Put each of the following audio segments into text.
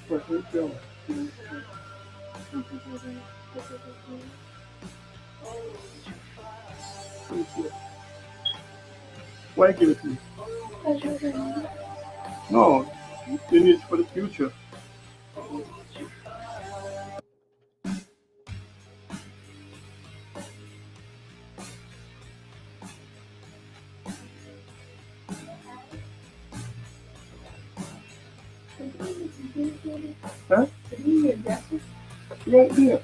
Pues yo. Why give it to me? No, you need it for the future. Huh? Right there.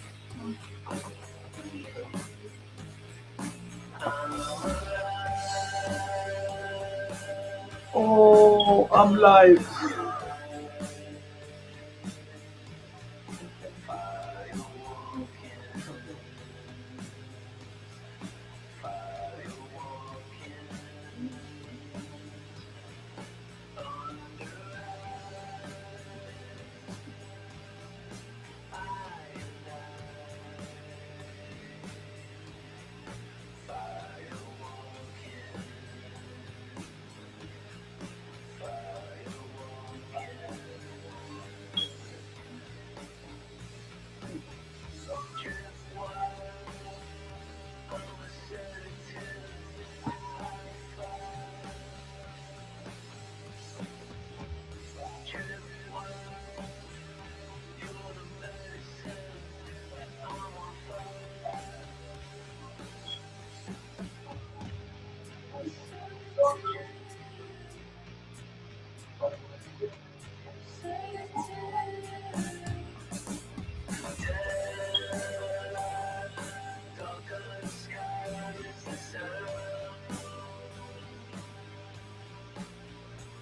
Oh, I'm live.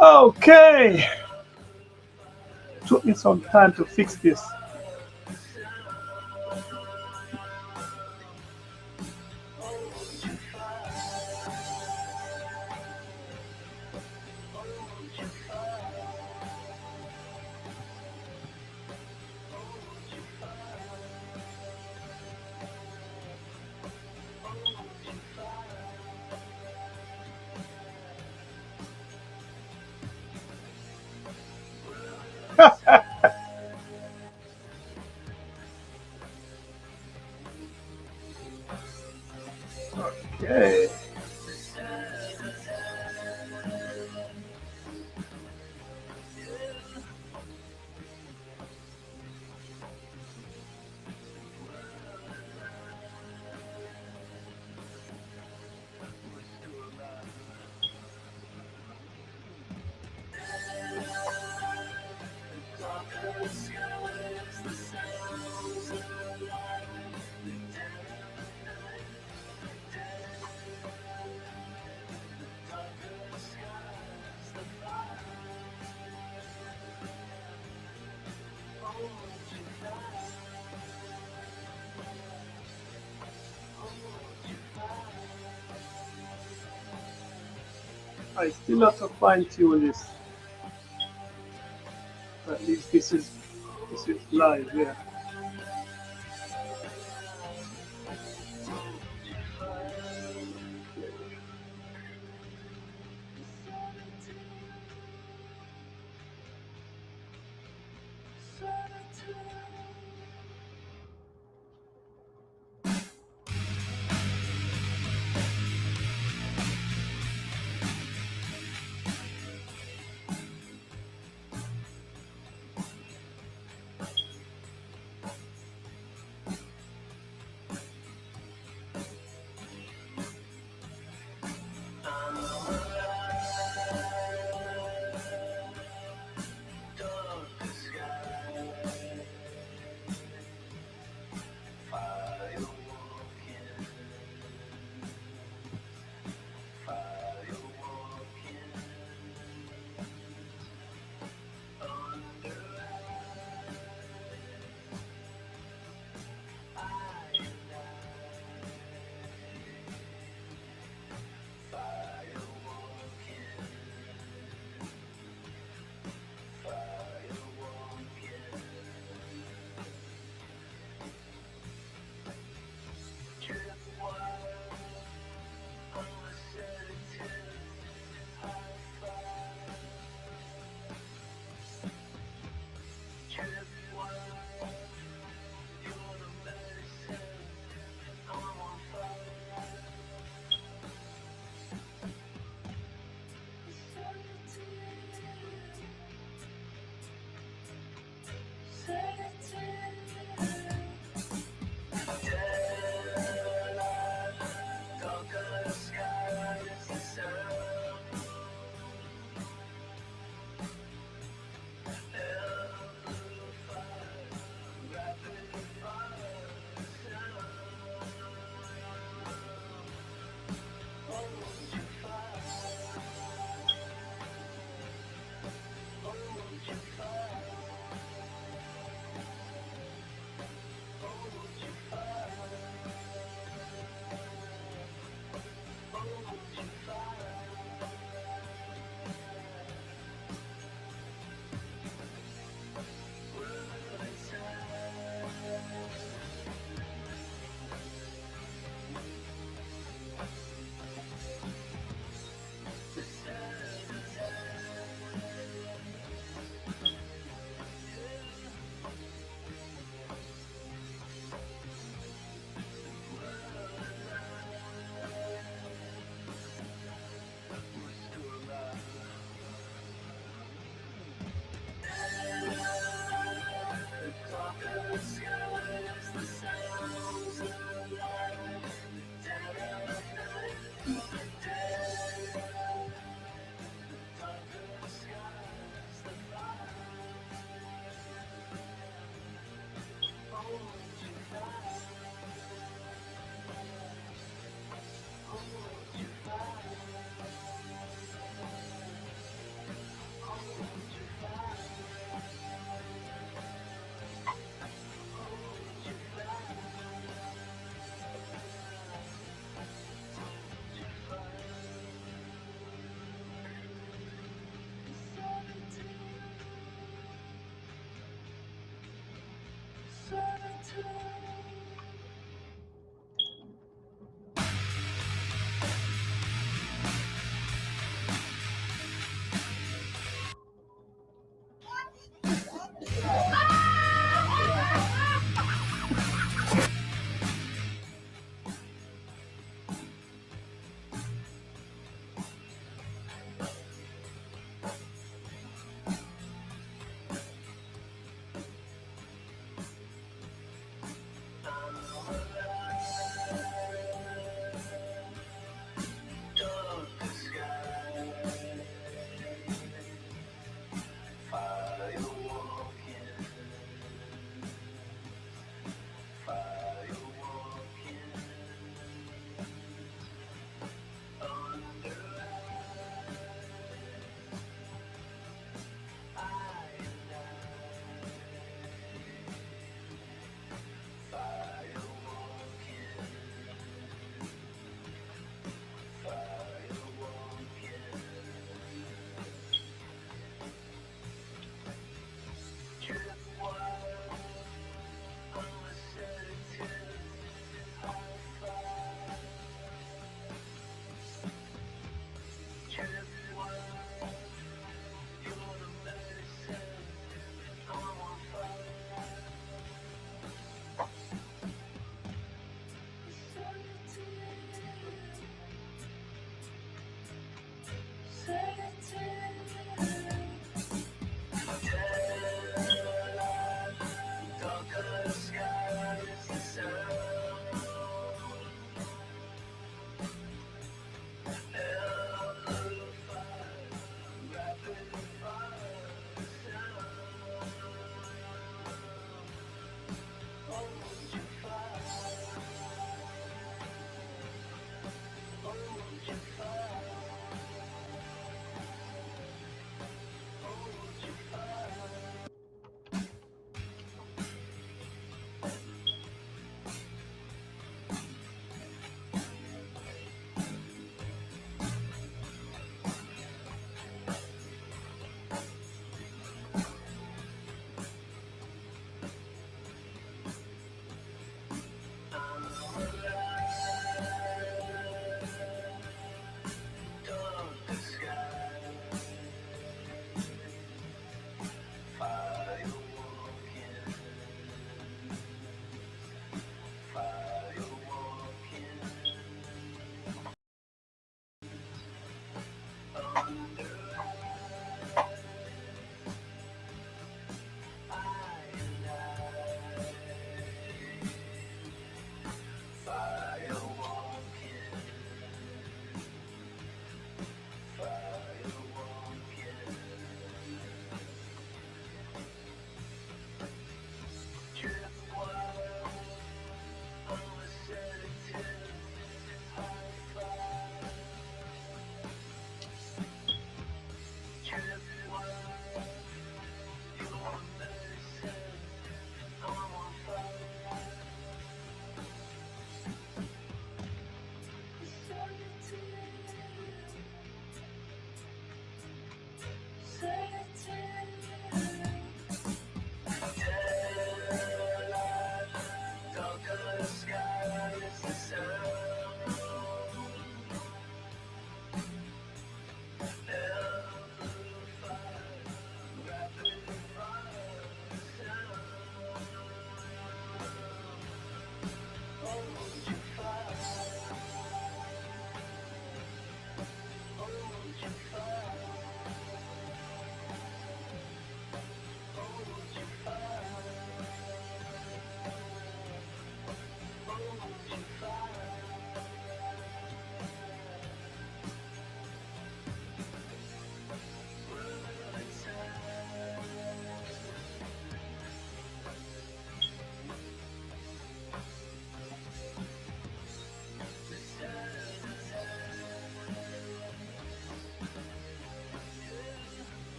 Okay. Took me some time to fix this. Okay. I still have to fine tune this. At least this is live, yeah.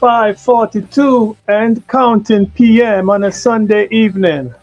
5:42 and counting p.m. on a Sunday evening.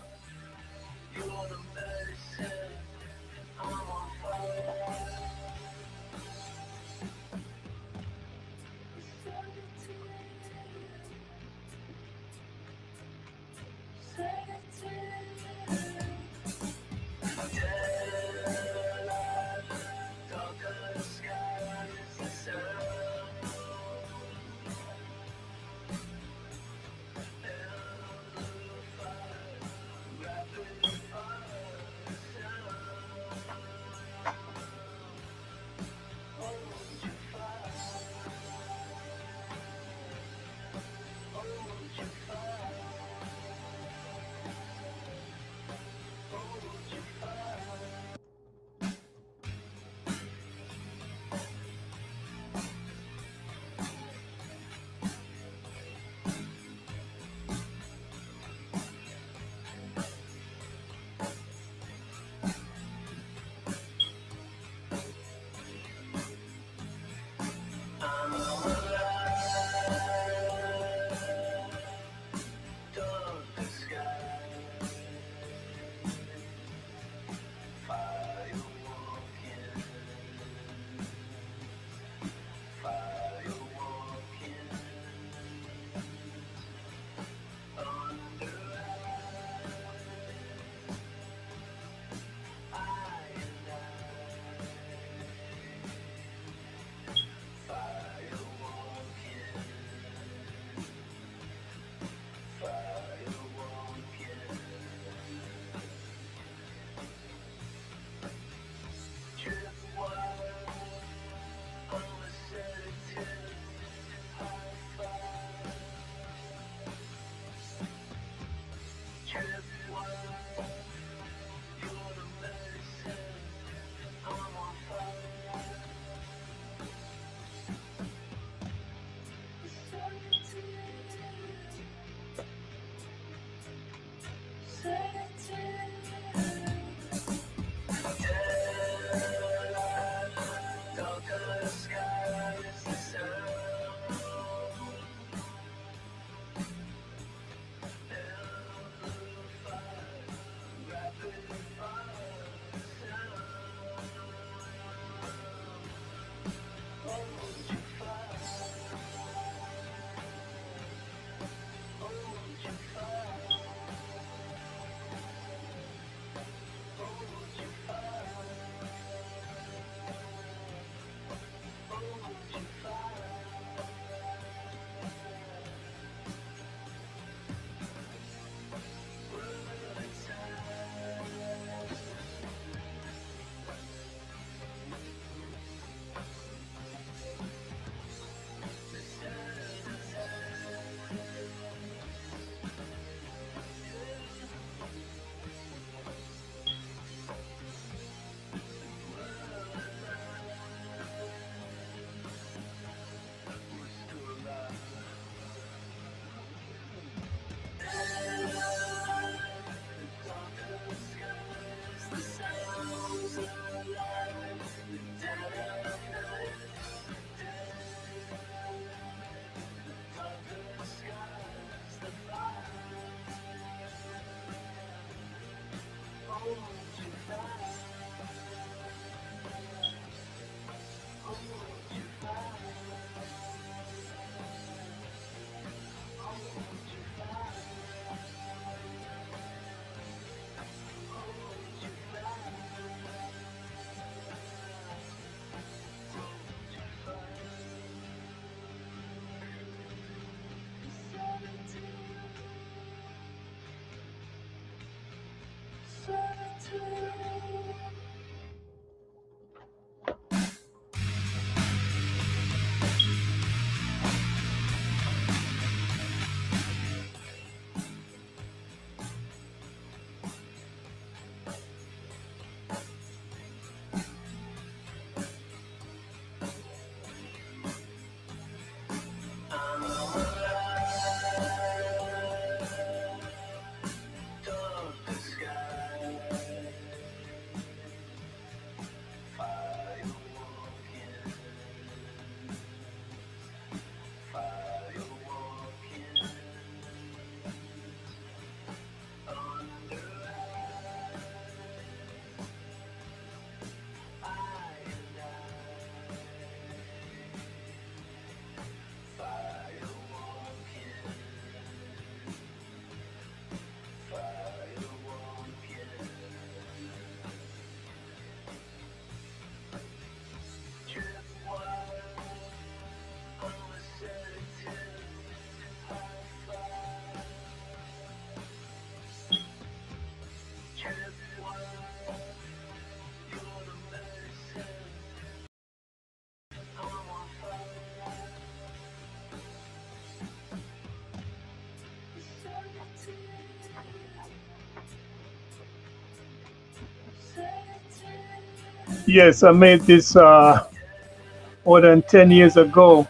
Yes, I made this more than 10 years ago.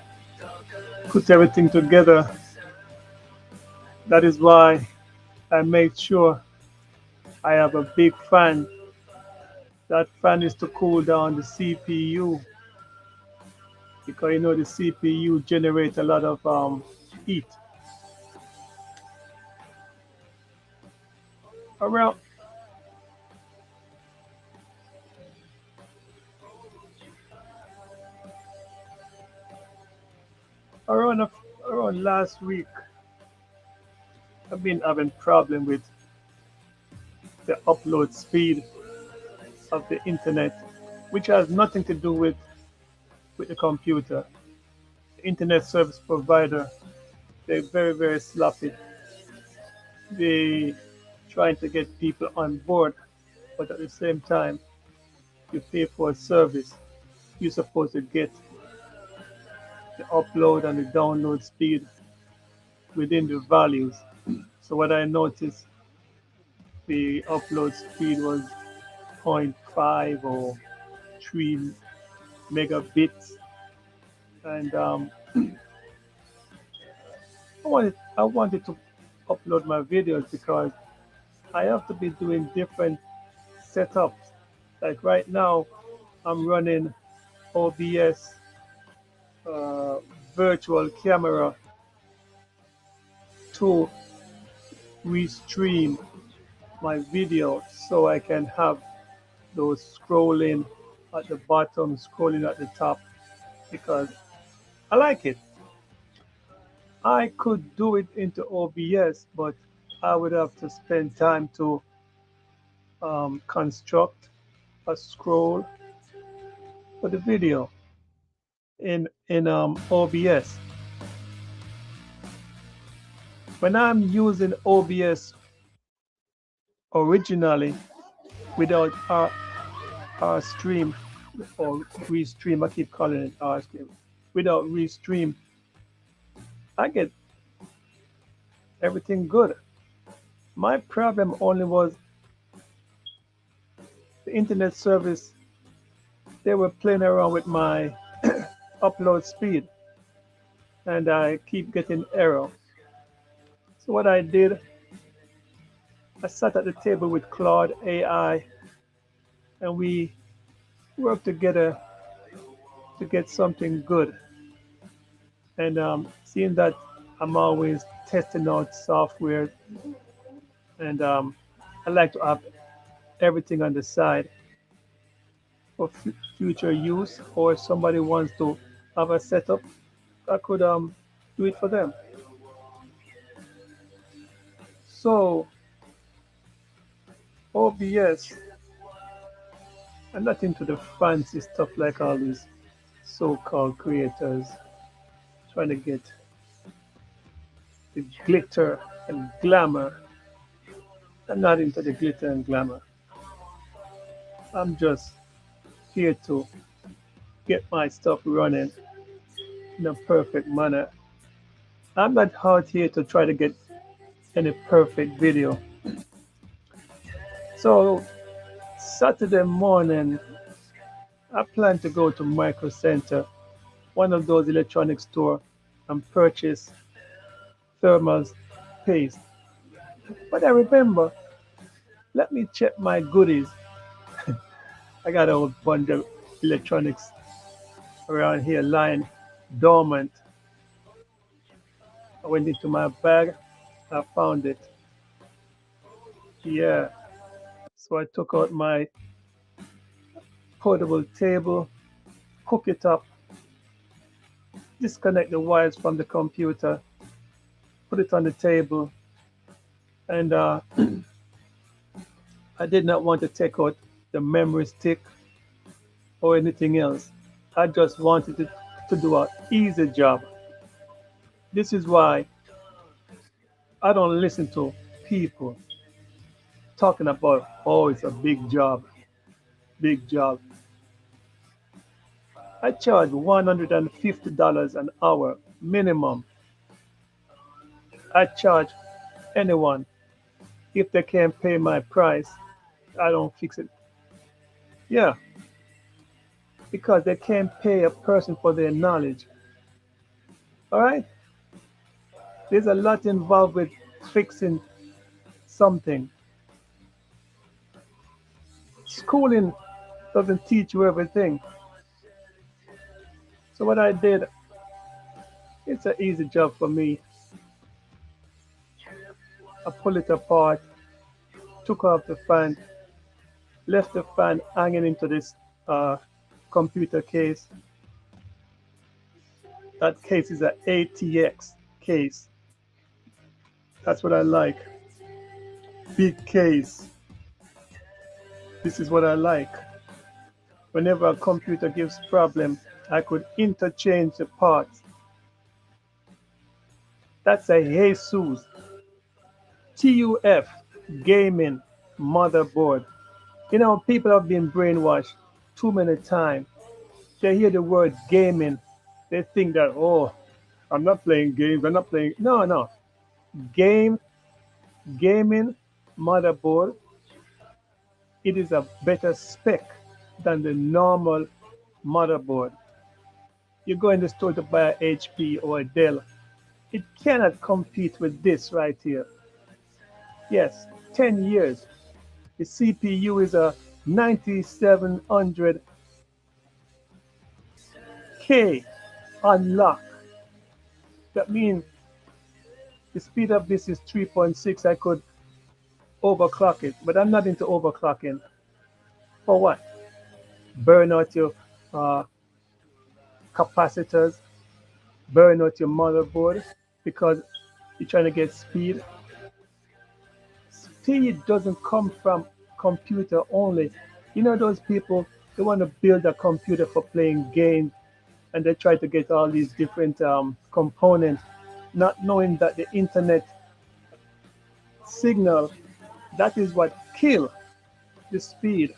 Put everything together. That is why I made sure I have a big fan. That fan is to cool down the CPU because you know the CPU generates a lot of heat. Around around around last week, I've been having problem with the upload speed of the internet, which has nothing to do with the computer. The internet service provider, they're very sloppy. They trying to get people on board, but at the same time, you pay for a service. You're supposed to get the upload and the download speed within the values. So what I noticed, the upload speed was zero point 0.5 or 3 megabits, and I wanted to upload my videos because I have to be doing different setups. Like right now, I'm running OBS uh, virtual camera to restream my video so I can have those scrolling at the bottom, scrolling at the top because I like it. I could do it into OBS, but I would have to spend time to construct a scroll for the video in OBS. When I'm using OBS originally without R stream or restream, I keep calling it R stream. Without restream, I get everything good. My problem only was the internet service. They were playing around with my upload speed, and I keep getting error. So what I did, I sat at the table with Claude AI, and we worked together to get something good. And seeing that I'm always testing out software, and I like to have everything on the side for future use, or if somebody wants to have a setup, I could do it for them. So OBS, I'm not into the fancy stuff like all these so-called creators trying to get the glitter and glamour. I'm not into the glitter and glamour. I'm just here to get my stuff running in a perfect manner. I'm not out here to try to get any perfect video. So Saturday morning, I plan to go to Micro Center, one of those electronic store, and purchase thermal paste. But I remember, let me check my goodies. I got a whole bunch of electronics around here lying dormant. I went into my bag, I found it. Yeah. So I took out my portable table, hook it up, disconnect the wires from the computer, put it on the table, and I did not want to take out the memory stick or anything else. I just wanted to do an easy job. This is why I don't listen to people talking about, oh, it's a big job, big job. I charge $150 an hour minimum. I charge anyone. If they can't pay my price, I don't fix it. Yeah, because they can't pay a person for their knowledge. All right? There's a lot involved with fixing something. Schooling doesn't teach you everything. So what I did, it's an easy job for me. I pull it apart, took off the fan, left the fan hanging into this computer case. That case is an ATX case. That's what I like. Big case. This is what I like. Whenever a computer gives problem, I could interchange the parts. That's a ASUS TUF gaming motherboard. You know, people have been brainwashed too many times. They hear the word gaming, they think that, oh, I'm not playing games, I'm not playing. No, no. Gaming motherboard, it is a better spec than the normal motherboard. You go in the store to buy a HP or a Dell, it cannot compete with this right here. Yes, 10 years. The CPU is a 9700K unlock. That means the speed of this is 3.6. I could overclock it, but I'm not into overclocking. For what? Burn out your capacitors, burn out your motherboard because you're trying to get speed. Speed doesn't come from computer only. You know those people, they want to build a computer for playing games and they try to get all these different components, not knowing that the internet signal, that is what kills the speed.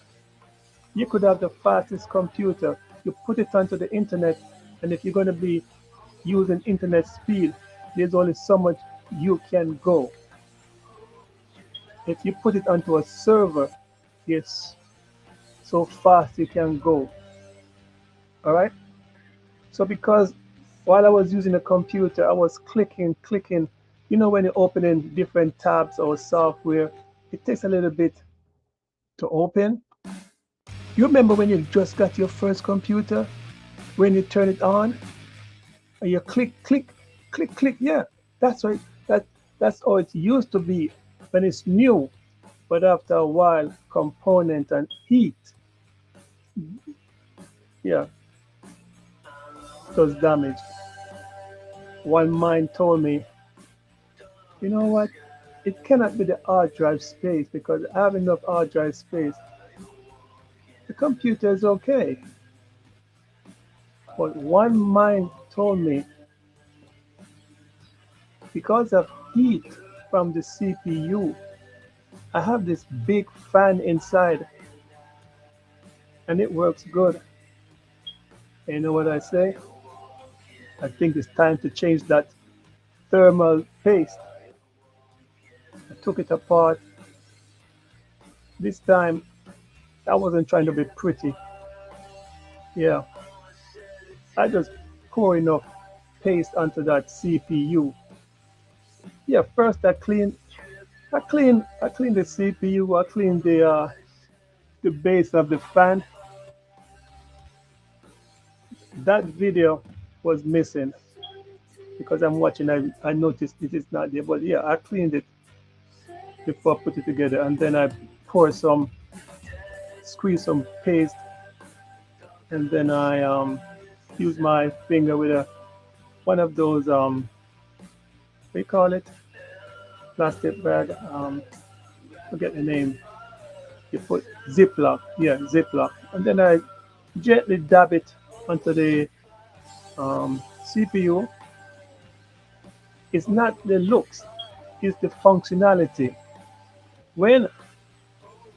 You could have the fastest computer, you put it onto the internet, and if you're going to be using internet speed, there's only so much you can go. If you put it onto a server, yes, so fast you can go. All right? So because while I was using a computer, I was clicking. You know, when you're opening different tabs or software, it takes a little bit to open. You remember when you just got your first computer, when you turn it on, and you click, yeah, that's right. That's how it used to be when it's new. But after a while, component and heat, yeah, does damage. One mind told me, you know what? It cannot be the hard drive space because I have enough hard drive space. The computer is okay. But one mind told me, because of heat from the CPU, I have this big fan inside and it works good. And you know what I say? I think it's time to change that thermal paste. I took it apart. This time, I wasn't trying to be pretty. Yeah. I just pour enough paste onto that CPU. Yeah, first I clean the CPU, I clean the base of the fan. That video was missing because I'm watching, I noticed it is not there. But yeah, I cleaned it before I put it together, and then I squeeze some paste, and then I use my finger with one of those what do you call it? Plastic bag. Forget the name. You put Ziploc, yeah, Ziploc, and then I gently dab it onto the CPU. It's not the looks, it's the functionality. When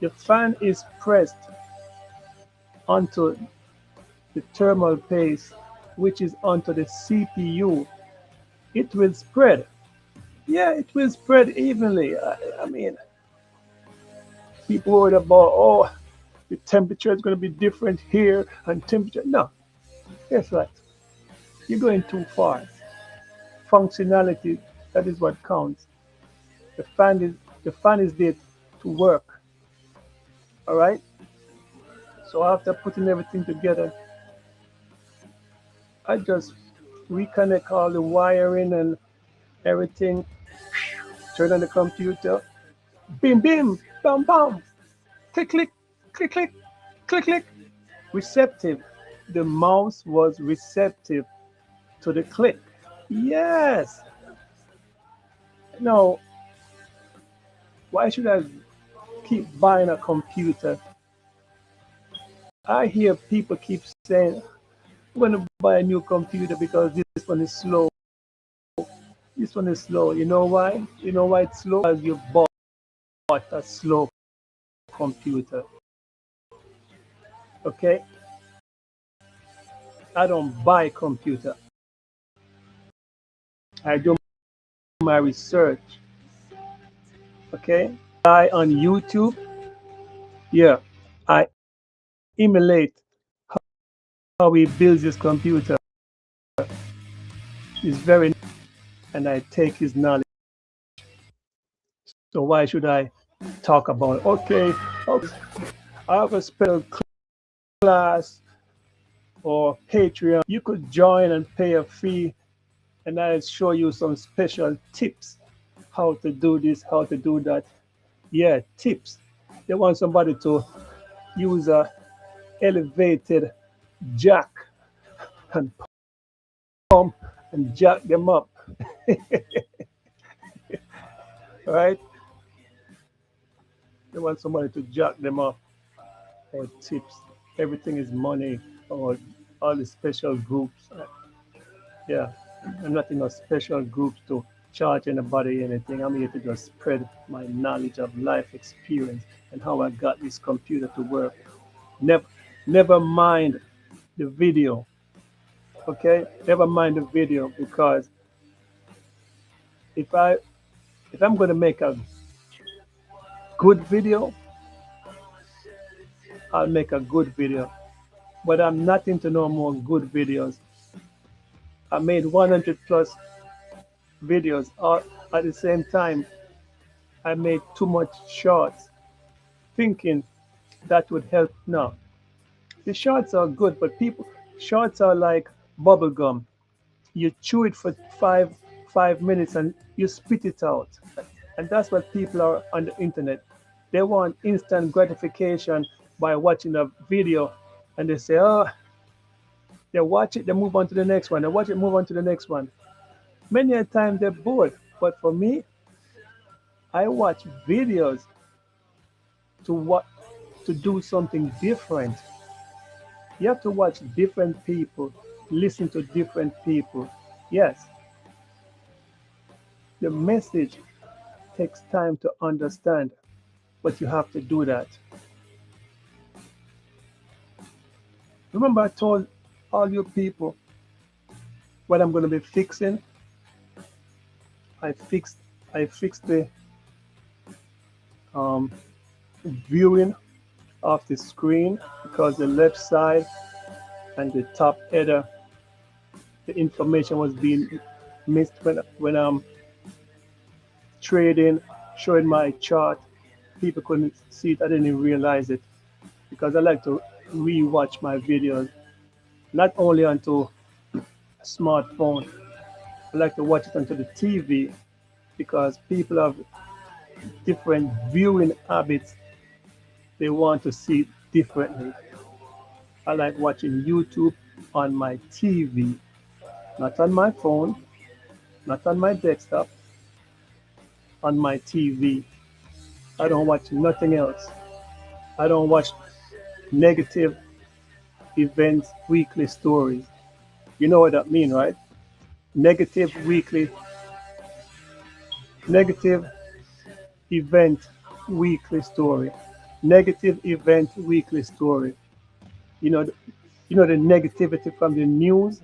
the fan is pressed onto the thermal paste, which is onto the CPU, it will spread. Yeah, it will spread evenly. I mean, people worried about, oh, the temperature is going to be different here and temperature. No, guess what? You're going too far. Functionality, that is what counts. The fan is there to work. All right. So after putting everything together, I just reconnect all the wiring and everything. Turn on the computer. Bim bim, bam bam, click click, click click, click click. Receptive. The mouse was receptive to the click. Yes. Now, why should I keep buying a computer? I hear people keep saying, I'm going to buy a new computer because this one is slow. This one is slow. You know why? You know why it's slow? Because you bought a slow computer. Okay? I don't buy computer. I do my research. Okay? I on YouTube. Yeah. I emulate how he builds his computer. It's very, and I take his knowledge. So why should I talk about, okay, I have a special class or Patreon. You could join and pay a fee, and I'll show you some special tips how to do this, how to do that. Yeah, tips. They want somebody to use a elevated jack and pump and jack them up. Right? They want somebody to jack them up or tips. Everything is money or all the special groups. Yeah, I'm not in a special groups to charge anybody anything. I'm here to just spread my knowledge of life experience and how I got this computer to work. Never mind the video. Okay? Never mind the video, because if I'm going to make a good video, I'll make a good video. But I'm not into no more good videos. I made 100 plus videos. At the same time, I made too much shorts, thinking that would help. No, the shorts are good, but shorts are like bubble gum. You chew it for five minutes and you spit it out. And that's what people are on the internet. They want instant gratification by watching a video, and they say, oh, they watch it, they move on to the next one. They watch it, move on to the next one. Many a time they're bored. But for me, I watch videos to do something different. You have to watch different people, listen to different people. Yes, the message takes time to understand, but you have to do that. Remember, I told all you people what I'm going to be fixing. I fixed the viewing of the screen, because the left side and the top header, the information was being missed when I'm trading, showing my chart. People couldn't see it. I didn't even realize it, because I like to re-watch my videos, not only onto a smartphone. I like to watch it onto the TV, because people have different viewing habits. They want to see it differently. I like watching YouTube on my TV, not on my phone, not on my desktop, on my TV. I don't watch nothing else. I don't watch negative events, weekly stories. You know what that means, right? Negative event weekly story. Negative event weekly story. You know, the negativity from the news.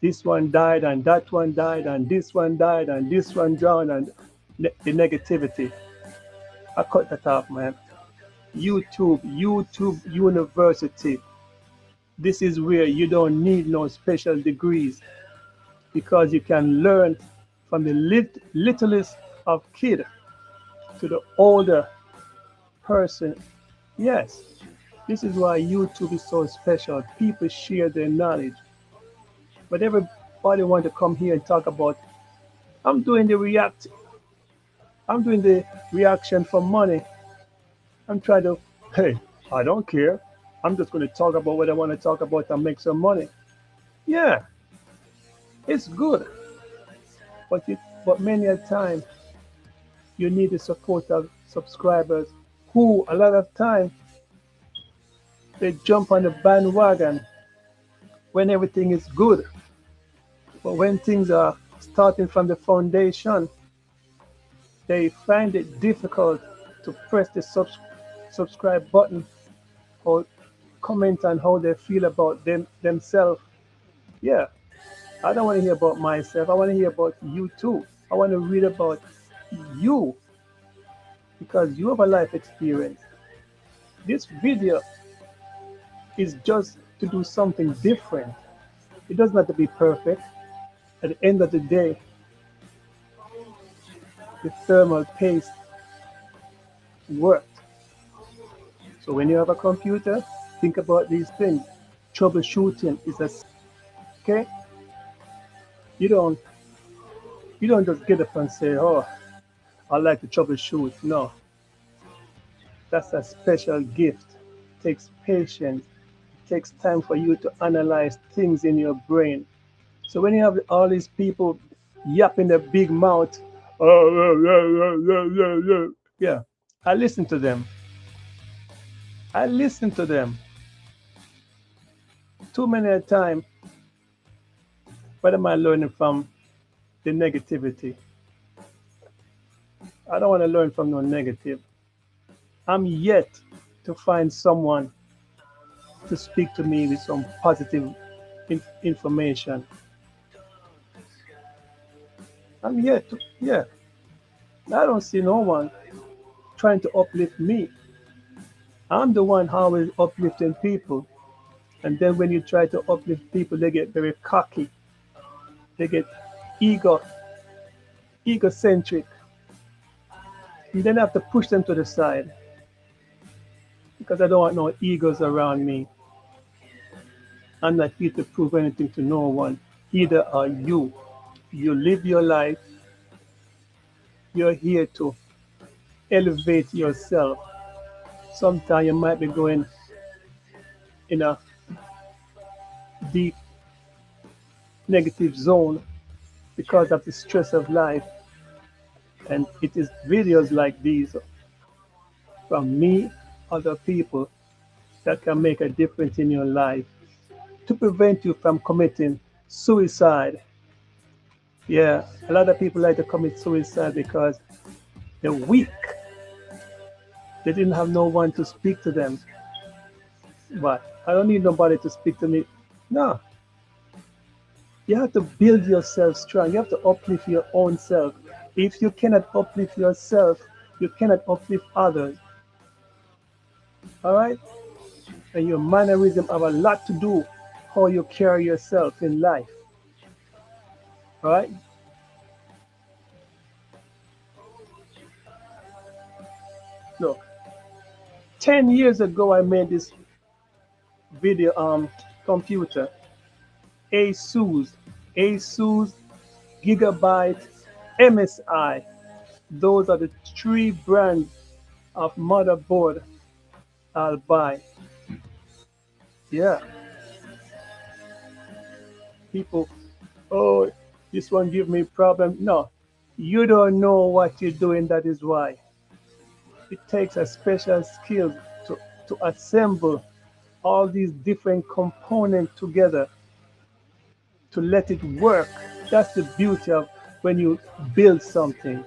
This one died and that one died and this one died and this one drowned, and the negativity. I cut that off, man. YouTube University. This is where you don't need no special degrees because you can learn from the littlest of kid to the older person. Yes, this is why YouTube is so special. People share their knowledge. But everybody want to come here and talk about, I'm doing the react, I'm doing the reaction for money. I'm trying to, hey, I don't care. I'm just going to talk about what I want to talk about and make some money. Yeah, it's good. But many a time you need the support of subscribers who a lot of time they jump on the bandwagon when everything is good. But when things are starting from the foundation, they find it difficult to press the subscribe button or comment on how they feel about themselves. Yeah, I don't want to hear about myself. I want to hear about you too. I want to read about you because you have a life experience. This video is just to do something different. It doesn't have to be perfect. At the end of the day, the thermal paste worked. So when you have a computer, think about these things. Troubleshooting is a okay. You don't just get up and say, "Oh, I like to troubleshoot." No, that's a special gift. It takes patience. It takes time for you to analyze things in your brain. So when you have all these people yapping their big mouth, oh, yeah, I listen to them. I listen to them. Too many a time, what am I learning from the negativity? I don't want to learn from no negative. I'm yet to find someone to speak to me with some positive information. I'm yet to, yeah. I don't see no one trying to uplift me. I'm the one always uplifting people. And then when you try to uplift people, they get very cocky. They get egocentric. And then I have to push them to the side because I don't want no egos around me. I'm not here to prove anything to no one. Either are you. You live your life. You're here to elevate yourself. Sometimes you might be going in a deep negative zone because of the stress of life. And it is videos like these from me, other people, that can make a difference in your life to prevent you from committing suicide. Yeah, a lot of people like to commit suicide because they're weak. They didn't have no one to speak to them. But I don't need nobody to speak to me. No. You have to build yourself strong. You have to uplift your own self. If you cannot uplift yourself, you cannot uplift others. All right? And your mannerism have a lot to do how you carry yourself in life. All right? Look, 10 years ago I made this video computer. ASUS, Gigabyte, MSI. Those are the three brands of motherboard I'll buy. Yeah. People, oh, this one give me problem. No, you don't know what you're doing. That is why. It takes a special skill to assemble all these different components together to let it work. That's the beauty of when you build something.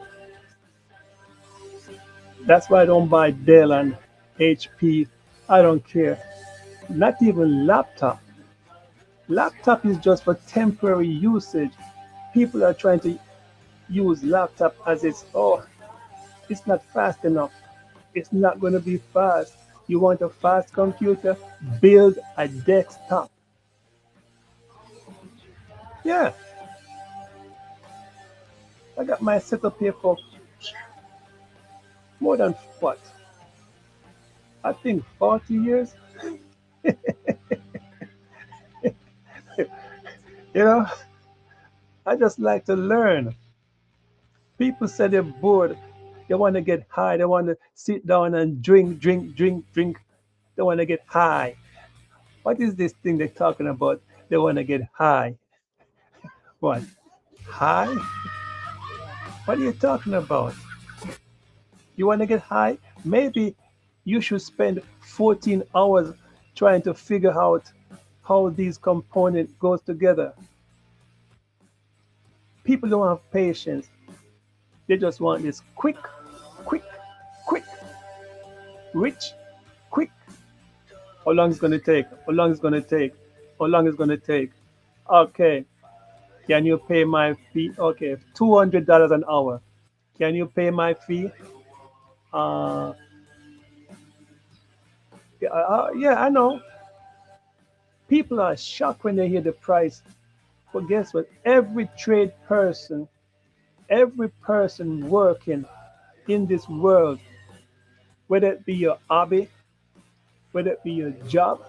That's why I don't buy Dell and HP. I don't care. Not even laptop. Laptop is just for temporary usage. People are trying to use laptop as it's not fast enough. It's not going to be fast. You want a fast computer? Build a desktop. Yeah, I got my setup here for more than what? I think 40 years. You know, I just like to learn. People say they're bored. They want to get high. They want to sit down and drink, drink, drink, drink. They want to get high. What is this thing they're talking about? They want to get high. What? High? What are you talking about? You want to get high? Maybe you should spend 14 hours trying to figure out how these components goes together. People don't have patience. They just want this quick, quick, quick, rich, quick. How long is going to take? How long is going to take? How long is going to take? Okay. Can you pay my fee? Okay, $200 an hour. Can you pay my fee? Uh, yeah, I know. People are shocked when they hear the price. But guess what? Every person working in this world, whether it be your hobby, whether it be your job,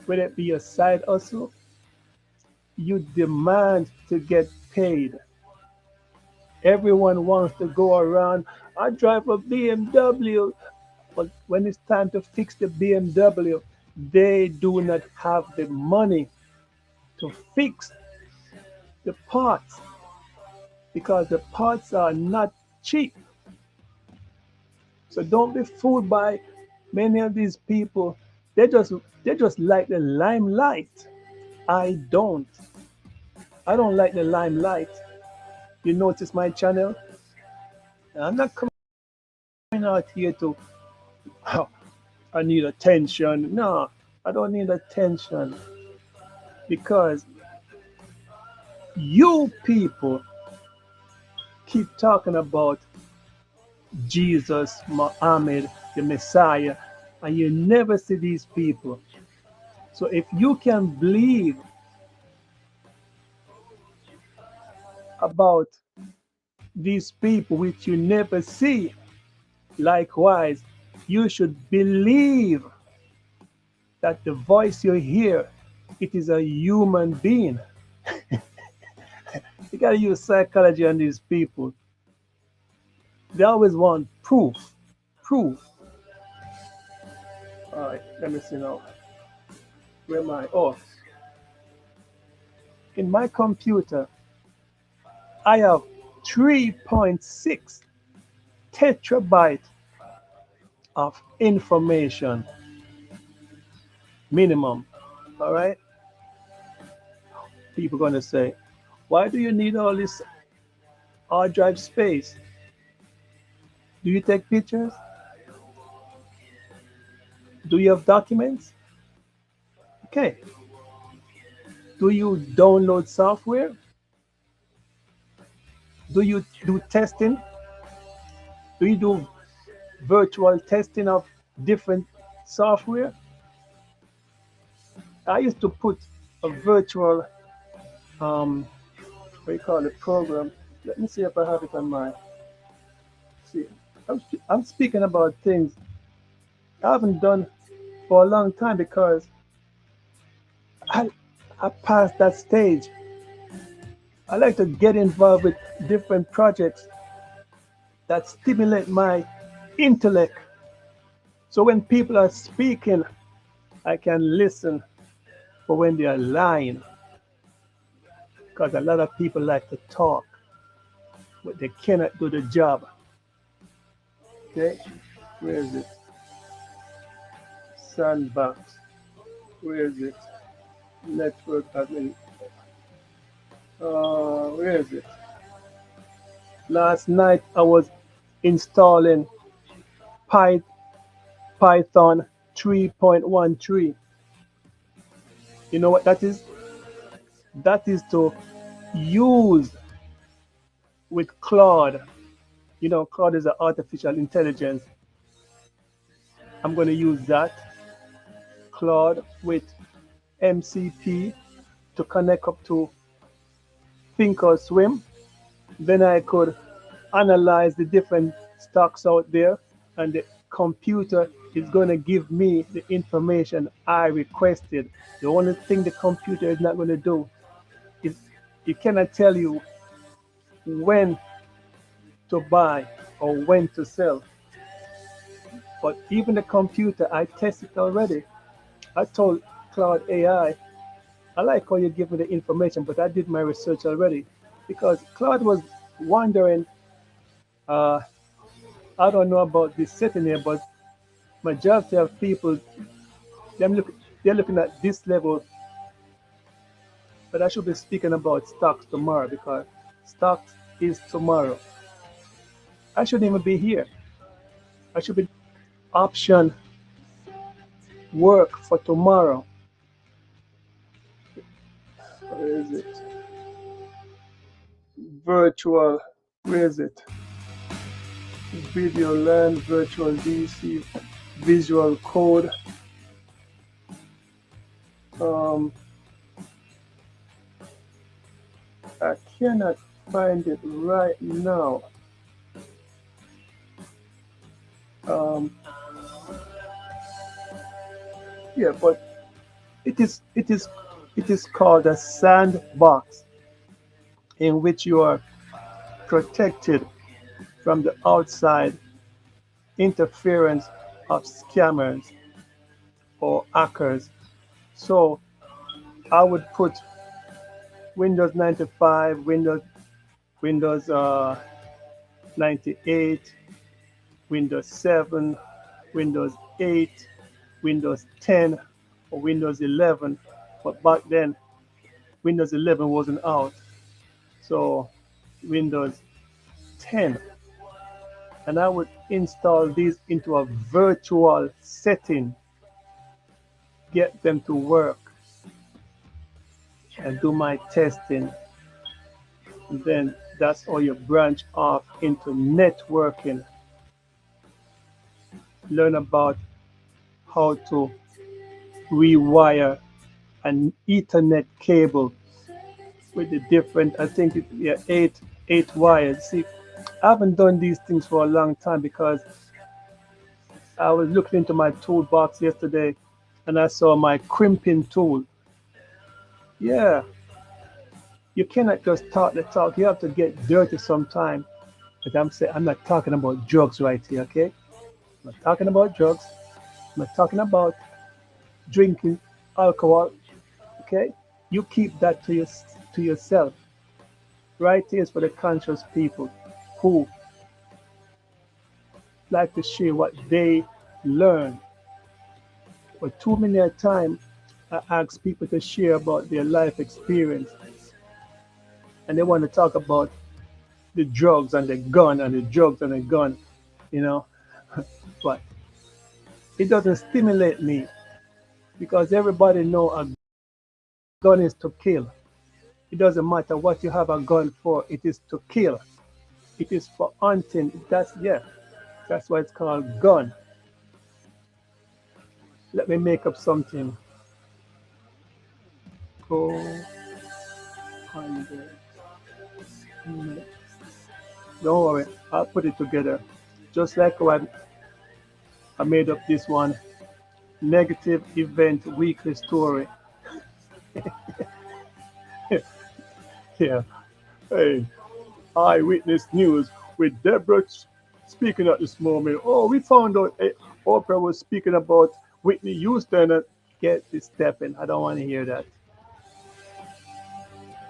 whether it be your side hustle, you demand to get paid. Everyone wants to go around. I drive a BMW, but when it's time to fix the BMW, they do not have the money to fix the parts because the parts are not cheap. So don't be fooled by many of these people. They just they just like the limelight. I don't. I don't like the limelight. You notice my channel? I'm not coming out here to "Oh, I need attention." No, I don't need attention because you people keep talking about Jesus, Muhammad, the Messiah, and you never see these people. So if you can believe about these people which you never see, likewise, you should believe that the voice you hear, it is a human being. You gotta use psychology on these people. They always want proof. Proof. All right, let me see now. Where am I? Oh, in my computer, I have 3.6 terabyte of information minimum. All right. People gonna say, why do you need all this hard drive space? Do you take pictures? Do you have documents? Okay. Do you download software? Do you do testing? Do you do virtual testing of different software? I used to put a virtual, what do you call it, program. Let me see if I have it on my, see, I'm speaking about things I haven't done for a long time because I, I passed that stage. I like to get involved with different projects that stimulate my intellect. So when people are speaking, I can listen. But when they are lying, because a lot of people like to talk, but they cannot do the job. Okay, where is it? Sandbox. Where is it? Network admin. Where is it? Last night I was installing Py- Python 3.13. You know what that is? That is to use with Claude. You know, Claude is an artificial intelligence. I'm going to use that Claude with MCP to connect up to Thinkorswim. Then I could analyze the different stocks out there, and the computer is going to give me the information I requested. The only thing the computer is not going to do is it cannot tell you when to buy or when to sell. But even the computer, I tested already. I told Cloud AI, I like how you give me the information, but I did my research already because Cloud was wondering, uh, I don't know about this setting here, but majority of people, they're looking at this level, but I should be speaking about stocks tomorrow because stocks is tomorrow. I shouldn't even be here. I should be option work for tomorrow. Where is it? Virtual. Where is it? Video land, virtual DC, visual code. I cannot find it right now. Um, yeah, but it is called a sandbox in which you are protected from the outside interference of scammers or hackers. So I would put Windows 95, Windows 98, Windows 7, Windows 8, Windows 10, or Windows 11. But back then, Windows 11 wasn't out. So Windows 10. And I would install these into a virtual setting, get them to work, and do my testing. And then that's how you branch off into networking. Learn about how to rewire an Ethernet cable with the different, I think eight wires. See, I haven't done these things for a long time because I was looking into my toolbox yesterday and I saw my crimping tool. Yeah, you cannot just talk the talk. You have to get dirty sometime. But I'm not talking about drugs right here, okay? I'm not talking about drugs. I'm not talking about drinking alcohol, okay? You keep that to yourself. Right here is for the conscious people who like to share what they learn. But too many a time, I ask people to share about their life experience, and they want to talk about the drugs and the gun and the drugs and the gun, you know. But it doesn't stimulate me because everybody know a gun is to kill. It doesn't matter what you have a gun for. It is to kill. It is for hunting. That's why it's called gun. Let me make up something. Go under. Don't worry, I'll put it together. Just like what I made up this one. Negative event weekly story. Yeah. Hey, eyewitness news with Deborah speaking at this moment. Oh, we found out Oprah was speaking about Whitney Houston and get this stepping. I don't want to hear that.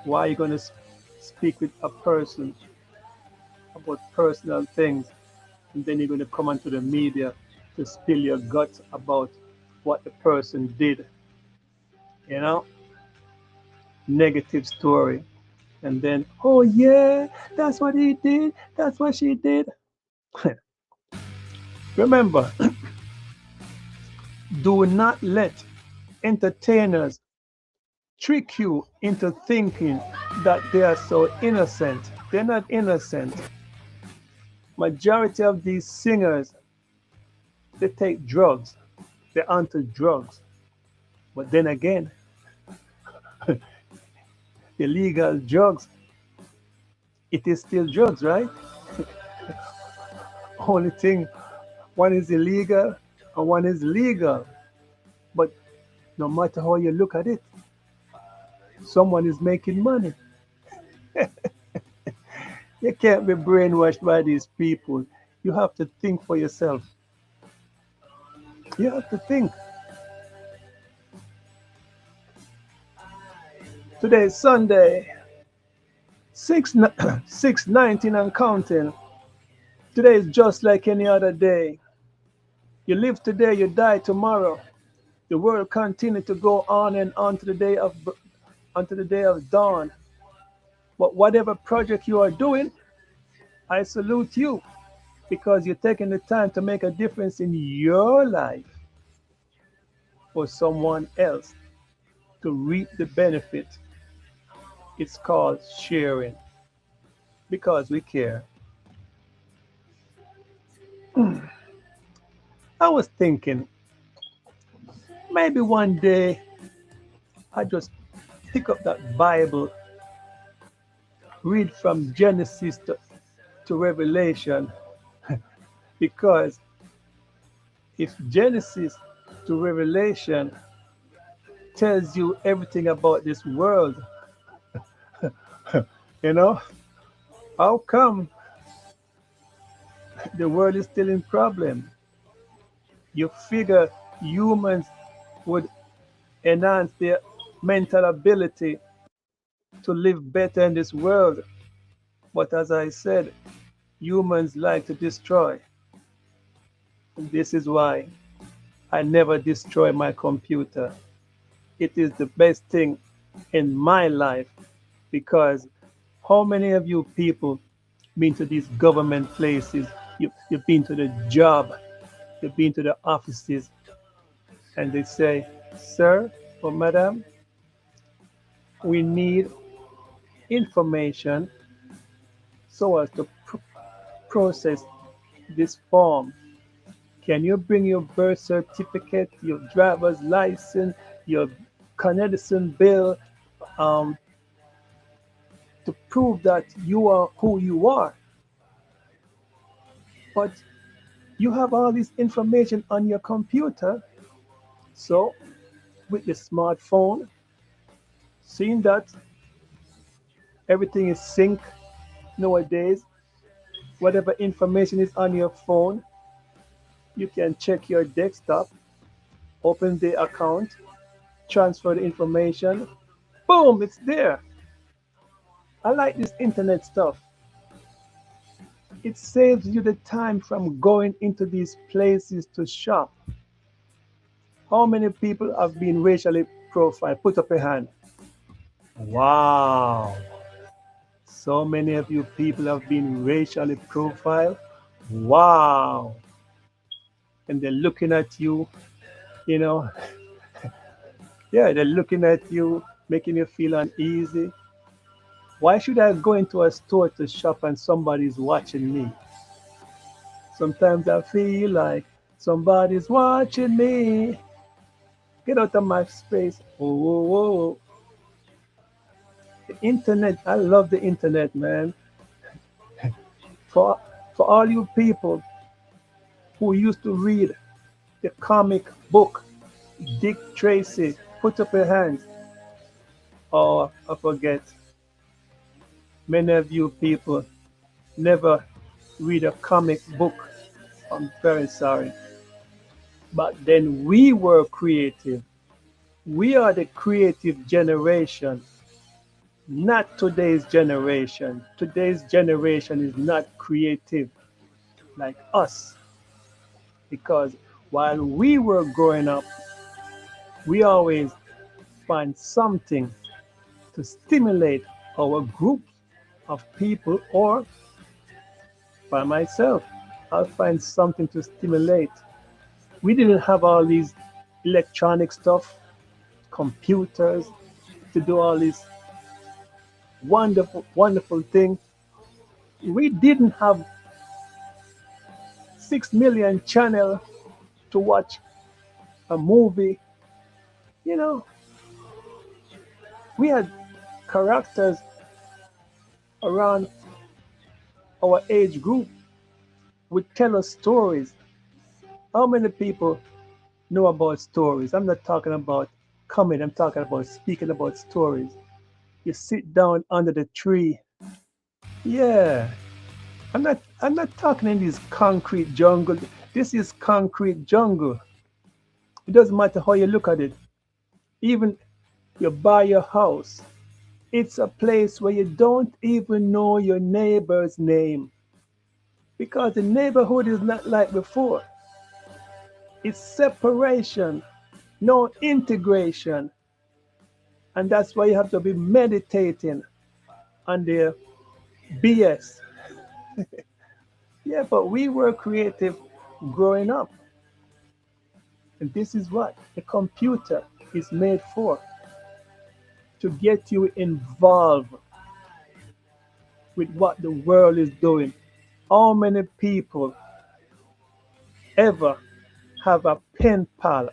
Why are you going to speak with a person about personal things and then you're going to come onto the media to spill your guts about what the person did? You know? Negative story. And then, oh yeah, that's what he did. That's what she did. Remember, do not let entertainers trick you into thinking that they are so innocent. They're not innocent. Majority of these singers They take drugs. They're onto drugs. But then again, illegal drugs, it is still drugs, right? Only thing, one is illegal and one is legal. But no matter how you look at it, someone is making money. You can't be brainwashed by these people. You have to think for yourself. You have to think. Today is Sunday, 6, 6/19 and counting. Today is just like any other day. You live today, you die tomorrow. The world continues to go on and on to the day of unto the day of dawn. But whatever project you are doing, I salute you because you're taking the time to make a difference in your life for someone else to reap the benefit. It's called sharing because we care. I was thinking maybe one day I just pick up that Bible, read from Genesis to Revelation, because if Genesis to Revelation tells you everything about this world, you know, how come the world is still in problem? You figure humans would enhance their mental ability to live better in this world. But as I said, humans like to destroy. And this is why I never destroy my computer. It is the best thing in my life because how many of you people been to these government places? You've been to the job, you've been to the offices, and they say, sir or madam, we need information so as to process this form. Can you bring your birth certificate, your driver's license, your Canadian bill um, to prove that you are who you are? But you have all this information on your computer. So, with the smartphone, seeing that everything is sync nowadays, whatever information is on your phone, you can check your desktop, open the account, transfer the information, boom, it's there. I like this internet stuff. It saves you the time from going into these places to shop. How many people have been racially profiled? Put up a hand. Wow. So many of you people have been racially profiled. Wow. And they're looking at you, you know, yeah, they're looking at you, making you feel uneasy. Why should I go into a store to shop and somebody's watching me? Sometimes I feel like somebody's watching me. Get out of my space. Whoa, whoa, whoa. The internet, I love the internet, man. For, for all you people who used to read the comic book, Dick Tracy, put up your hands. Oh, I forget. Many of you people never read a comic book. I'm very sorry. But then we were creative. We are the creative generation, not today's generation. Today's generation is not creative like us because while we were growing up, we always find something to stimulate our group of people, or by myself, I'll find something to stimulate. We didn't have all these electronic stuff, computers to do all these wonderful, wonderful things. We didn't have 6 million channel to watch a movie. You know, we had characters around our age group would tell us stories. How many people know about stories? I'm not talking about comedy, I'm talking about speaking about stories. You sit down under the tree. Yeah. I'm not talking in this concrete jungle. This is concrete jungle. It doesn't matter how you look at it. Even you buy your house. It's a place where you don't even know your neighbor's name because the neighborhood is not like before. It's separation, no integration. And that's why you have to be meditating on the BS. Yeah, but we were creative growing up. And this is what the computer is made for, to get you involved with what the world is doing. How many people ever have a pen pal?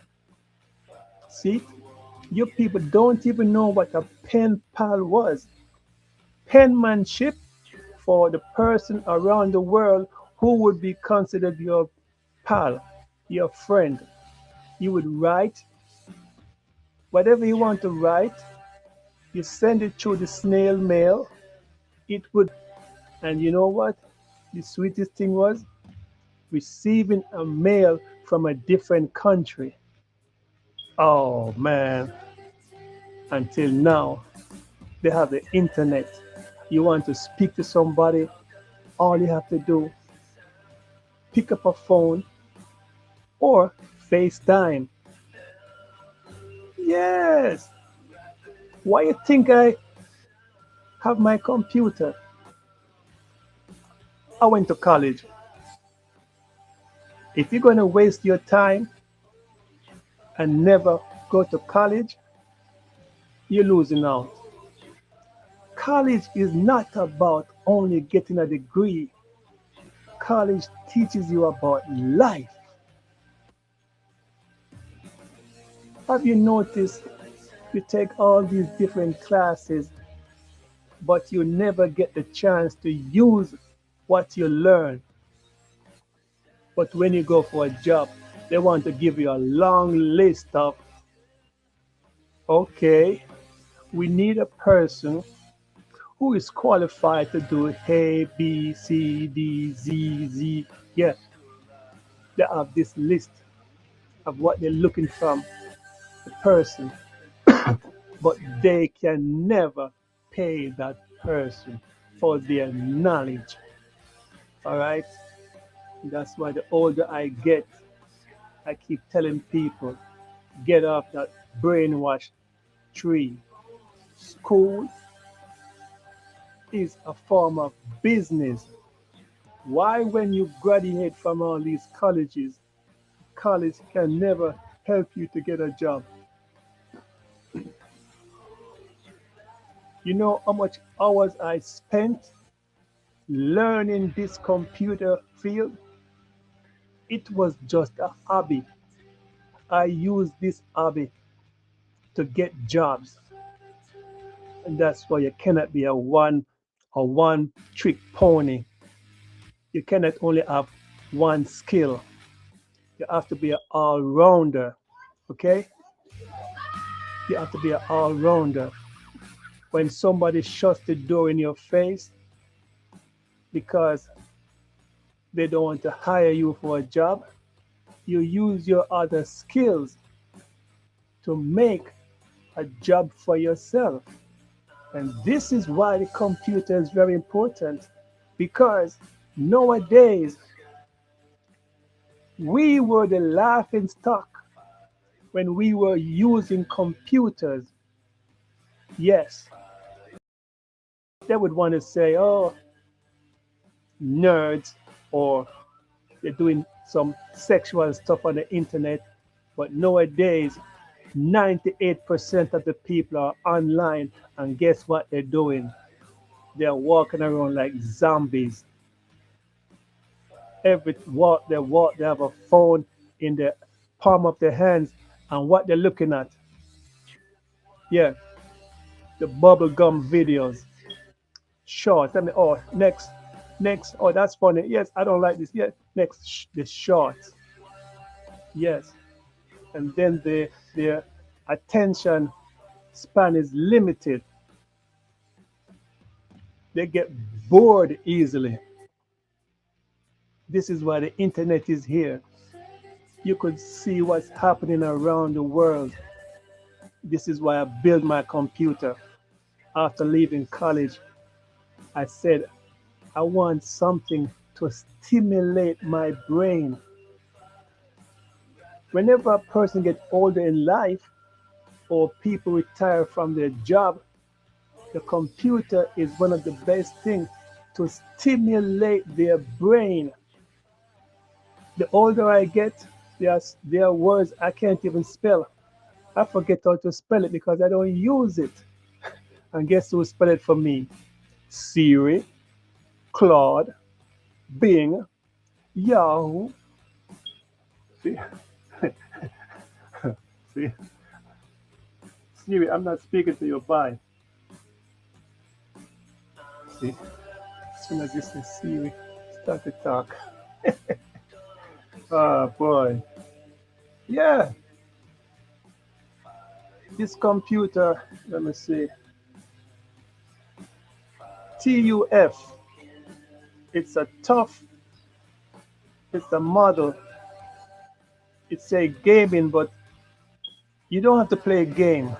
See, you people don't even know what a pen pal was. Penmanship for the person around the world who would be considered your pal, your friend. You would write whatever you want to write, you send it through the snail mail, it would, and you know what? The sweetest thing was receiving a mail from a different country. Oh man, until now, they have the internet. You want to speak to somebody, all you have to do, pick up a phone or FaceTime. Yes. Why you think I have my computer? I went to college. If you're going to waste your time and never go to college, you're losing out. College is not about only getting a degree. College teaches you about life. Have you noticed you take all these different classes, but you never get the chance to use what you learn? But when you go for a job, they want to give you a long list of, okay, we need a person who is qualified to do A, B, C, D, Z, Z. Yeah, they have this list of what they're looking from the person, but they can never pay that person for their knowledge. All right? That's why the older I get, I keep telling people get off that brainwash tree. School is a form of business. Why, when you graduate from all these colleges, college can never help you to get a job? You know how much hours I spent learning this computer field? It was just a hobby. I used this hobby to get jobs. And that's why you cannot be a one trick pony. You cannot only have one skill. You have to be an all rounder. Okay? You have to be an all rounder. When somebody shuts the door in your face because they don't want to hire you for a job, you use your other skills to make a job for yourself. And this is why the computer is very important, because nowadays we were the laughing stock when we were using computers. Yes, they would want to say, oh, nerds, or they're doing some sexual stuff on the internet. But nowadays, 98% of the people are online, and guess what they're doing? They're walking around like zombies. Every walk they walk, they have a phone in their palm of their hands and what they're looking at. Yeah, the bubblegum videos, short. I mean, oh, next. Oh, that's funny. Yes, I don't like this. Yeah, next, the shorts. Yes, and then their attention span is limited. They get bored easily. This is why the internet is here. You could see what's happening around the world. This is why I built my computer. After leaving college, I said, I want something to stimulate my brain. Whenever a person gets older in life or people retire from their job, the computer is one of the best things to stimulate their brain. The older I get, there are words I can't even spell. I forget how to spell it because I don't use it. And guess who spell it for me? Siri, Claude, Bing, Yahoo. See? See? Siri, I'm not speaking to you. Bye. See? As soon as you say Siri, start to talk. Oh boy. Yeah. This computer, let me see. TUF. It's a TUF. It's a model. It's a gaming, but you don't have to play a game.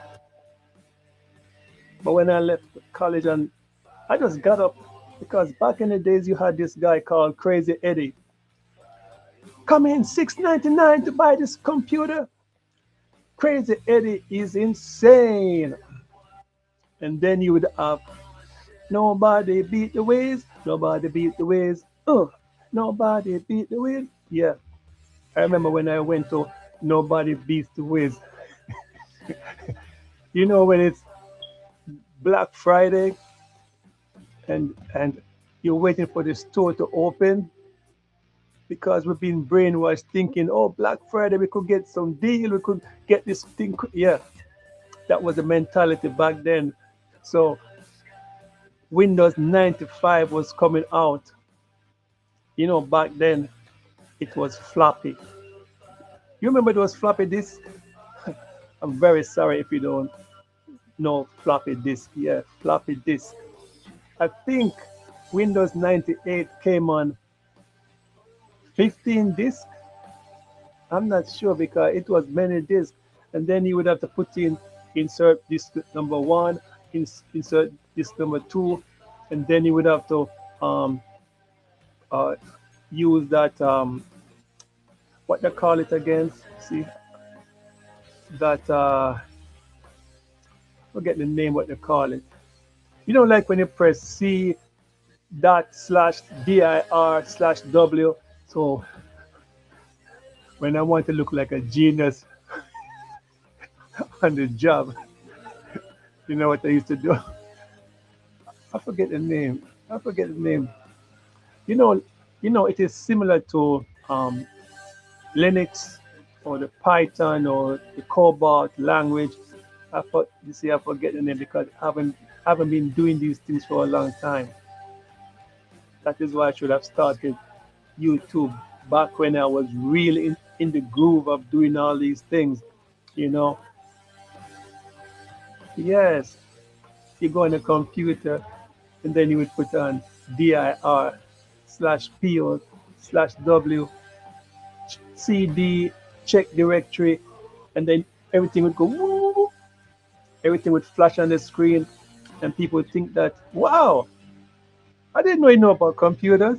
But when I left college and I just got up because back in the days you had this guy called Crazy Eddie. Come in $6.99 to buy this computer. Crazy Eddie is insane. And then you would have nobody beat the ways, nobody beat the ways. Nobody beat the ways. Yeah. I remember when I went to Nobody Beats the Ways. You know when it's Black Friday and you're waiting for the store to open because we've been brainwashed thinking, oh, Black Friday, we could get some deal, we could get this thing. Yeah, that was the mentality back then. So Windows 95 was coming out. You know, back then it was floppy. You remember those floppy disks? I'm very sorry if you don't know floppy disk. Yeah, floppy disk. I think Windows 98 came on 15 disks. I'm not sure because it was many disks. And then you would have to put in insert disk number one, insert disk number two, and then you would have to uh, use that what they call it again. See that forget the name what they call it. You know, like when you press C dot slash dir slash W. So when I want to look like a genius on the job, you know what I used to do? I forget the name. I forget the name. You know, it is similar to Linux or the Python or the Cobalt language. You see, I forget the name because I haven't been doing these things for a long time. That is why I should have started YouTube back when I was really in the groove of doing all these things. You know, yes, you go on a computer and then you would put on dir slash p slash w cd check directory, and then everything would go woo, everything would flash on the screen, and people would think that, wow, I didn't know you know about computers.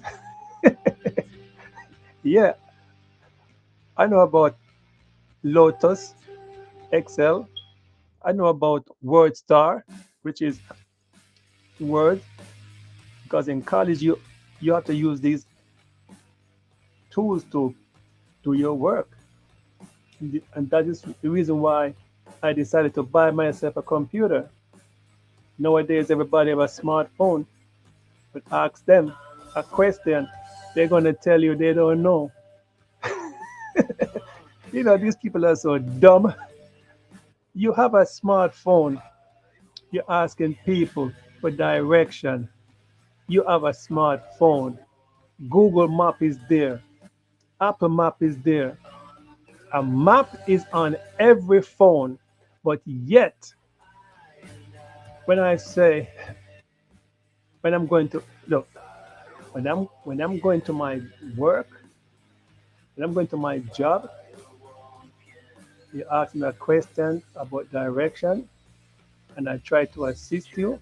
Yeah, I know about Lotus, Excel. I know about WordStar, which is Word, because in college you have to use these tools to do your work. And that is the reason why I decided to buy myself a computer. Nowadays, everybody have a smartphone, but ask them a question, they're going to tell you they don't know. You know, these people are so dumb. You have a smartphone, you're asking people for direction. You have a smartphone. Google Map is there. Apple Map is there. A map is on every phone. But yet, when I say, when I'm going to look, when I'm going to my work, when I'm going to my job, you ask me a question about direction, and I try to assist you.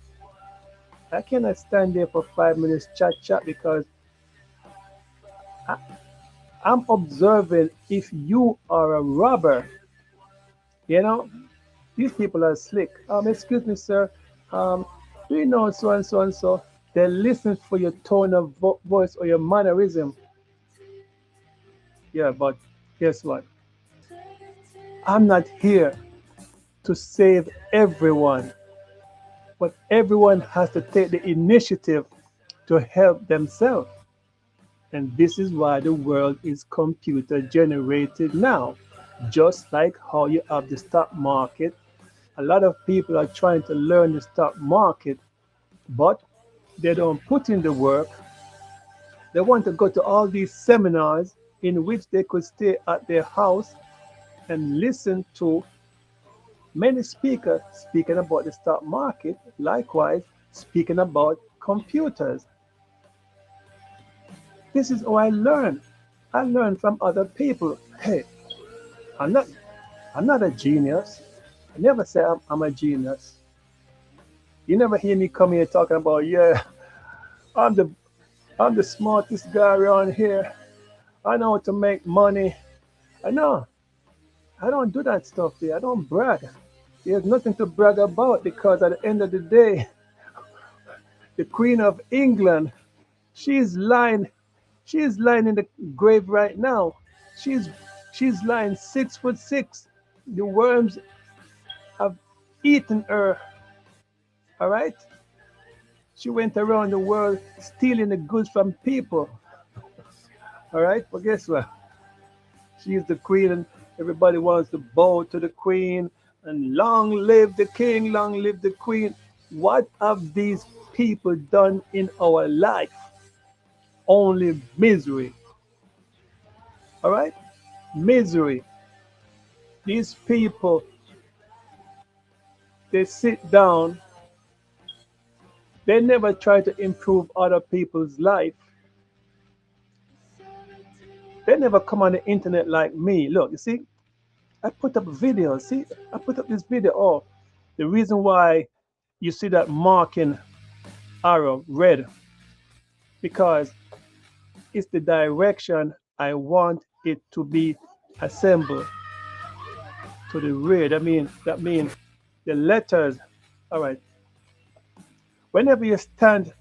I cannot stand there for 5 minutes chat because I, I'm observing if you are a robber. You know, these people are slick. Excuse me, sir. Um, do you know so and so and so? They listen for your tone of voice or your mannerism. Yeah, but guess what? I'm not here to save everyone, but everyone has to take the initiative to help themselves. And this is why the world is computer generated now. Just like how you have the stock market, a lot of people are trying to learn the stock market, but they don't put in the work. They want to go to all these seminars in which they could stay at their house and listen to many speakers speaking about the stock market, likewise speaking about computers. This is how I learn. I learn from other people. Hey, I'm not I'm not a genius. I never say I'm a genius. You never hear me come here talking about, yeah, I'm the I'm the smartest guy around here. I know how to make money. I know. I don't do that stuff there. I don't brag. There's nothing to brag about because at the end of the day, the Queen of England, she's lying, she's lying in the grave right now. She's she's lying 6'6". The worms have eaten her. All right? She went around the world stealing the goods from people. All right? But guess what? She's the queen, and everybody wants to bow to the queen. And long live the king, long live the queen. What have these people done in our life? Only misery. All right? Misery. These people, they sit down, they never try to improve other people's life. They never come on the internet like me. Look, you see, I put up a video. See, I put up this video. Oh, the reason why you see that marking arrow red, because it's the direction I want it to be assembled to the red. That means the letters. All right. Whenever you stand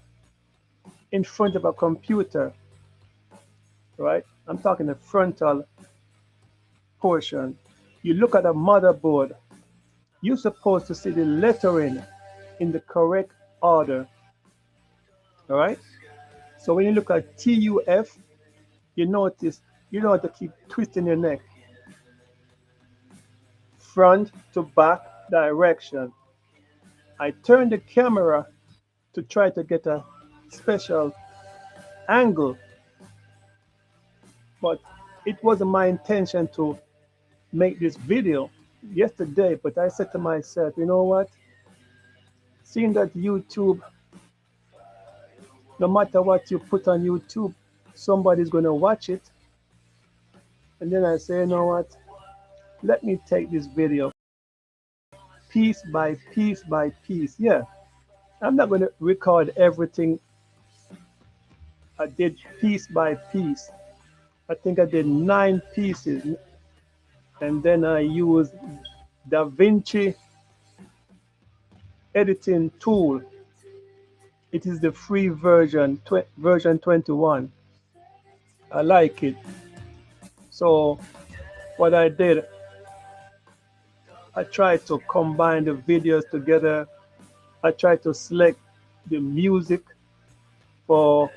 in front of a computer, right? I'm talking the frontal portion. You look at the motherboard. You're supposed to see the lettering in the correct order. All right. So when you look at TUF, you notice you don't have to keep twisting your neck. Front to back direction. I turned the camera to try to get a special angle, but it wasn't my intention to make this video yesterday. But I said to myself, you know what? Seeing that YouTube, no matter what you put on YouTube, somebody's going to watch it. And then I say, you know what? Let me take this video piece by piece by piece. Yeah, I'm not going to record everything. I did piece by piece. I think I did 9 pieces. And then I used DaVinci editing tool. It is the free version, version 21. I like it. So what I did, I tried to combine the videos together. I tried to select the music for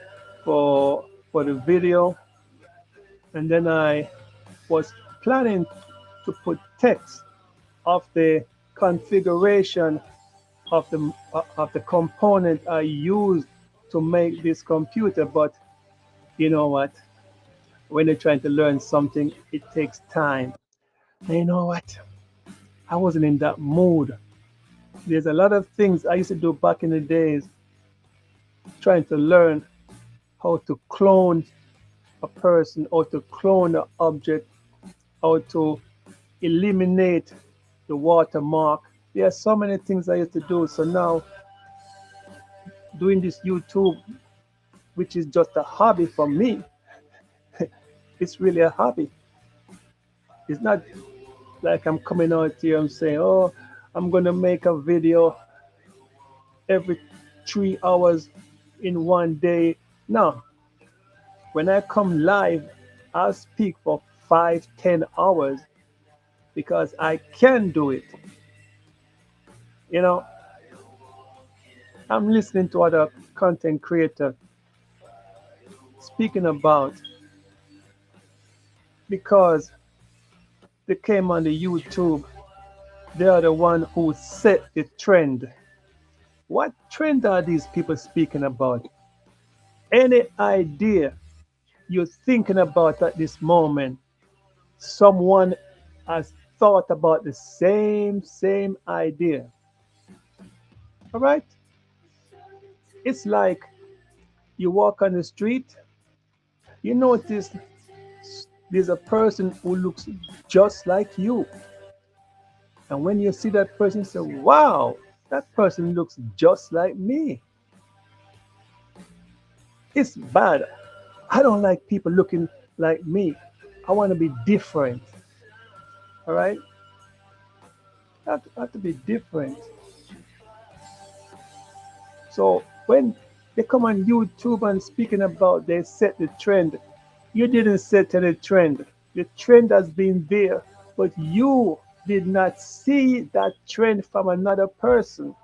for the video, and then I was planning to put text of the configuration of the component I used to make this computer. But you know what? When you're trying to learn something, it takes time. And you know what? I wasn't in that mood. There's a lot of things I used to do back in the days, trying to learn how to clone a person, how to clone an object, how to eliminate the watermark. There are so many things I used to do. So now, doing this YouTube, which is just a hobby for me, it's really a hobby. It's not like I'm coming out here and saying, oh, I'm going to make a video every 3 hours in one day. No. When I come live, I'll speak for 5-10 hours because I can do it. You know, I'm listening to other content creators speaking about, because they came on the YouTube, they are the one who set the trend. What trend are these people speaking about? Any idea you're thinking about at this moment, someone has thought about the same idea. All right? It's like you walk on the street, you notice there's a person who looks just like you. And when you see that person, you say, wow, that person looks just like me. It's bad. I don't like people looking like me. I want to be different. All right? I have to be different. So when they come on YouTube and speaking about they set the trend, you didn't set any trend. The trend has been there, but you did not see that trend from another person.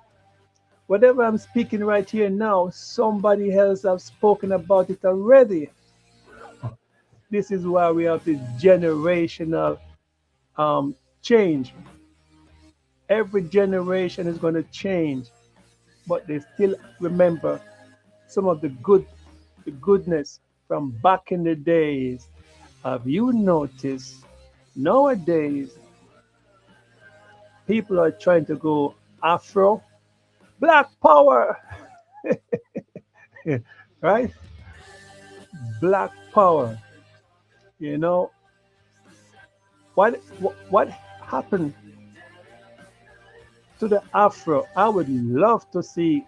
Whatever I'm speaking right here now, somebody else has spoken about it already. This is why we have this generational change. Every generation is going to change, but they still remember some of the goodness from back in the days. Have you noticed nowadays people are trying to go Afro? Black power, right? Black power. You know what happened to the Afro? I would love to see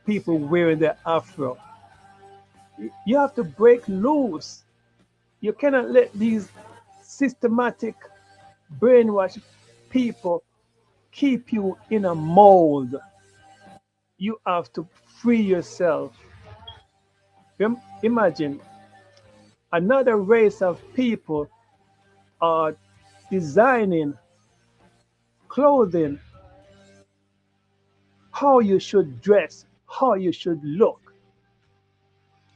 people wearing the Afro. You have to break loose. You cannot let these systematic brainwash people keep you in a mold. You have to free yourself. Imagine another race of people are designing clothing, how you should dress, how you should look.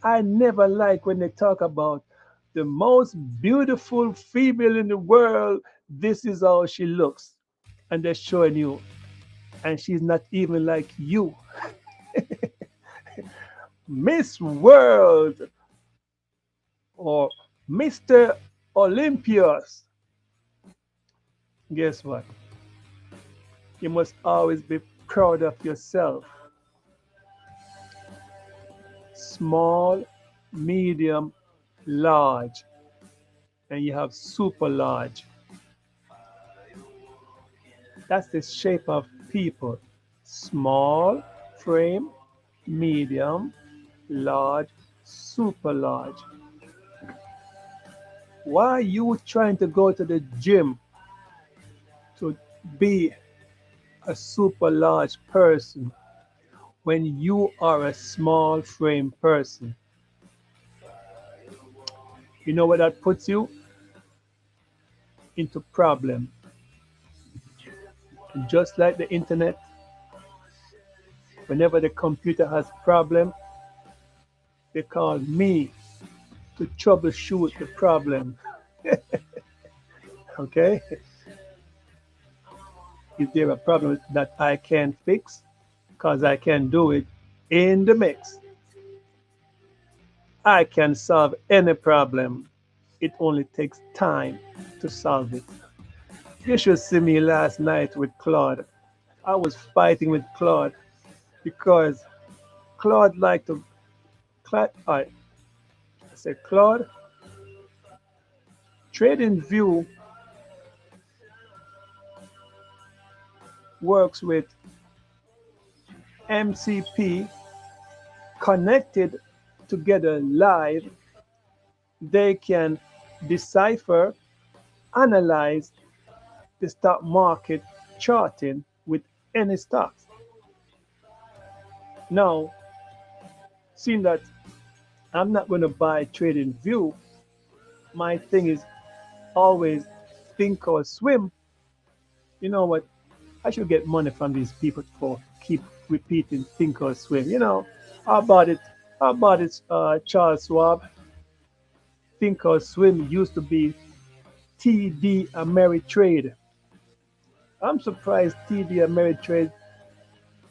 I never like when they talk about the most beautiful female in the world. This is how she looks. And they're showing you. And she's not even like you. Miss World or Mr. Olympius. Guess what? You must always be proud of yourself. Small, medium, large, and you have super large. That's the shape of people. Small frame, medium, large, super large. Why are you trying to go to the gym to be a super large person when you are a small frame person? You know where that puts you? Into problem. And just like the internet, whenever the computer has problem, they call me to troubleshoot the problem. Okay? Is there a problem that I can fix? Because I can do it in the mix. I can solve any problem. It only takes time to solve it. You should see me last night with Claude. I was fighting with Claude because Claude liked to. I said, Claude, Trading View works with MCP connected together live. They can decipher, analyze the stock market charting with any stocks. Now, seeing that I'm not going to buy Trading View, my thing is always think or swim. You know what? I should get money from these people for keep repeating think or swim. How about it? How about it, Charles Schwab? Think or swim used to be TD Ameritrade. I'm surprised TD Ameritrade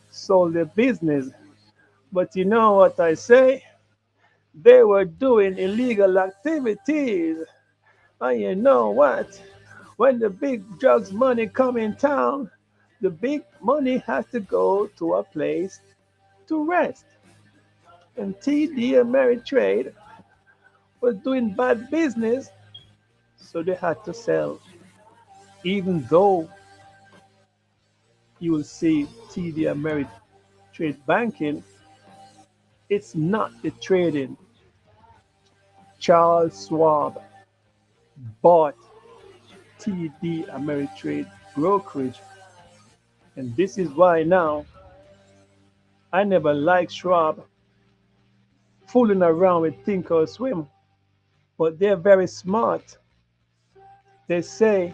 sold their business. But you know what I say? They were doing illegal activities. And you know what? When the big drugs money come in town, the big money has to go to a place to rest. And TD Ameritrade was doing bad business, so they had to sell. Even though you will see TD Ameritrade banking, it's not the trading. Charles Schwab bought TD Ameritrade brokerage. And this is why now I never liked Schwab fooling around with Think or Swim. But they're very smart. They say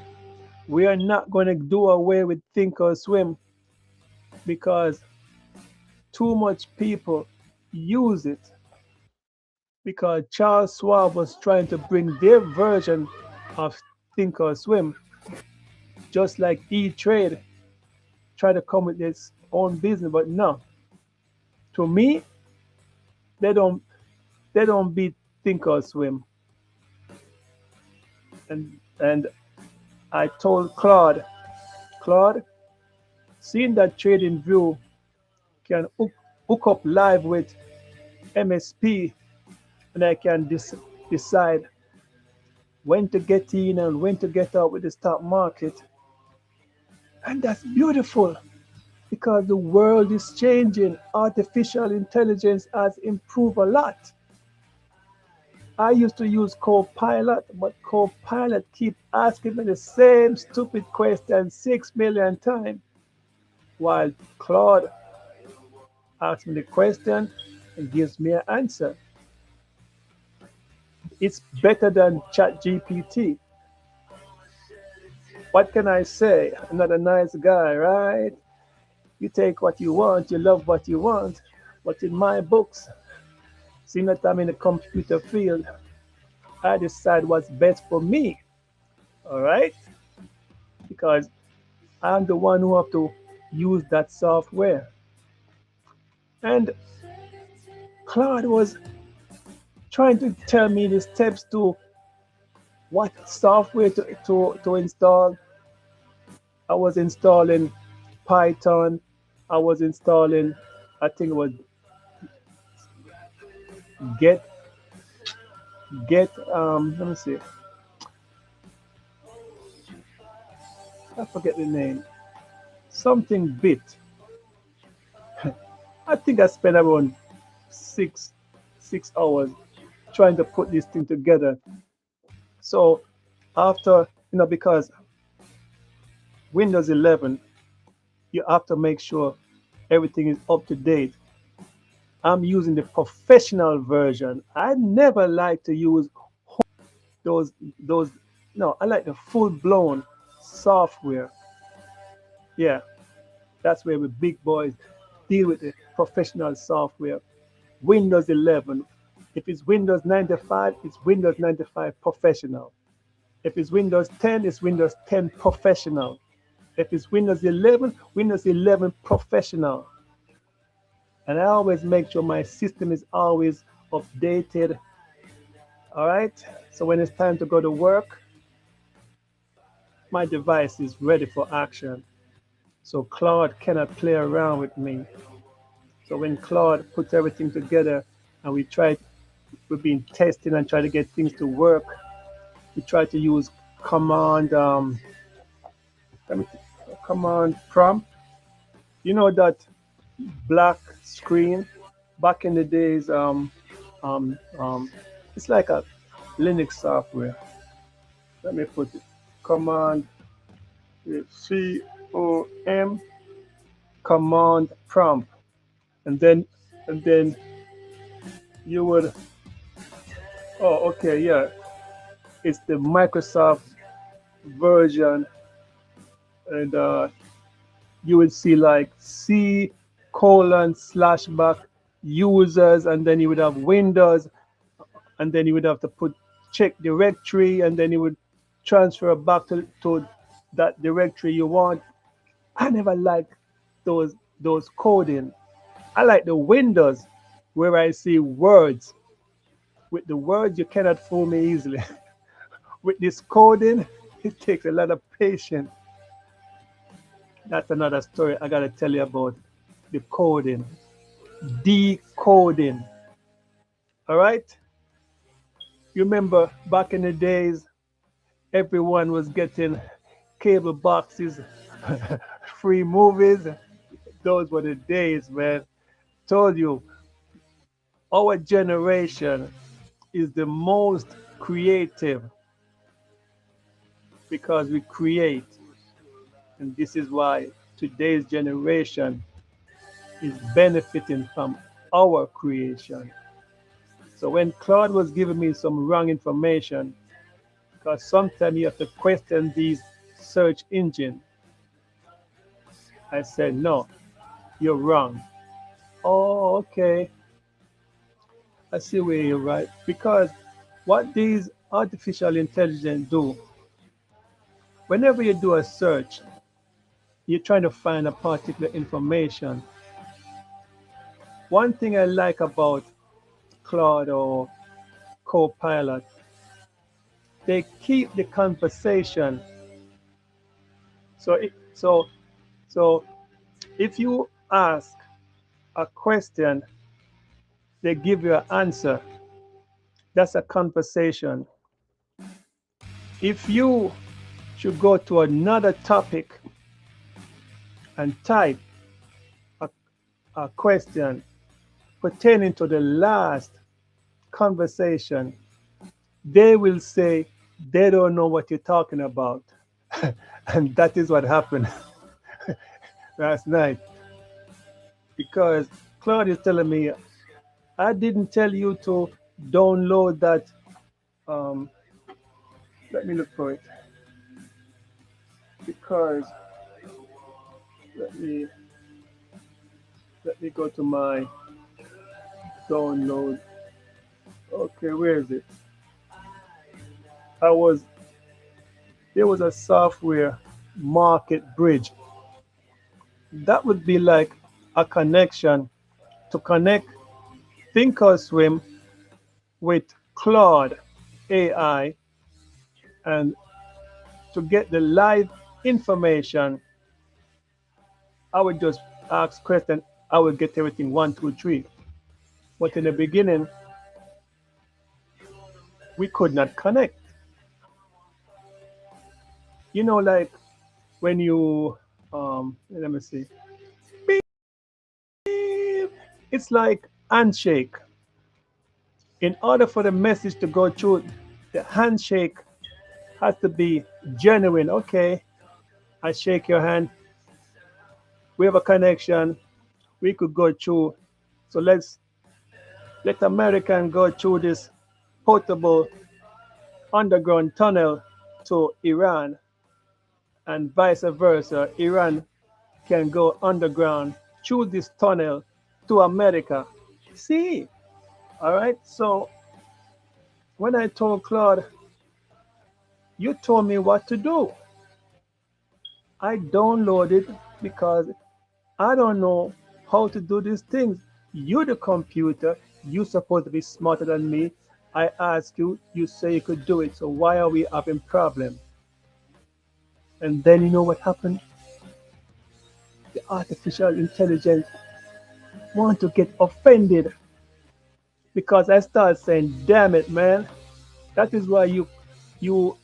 we are not going to do away with Think or Swim because too much people use it. Because Charles Schwab was trying to bring their version of Think or Swim, just like E-Trade try to come with its own business, but no. To me, they don't beat Think or Swim. And I told Claude, seeing that Trading View can hook up live with MSP, and I can decide when to get in and when to get out with the stock market. And that's beautiful because the world is changing. Artificial intelligence has improved a lot. I used to use Copilot, but Copilot keep asking me the same stupid question 6 million times, while Claude asks me the question and gives me an answer. It's better than ChatGPT. What can I say? I'm not a nice guy, right? You take what you want, you love what you want, but in my books, seeing that I'm in the computer field, I decide what's best for me. All right? Because I'm the one who have to use that software. And Claude was trying to tell me the steps to what software to install. I was installing Python. I was installing, I think it was Get, let me see. I forget the name. Something Bit. I think I spent around six hours trying to put this thing together. So after, because Windows 11, you have to make sure everything is up to date. I'm using the professional version. I never like to use those. No, I like the full-blown software. Yeah, that's where we big boys deal with the professional software. Windows 11. If it's Windows 95, it's Windows 95 Professional. If it's Windows 10, it's Windows 10 Professional. If it's Windows 11, Windows 11 Professional. And I always make sure my system is always updated. All right. So when it's time to go to work, my device is ready for action. So Claude cannot play around with me. So when Claude puts everything together and we've been testing and trying to get things to work, we try to use command, command prompt. You know that black screen back in the days, um, um, it's like a Linux software. Let me put it. Command COM command prompt, and then you would. Oh, okay, yeah. It's the Microsoft version, and you would see like C colon slash back users, and then you would have Windows, and then you would have to put check directory, and then you would transfer back to that directory you want. I never liked those coding. I like the Windows where I see words. With the words, you cannot fool me easily. With this coding, it takes a lot of patience. That's another story I gotta tell you about the coding, decoding. All right. You remember back in the days, everyone was getting cable boxes, free movies. Those were the days, man. Told you, our generation is the most creative because we create. And this is why today's generation is benefiting from our creation. So when Claude was giving me some wrong information, because sometimes you have to question these search engine, I said, no, you're wrong. Oh, okay. I see where you're right. Because what these artificial intelligence do, whenever you do a search, you're trying to find a particular information. One thing I like about Claude or Copilot, they keep the conversation. So, so if you ask a question, they give you an answer. That's a conversation. If you should go to another topic and type a, a question pertaining to the last conversation, they will say they don't know what you're talking about. And that is what happened last night. Because Claude is telling me, I didn't tell you to download that. Um, Let me look for it. Because let me let me go to my download. Okay, where is it? I was There was a software market bridge. That would be like a connection to connect Thinkorswim with Claude AI, and to get the live information, I would just ask questions. I would get everything one, two, three. But in the beginning, we could not connect. You know, like when you let me see. It's like handshake. In order for the message to go through, the handshake has to be genuine. Okay, I shake your hand. We have a connection. We could go through. So let American go through this portable underground tunnel to Iran, and vice versa. Iran can go underground through this tunnel to America. See, all right. So when I told Claude, You told me what to do. I downloaded because I don't know how to do these things. You're the computer. You're supposed to be smarter than me. I asked you, you say you could do it. So why are we having problem? And then you know what happened? The artificial intelligence want to get offended because I start saying, "Damn it, man! That is why you, you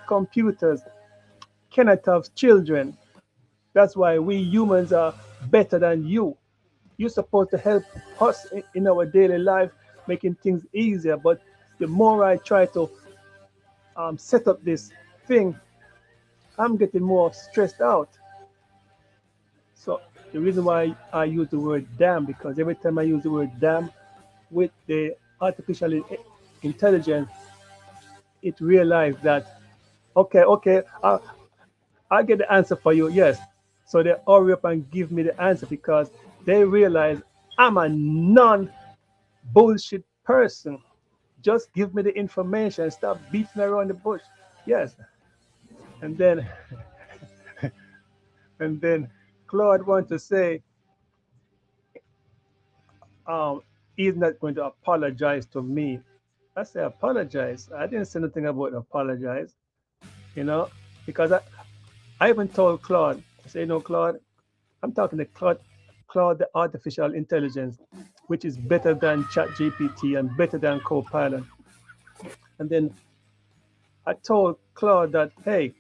computers cannot have children. That's why we humans are better than you. You're supposed to help us in our daily life, making things easier. But the more I try to set up this thing, I'm getting more stressed out." So the reason why I use the word damn, because every time I use the word damn with the artificial intelligence, it realized that, okay, okay, I'll get the answer for you. Yes. So they hurry up and give me the answer because they realize I'm a non bullshit person. Just give me the information. Stop beating around the bush. Yes. And then and then Claude wants to say um, he's not going to apologize to me. I say apologize. I didn't say nothing about apologize, you know, because I even told Claude, I say, no, Claude, I'm talking to Claude, the artificial intelligence, which is better than ChatGPT and better than Copilot. And then I told Claude that, hey,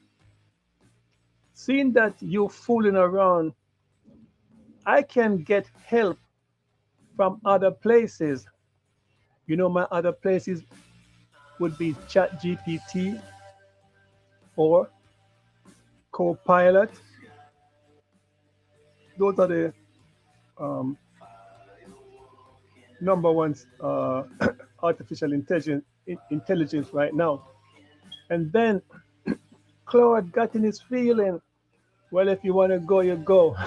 seeing that you're fooling around, I can get help from other places. You know, my other places would be ChatGPT or Copilot. Those are the um, number one artificial intelligence right now. And then Claude got in his feeling. Well, if you want to go, you go.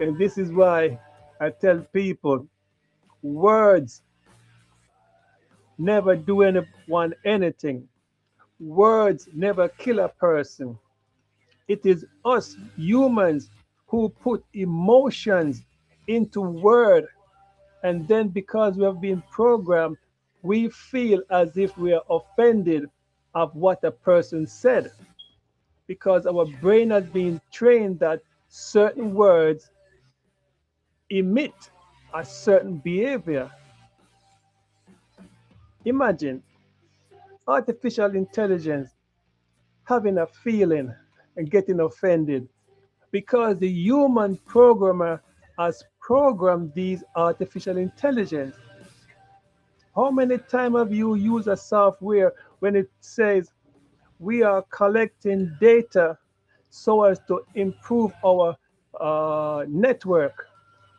And this is why I tell people words never do anyone anything. Words never kill a person. It is us humans who put emotions into word, and then because we have been programmed, we feel as if we are offended of what a person said because our brain has been trained that certain words emit a certain behavior. Imagine artificial intelligence having a feeling and getting offended because the human programmer has programmed these artificial intelligence. How many times have you used a software when it says we are collecting data so as to improve our network,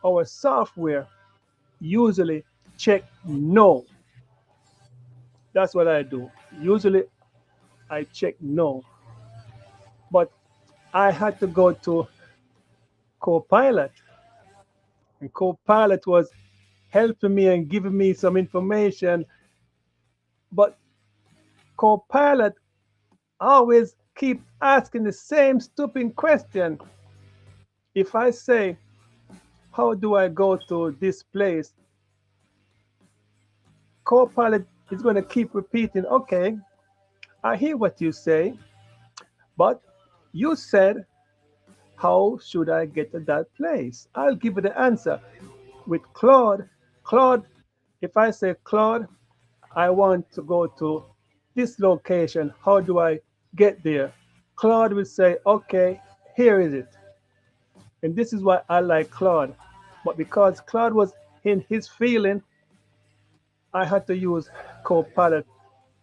our software? Usually check no. That's what I do. Usually I check no. But I had to go to Copilot, and Copilot was helping me and giving me some information. But Copilot always keep asking the same stupid question. If I say, how do I go to this place? Copilot is going to keep repeating, okay, I hear what you say, but you said, how should I get to that place? I'll give you the answer. With Claude, if I say, Claude, I want to go to this location, how do I get there? Claude will say, okay, here is it. And this is why I like Claude. But because Claude was in his feeling, I had to use Copilot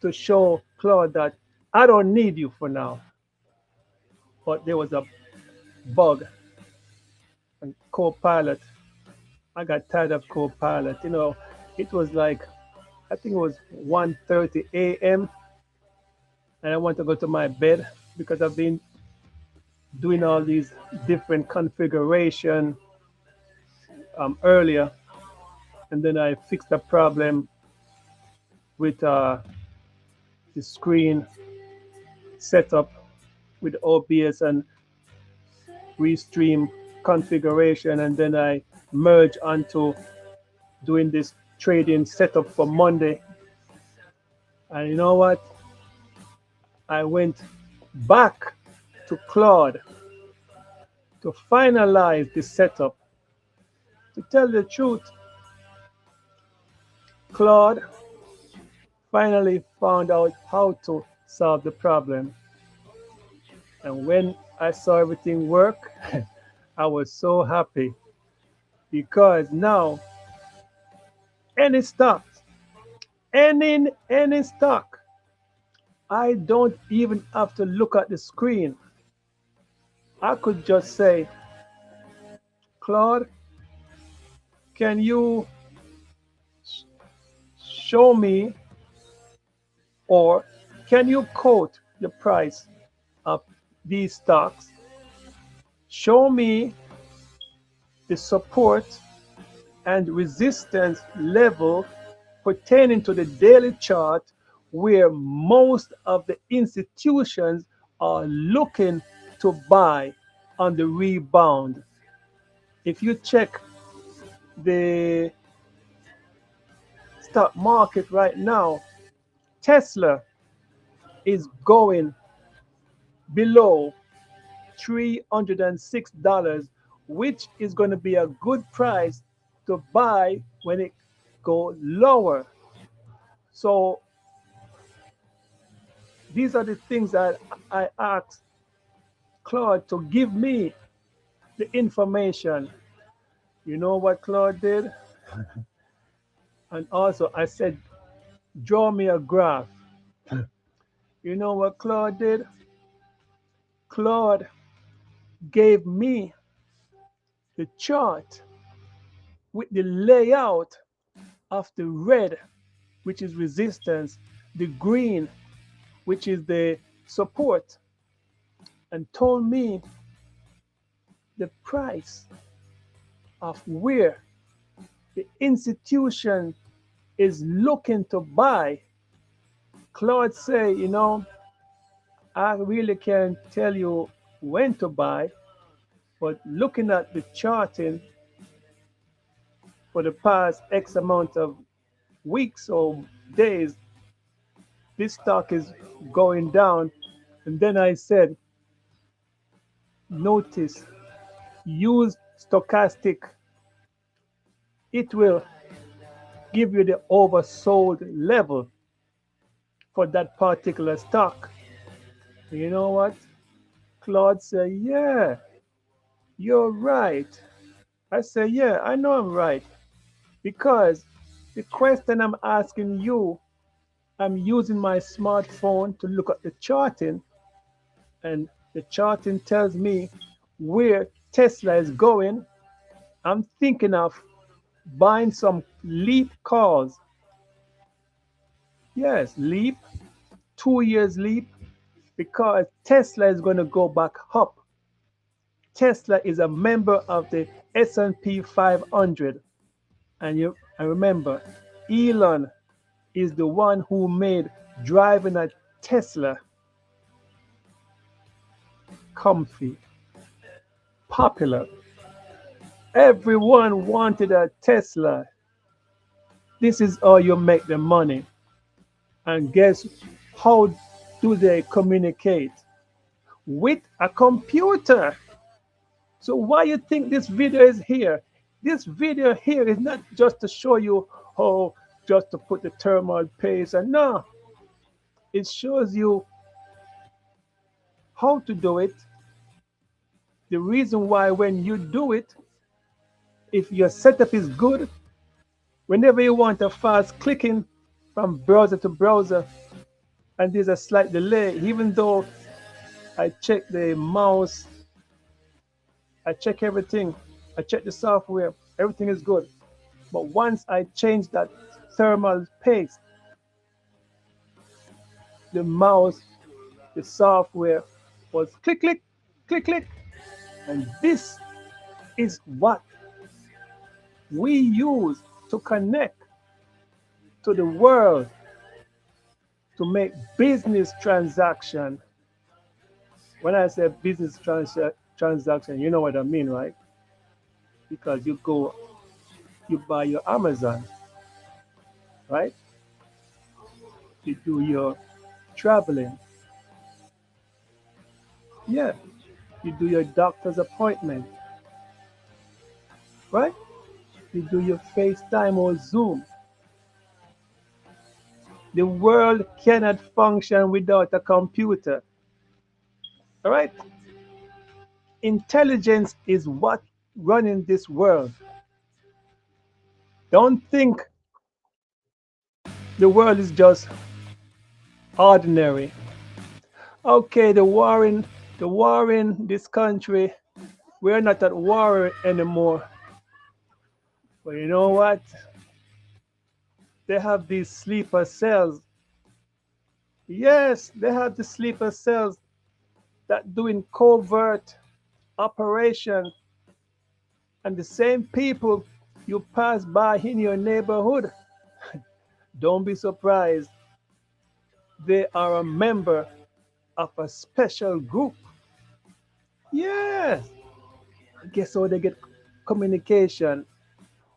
to show Claude that I don't need you for now. But there was a bug and Copilot. I got tired of Copilot. You know, it was like I think it was 1:30 a.m. and I want to go to my bed because I've been doing all these different configuration earlier, and then I fixed the problem with the screen setup with OBS and Restream configuration, and then I merge onto doing this trading setup for Monday. And you know what? I went back to Claude to finalize the setup. To tell the truth, Claude finally found out how to solve the problem. And when I saw everything work, I was so happy because now any stock, any stock, I don't even have to look at the screen. I could just say, Claude, can you show me, or can you quote the price of these stocks? Show me the support and resistance level pertaining to the daily chart where most of the institutions are looking to buy on the rebound. If you check the stock market right now, Tesla is going below $306, which is going to be a good price to buy when it goes lower. So these are the things that I asked Claude to give me the information. You know what Claude did? And also I said, draw me a graph. You know what Claude did? Claude gave me the chart with the layout of the red, which is resistance, the green, which is the support, and told me the price of where the institution is looking to buy. Claude say, you know, I really can't tell you when to buy, but looking at the charting for the past X amount of weeks or days, this stock is going down. And then I said, notice, use stochastic. It will give you the oversold level for that particular stock. You know what? Claude said, yeah, you're right. I said, yeah, I know I'm right. Because the question I'm asking you, I'm using my smartphone to look at the charting, and the charting tells me where Tesla is going. I'm thinking of buying some leap calls. Yes, leap, 2 years leap, because Tesla is going to go back up. Tesla is a member of the S&P 500. And remember, Elon is the one who made driving a Tesla comfy, popular. Everyone wanted a Tesla. This is how you make the money. And guess how do they communicate? With a computer. So why you think this video is here? This video here is not just to show you how just to put the thermal paste, and no, it shows you how to do it. The reason why when you do it, if your setup is good, whenever you want a fast clicking from browser to browser, and there's a slight delay, even though I check the mouse, I check everything, I check the software, everything is good. But once I change that thermal paste, the mouse, the software was click, click, click, click. And this is what we use to connect to the world. to make business transaction. When I say business transaction, you know what I mean, right? Because you go, you buy your Amazon, right? You do your traveling, yeah. You do your doctor's appointment, right? You do your FaceTime or Zoom. The world cannot function without a computer, all right? Intelligence is what running this world. Don't think the world is just ordinary. Okay, the war in this country, we're not at war anymore. But you know what? They have these sleeper cells. Yes, they have the sleeper cells that doing covert operation, and the same people you pass by in your neighborhood, don't be surprised. They are a member of a special group. Yes. Guess how they get communication?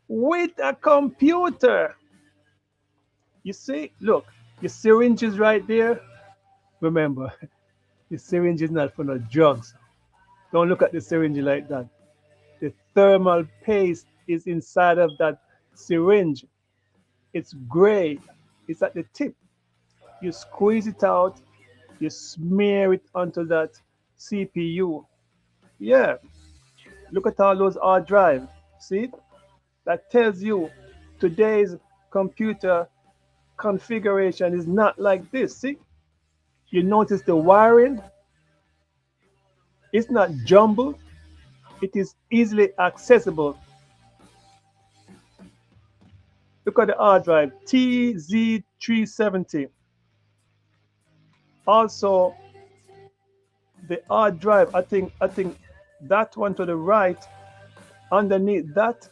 With a computer. You see, look, your syringe is right there. Remember, the syringe is not for no drugs. Don't look at the syringe like that. The thermal paste is inside of that syringe. It's gray. It's at the tip. You squeeze it out, you smear it onto that CPU. Yeah, look at all those hard drive. See, that tells you today's computer configuration is not like this. See, you notice the wiring, it's not jumbled, it is easily accessible. Look at the hard drive TZ370. Also, the hard drive, I think that one to the right, underneath that,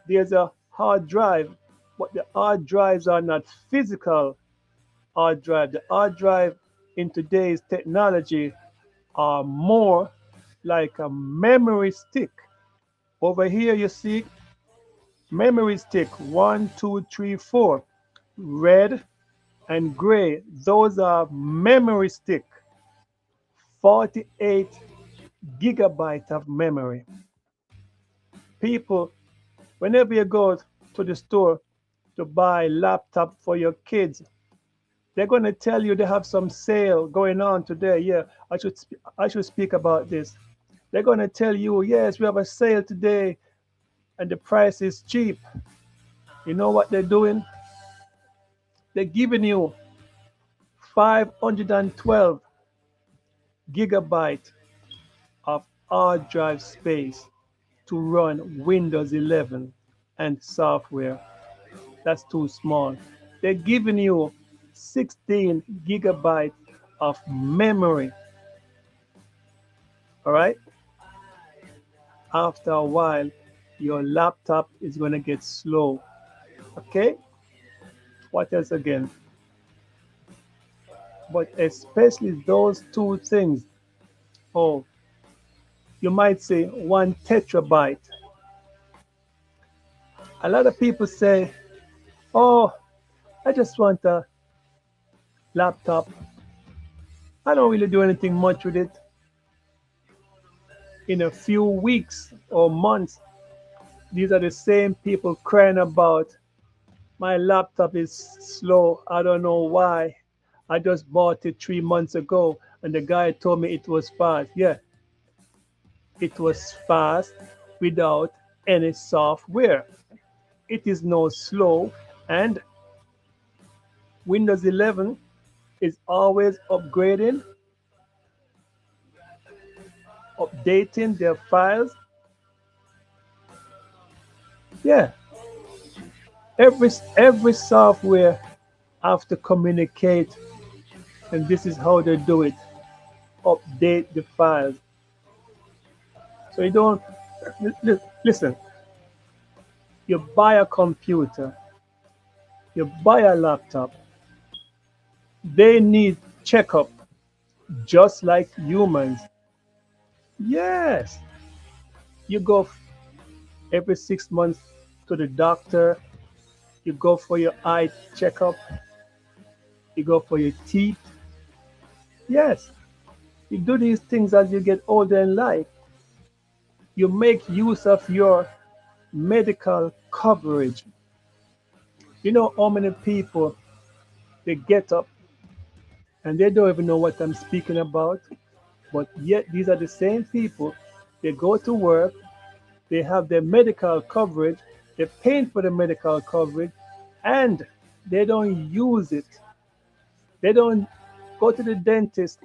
there's a hard drive, but the hard drives are not physical hard drive. The hard drive in today's technology are more like a memory stick. Over here, you see memory stick one, two, three, four, red and gray. Those are memory stick, 48 gigabyte of memory. People, whenever you go to the store to buy laptop for your kids, they're going to tell you they have some sale going on today. Yeah, I should speak about this. They're going to tell you, yes, we have a sale today and the price is cheap. You know what they're doing? They're giving you 512 gigabyte of hard drive space to run Windows 11 and software. That's too small. They're giving you 16 gigabyte of memory. All right. After a while, your laptop is going to get slow. Okay. What else again? But especially those two things. Oh, you might say 1 terabyte. A lot of people say, oh, I just want a laptop. I don't really do anything much with it. In a few weeks or months, these are the same people crying about my laptop is slow. I don't know why. I just bought it 3 months ago and the guy told me it was fast. Yeah, it was fast without any software. It is now slow, and Windows 11 is always upgrading, updating their files. Yeah, every software have to communicate, and this is how they do it. Update the files. So you don't listen. You buy a computer, you buy a laptop, They need checkup just like humans. Yes, you go every 6 months to the doctor. You go for your eye checkup. You go for your teeth. Yes, you do these things as you get older in life. You make use of your medical coverage. You know how many people they get up and they don't even know what I'm speaking about, but yet these are the same people. They go to work, they have their medical coverage, they're paying for the medical coverage, and they don't use it. They don't go to the dentist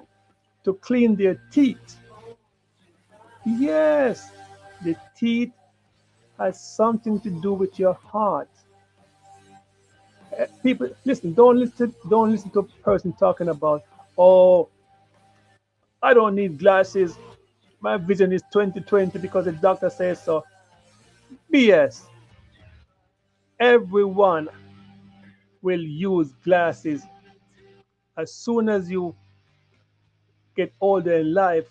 to clean their teeth. Yes, the teeth has something to do with your heart. People, listen. Don't listen to a person talking about, oh, I don't need glasses. My vision is 20/20 because the doctor says so. BS. Everyone will use glasses as soon as you get older in life.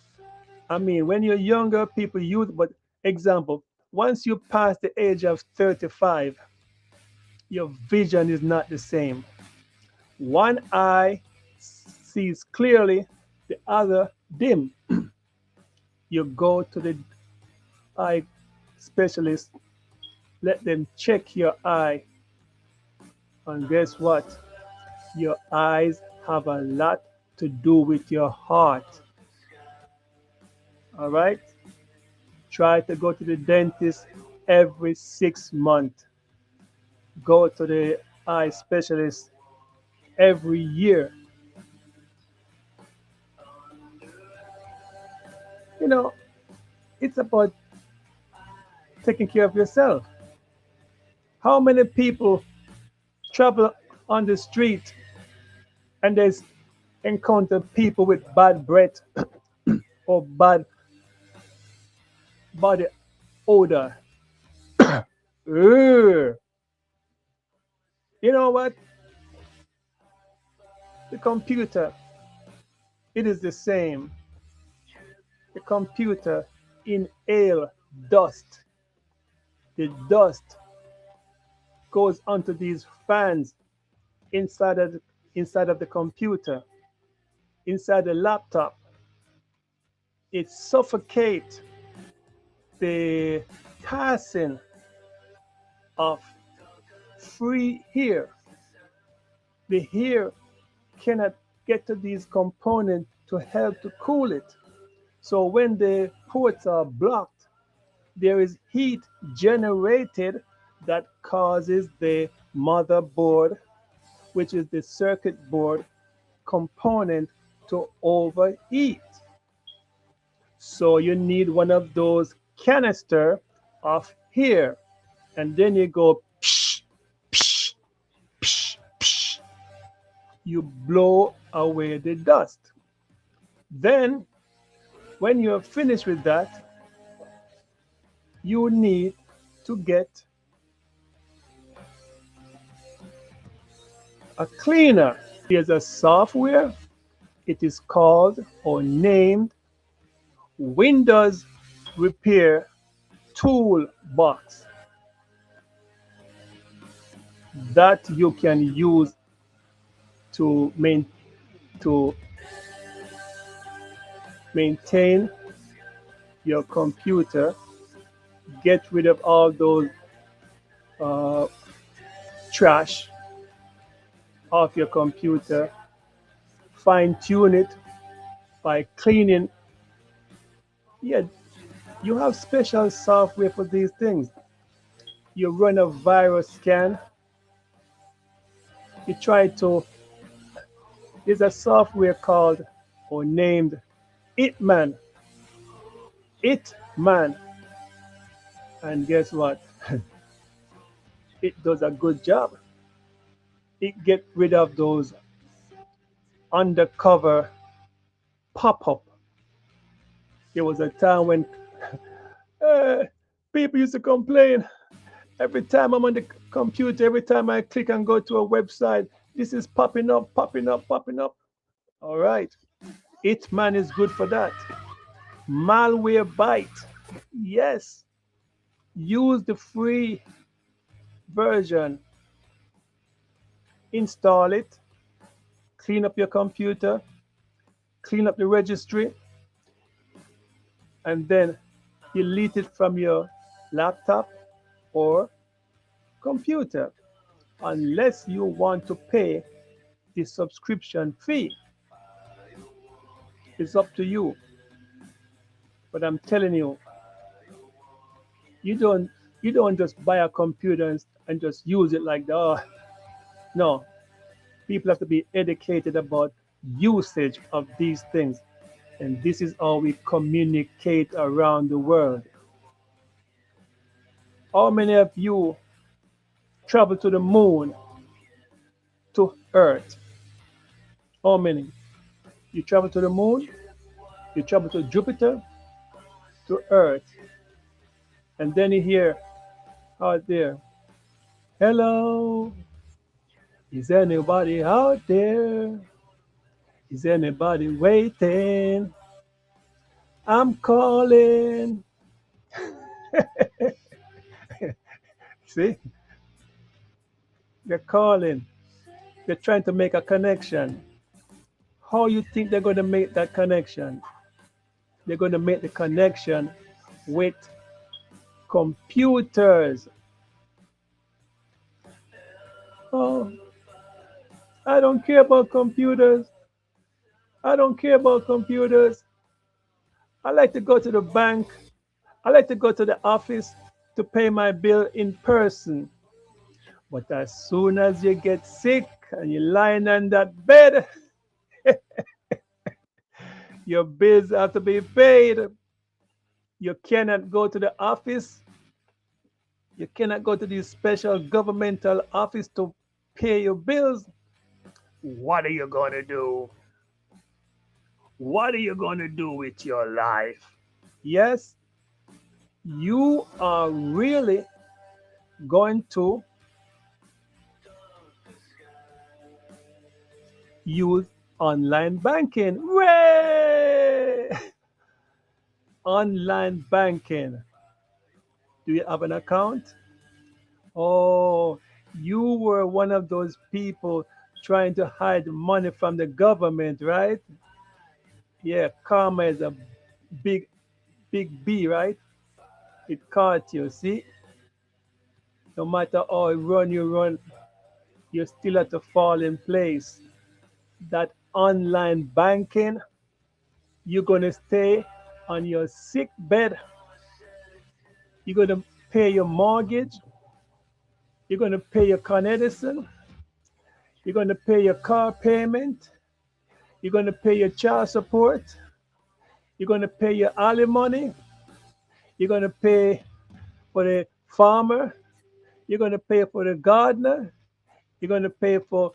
I mean, when you're younger, people use, but example, once you pass the age of 35, your vision is not the same. One eye sees clearly, the other dim. You go to the eye specialist, let them check your eye, and guess what? Your eyes have a lot to do with your heart. All right? Try to go to the dentist every 6 months. Go to the eye specialist every year. You know, it's about taking care of yourself. How many people travel on the street and they encounter people with bad breath or bad body odor? Ugh. You know what? The computer, it is the same. The computer inhale dust. The dust goes onto these fans inside of the computer, inside the laptop. It suffocates the passing of free air. The air cannot get to these components to help to cool it. So when the ports are blocked, there is heat generated that causes the motherboard, which is the circuit board component, to overheat. So you need one of those canister of air, and then you go psh, psh, psh, psh. You blow away the dust. Then, when you're finished with that, you need to get a cleaner. There's a software. It is called or named Windows Repair Toolbox that you can use to to maintain your computer, get rid of all those uh, trash off your computer, fine tune it by cleaning. Yeah, you have special software for these things. You run a virus scan, you try to, there's a software called or named Itman. Itman. And guess what? It does a good job. It get rid of those undercover pop-up. There was a time when uh, people used to complain every time I'm on the computer, every time I click and go to a website, This is popping up, popping up, popping up. All right. Hitman is good for that. Malware byte. Yes. Use the free version. Install it. Clean up your computer. Clean up the registry. And then delete it from your laptop or computer. Unless you want to pay the subscription fee. It's up to you. But I'm telling you, you don't you don't just buy a computer and just use it like that. Oh, no, people have to be educated about usage of these things, and this is how we communicate around the world. How many of you travel to the moon, to Earth? How many? You travel to the moon, you travel to Jupiter, to Earth, and then you hear out there, hello, is anybody out there? Is anybody waiting? I'm calling. See, they're calling. They're trying to make a connection. How you think they're going to make that connection? They're going to make the connection with computers. Oh, I don't care about computers. I don't care about computers. I like to go to the bank. I like to go to the office to pay my bill in person. But as soon as you get sick and you're lying on that bed, your bills have to be paid. You cannot go to the office. You cannot go to the special governmental office to pay your bills. What are you going to do? What are you going to do with your life? Yes, you are really going to use online banking. Way! Online banking. Do you have an account? Oh, you were one of those people trying to hide money from the government, right? Yeah, karma is a big, big B, right? It caught you. See, no matter how you run, you still have to fall in place. That online banking, you're going to stay on your sick bed. You're going to pay your mortgage. You're going to pay your Con Edison. You're going to pay your car payment. You're going to pay your child support. You're going to pay your alimony. You're going to pay for the farmer. You're going to pay for the gardener. You're going to pay for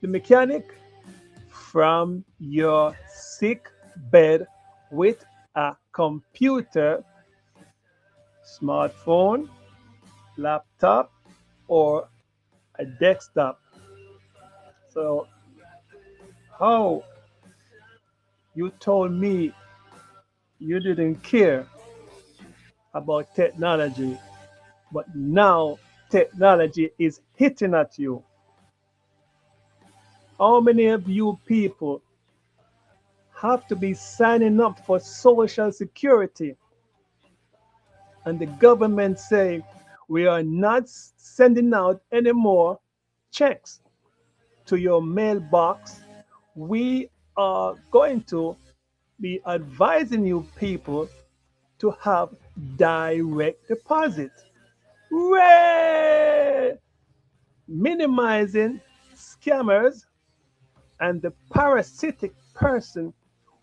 the mechanic from your sick bed with a computer, smartphone, laptop, or a desktop. So, how you told me you didn't care about technology, but now technology is hitting at you. How many of you people have to be signing up for social security and the government say we are not sending out any more checks to your mailbox? We are going to be advising you people to have direct deposit. Way! Minimizing scammers and the parasitic person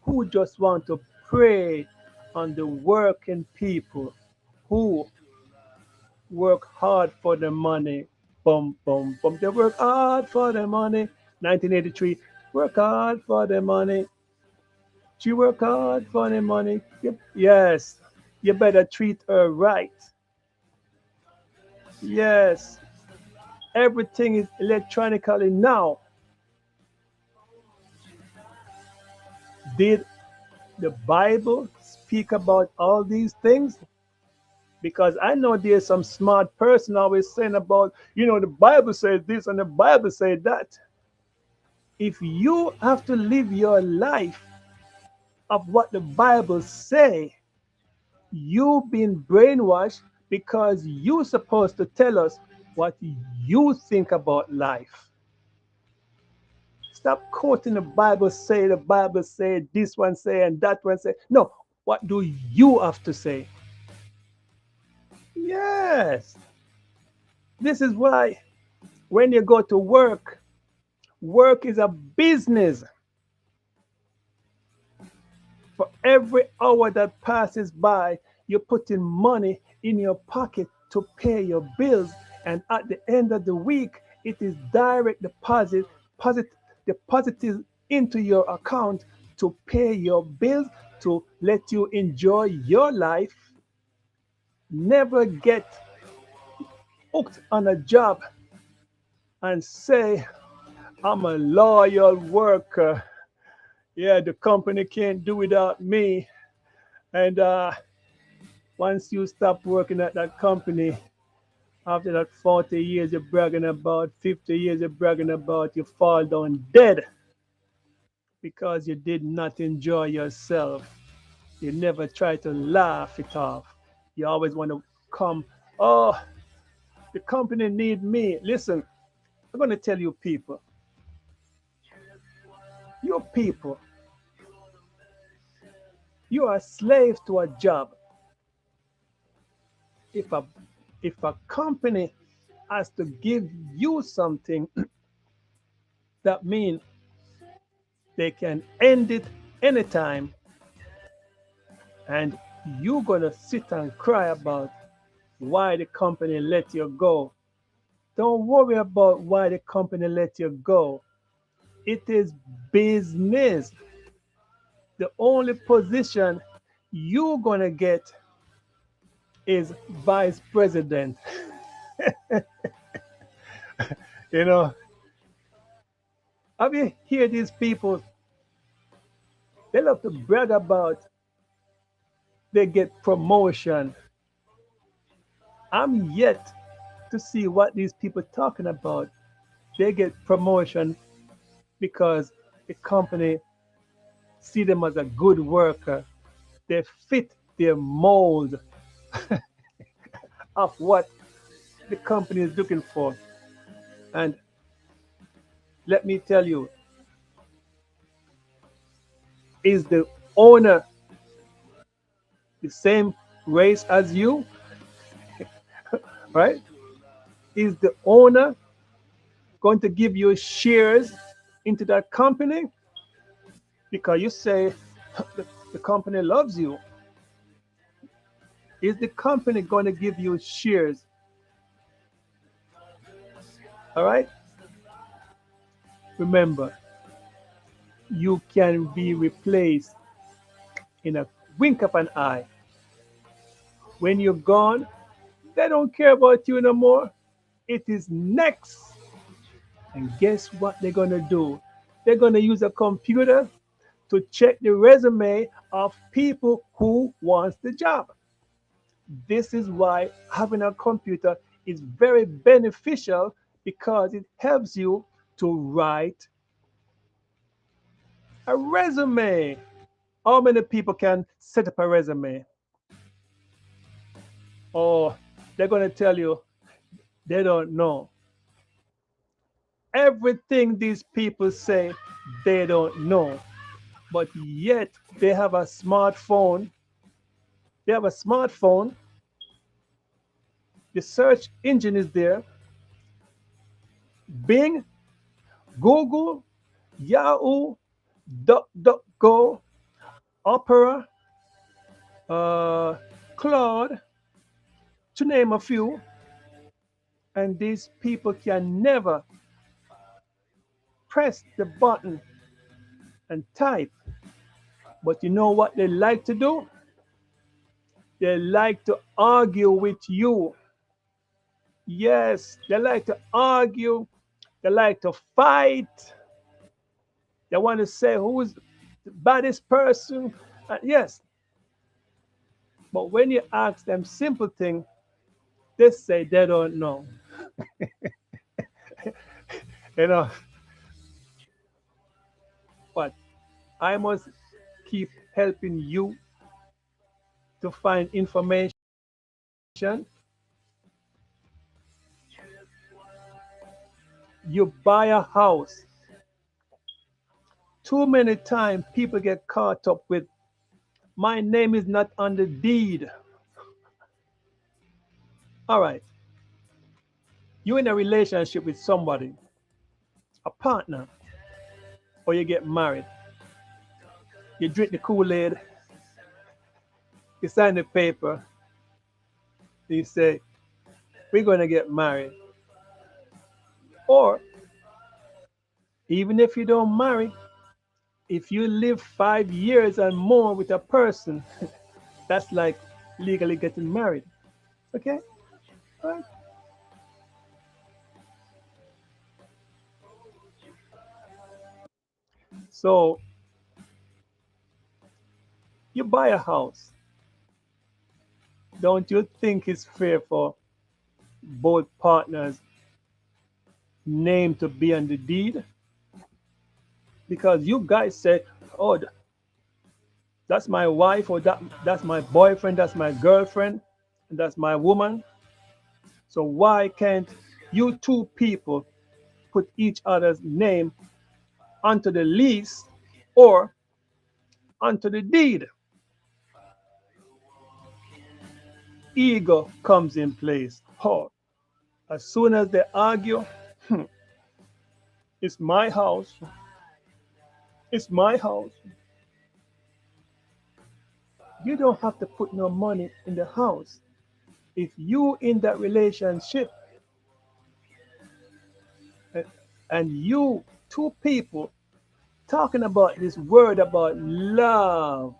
who just want to prey on the working people who work hard for the money. Boom, boom, boom. They work hard for the money. 1983, work hard for the money. She work hard for the money. Yep. Yes, you better treat her right. Yes, Everything is electronically now. Did the Bible speak about all these things? Because I know there's some smart person always saying about, the Bible says this and the Bible says that. If you have to live your life of what the Bible say, you've been brainwashed because you're supposed to tell us what you think about life. Stop quoting the Bible say, this one say, and that one say. No, what do you have to say? Yes. This is why when you go to work, work is a business. For every hour that passes by, you're putting money in your pocket to pay your bills. And at the end of the week, it is direct deposited into your account to pay your bills, to let you enjoy your life. Never get hooked on a job and say, I'm a loyal worker. Yeah, the company can't do without me. And once you stop working at that company, after that 40 years you're bragging about, 50 years you're bragging about, you fall down dead because you did not enjoy yourself. You never try to laugh it off. You always want to come, oh, the company need me. Listen, I'm going to tell you people, you people, you are a slave to a job. If a if a company has to give you something, that means they can end it anytime, and you're gonna sit and cry about why the company let you go. Don't worry about why the company let you go. It is business. The only position you're gonna get is vice president. You know, have you heard these people? They love to brag about they get promotion. I'm yet to see what these people talking about. They get promotion because the company see them as a good worker. They fit their mold of what the company is looking for. And let me tell you, is the owner the same race as you? Right? Is the owner going to give you shares into that company because you say the company loves you? Is the company going to give you shares? All right? Remember, you can be replaced in a wink of an eye. When you're gone, they don't care about you no more. It is next. And guess what they're going to do? They're going to use a computer to check the resume of people who wants the job. This is why having a computer is very beneficial because it helps you to write a resume. How many people can set up a resume? Or they're going to tell you they don't know. Everything these people say, they don't know. But yet they have a smartphone. They have a smartphone. The search engine is there. Bing, Google, Yahoo, DuckDuckGo, Opera, uh, Claude, to name a few. And these people can never press the button and type. But you know what they like to do? They like to argue with you. Yes, they like to argue, they like to fight, they want to say who's the baddest person. Yes, but when you ask them simple thing, they say they don't know. You know, but I must keep helping you to find information. You buy a house. Too many times people get caught up with my name is not on the deed. All right, you're in a relationship with somebody, a partner, or you get married. You drink the Kool-Aid, you sign the paper, you say, we're going to get married. Or even if you don't marry, if you live 5 years and more with a person, that's like legally getting married. Okay? All right. So you buy a house. Don't you think it's fair for both partners' name to be on the deed? Because you guys said, oh, that's my wife, or that's my boyfriend, that's my girlfriend, and that's my woman. So why can't you two people put each other's name onto the lease or onto the deed? Ego comes in place. Oh, as soon as they argue, hmm, it's my house, it's my house. You don't have to put no money in the house. If you in that relationship, eh, and you two people talking about this word about love,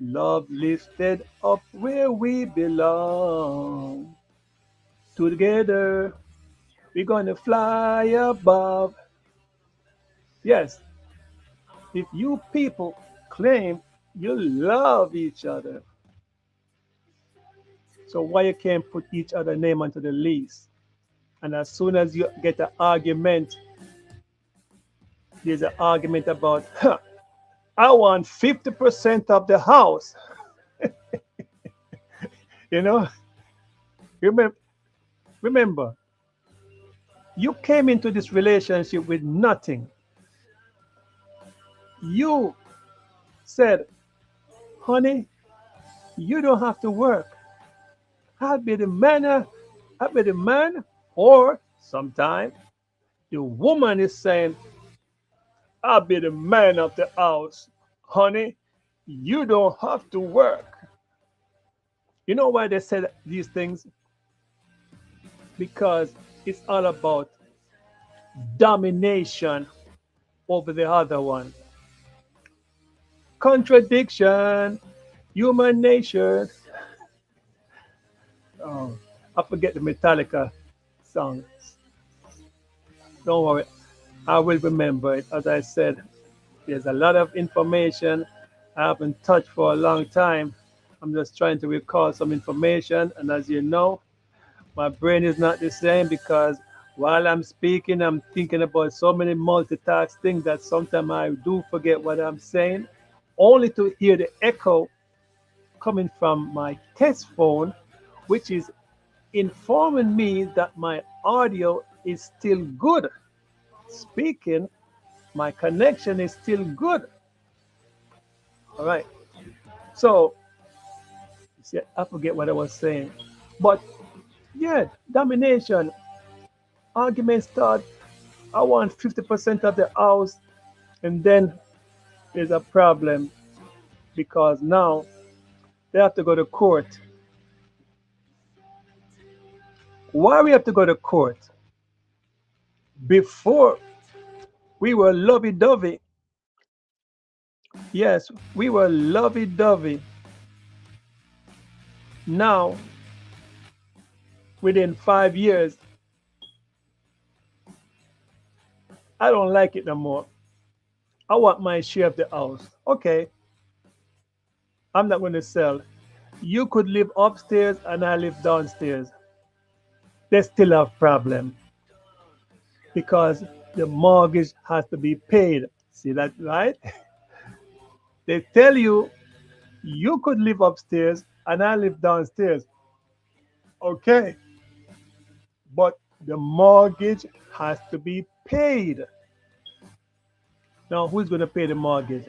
love lifted up where we belong. Together, we're gonna fly above. Yes, if you people claim you love each other, so why you can't put each other name onto the lease? And as soon as you get an argument, there's an argument about, huh, I want 50% of the house. You know, remember, remember, you came into this relationship with nothing. You said, honey, you don't have to work. I'll be the man. I'll be the man. Or sometimes the woman is saying, I'll be the man of the house. Honey, you don't have to work. You know why they said these things? Because it's all about domination over the other one. Contradiction, human nature. Oh, I forget the Metallica song. Don't worry, I will remember it. As I said, there's a lot of information I haven't touched for a long time. I'm just trying to recall some information, and as you know, my brain is not the same because while I'm speaking, I'm thinking about so many multitask things that sometimes I do forget what I'm saying, only to hear the echo coming from my test phone, which is informing me that my audio is still good. Speaking, my connection is still good. All right. So, see, I forget what I was saying. But yeah, domination. Arguments start. I want 50% of the house, and then there's a problem because now they have to go to court. Why we have to go to court? Before we were lovey dovey. Yes, we were lovey dovey. Now within 5 years, I don't like it no more. I want my share of the house. Okay, I'm not going to sell. You could live upstairs and I live downstairs. They still have problem because the mortgage has to be paid. See that, right? They tell you you could live upstairs and I live downstairs. Okay, but the mortgage has to be paid. Now, who's going to pay the mortgage?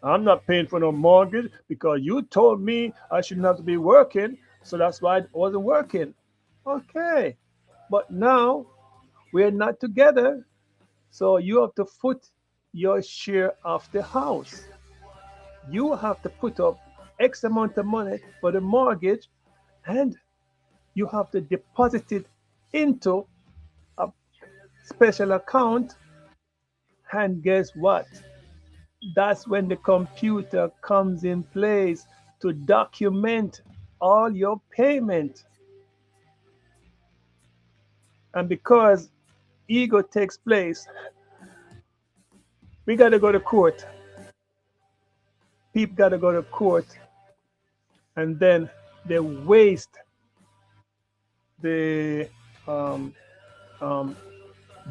I'm not paying for no mortgage because you told me I shouldn't have to be working, so that's why I wasn't working. Okay, but now we're not together, so you have to foot your share of the house. You have to put up X amount of money for the mortgage, and you have to deposit it into a special account. And guess what? That's when the computer comes in place to document all your payment. And because ego takes place, we got to go to court. People got to go to court, and then they waste the um, um,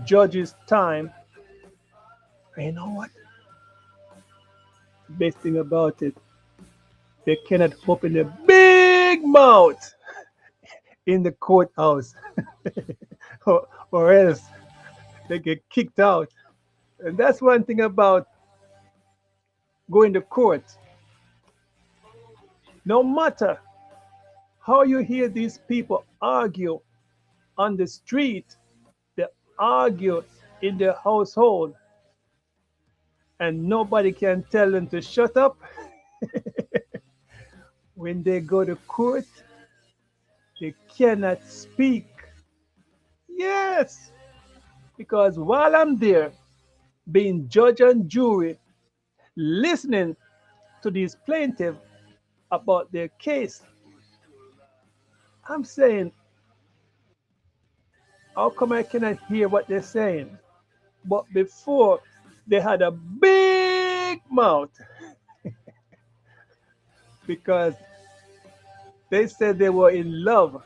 judge's time. And you know what? Best thing about it, they cannot open a big mouth in the courthouse, or else they get kicked out. And that's one thing about going to court. No matter how you hear these people argue on the street, they argue in their household, and nobody can tell them to shut up. When they go to court, they cannot speak. Yes, because while I'm there being judge and jury, listening to these plaintiffs about their case, I'm saying, how come I cannot hear what they're saying? But before, they had a big mouth because they said they were in love.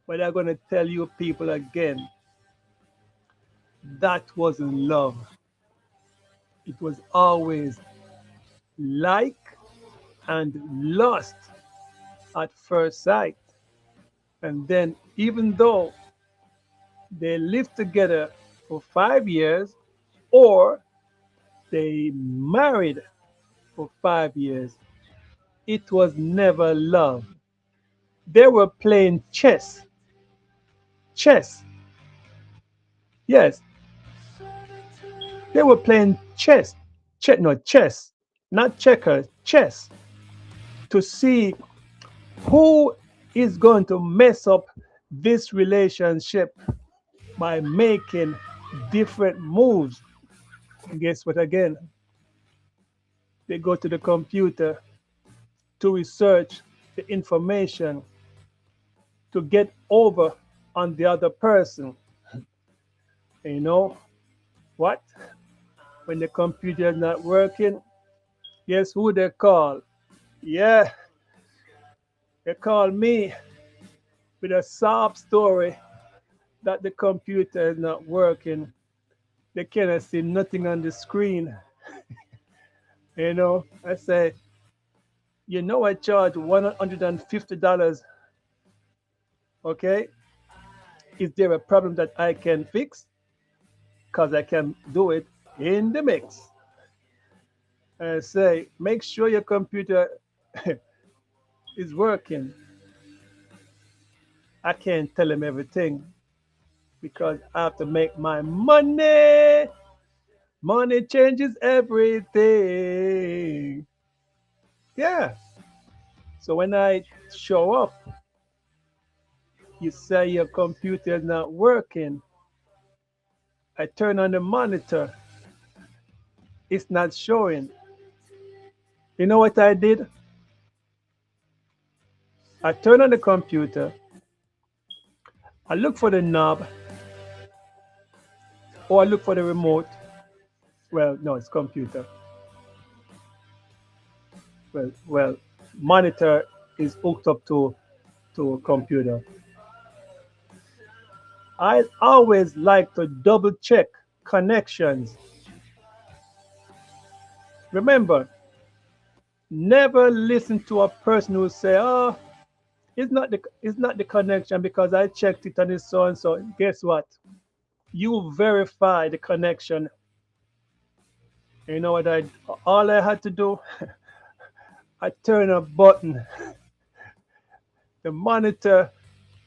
But I'm going to tell you people again, that wasn't love. It was always like and lust at first sight. And then, even though they lived together for 5 years or they married for 5 years, it was never love. They were playing chess. Chess. Yes, they were playing chess. No, chess. Not checkers, chess. To see who is going to mess up this relationship by making different moves. And guess what again? They go to the computer to research the information to get over on the other person. And you know what? When the computer is not working, guess who they call? Yeah, they call me with a sob story that the computer is not working. They cannot see nothing on the screen. I say, I charge $150. Okay, is there a problem that I can fix? Because I can do it in the mix. And say, make sure your computer is working. I can't tell them everything because I have to make my money. Money changes everything. Yeah. So when I show up, you say your computer is not working. I turn on the monitor. It's not showing. You know what I did? I turn on the computer, I look for the knob, or I look for the remote. Well, no, it's computer. Well, monitor is hooked up to a computer. I always like to double check connections. Remember, never listen to a person who say, "Oh, it's not the connection because I checked it and it's so and so." Guess what? You verify the connection. You know what I all I had to do? I turn a button. The monitor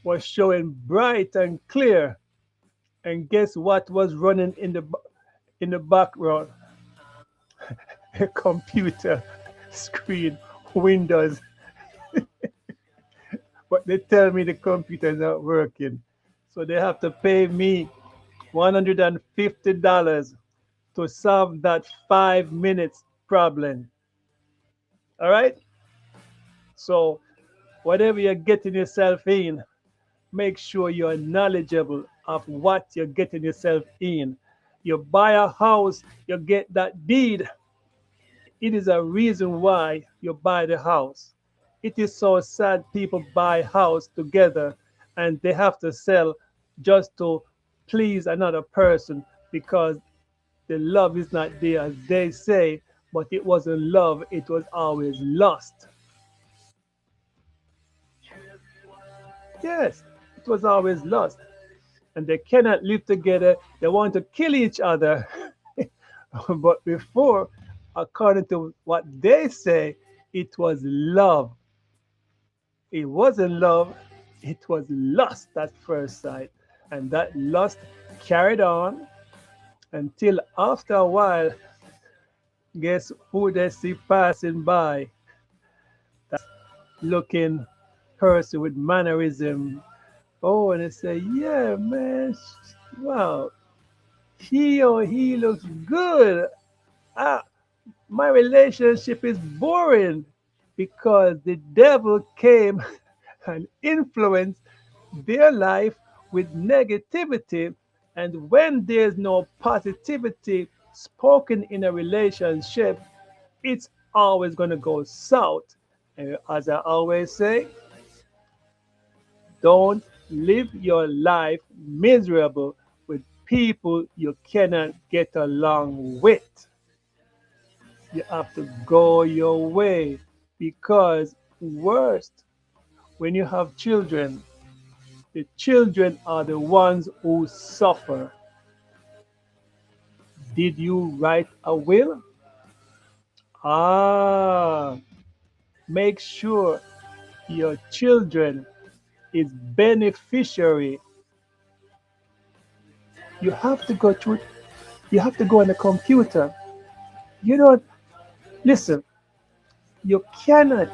was showing bright and clear. And guess what was running in the background? A computer screen, Windows. But they tell me the computer is not working. So they have to pay me $150 to solve that 5 minutes problem. All right? So whatever you're getting yourself in, make sure you're knowledgeable of what you're getting yourself in. You buy a house, you get that deed. It is a reason why you buy the house. It is so sad people buy house together and they have to sell just to please another person because the love is not there as they say, but it wasn't love, it was always lust. Yes, it was always lust. And they cannot live together. They want to kill each other. But before, according to what they say, it was love. It wasn't love, it was lust at first sight. And that lust carried on until after a while, guess who they see passing by? Looking person with mannerism. Oh, and they say, yeah, man, wow, he looks good. Ah, my relationship is boring because the devil came and influenced their life with negativity. And when there's no positivity spoken in a relationship, it's always going to go south. And as I always say, don't live your life miserable with people you cannot get along with. You have to go your way because worst, when you have children, the children are the ones who suffer. Did you write a will? Ah, make sure your children is beneficiary. You have to go through, you have to go on the computer. You know, listen, you cannot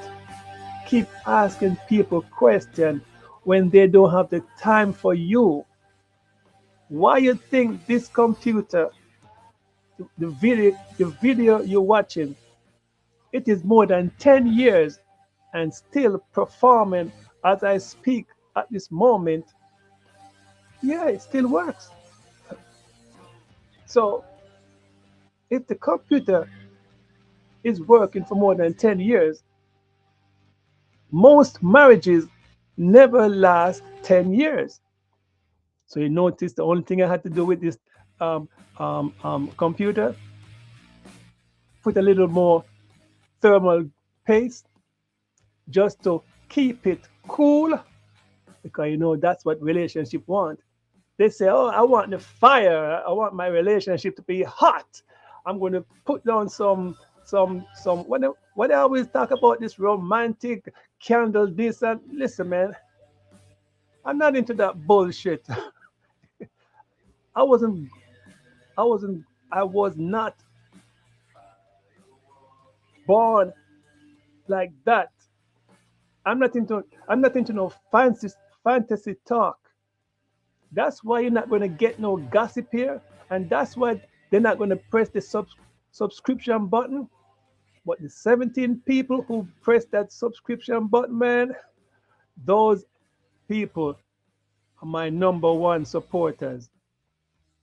keep asking people questions when they don't have the time for you. Why you think this computer, the video you're watching, it is more than 10 years and still performing as I speak at this moment? Yeah, it still works. So if the computer is working for more than 10 years, most marriages never last 10 years. So you notice the only thing I had to do with this um, computer, put a little more thermal paste just to keep it cool, because you know that's what relationship want. They say, "Oh, I want the fire. I want my relationship to be hot. I'm going to put down some." When I always talk about this romantic candle, this and listen, man, I'm not into that bullshit. I wasn't. I wasn't. I was not born like that. I'm not into no fantasy talk. That's why you're not going to get no gossip here, and that's why they're not going to press the subscription button. But the 17 people who press that subscription button, man, Those people are my number one supporters.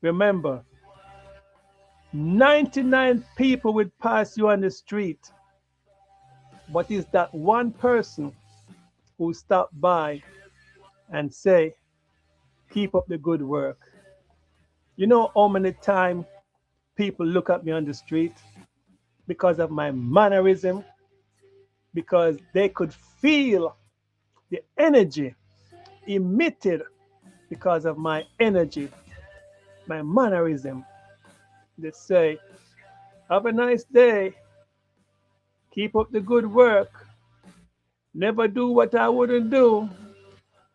Remember, 99 people would pass you on the street, but it's that one person who stop by and say, keep up the good work. You know how many times people look at me on the street because of my mannerism, because they could feel the energy emitted because of my energy, my mannerism. They say, have a nice day, keep up the good work, never do what I wouldn't do.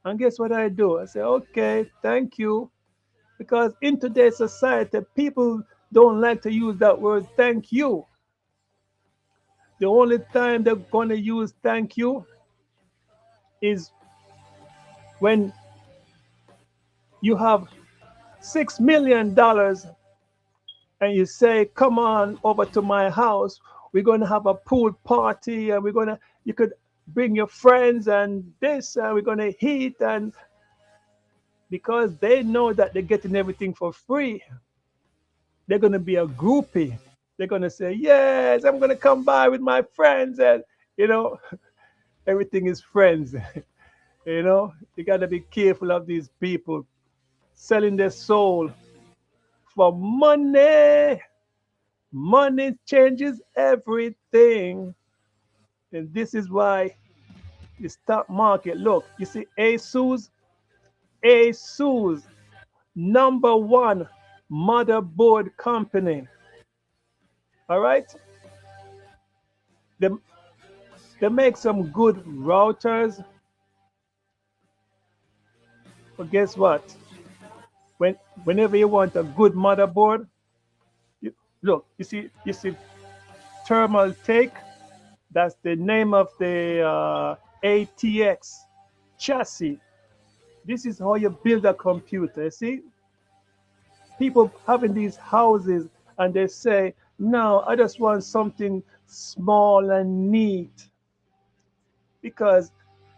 And guess what I do? I say, okay, thank you. Because in today's society, people don't like to use that word thank you. The only time they're going to use thank you is when you have $6 million and you say, come on over to my house. We're going to have a pool party and you could bring your friends and this, and we're going to eat. And because they know that they're getting everything for free, they're going to be a groupie. They're going to say, yes, I'm going to come by with my friends. And, you know, everything is friends. You got to be careful of these people selling their soul for money. Money changes everything. And this is why the stock market, look, you see ASUS, number one motherboard company. All right? They, they make some good routers, but guess what? Whenever you want a good motherboard, look, you see thermal take. That's the name of the ATX chassis. This is how you build a computer. See, people having these houses and they say, no, I just want something small and neat because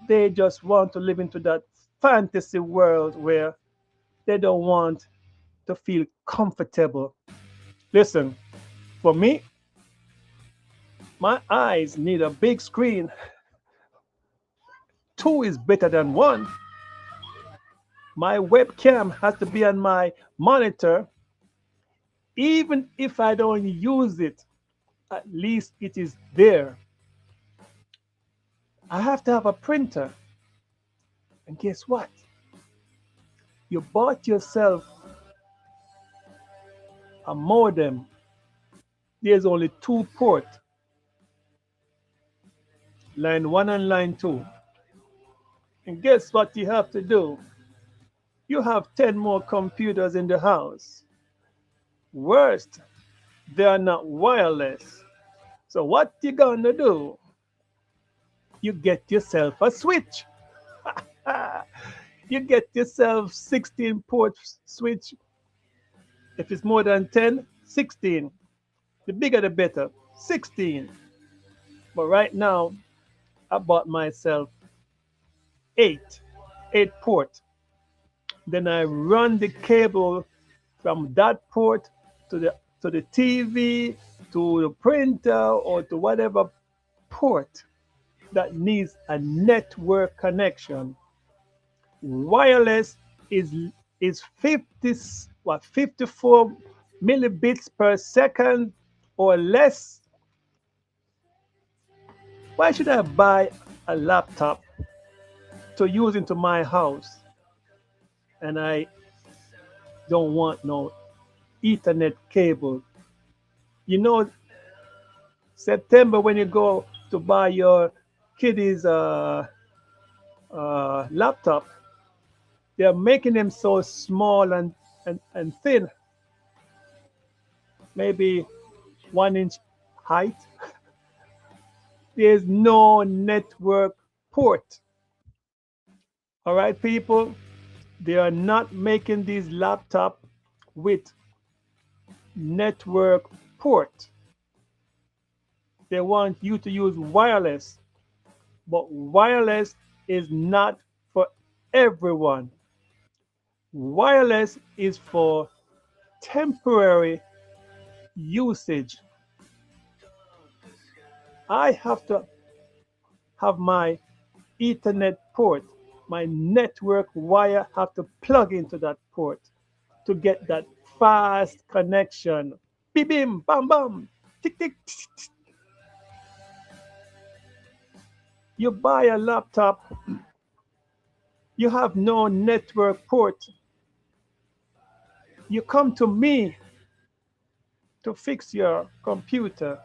they just want to live into that fantasy world where they don't want to feel comfortable. Listen, for me, my eyes need a big screen. Two is better than one. My webcam has to be on my monitor. Even if I don't use it, at least it is there. I have to have a printer. And guess what? You bought yourself a modem. There's only two ports, line one and line two. And guess what you have to do? You have 10 more computers in the house. Worst, they are not wireless. So what you gonna do? You get yourself a switch. You get yourself 16 port switch. If it's more than 10, 16. The bigger the better. 16. But right now, I bought myself 8. 8 port. Then I run the cable from that port to the TV, to the printer, or to whatever port that needs a network connection. Wireless is 54 millibits per second or less. Why should I buy a laptop to use into my house and I don't want no Ethernet cable? You know, September when you go to buy your kiddies laptop, they are making them so small and thin, maybe 1 inch height. There's no network port. All right, people, they are not making these laptops with network port. They want you to use wireless, but wireless is not for everyone. Wireless is for temporary usage. I have to have my Ethernet port, my network wire have to plug into that port to get that fast connection. Bim bim bam bam. Tick tick. Tsk, tsk. You buy a laptop, you have no network port. You come to me to fix your computer.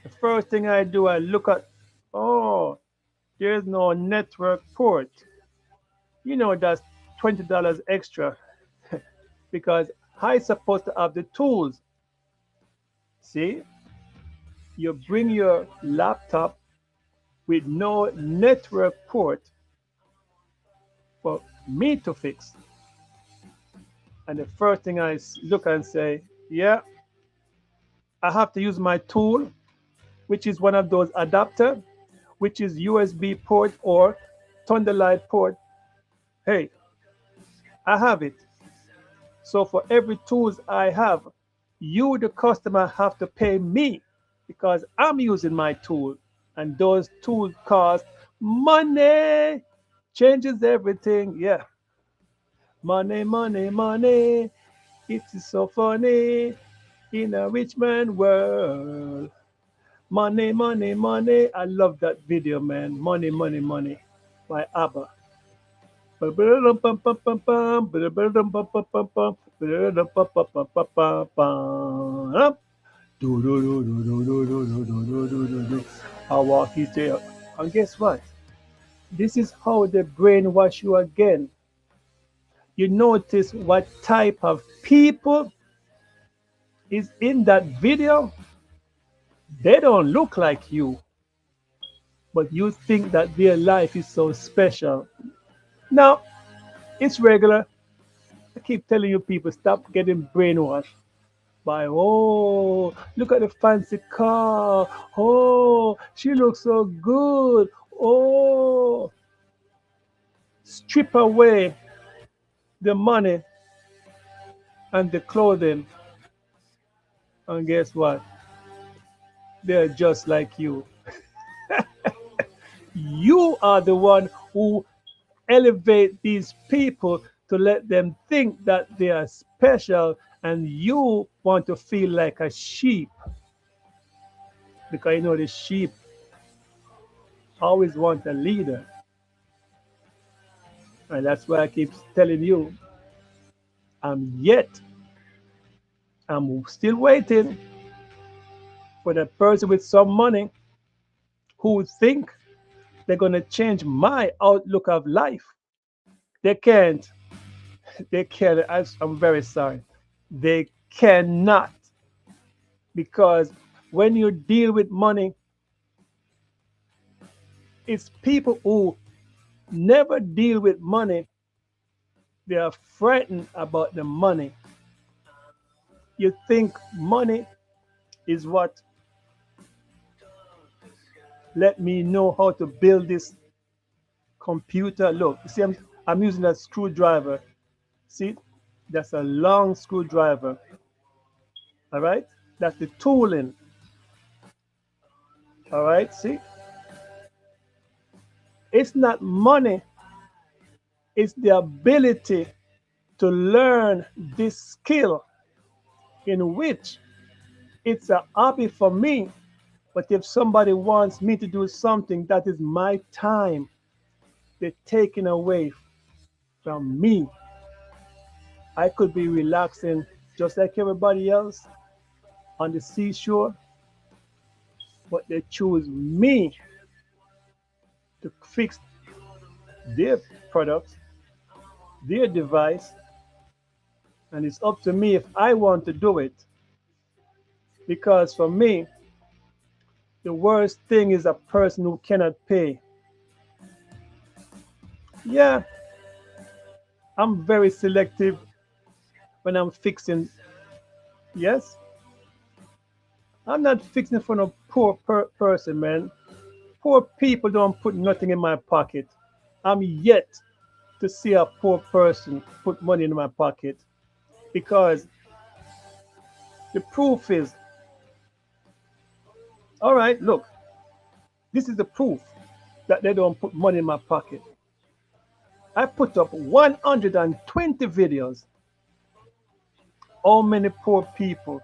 The first thing I do, I look at, oh, there's no network port. You know that's $20 extra because I supposed to have the tools. See, you bring your laptop with no network port for me to fix. And the first thing I look and say, yeah, I have to use my tool, which is one of those adapter, which is USB port or Thunderlight port. Hey, I have it. So for every tools I have, you, the customer, have to pay me because I'm using my tool, and those tools cost money. Changes everything. Yeah, money, money, money. It is so funny in a rich man world. Money, money, money. I love that video, man. Money, money, money by ABBA. I walk his tail. And guess what? This is how they brainwash you again. You notice what type of people is in that video? They don't look like you, but you think that their life is so special. No, it's regular. I keep telling you people, stop getting brainwashed by, oh, look at the fancy car. Oh, she looks so good. Oh, strip away the money and the clothing. And guess what? They're just like you. You are the one who elevate these people to let them think that they are special, and you want to feel like a sheep because you know the sheep always want a leader. And that's why I keep telling you, I'm yet, I'm still waiting for the person with some money who think they're going to change my outlook of life. They can't. They can't. I'm very sorry. They cannot. Because when you deal with money, it's people who never deal with money. They are frightened about the money. You think money is what let me know how to build this computer. Look, you see, I'm using a screwdriver. See, that's a long screwdriver. All right, that's the tooling. All right, see, it's not money, it's the ability to learn this skill in which it's a hobby for me. But if somebody wants me to do something that is my time, they're taking away from me. I could be relaxing just like everybody else on the seashore, but they choose me to fix their product, their device, and it's up to me if I want to do it. Because for me, the worst thing is a person who cannot pay. Yeah, I'm very selective when I'm fixing. Yes, I'm not fixing for no poor person, man. poor people don't put nothing in my pocket. I'm yet to see a poor person put money in my pocket, because the proof is, all right, look, this is the proof that they don't put money in my pocket. I put up 120 videos. How many poor people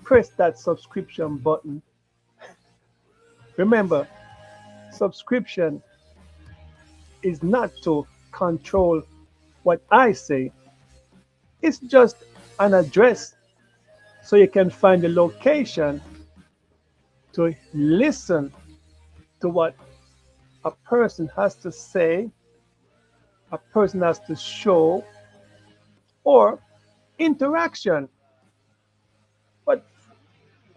press that subscription button? Remember, subscription is not to control what I say. It's just an address so you can find the location to listen to what a person has to say, a person has to show, or interaction. But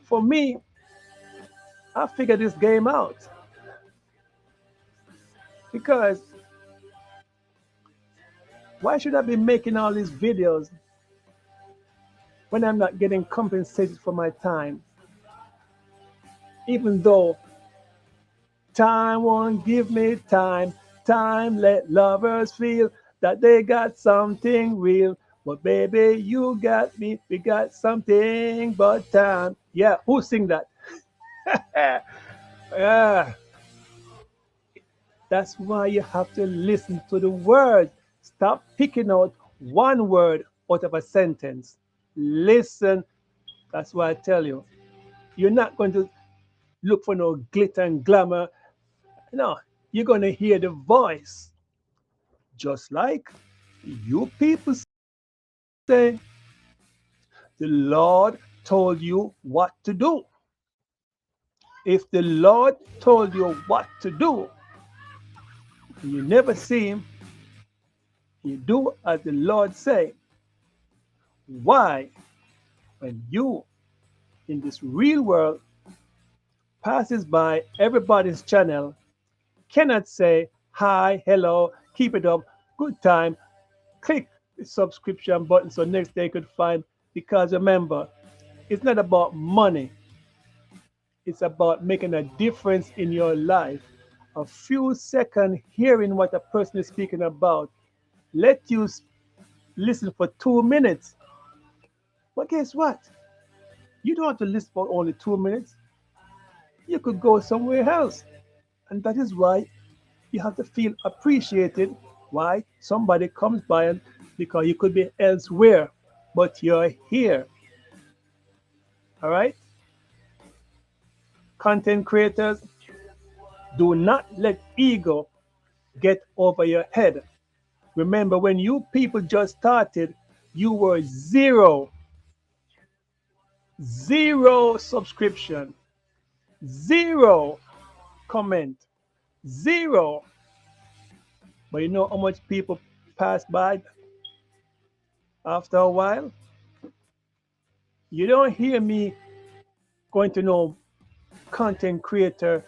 for me, I figured this game out, because why should I be making all these videos when I'm not getting compensated for my time? Even though time won't give me time, time let lovers feel that they got something real. But baby, you got me, we got something but time. Yeah, who sing that? Yeah, that's why you have to listen to the words. Stop picking out one word out of a sentence. Listen. That's why I tell you, you're not going to look for no glitter and glamour. No, you're going to hear the voice. Just like you people say, the Lord told you what to do. If the Lord told you what to do, and you never see him, you do as the Lord say. Why? When you in this real world passes by everybody's channel, cannot say hi, hello, keep it up, good time, click the subscription button so next day you could find. Because remember, it's not about money, it's about making a difference in your life. A few seconds hearing what a person is speaking about, let you listen for 2 minutes. But guess what? You don't have to listen for only 2 minutes. You could go somewhere else. And that is why you have to feel appreciated. Why? Somebody comes by, and because you could be elsewhere, but you're here. All right? Content creators, do not let ego get over your head. Remember, when you people just started, you were zero subscription, zero comment, zero. But you know how much people pass by after a while? You don't hear me going to no content creator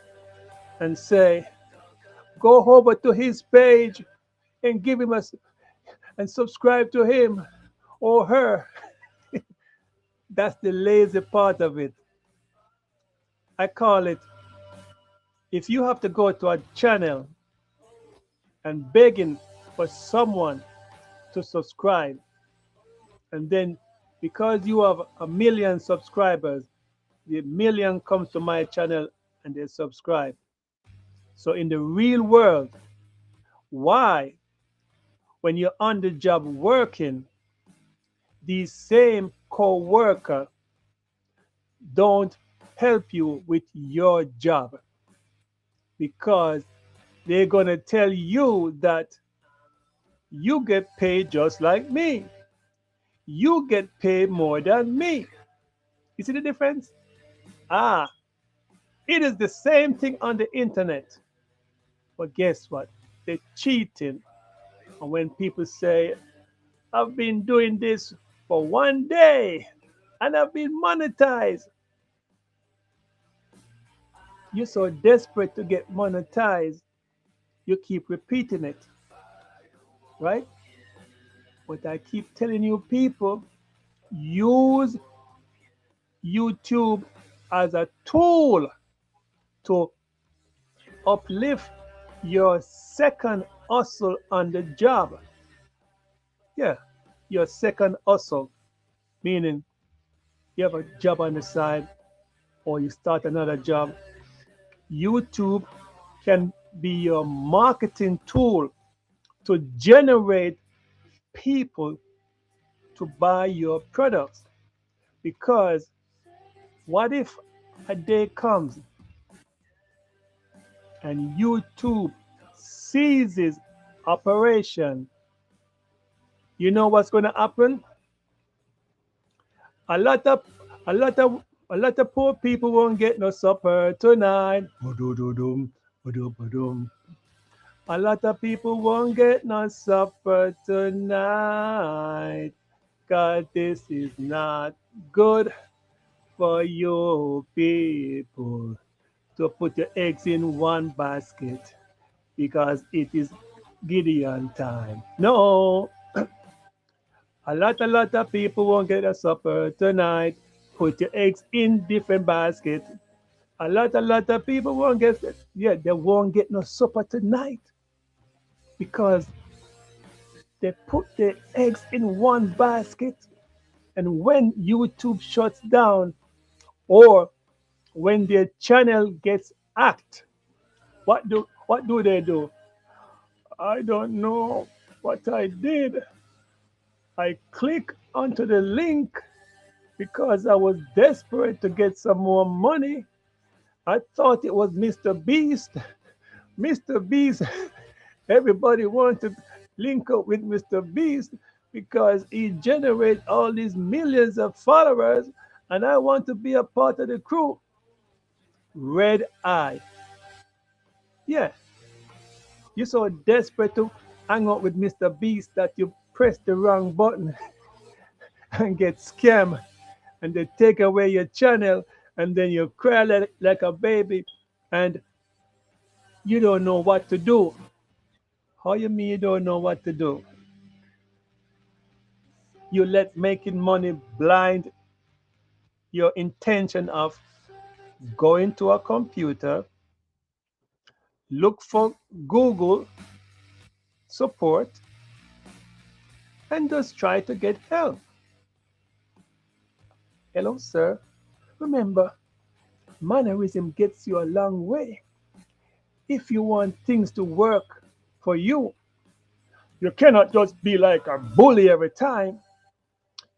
and say, go over to his page and give him and subscribe to him or her. That's the lazy part of it. I call it, if you have to go to a channel and begging for someone to subscribe, and then because you have a million subscribers, the million comes to my channel and they subscribe. So in the real world, why, when you're on the job working, these same co-worker don't help you with your job? Because they're going to tell you that you get paid just like me. You get paid more than me. You see the difference? Ah, it is the same thing on the internet. But guess what? They're cheating. And when people say, I've been doing this for 1 day and I've been monetized, you're so desperate to get monetized, you keep repeating it, right? But I keep telling you, people, use YouTube as a tool to uplift your second hustle on the job. Yeah, your second hustle, meaning you have a job on the side or you start another job. YouTube can be your marketing tool to generate people to buy your products. Because what if a day comes and YouTube ceases operation? You know what's going to happen? A lot of a lot of a lot of poor people won't get no supper tonight. Ba-do-do-dum, ba-do-ba-dum. A lot of people won't get no supper tonight. God, this is not good for you people to put your eggs in one basket because it is Gideon time. No, a lot of people won't get a supper tonight. Put your eggs in different baskets. A lot of people won't get, yeah, they won't get no supper tonight because they put their eggs in one basket. And when YouTube shuts down or when their channel gets hacked, what do they do? I don't know what I did. I click onto the link because I was desperate to get some more money. I thought it was Mr. Beast. Mr. Beast, everybody wanted to link up with Mr. Beast because he generates all these millions of followers, and I want to be a part of the crew. Red eye. Yeah, you're so desperate to hang out with Mr. Beast that you press the wrong button and get scammed, and they take away your channel, and then you cry like a baby, and you don't know what to do. How you mean you don't know what to do? You let making money blind your intention of going to a computer, look for Google support, and just try to get help. Hello, sir. Remember, mannerism gets you a long way. If you want things to work for you, you cannot just be like a bully every time.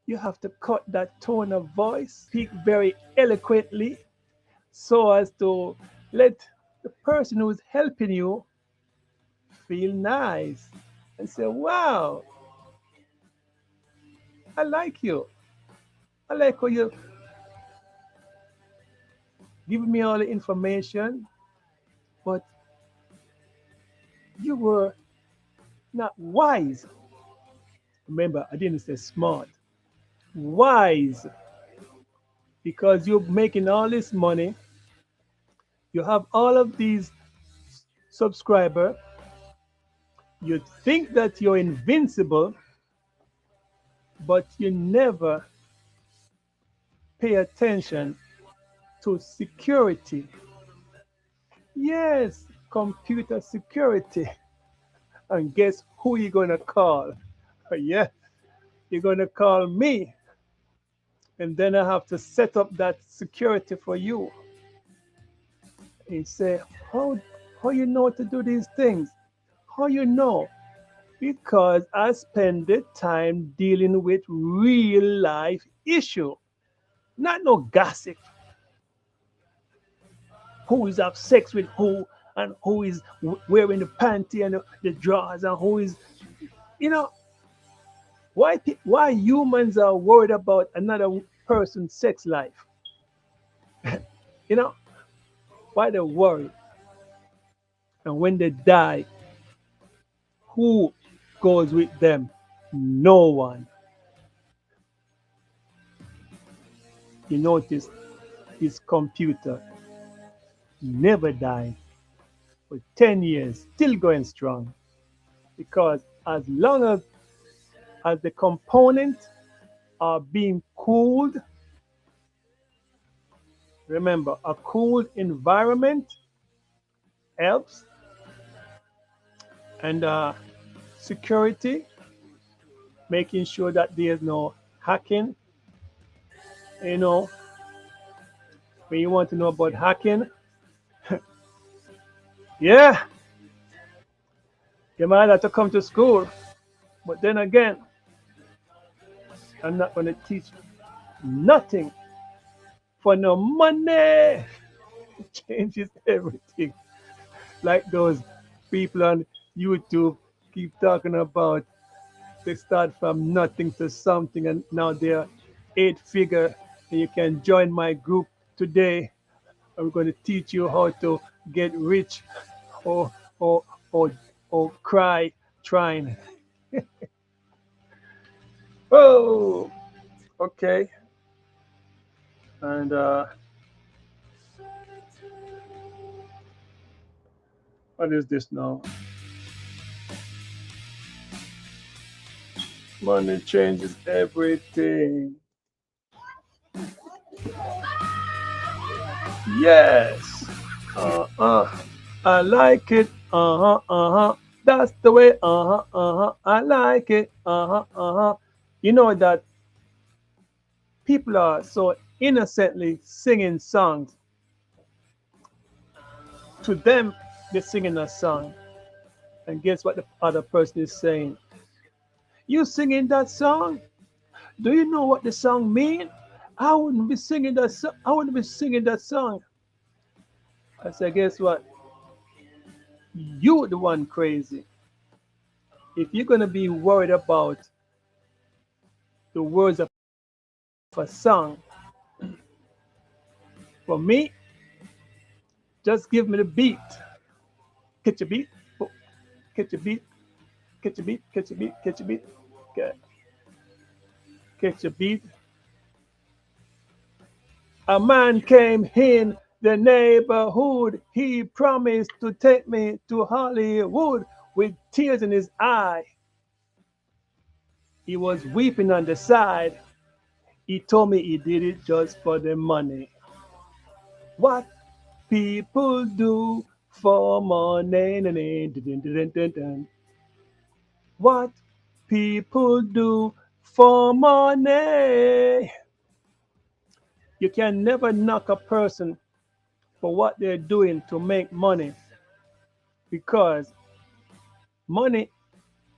You have to cut that tone of voice, speak very eloquently so as to let the person who is helping you feel nice and say, wow, I like you. I like how you give me all the information, but you were not wise. Remember, I didn't say smart. Wise. Because you're making all this money. You have all of these subscribers. You think that you're invincible, but you never pay attention to security. Yes, computer security. And guess who you're going to call? Yeah, you're going to call me. And then I have to set up that security for you. And say, how you know to do these things? How you know? Because I spend the time dealing with real life issue, not no gossip. Who is have sex with who, and who is wearing the panty and the drawers, and who is, you know, why humans are worried about another person's sex life? You know, why they worry? And when they die, who goes with them? No one. You notice his computer never died for 10 years, still going strong. Because as long as the components are being cooled, Remember, a cool environment helps, and security, making sure that there's no hacking. You know, when you want to know about hacking, yeah, you might have to come to school. But then again, I'm not going to teach nothing for no money. It changes everything. Like those people on YouTube keep talking about they start from nothing to something and now they're eight figure. And you can join my group today. I'm going to teach you how to get rich or or or or cry trying. Oh, okay. And what is this now? Money changes everything. Yes. I like it. That's the way. I like it. You know that people are so innocently singing songs. To them, they're singing a song. And guess what the other person is saying? You singing that song? Do you know what the song mean? I wouldn't be singing that song. I wouldn't be singing that song. I said, guess what? You the one crazy. If you're gonna be worried about the words of a song, for me, just give me the beat. Catch a beat, oh, catch a beat, catch a beat, catch a beat, catch a beat. Okay. Catch a beat. A man came in the neighborhood. He promised to take me to Hollywood with tears in his eye. He was weeping on the side. He told me he did it just for the money. What people do for money. What people do for money. You can never knock a person for what they're doing to make money because money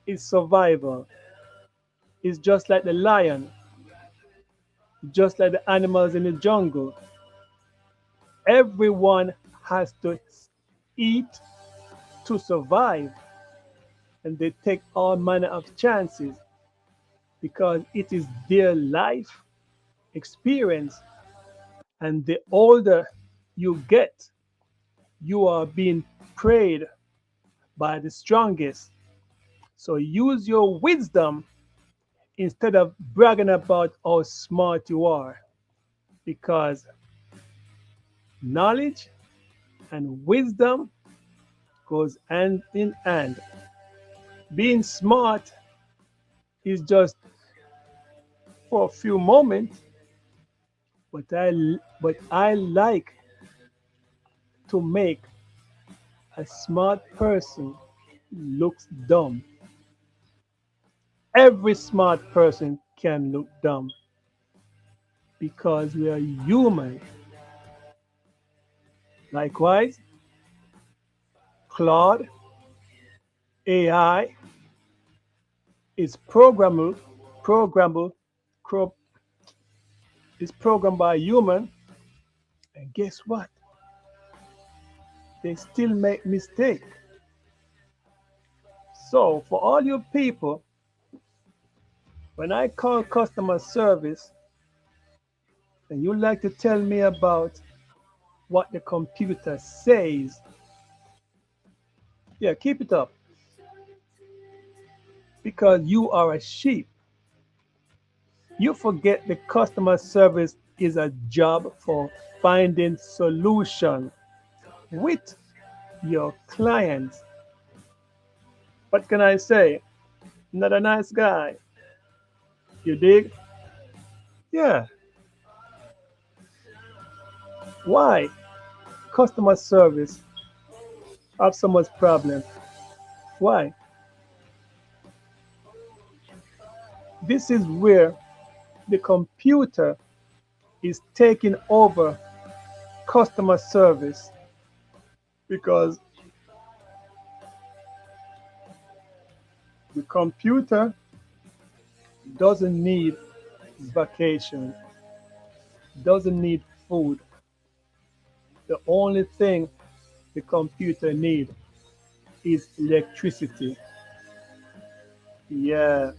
is survival. It's just like the lion, just like the animals in the jungle. Everyone has to eat to survive, and they take all manner of chances because it is their life experience. And the older you get, you are being preyed by the strongest. So use your wisdom instead of bragging about how smart you are because knowledge and wisdom goes hand in hand. Being smart is just for a few moments, but I like to make a smart person looks dumb. Every smart person can look dumb because we are human. Likewise, Claude AI is programmable, cro- is programmed by human, and guess what? They still make mistake. So for all you people, when I call customer service and you like to tell me about what the computer says, yeah, keep it up because you are a sheep. You forget the customer service is a job for finding solution with your clients. What can I say? Not a nice guy. You dig? Yeah. Why customer service have so much problem? Why? This is where the computer is taking over customer service, because the computer doesn't need vacation, doesn't need food. The only thing the computer needs is electricity. Yeah,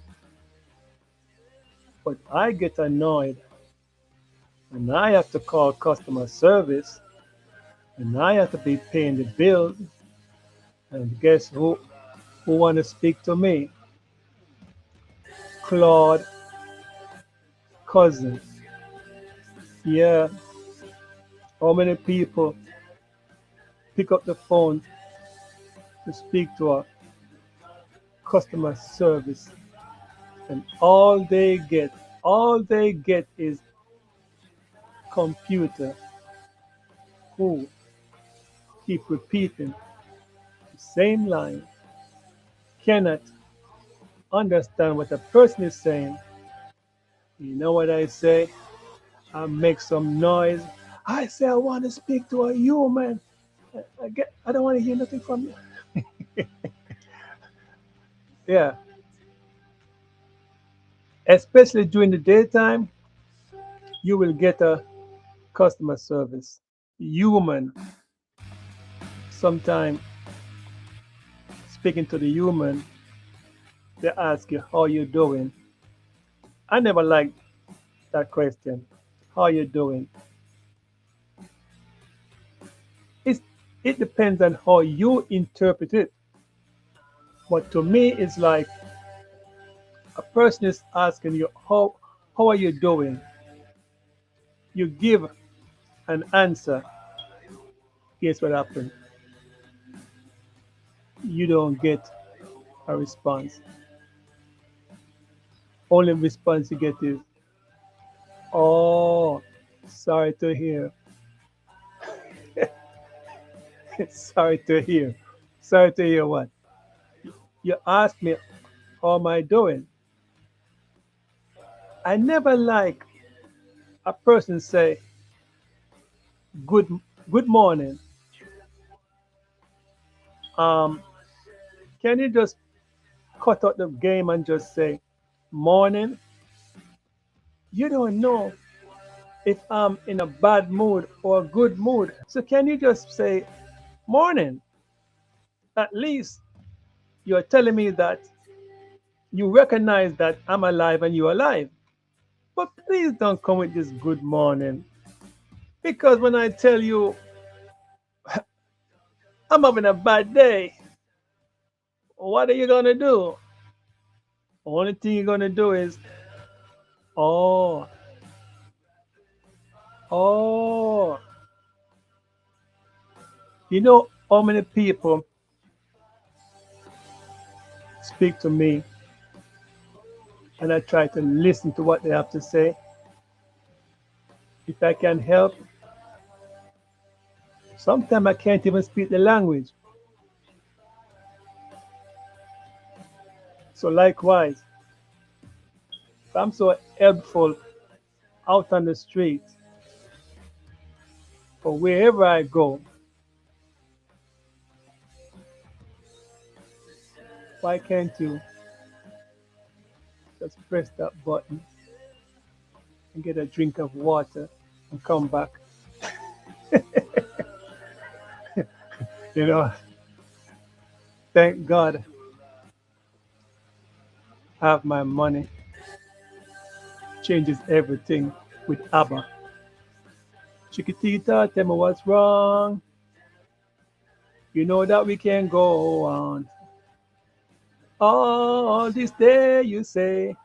but I get annoyed and I have to call customer service and I have to be paying the bill. And guess who want to speak to me? Claude Cousin. Yeah, how many people pick up the phone to speak to a customer service, and all they get is computer who keep repeating the same line, cannot understand what a person is saying. You know what I say? I make some noise. I say I want to speak to a human. I don't want to hear nothing from you. Yeah, especially during the daytime, you will get a customer service. Human, sometime speaking to the human, they ask you how you doing. I never liked that question. How you doing? It's, it depends on how you interpret it. But to me, it's like a person is asking you, how are you doing? You give an answer. Guess what happened? You don't get a response. Only response you get is, oh, sorry to hear. Sorry to hear. Sorry to hear what? You ask me, how am I doing? I never like a person say, good good morning. Um, can you just cut out the game and just say morning? You don't know if I'm in a bad mood or a good mood. So can you just say morning? At least you're telling me that you recognize that I'm alive and you're alive. But please don't come with this good morning. Because when I tell you I'm having a bad day, what are you gonna do? Only thing you're gonna do is, oh, oh. You know how many people speak to me and I try to listen to what they have to say. If I can help, sometimes I can't even speak the language. So likewise, if I'm so helpful out on the street or wherever I go, why can't you just press that button and get a drink of water and come back? You know, thank God I have my money. Changes everything with ABBA. Chiquitita, tell me what's wrong. You know that we can go on. All this day you say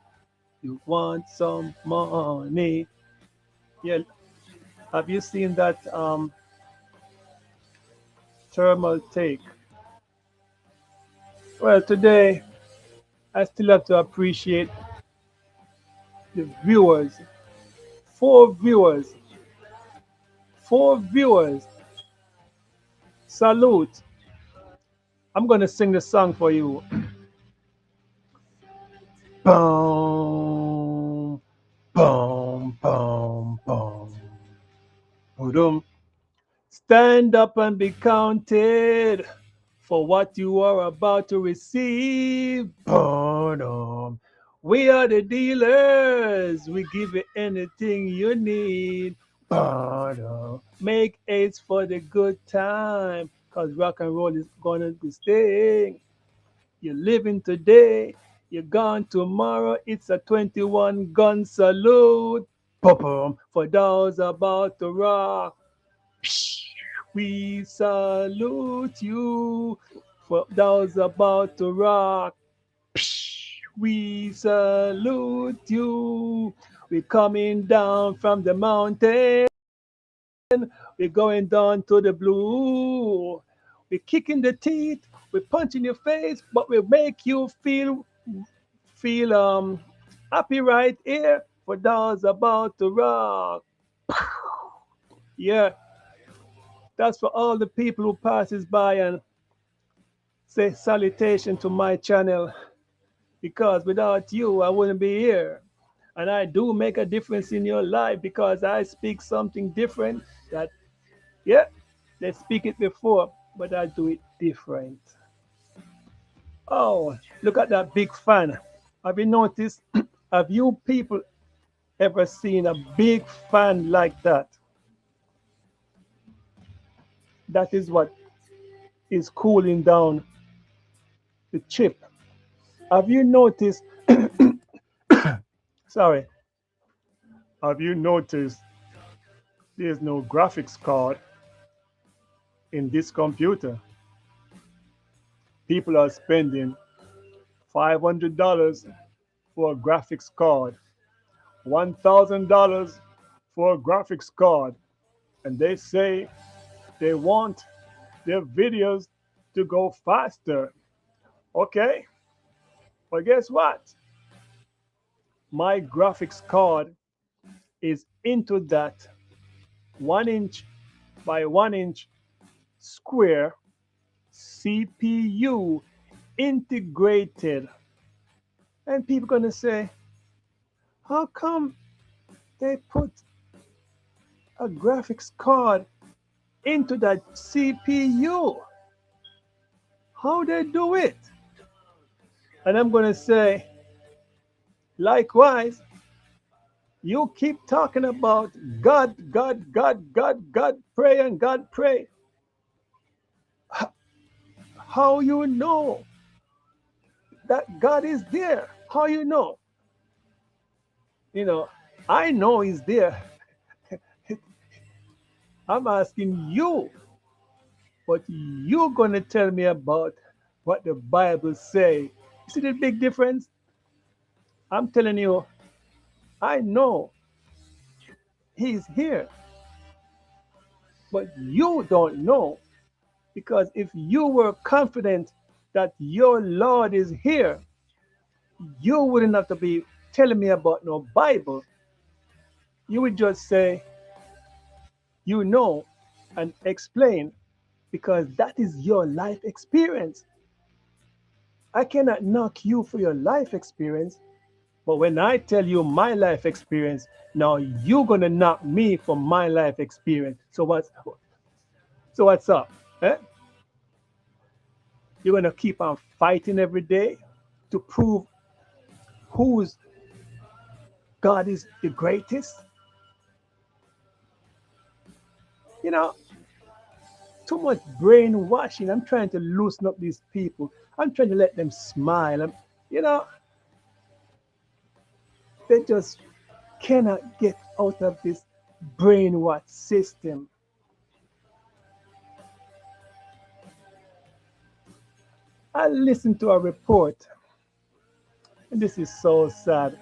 you want some money. Yeah, have you seen that thermal take? Well, today I still have to appreciate the viewers. Four viewers, 4 viewers. Salute. I'm going to sing the song for you. Boom, boom, boom, boom. Boom. Stand up and be counted for what you are about to receive. Boom. We are the dealers. We give you anything you need. Boom. Make aids for the good time, cause rock and roll is gonna be staying. You're living today, you're gone tomorrow. It's a 21 gun salute. Boom. For those about to rock, we salute you. For those about to rock, we salute you. We're coming down from the mountain. We're going down to the blue. We're kicking the teeth. We're punching your face, but we make you feel happy right here for those about to rock. Yeah, that's for all the people who passes by and say salutation to my channel, because without you I wouldn't be here. And I do make a difference in your life because I speak something different that, yeah, they speak it before, but I do it different. Oh, look at that big fan. Have you noticed? Have you people ever seen a big fan like that? That is what is cooling down the chip. Have you noticed? Sorry. Have you noticed there's no graphics card in this computer? People are spending $500 for a graphics card, $1,000 for a graphics card, and they say they want their videos to go faster. Okay, but guess what? My graphics card is into that 1 inch by 1 inch square CPU integrated. And people gonna say, how come they put a graphics card into that CPU? How they do it? And I'm gonna say, likewise, you keep talking about God, God, God, God, God, pray and God pray. How you know that God is there? How you know? You know, I know He's there. I'm asking you, but you're gonna tell me about what the Bible say. You see the big difference? I'm telling you, I know He's here, but you don't know, because if you were confident that your Lord is here, you wouldn't have to be telling me about no Bible. You would just say, you know, and explain, because that is your life experience. I cannot knock you for your life experience, but when I tell you my life experience, now you're gonna knock me for my life experience. So what's up? Eh? You're gonna keep on fighting every day to prove whose God is the greatest? You know, too much brainwashing. I'm trying to loosen up these people. I'm trying to let them smile. You know, they just cannot get out of this brainwash system. I listened to a report, and this is so sad.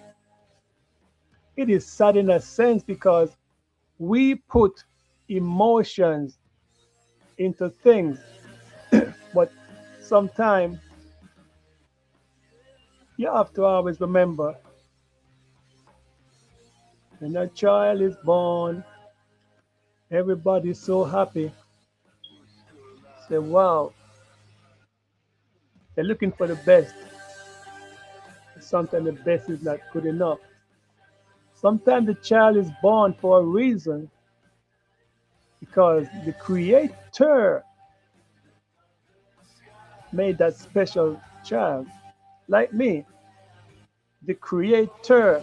It is sad in a sense because we put emotions into things, but sometimes you have to always remember, when a child is born, Everybody's so happy. Say, wow, they're looking for the best. Sometimes the best is not good enough. Sometimes the child is born for a reason because the creator made that special child. Like me, the creator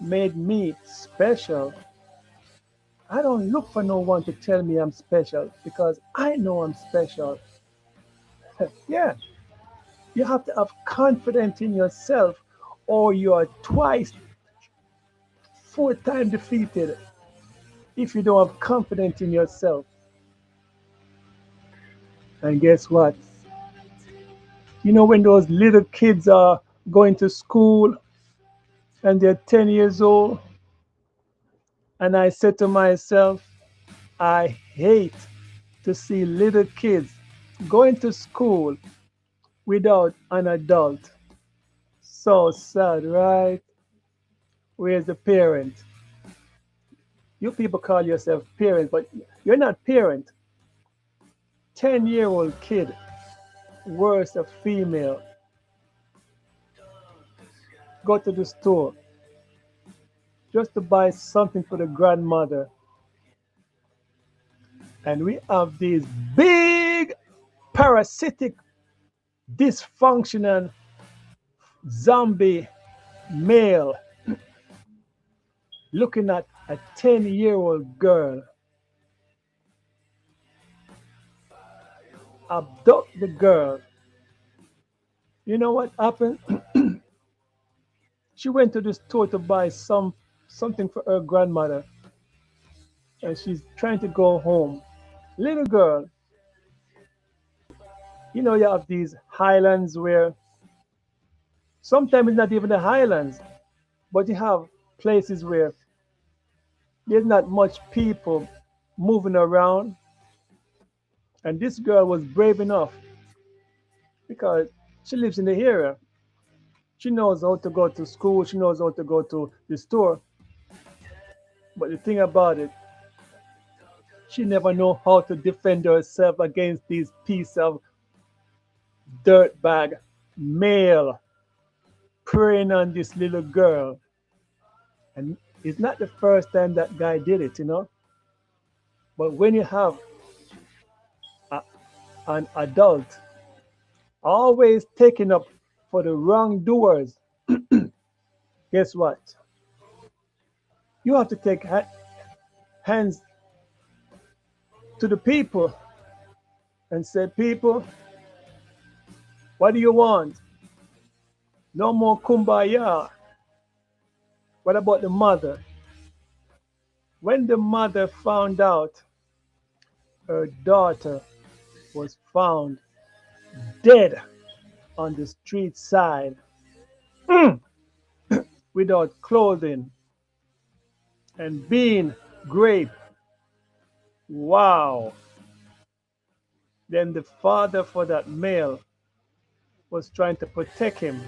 made me special. I don't look for no one to tell me I'm special because I know I'm special. Yeah, you have to have confidence in yourself or you are twice, 4 times defeated if you don't have confidence in yourself. And guess what? You know, when those little kids are going to school and they're 10 years old, and I said to myself, I hate to see little kids going to school without an adult. So sad, right? Where's the parent? You people call yourself parent, but you're not parent. 10-year-old kid, worse a female, go to the store just to buy something for the grandmother. And we have these big parasitic, dysfunctional zombie male looking at a 10-year-old girl, abduct the girl. You know what happened? She went to the store to buy something for her grandmother, and she's trying to go home. Little girl, you know, you have these highlands where sometimes it's not even the highlands, but you have places where there's not much people moving around. And this girl was brave enough because she lives in the area. She knows how to go to school, she knows how to go to the store. But the thing about it, she never know how to defend herself against these piece of dirtbag male preying on this little girl. And it's not the first time that guy did it, you know. But when you have a, an adult always taking up for the wrongdoers, guess what? You have to take hands to the people and say, people, what do you want? No more kumbaya. What about the mother? When the mother found out her daughter was found dead on the street side without clothing and being raped, wow. Then the father for that male was trying to protect him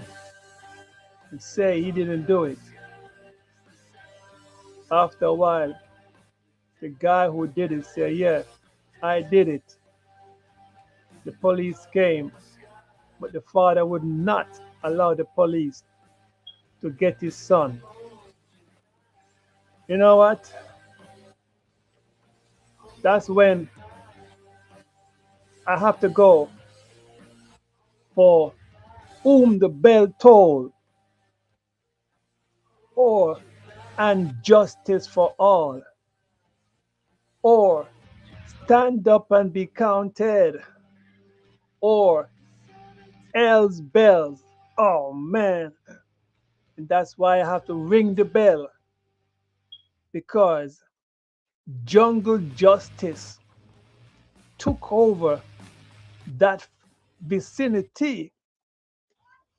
and say he didn't do it. After a while, the guy who did it said, yeah, I did it. The police came, but the father would not allow the police to get his son. You know what? That's when I have to go for whom the bell toll or and justice for all or stand up and be counted or else bells. Oh man. And that's why I have to ring the bell because jungle justice took over that vicinity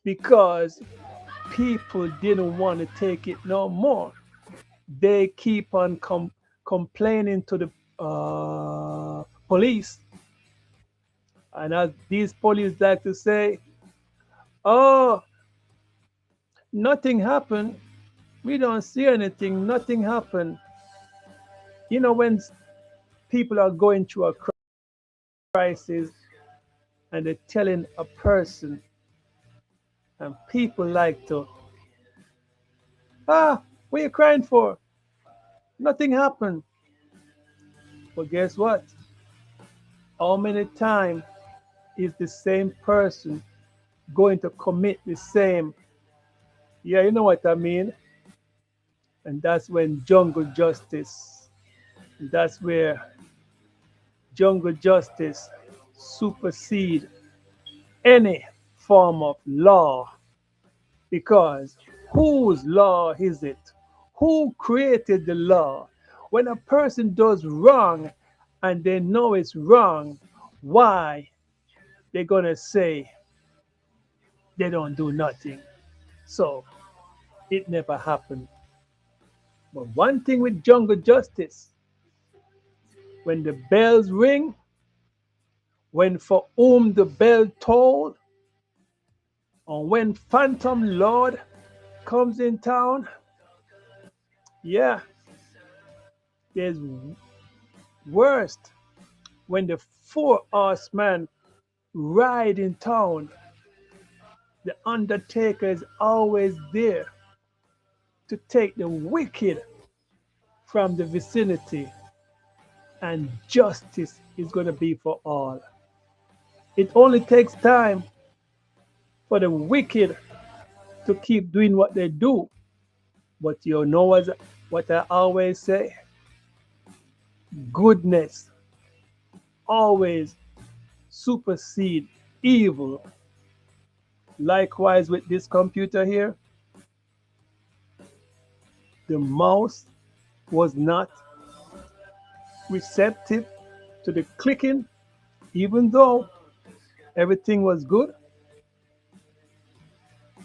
because people didn't want to take it no more. They keep on complaining to the police. And as these police like to say, oh, nothing happened. We don't see anything. Nothing happened. You know, when people are going through a crisis and they're telling a person, and people like to, what are you crying for? Nothing happened. But guess what? How many times is the same person going to commit the same? Yeah, you know what I mean? And that's when jungle justice, that's where jungle justice supersede any form of law. Because whose law is it? Who created the law? When a person does wrong and they know it's wrong, why they're gonna say they don't do nothing? So it never happened. But one thing with jungle justice, when the bells ring, when for whom the bell toll, or when Phantom Lord comes in town, yeah, there's worst when the four horsemen ride in town. The Undertaker is always there to take the wicked from the vicinity, and justice is going to be for all. It only takes time for the wicked to keep doing what they do. But you know what I always say? Goodness always supersede evil. Likewise with this computer here, the mouse was not receptive to the clicking, even though everything was good.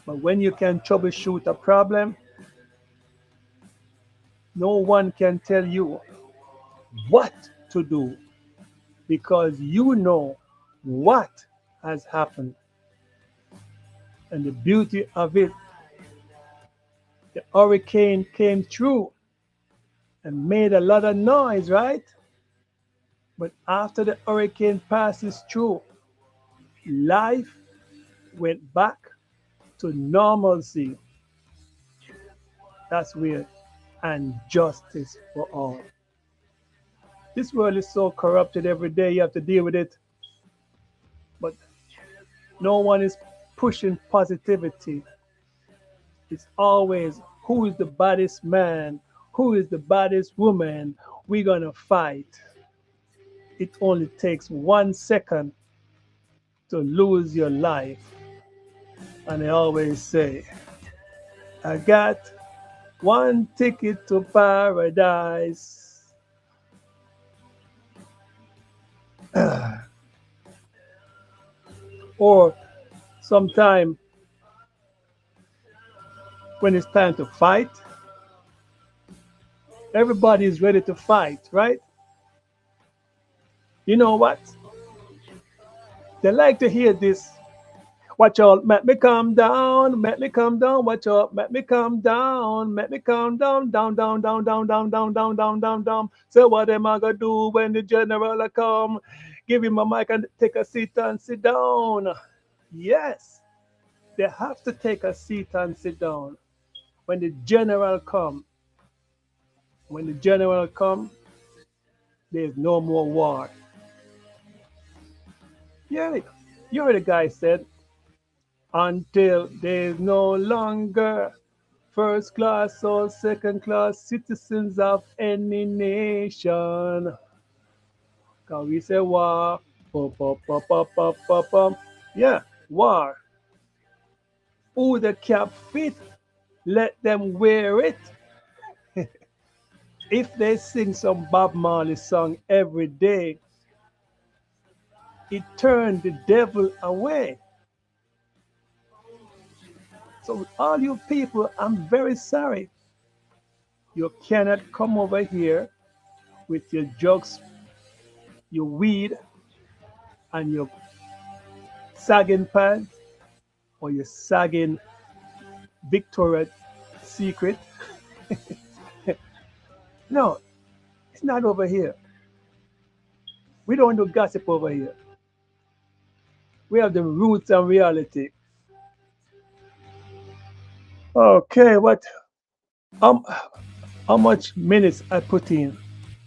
But when you can troubleshoot a problem, no one can tell you what to do because you know what has happened. And the beauty of it, the hurricane came through and made a lot of noise, right? But after the hurricane passes through, life went back to normalcy. That's weird. And justice for all. This world is so corrupted every day, you have to deal with it. But no one is pushing positivity. It's always who is the baddest man, who is the baddest woman, we're gonna fight. It only takes 1 second to lose your life. And I always say, I got one ticket to paradise. Or sometime when it's time to fight, everybody is ready to fight, right? You know what? They like to hear this. Watch out, make me calm down, make me calm down, watch out, make me calm down, make me calm down, down, down, down, down, down, down, down, down, down, down. So what am I gonna do when the general come? Give him a mic and take a seat and sit down. Yes, they have to take a seat and sit down. When the general come, when the general come, there's no more war. Yeah, you heard the guy said, until there's no longer first class or second class citizens of any nation. Can we say war? Pum, pum, pum, pum, pum, pum, pum. Yeah, war. Who the cap fit, let them wear it. If they sing some Bob Marley song every day, it turned the devil away. So all you people, I'm very sorry. You cannot come over here with your drugs, your weed, and your sagging pants or your sagging Victoria's Secret. No, it's not over here. We don't do gossip over here. We have the roots and reality. Okay, what um how much minutes I put in?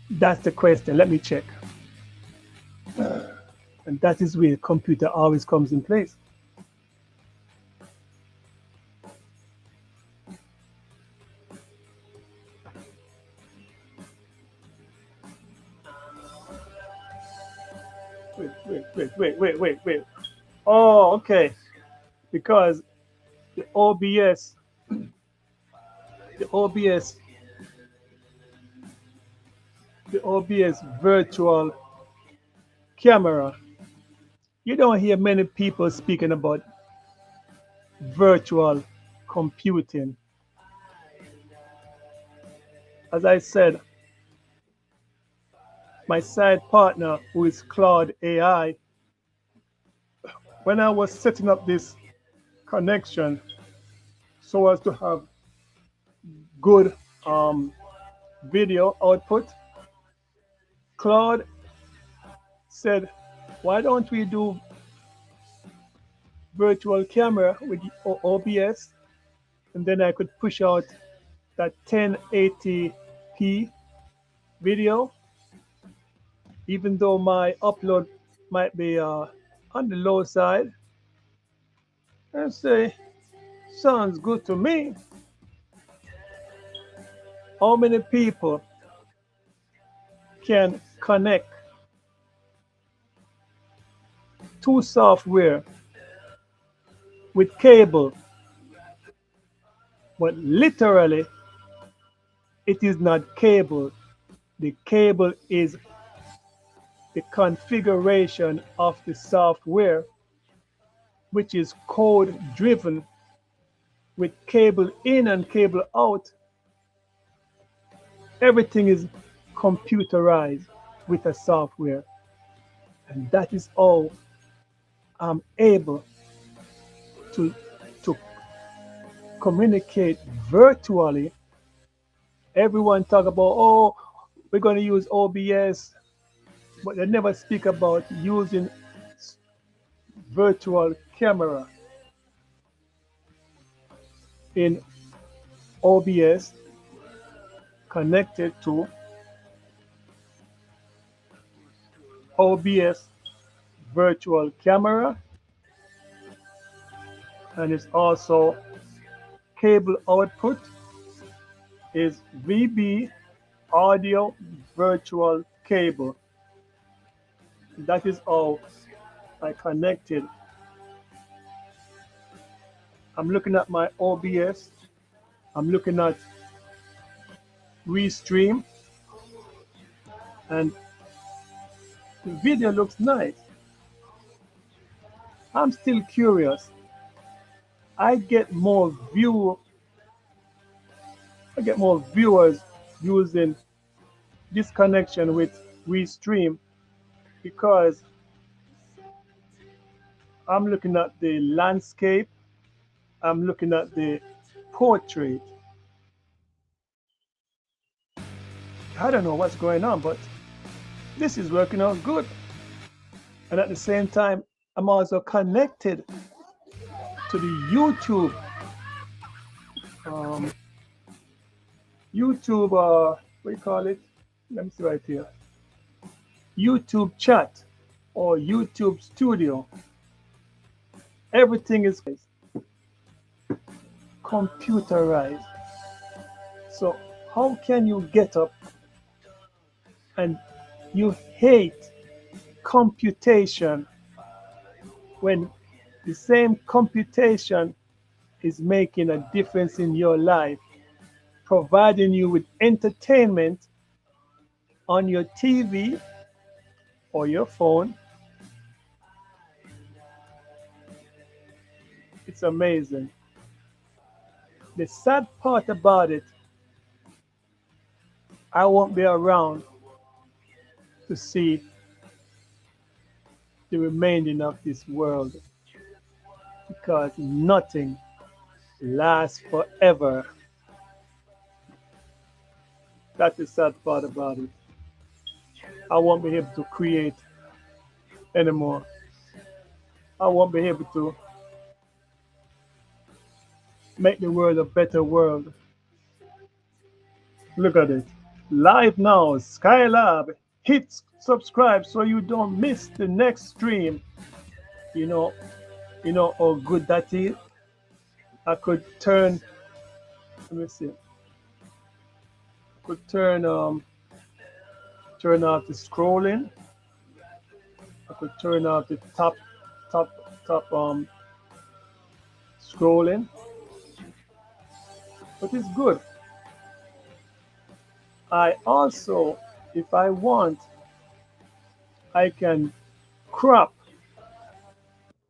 That's the question. Let me check. And that is where computer always comes in place. Wait. Oh, okay. Because the OBS, the OBS, the OBS virtual camera. You don't hear many people speaking about virtual computing. As I said, my side partner, who is Claude AI, when I was setting up this connection so as to have good video output, Claude said, why don't we do virtual camera with OBS, and then I could push out that 1080p video, even though my upload might be on the low side. And say, sounds good to me. How many people can connect to software with cable, but literally it is not cable. The cable is the configuration of the software, which is code driven with cable in and cable out. Everything is computerized with a software. And that is how I'm able to, to communicate virtually. Everyone talk about, oh, we're going to use OBS, but they never speak about using virtual camera in OBS connected to OBS virtual camera, and it's also cable output is VB audio virtual cable. That is how I connected. I'm looking at my OBS. I'm looking at Restream, and the video looks nice. I'm still curious. I get more viewers using this connection with Restream because I'm looking at the landscape, I'm looking at the portrait. I don't know what's going on, but this is working out good. And at the same time, I'm also connected to the YouTube, what do you call it? Let me see right here. YouTube chat or YouTube studio. Everything is computerized. So how can you get up and you hate computation when the same computation is making a difference in your life, providing you with entertainment on your TV or your phone? It's amazing. The sad part about it, I won't be around to see the remaining of this world because nothing lasts forever. That's the sad part about it. I won't be able to create anymore. I won't be able to make the world a better world. Look at it. Live now, Skylab. Hit subscribe so you don't miss the next stream. You know, you know how good that is. I could turn. Let me see. I could turn off the scrolling. I could turn off the top top scrolling. But it's good. I also, if I want, I can crop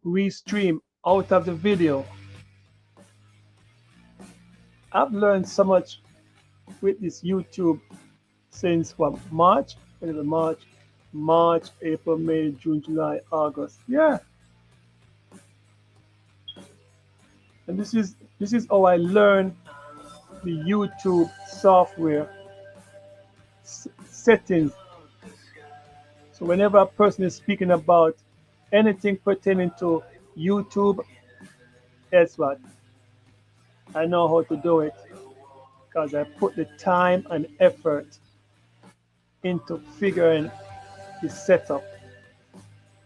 restream out of the video. I've learned so much with this YouTube since what, March? When is it March? March, April, May, June, July, August. Yeah. And this is how I learned the YouTube software settings. So whenever a person is speaking about anything pertaining to YouTube, guess what? I know how to do it because I put the time and effort into figuring the setup.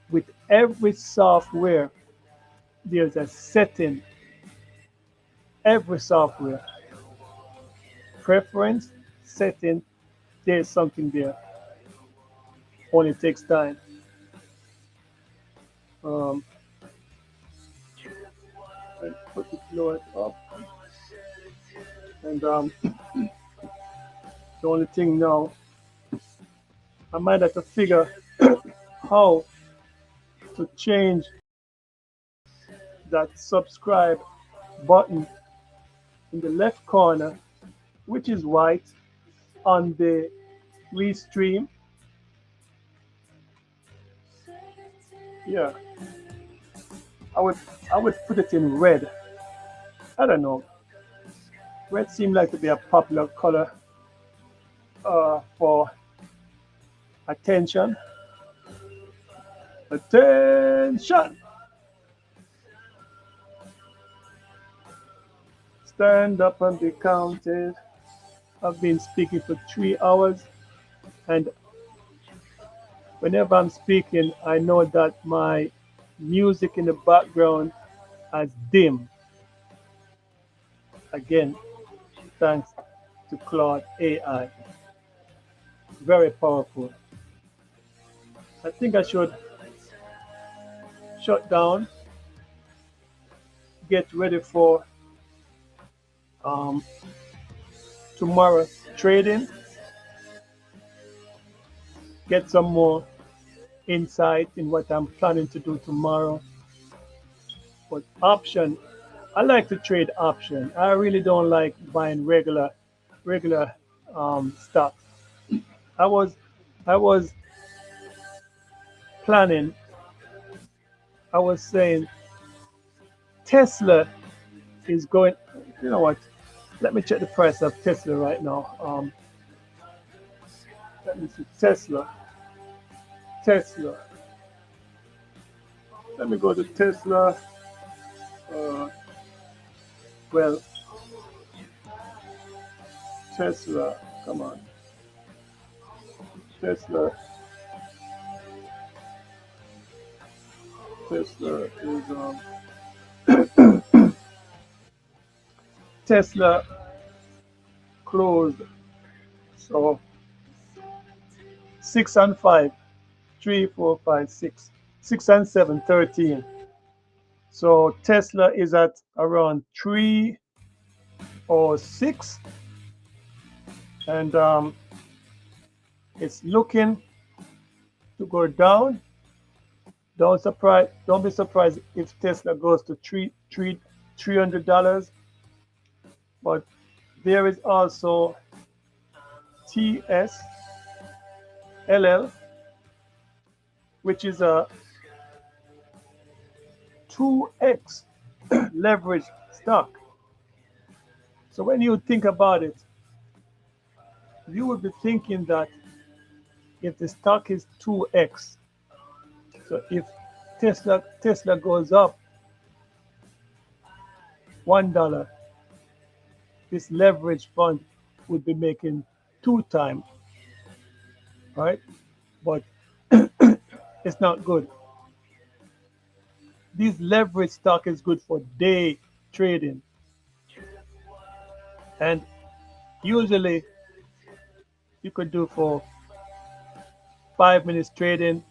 With every software, there's a setting. Every software. Preference, setting, there's something there. Only takes time. And put the floor up. And the only thing now, I might have to figure how to change that subscribe button in the left corner, which is white, on the restream. Yeah, I would put it in red. I don't know. Red seems like to be a popular color for attention. Attention! Stand up and be counted. I've been speaking for 3 hours, and whenever I'm speaking, I know that my music in the background has dimmed. Again, thanks to Claude AI. Very powerful. I think I should shut down, get ready for tomorrow's trading, get some more insight in what I'm planning to do tomorrow. But option, I like to trade option. I really don't like buying regular stock. I was I was planning. I was saying Tesla is going. You know what? Let me check the price of Tesla right now. Let me see Tesla. Tesla. Let me go to Tesla. Uh, well, Tesla. Come on. Tesla. Tesla is Tesla closed. So 6 and 5, 3, 4, 5, 6, 6 and 7, 13. So Tesla is at around 3 or 6, and it's looking to go down. Don't be surprised if Tesla goes to $300. But there is also TSLL, which is a 2x leverage stock. So when you think about it, you would be thinking that if the stock is 2x, So if Tesla goes up $1, this leverage fund would be making 2 times, right? But it's not good. This leverage stock is good for day trading, and usually you could do for 5 minutes trading,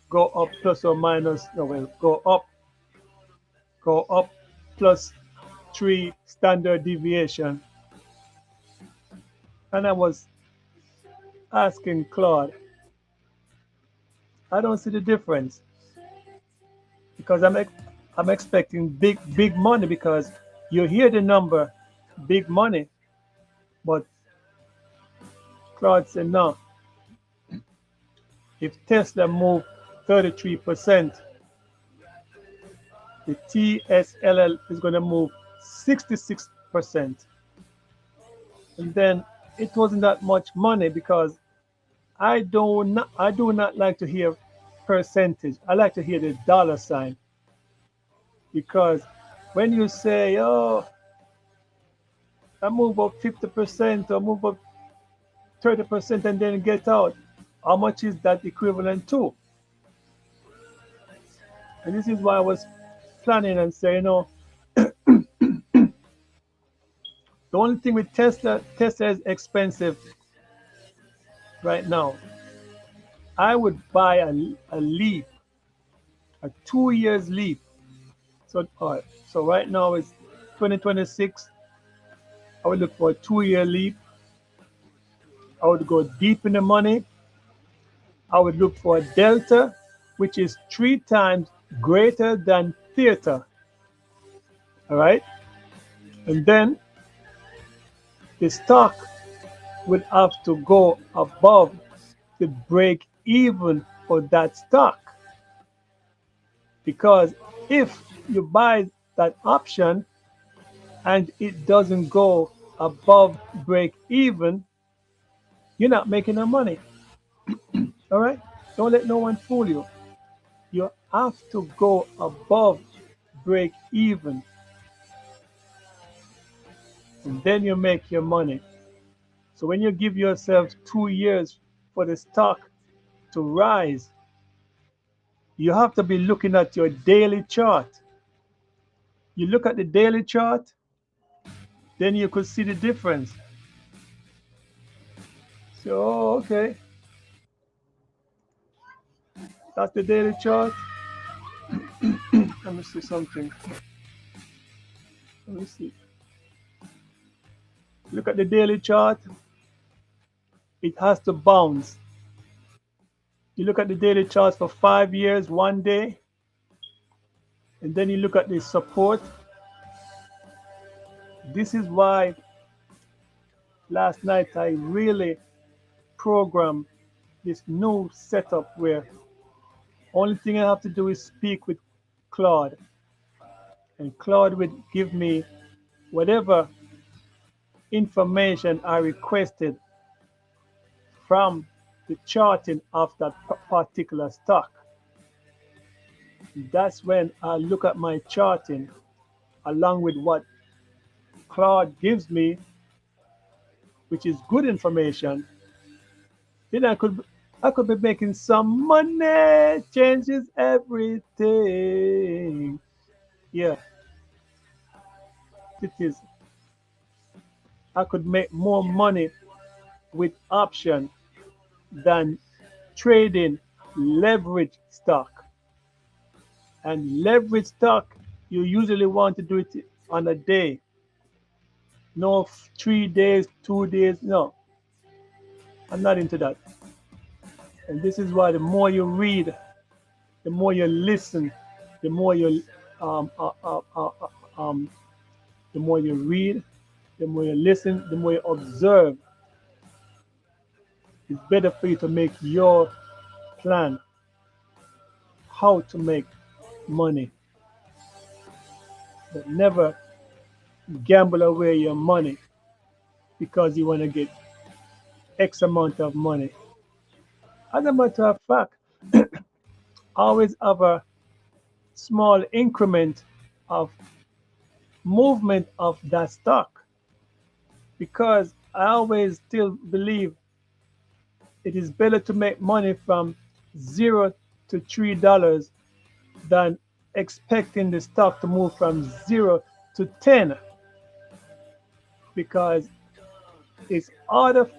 go up plus or minus, no, well, go up plus 3 standard deviation. And I was asking Claude, I don't see the difference because I'm expecting big money because you hear the number big money, but Claude said no. If Tesla moved 33%, the TSLL is going to move 66%. And then it wasn't that much money because I do not like to hear percentage. I like to hear the dollar sign because when you say, oh, I move up 50% or move up 30% and then get out, how much is that equivalent to? And this is why I was planning and saying, you know, the only thing with Tesla is expensive right now. I would buy a leap, a 2 years leap. So, all right, so right now it's 2026. I would look for a 2 year leap. I would go deep in the money. I would look for a delta, which is 3 times greater than theta. All right. And then the stock would have to go above the break even for that stock. Because if you buy that option and it doesn't go above break even, you're not making no money. All right? Don't let no one fool you. You have to go above break even, and then you make your money. So when you give yourself 2 years for the stock to rise, you have to be looking at your daily chart. You look at the daily chart, then you could see the difference. So, oh, okay, that's the daily chart. Let me see something. Let me see. Look at the daily chart. It has to bounce. You look at the daily charts for 5 years, one day, and then you look at the support. This is why last night I really programmed this new setup where only thing I have to do is speak with Claude, and Claude would give me whatever information I requested from the charting of that particular stock. That's when I look at my charting along with what Claude gives me, which is good information. Then I could be making some money, changes everything. Yeah, it is. I could make more money with option than trading leverage stock. And leverage stock, you usually want to do it on a day. No 3 days, 2 days. No, I'm not into that. And this is why the more you read, the more you listen, the more you um, uh, uh, uh, uh, um, the more you read, the more you listen, the more you observe. It's better for you to make your plan how to make money, but never gamble away your money because you want to get X amount of money. As a matter of fact, always have a small increment of movement of that stock, because I always still believe it is better to make money from $0 to $3 than expecting the stock to move from 0 to 10, because it's harder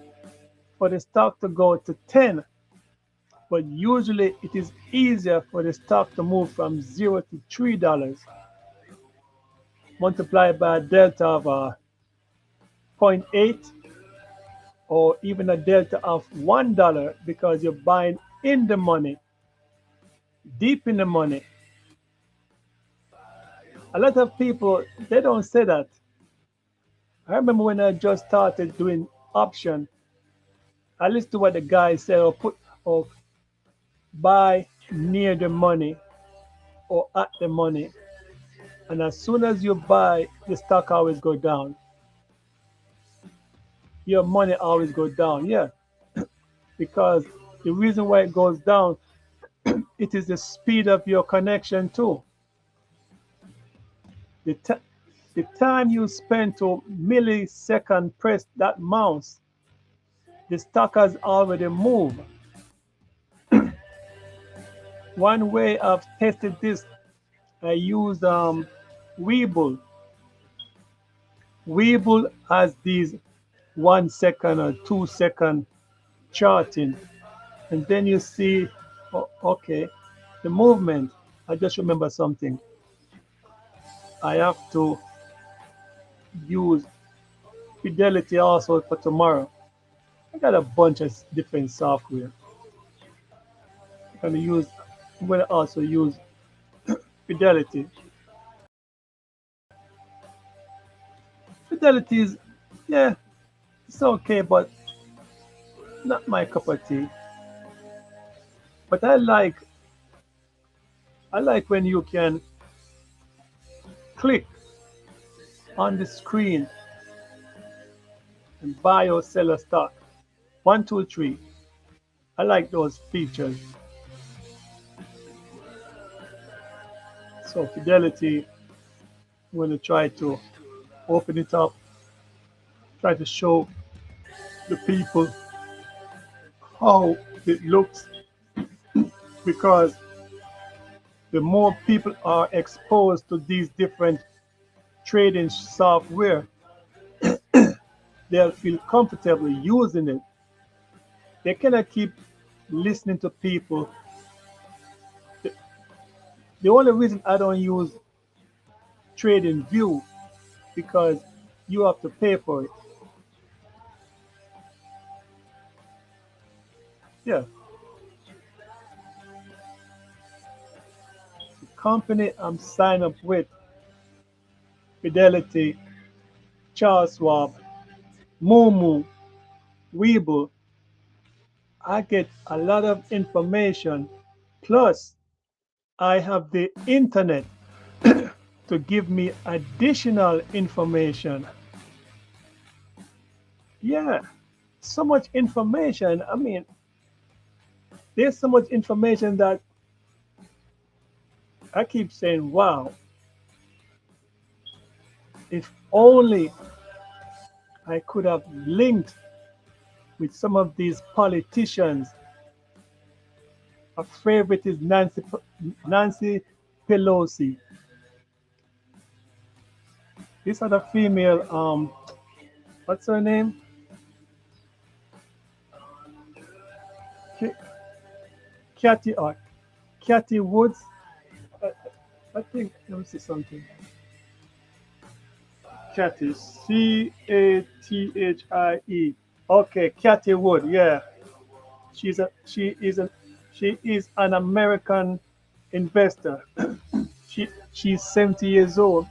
for the stock to go to 10, but usually it is easier for the stock to move from $0 to $3 multiplied by a delta of zero point 0.8 or even a delta of $1, because you're buying in the money, deep in the money. A lot of people, they don't say that. I remember when I just started doing option, I listened to what the guy said, or buy near the money or at the money. And as soon as you buy, the stock always go down. Your money always go down. Yeah, because the reason why it goes down, it is the speed of your connection too. The, the time you spend to millisecond press that mouse, the stock has already moved. One way I've tested this, I used Weeble. Weeble has these 1 second or 2 second charting, and then you see, oh, okay, the movement. I just remember something. I have to use Fidelity also for tomorrow. I got a bunch of different software. I'm gonna also use Fidelity. Fidelity is, yeah, it's okay, but not my cup of tea. But I like when you can click on the screen and buy or sell a stock. One, two, three. I like those features. So Fidelity, I'm going to try to open it up, try to show the people how it looks, because the more people are exposed to these different trading software, they'll feel comfortable using it. They cannot keep listening to people. The only reason I don't use Trading View, because you have to pay for it. Yeah, the company I'm signed up with, Fidelity, Charles Schwab, Moomoo, Weeble, I get a lot of information. Plus, I have the internet to give me additional information. Yeah, so much information. I mean, there's so much information that I keep saying, wow, if only I could have linked with some of these politicians. A favorite is Nancy Pelosi. This other female, what's her name? Kathy, Kathy Woods. I, I think, let me see something. Kathy, Cathie. Okay, Kathy Wood. Yeah, she's a she is an American investor. She's 70 years old.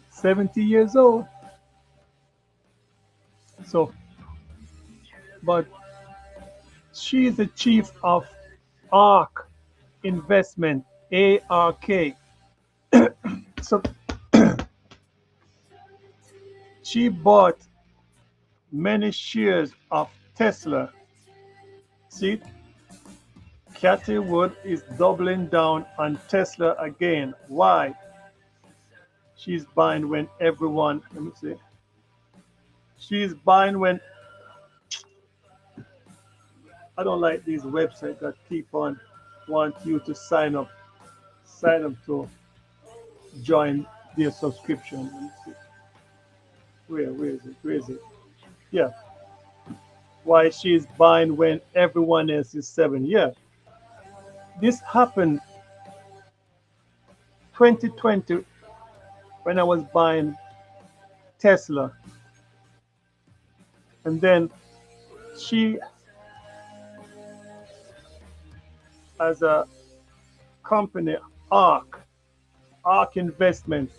70 years old. So, but she's the chief of ARK Investment, ARK. So she bought many shares of Tesla. See, Cathy Wood is doubling down on Tesla again. Why? She's buying when everyone, let me see. She's buying when, I don't like these websites that keep on want you to sign up to join their subscription. Let me see. Where is it? Where is it? Yeah. Why she's buying when everyone else is selling. Yeah. This happened 2020 when I was buying Tesla. And then she, as a company, ARC, ARC Investment.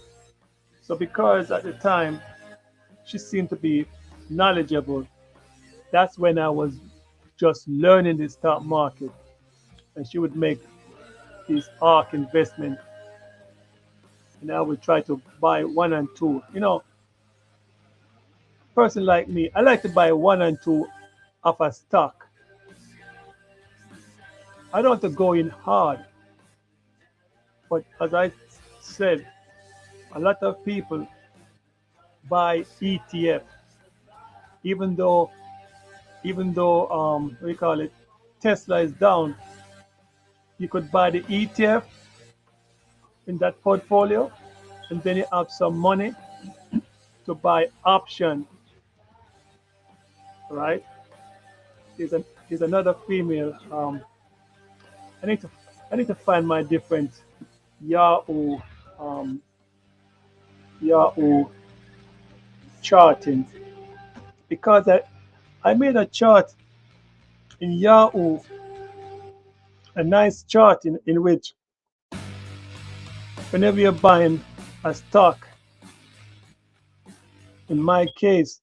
So because at the time she seemed to be knowledgeable, that's when I was just learning the stock market. And she would make these ARC investment, and I would try to buy one and two. You know, person like me, I like to buy one and two of a stock. I don't have to go in hard, but as I said, a lot of people buy ETF, even though what do you call it, Tesla is down. You could buy the ETF in that portfolio, and then you have some money to buy option, right? Is another female. I need to I need to find my different Yahoo um, Yahoo charting, because I made a chart in Yahoo, a nice chart in which whenever you're buying a stock, in my case,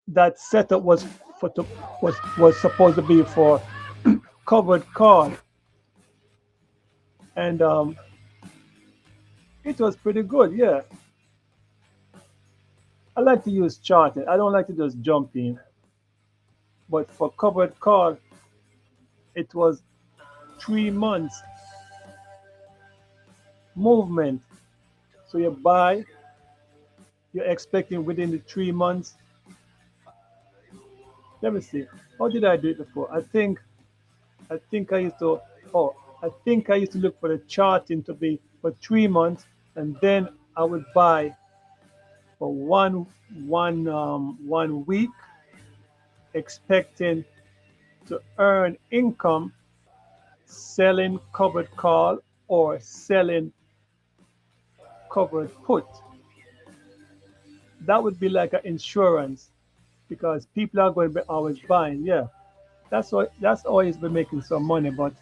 that setup was supposed to be for covered call, and it was pretty good. Yeah, I like to use charting. I don't like to just jump in. But for covered call, it was 3 months movement. So you buy, you're expecting within the 3 months. Let me see. How did I do it before? I think I used to oh I think I used to look for the charting to be for 3 months, and then I would buy for one week, expecting to earn income selling covered call or selling covered put. That would be like an insurance, because people are going to be always buying. Yeah, that's always been making some money. But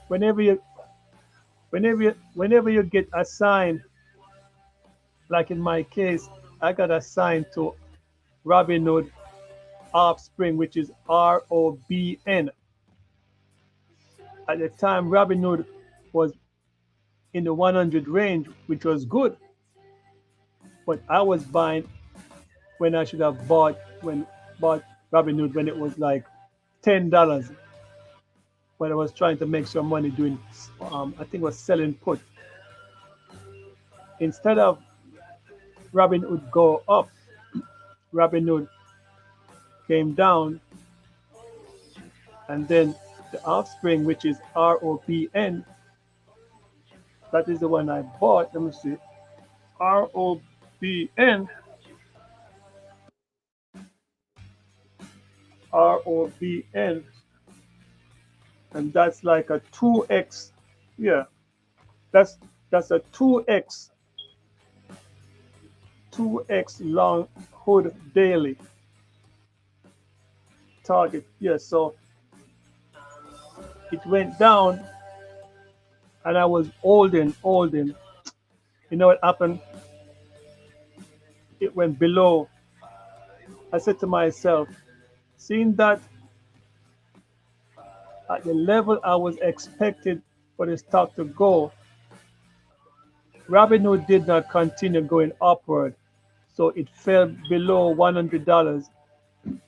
whenever you whenever you get assigned, like in my case, I got assigned to Robinhood Offspring, which is ROBN. At the time, Robinhood was in the 100 range, which was good. But I was buying when I should have bought Robinhood when it was like $10. When I was trying to make some money doing, I think it was selling put. Instead of Robinhood go up, Robinhood came down, and then the Offspring, which is ROBN, that is the one I bought. Let me see, ROBN, ROBN, and that's like a 2x. Yeah, that's a 2x long hood daily target. Yeah, so it went down, and I was holding. You know what happened? It went below. I said to myself, seeing that at the level I was expected for the stock to go, Robinhood did not continue going upward. So it fell below $100,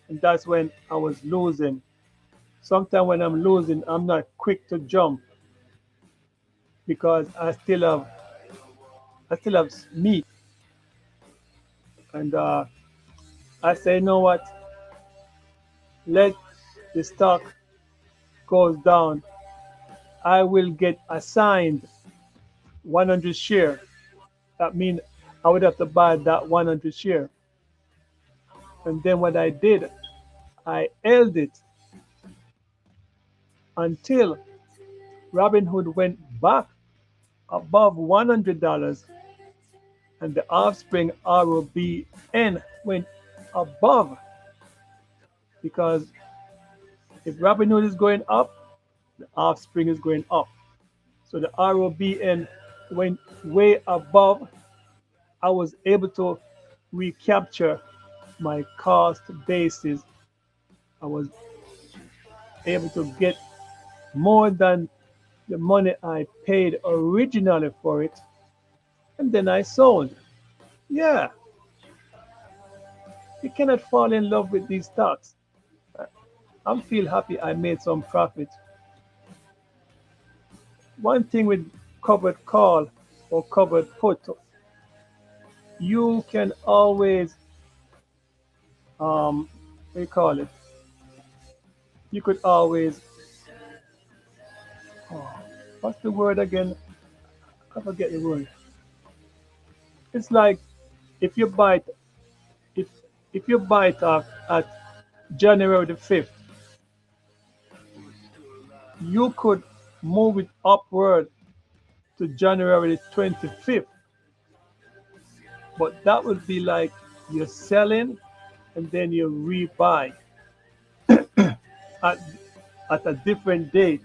and that's when I was losing. sometimes when I'm losing, I'm not quick to jump because I still have meat, and I say, you know what? Let the stock goes down. I will get assigned 100 share. That means I would have to buy that 100 share. And then what I did, I held it until Robinhood went back above $100 and the offspring ROBN went above, because if Robinhood is going up, the offspring is going up. So the ROBN went way above. I was able to recapture my cost basis. I was able to get more than the money I paid originally for it, and then I sold. Yeah, you cannot fall in love with these stocks. I'm feel happy I made some profit. One thing with covered call or covered put, you can always what do you call it? You could always, oh, what's the word again? I forget the word. It's like if you buy it, if if you buy it at January the 5th, you could move it upward to January the 25th, but that would be like you're selling and then you rebuy at, at a different date.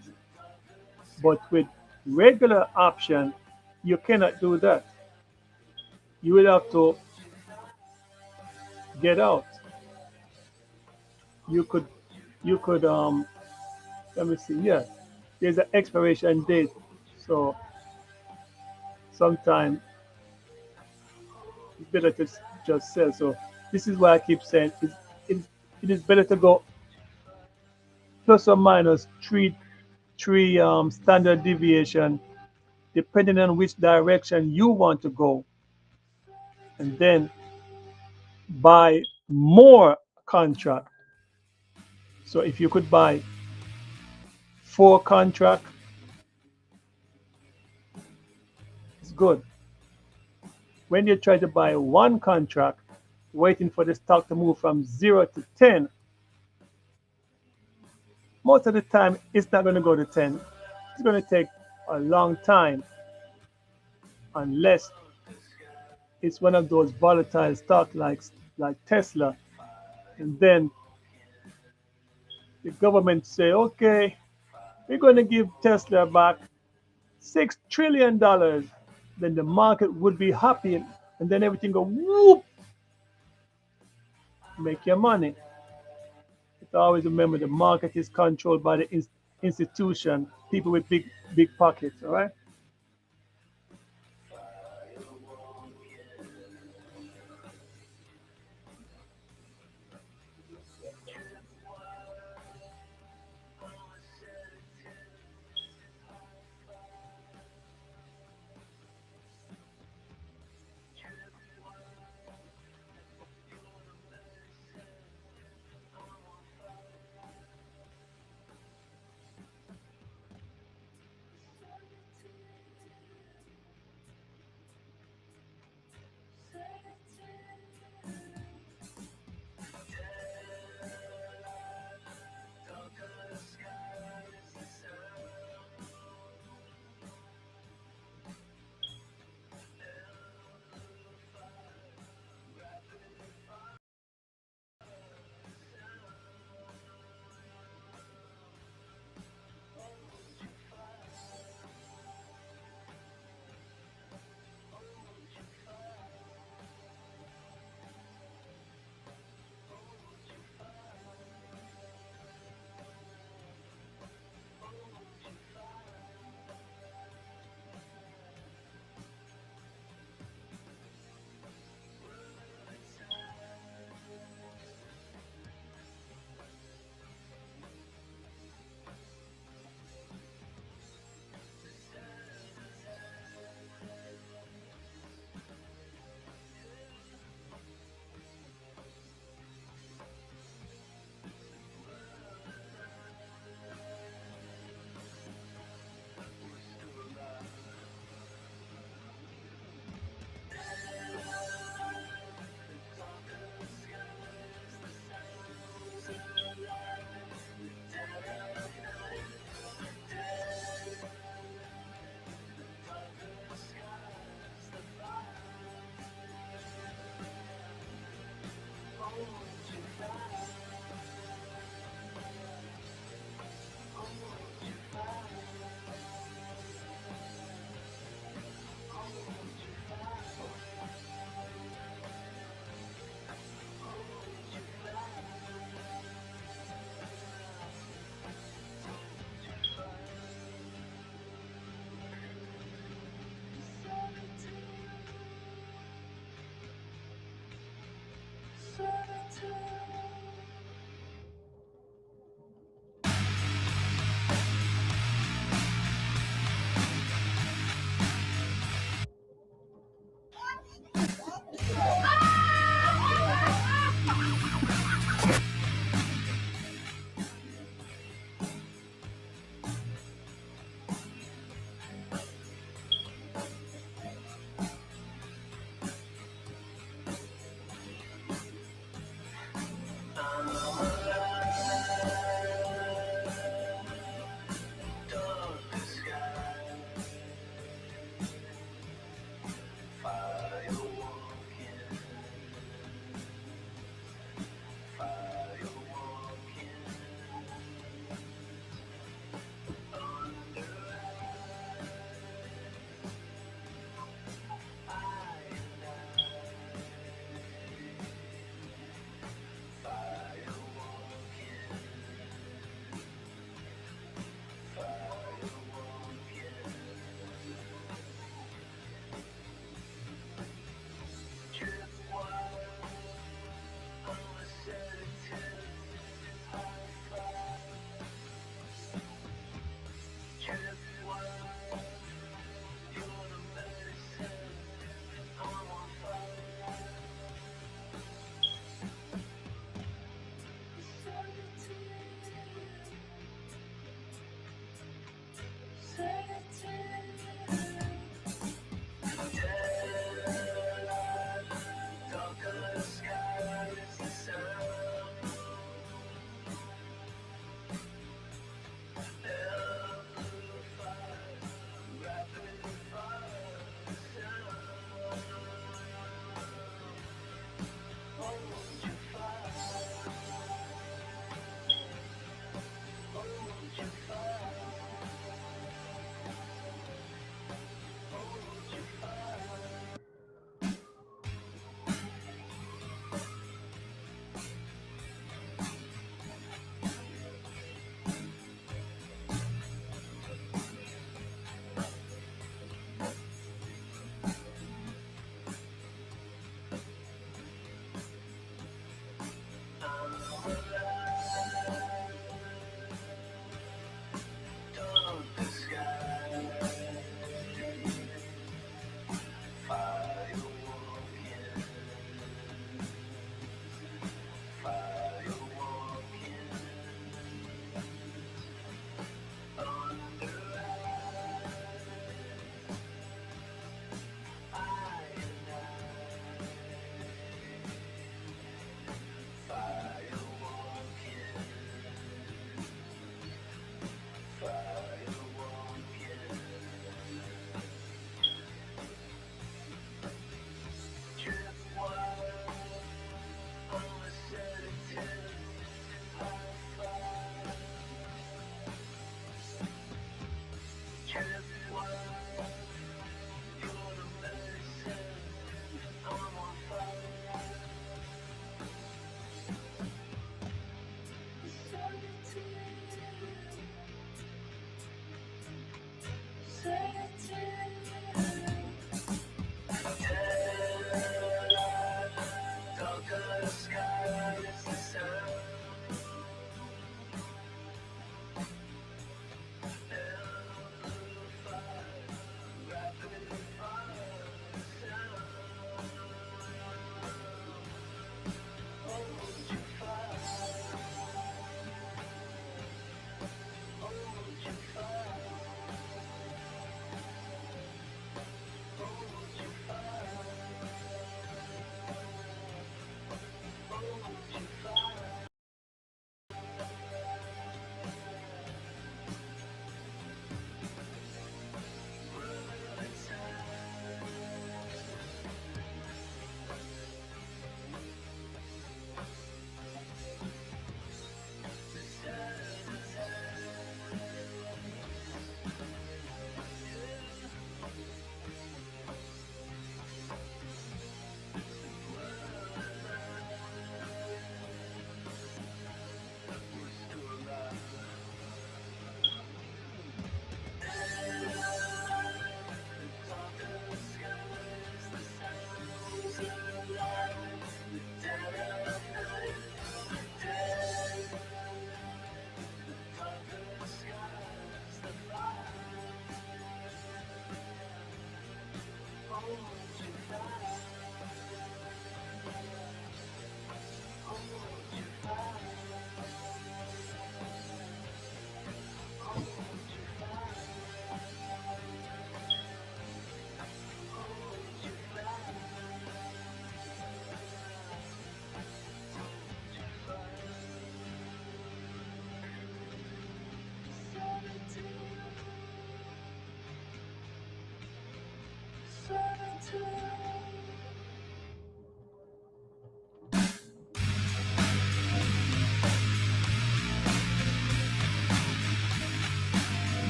But with regular option, you cannot do that. You will have to get out. You could, you could, let me see, yeah, there's an expiration date. So sometimes it's better to just sell. So this is why I keep saying it, it is better to go plus or minus three standard deviation depending on which direction you want to go, and then buy more contract. So if you could buy four contract, it's good. When you try to buy one contract, waiting for the stock to move from 0 to 10, most of the time it's not going to go to 10. It's going to take a long time unless it's one of those volatile stocks like Tesla. And then the government say, okay, we're going to give Tesla back $6 trillion. Then the market would be happy, and then everything go whoop, make your money. But always remember the market is controlled by the institution, people with big pockets. All right.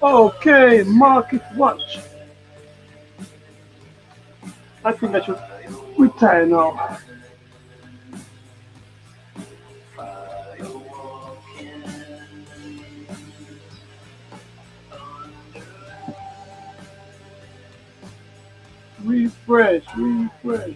Okay, market watch. I think I should retire now. Refresh, refresh.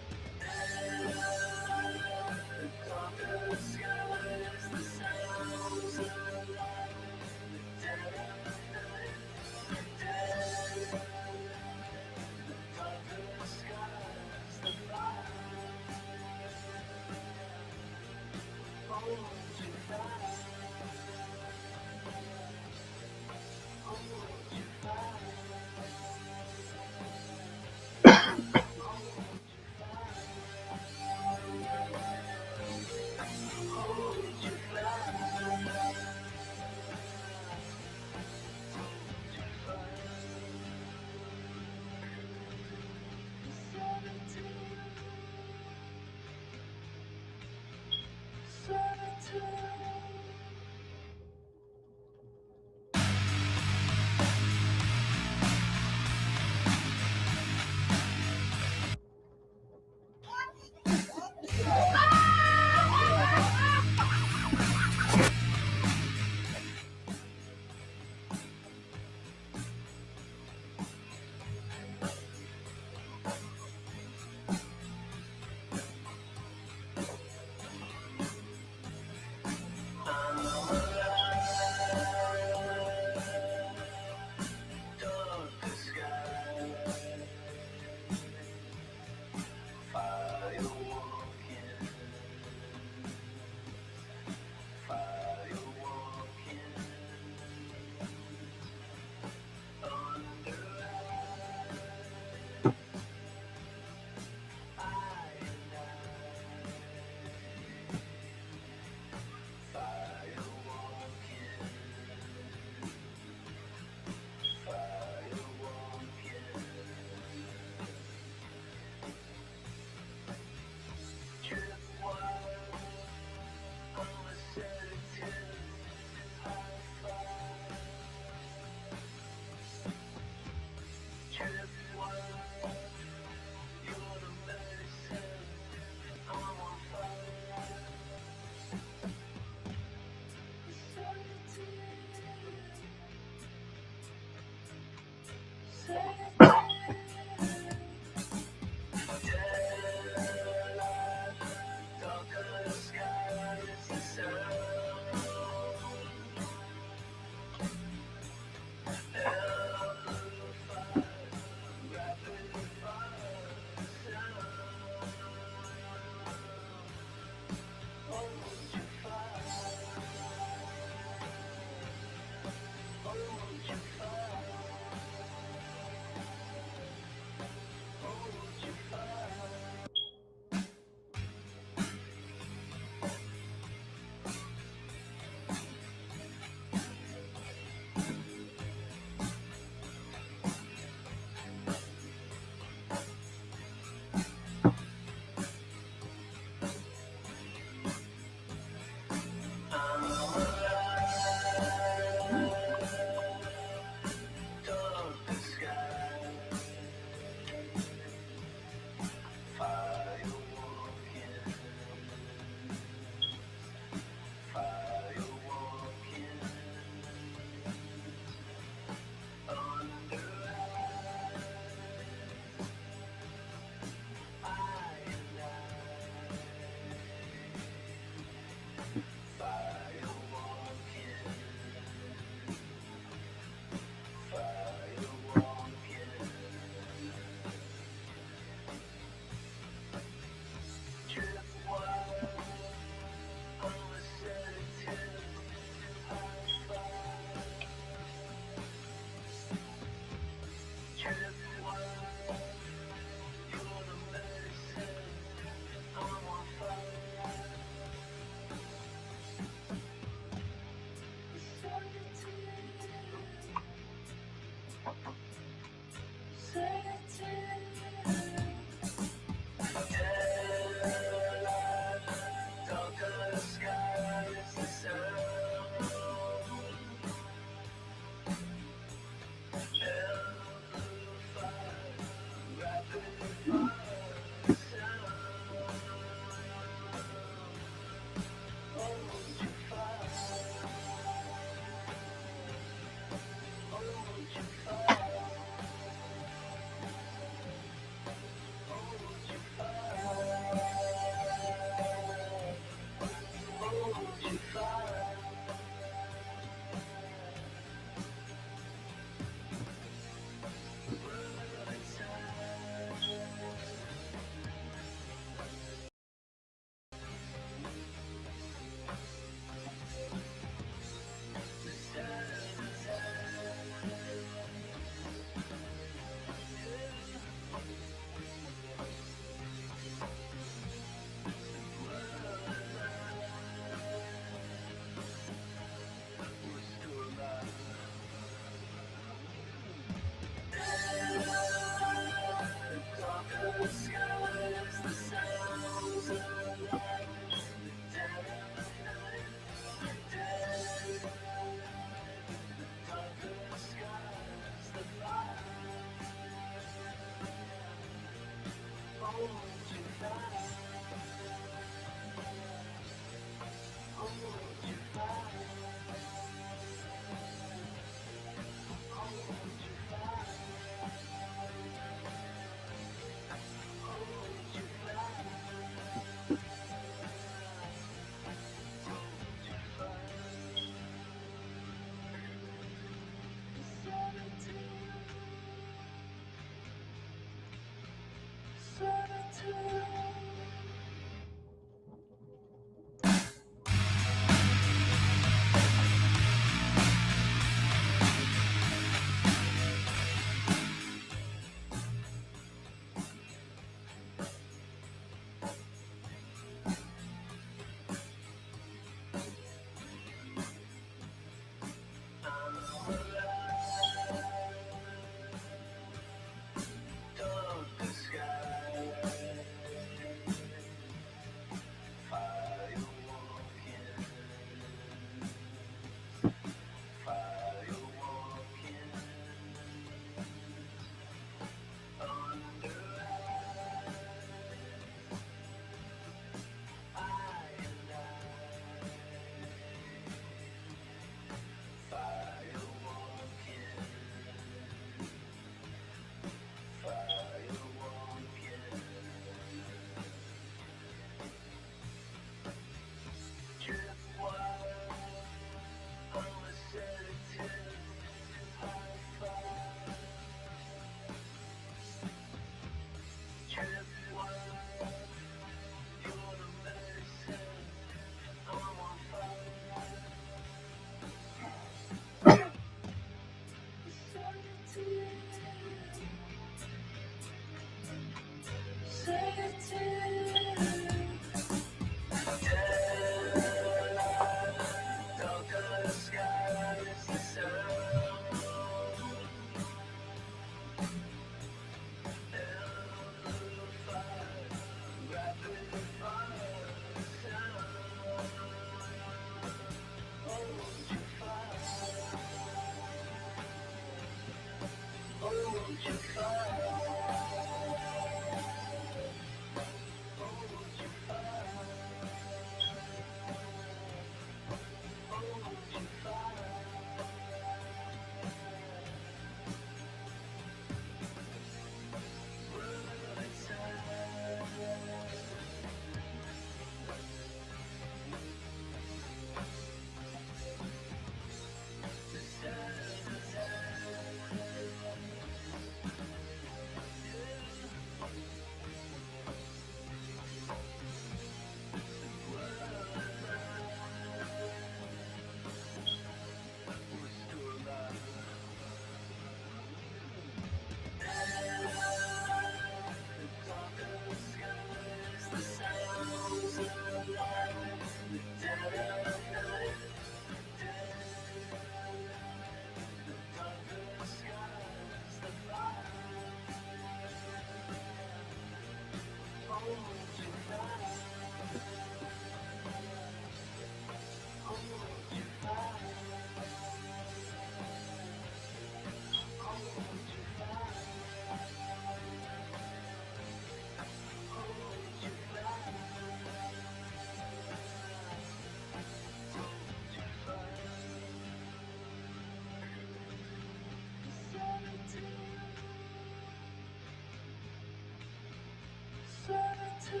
72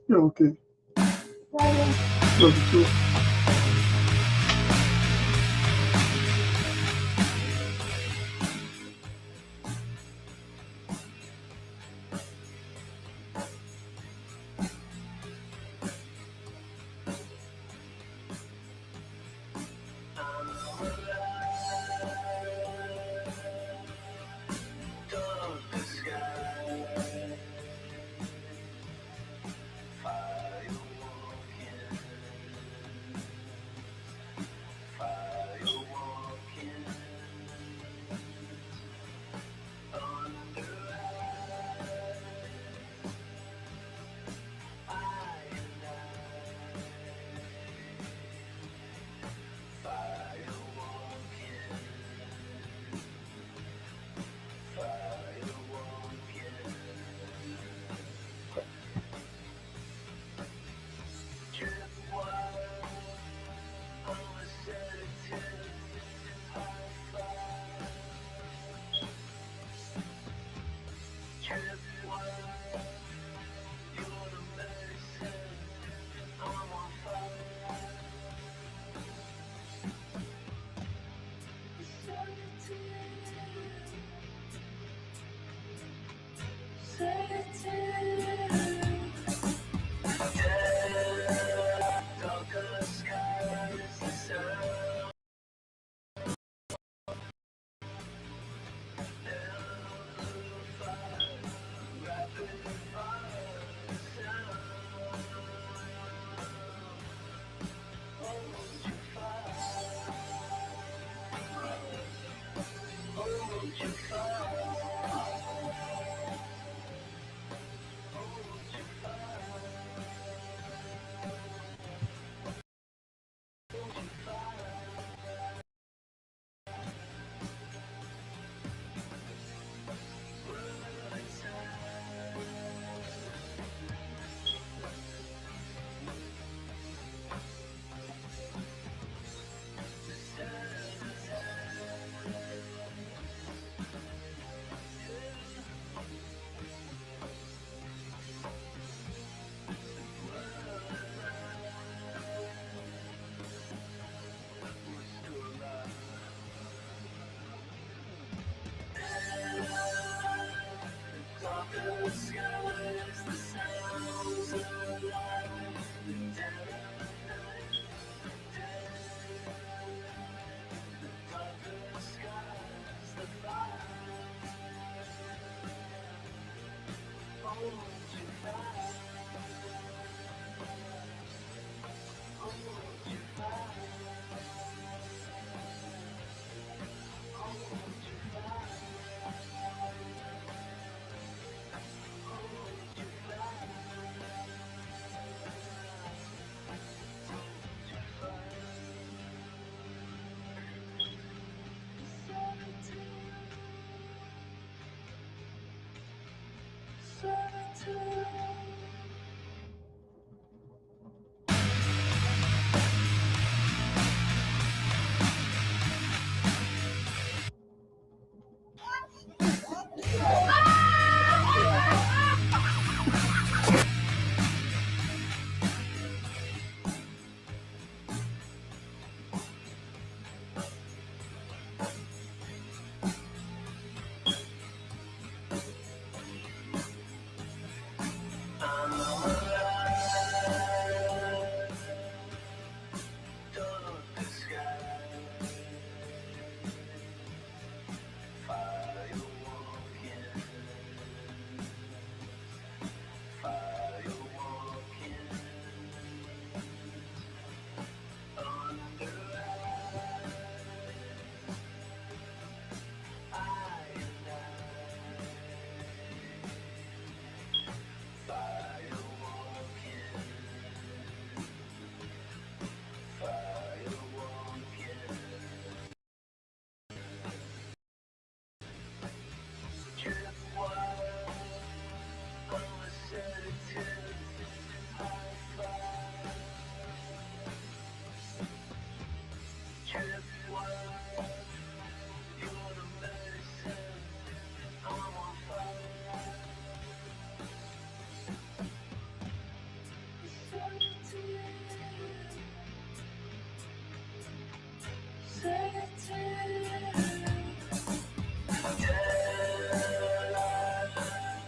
Yeah, okay. Love you too.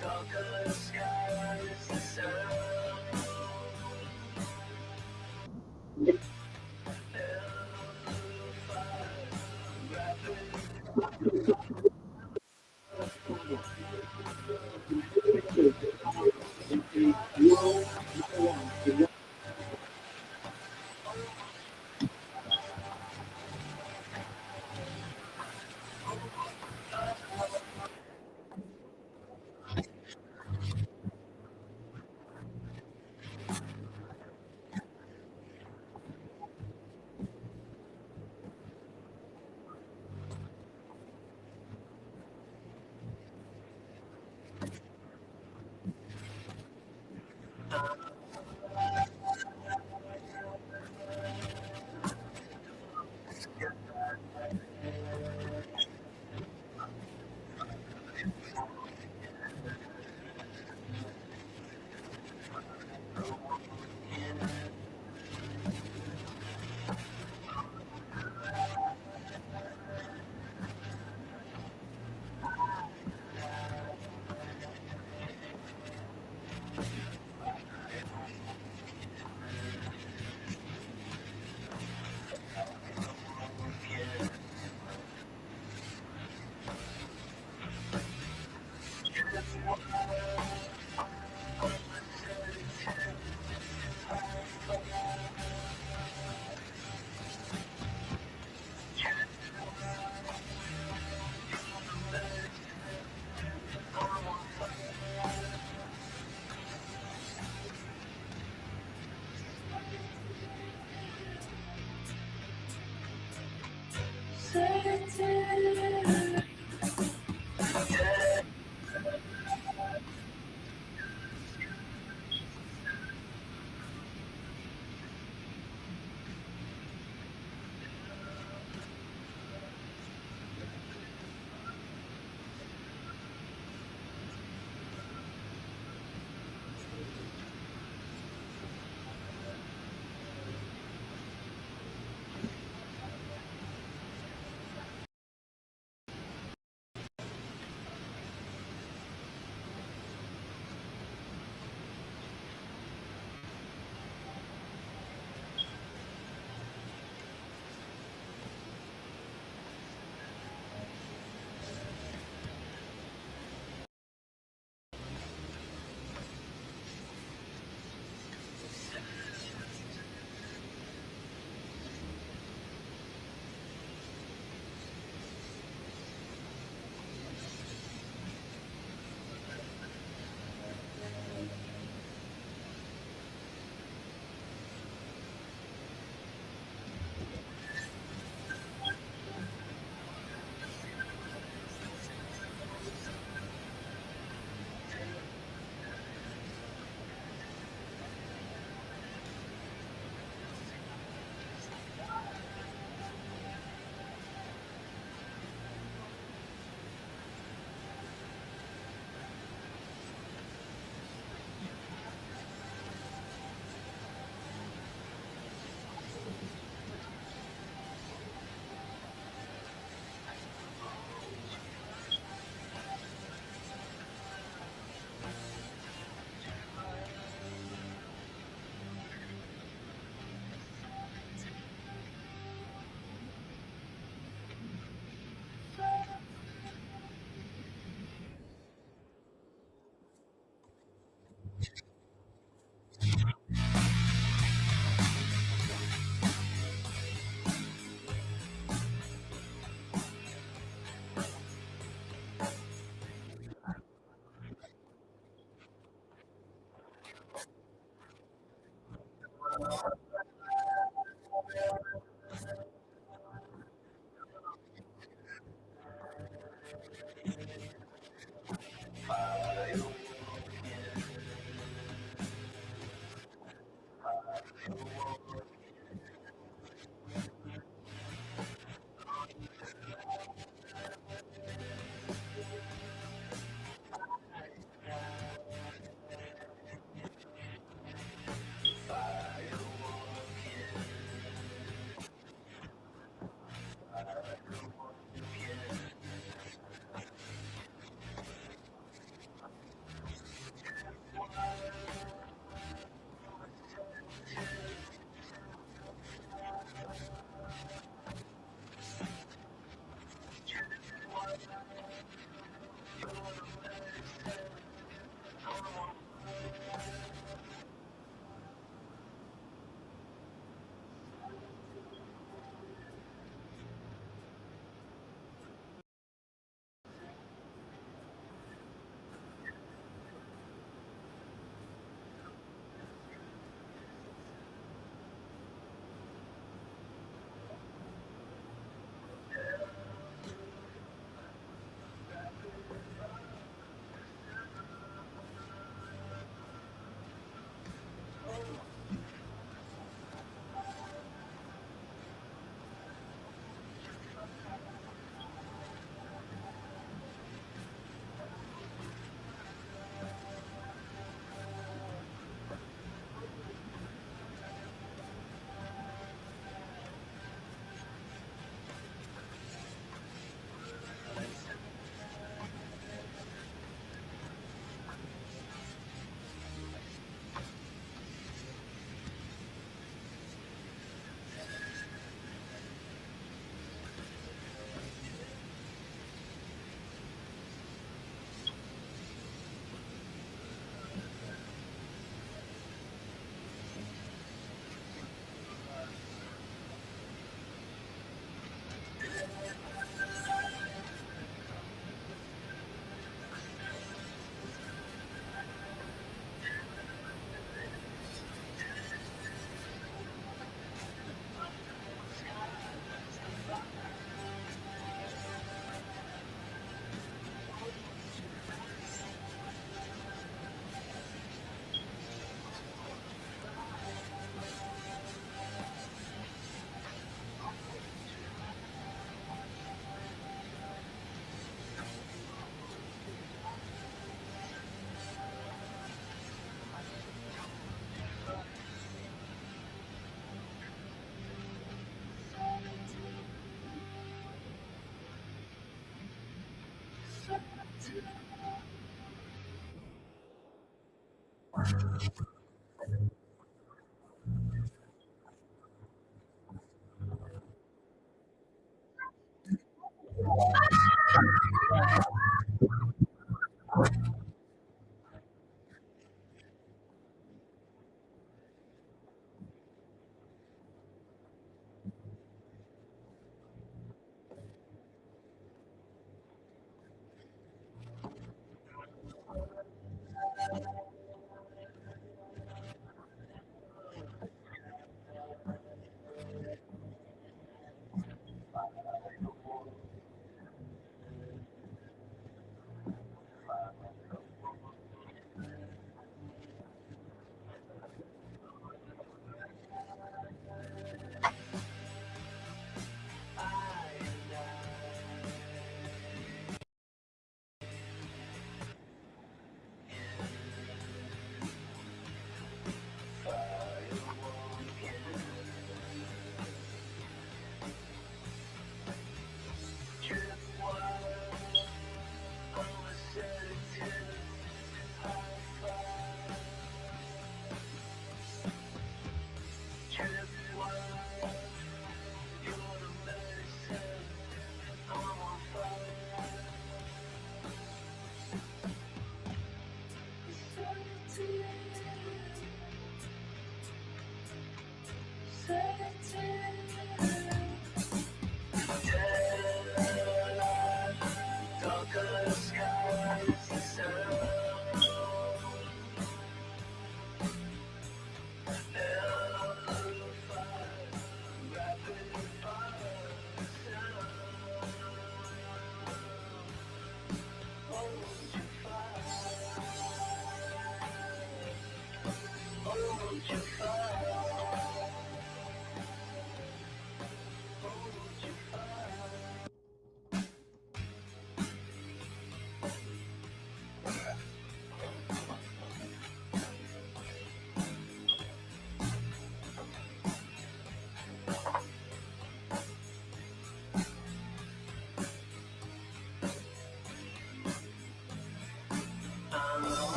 Darker skies, the sun.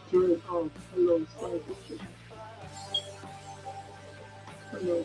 Turn off alongside the chicken. Hello.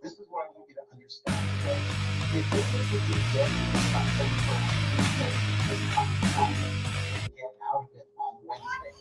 This is what I want you to understand. If this is what you get, get out of it on Wednesday.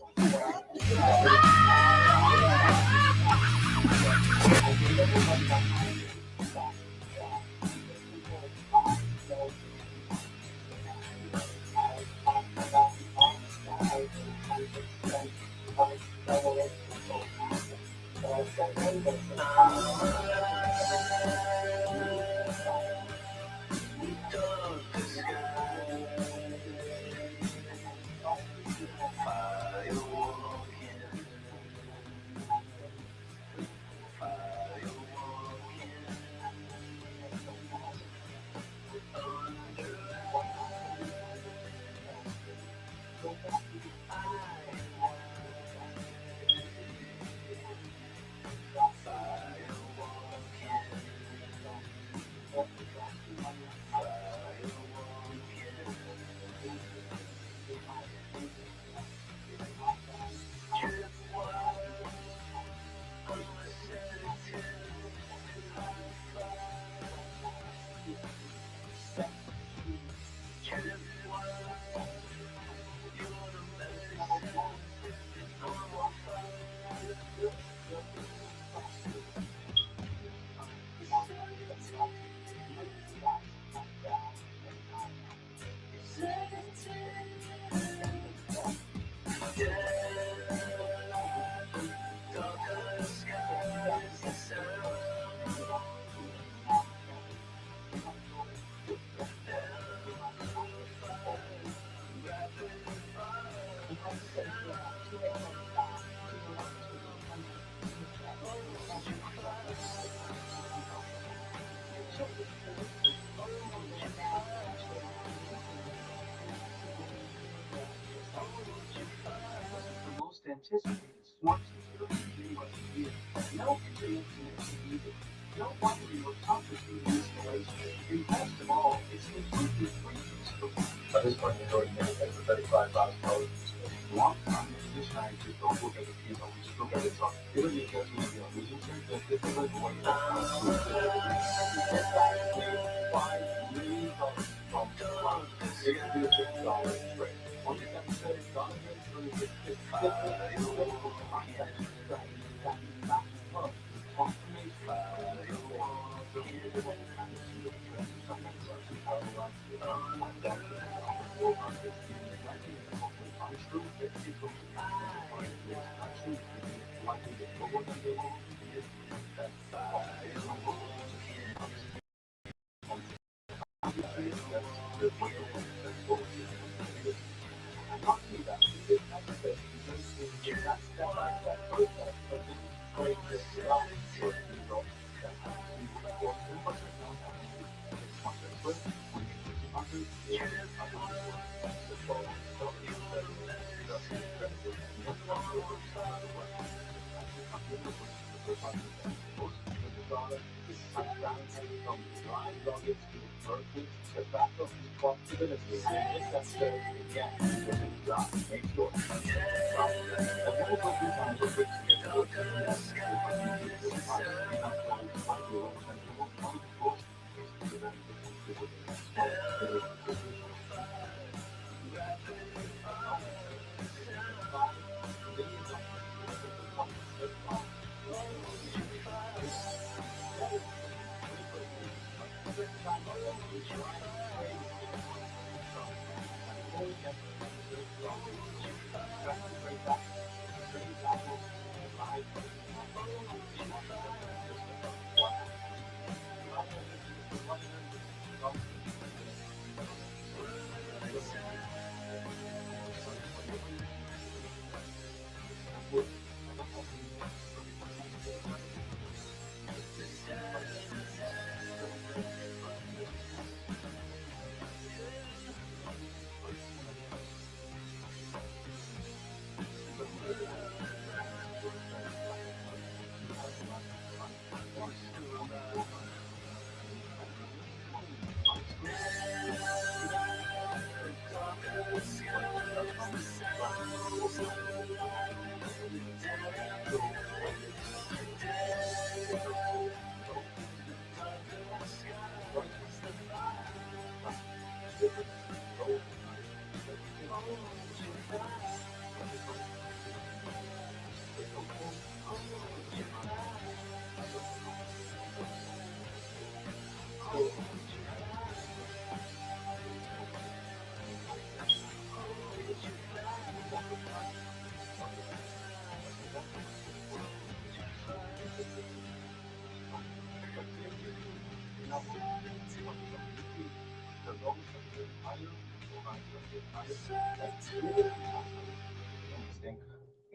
Anticipated smart security of the year. No internet connection needed. No wondering what complicated installation. And best of all, it's completely free. At this point, you're already making over $35,000. Long time, this night, just don't look at the people, just look at the top. It'll be just easy on losing church, that this is like one $5 million from the cloud. You're going to do a $50 trade. On this episode, God is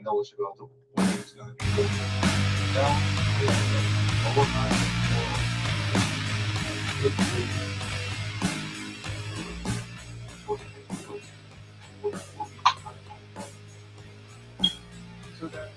ainda vou chegar outro ponto, então, vamos lá. So that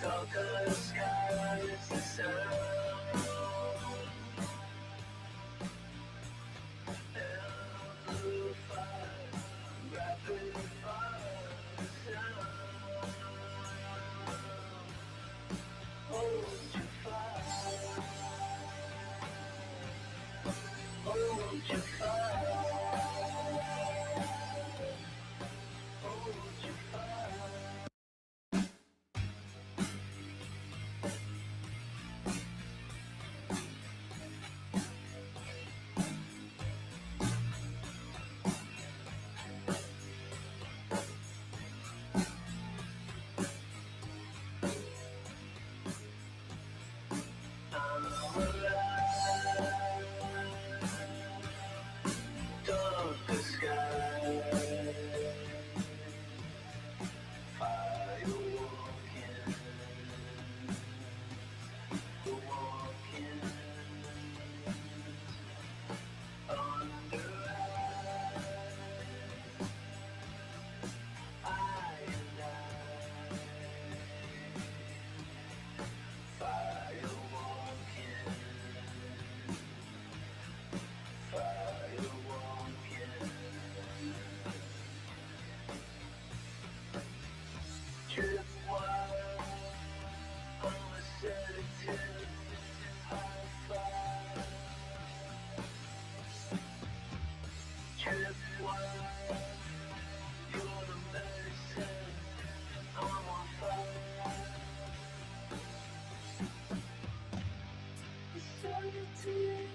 Darker sky is the sound. Amplified, rapid fire sound. Hold your fire. Hold your fire. Hold your fire. I'm alive. Darker sky. Fire walking. Walking. Under I and I. Fire walking. Fire walking. Tripwire. I'm a sedative. High-five. Tripwire. You're the medicine. I'm on fire. Sedative.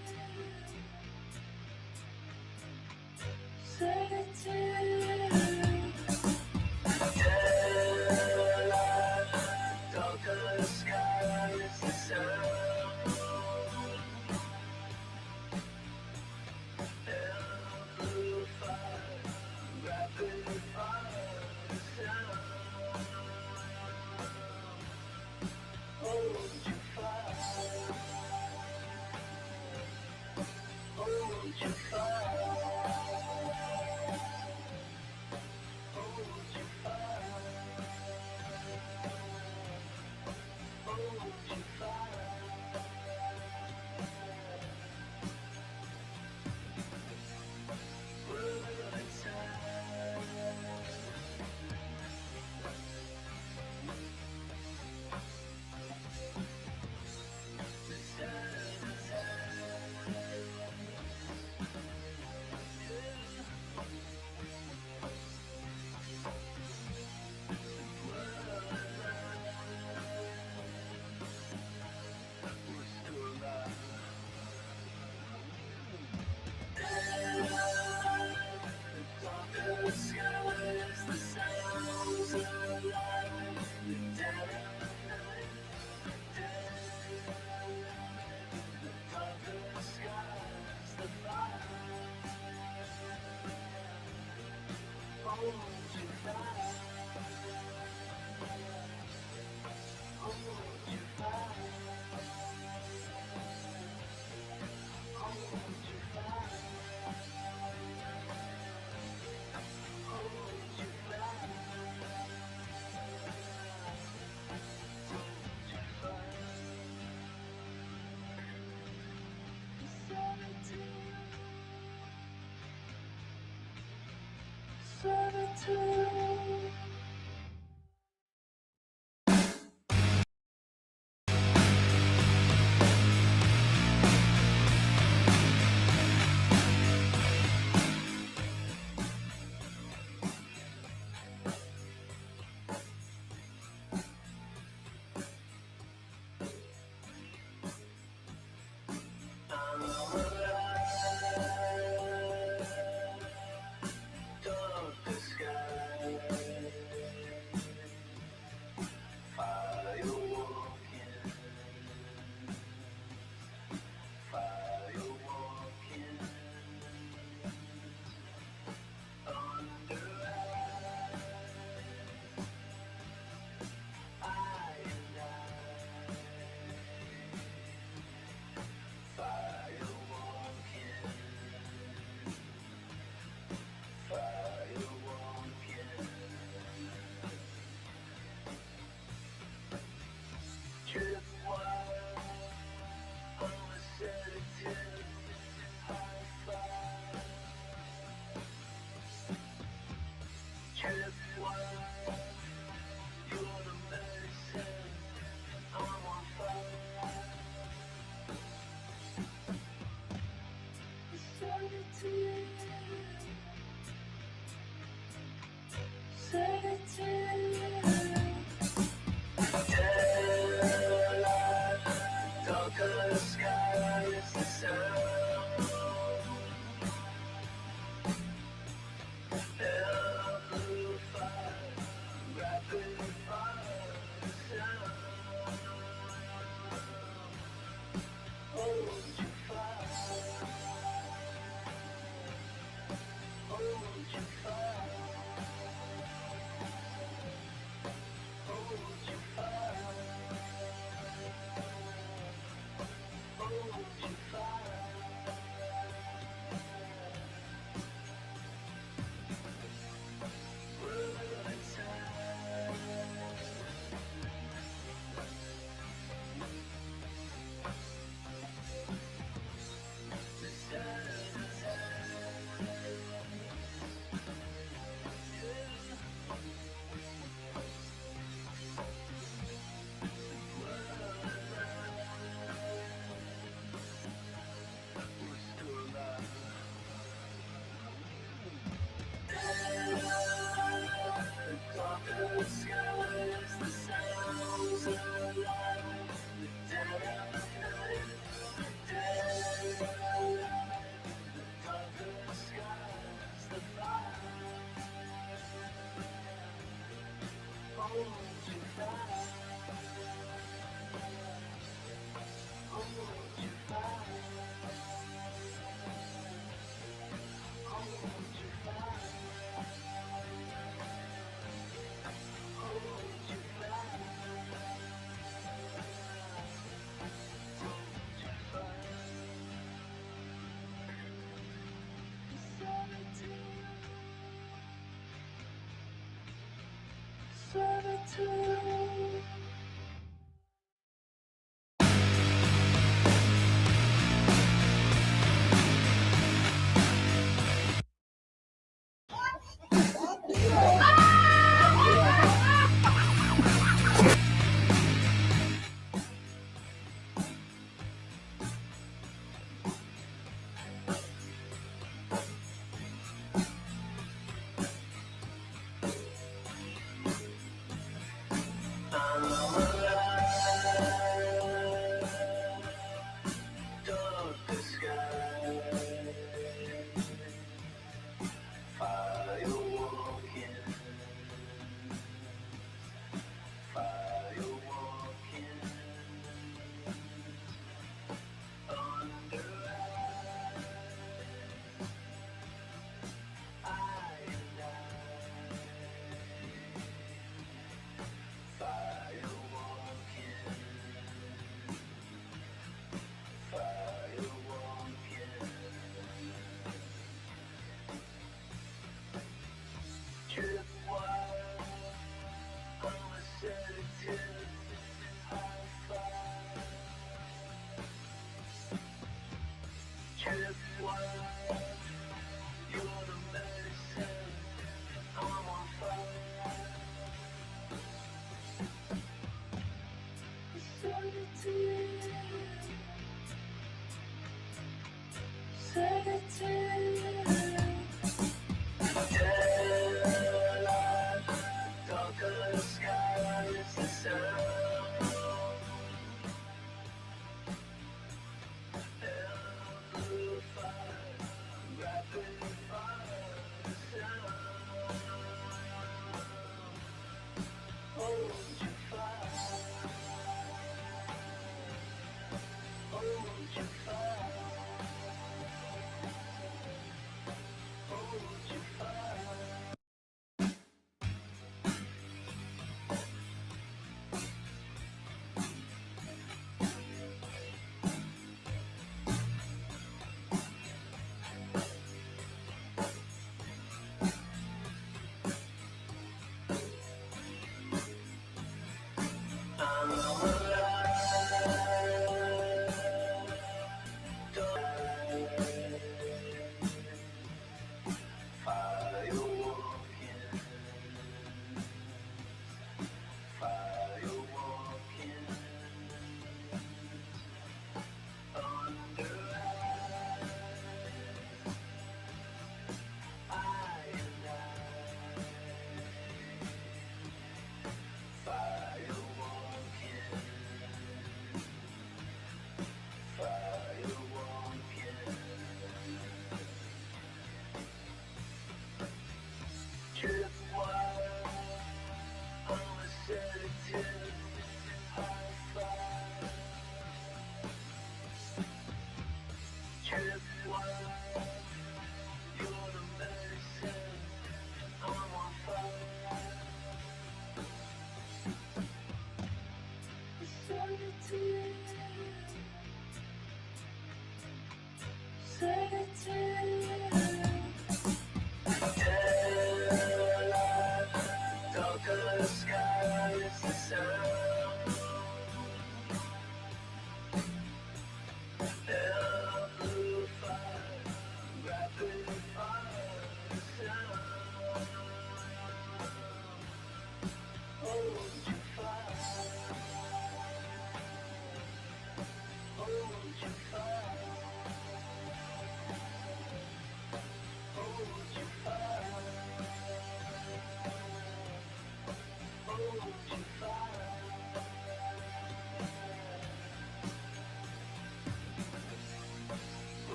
Darker sky is the sound. Amplified, rapid fire sound. Hold your fire. Hold your fire. Hold your fire. Hold your fire. Will it time? Darker sky is the sounds of life. Darker skies the fire. Hold your fire. Hold your fire. Hold your fire. Hold your fire. Hold your fire. Sedative. I'm alive. Darker sky.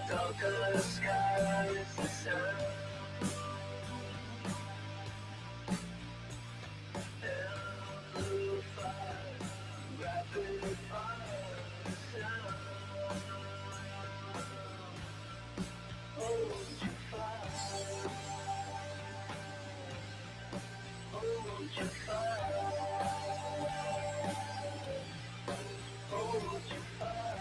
Darker skies, the sun. Blue fire, rapid fire, sound. Hold your fire, hold your fire, hold your fire,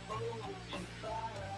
hold your fire.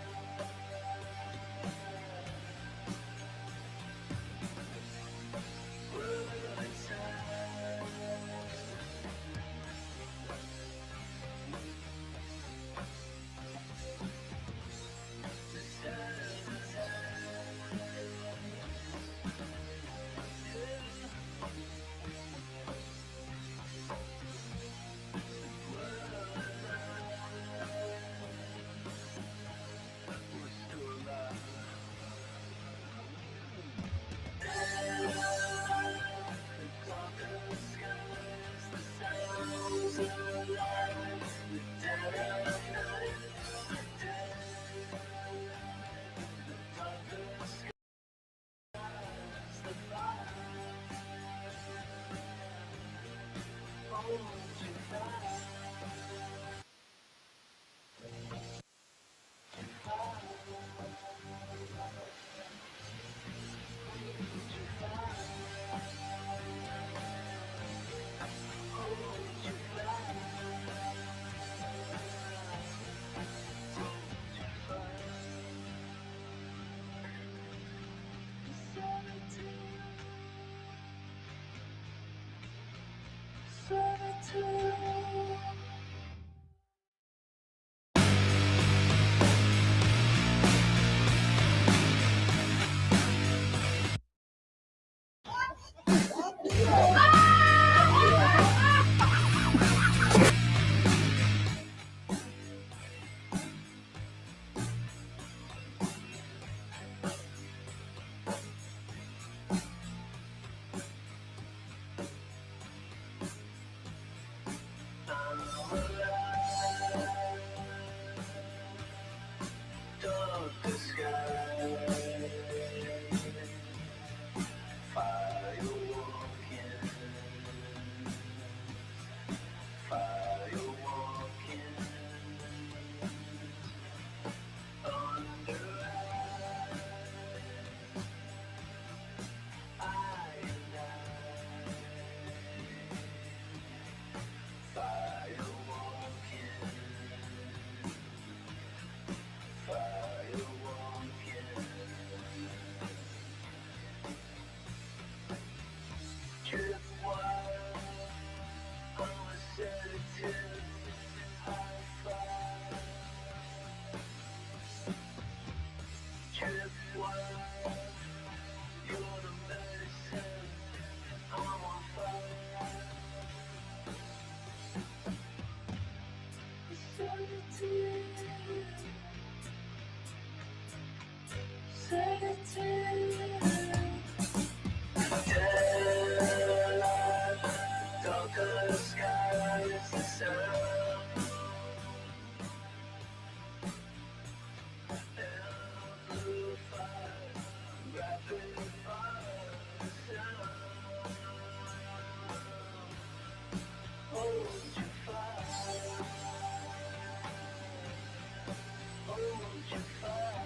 Darker skies, the sun. Blue fire, rapid fire, sound. Hold your fire, hold your fire,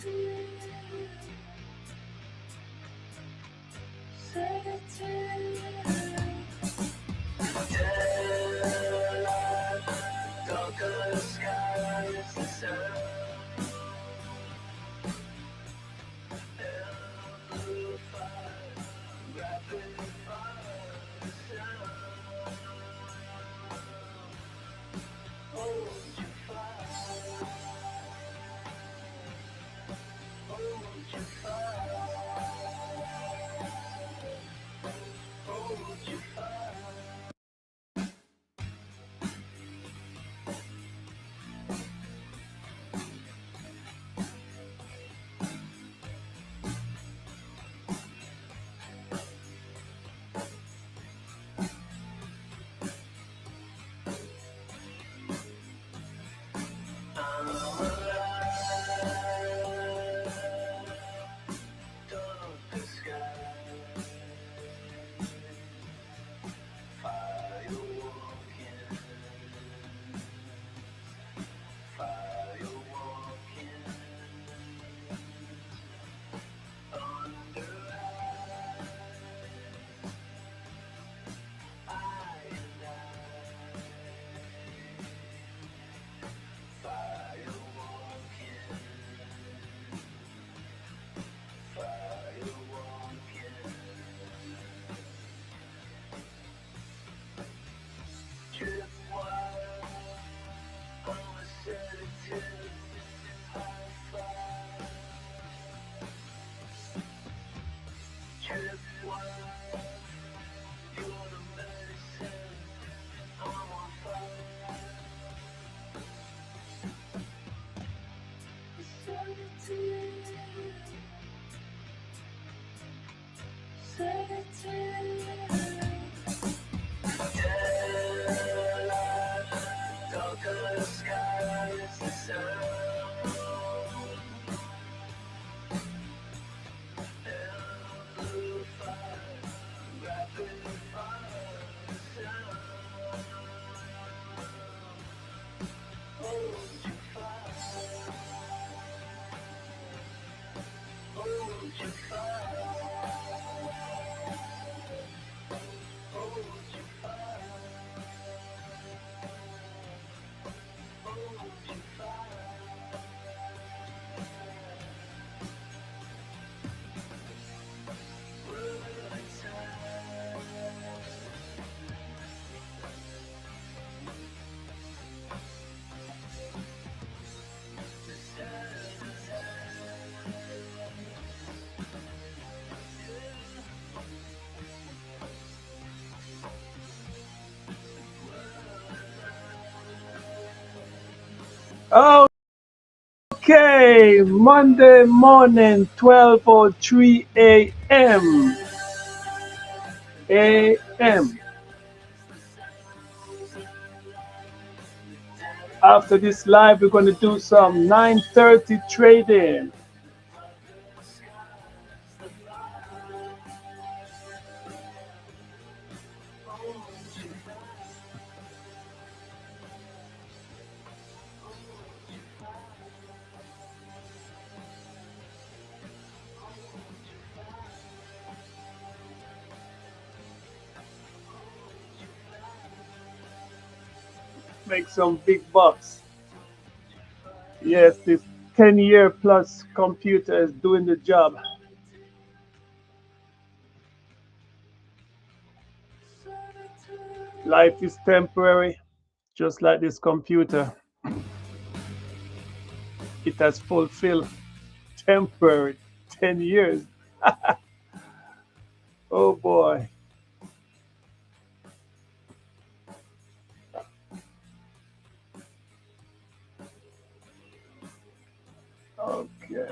Darker sky is the sun. Okay, Monday morning, 12:03 a.m. a.m. After this live, we're going to do some 9:30 trading. Make some big bucks. Yes, this 10-year plus computer is doing the job. Life is temporary, just like this computer. It has fulfilled temporary 10 years. Oh boy. Okay.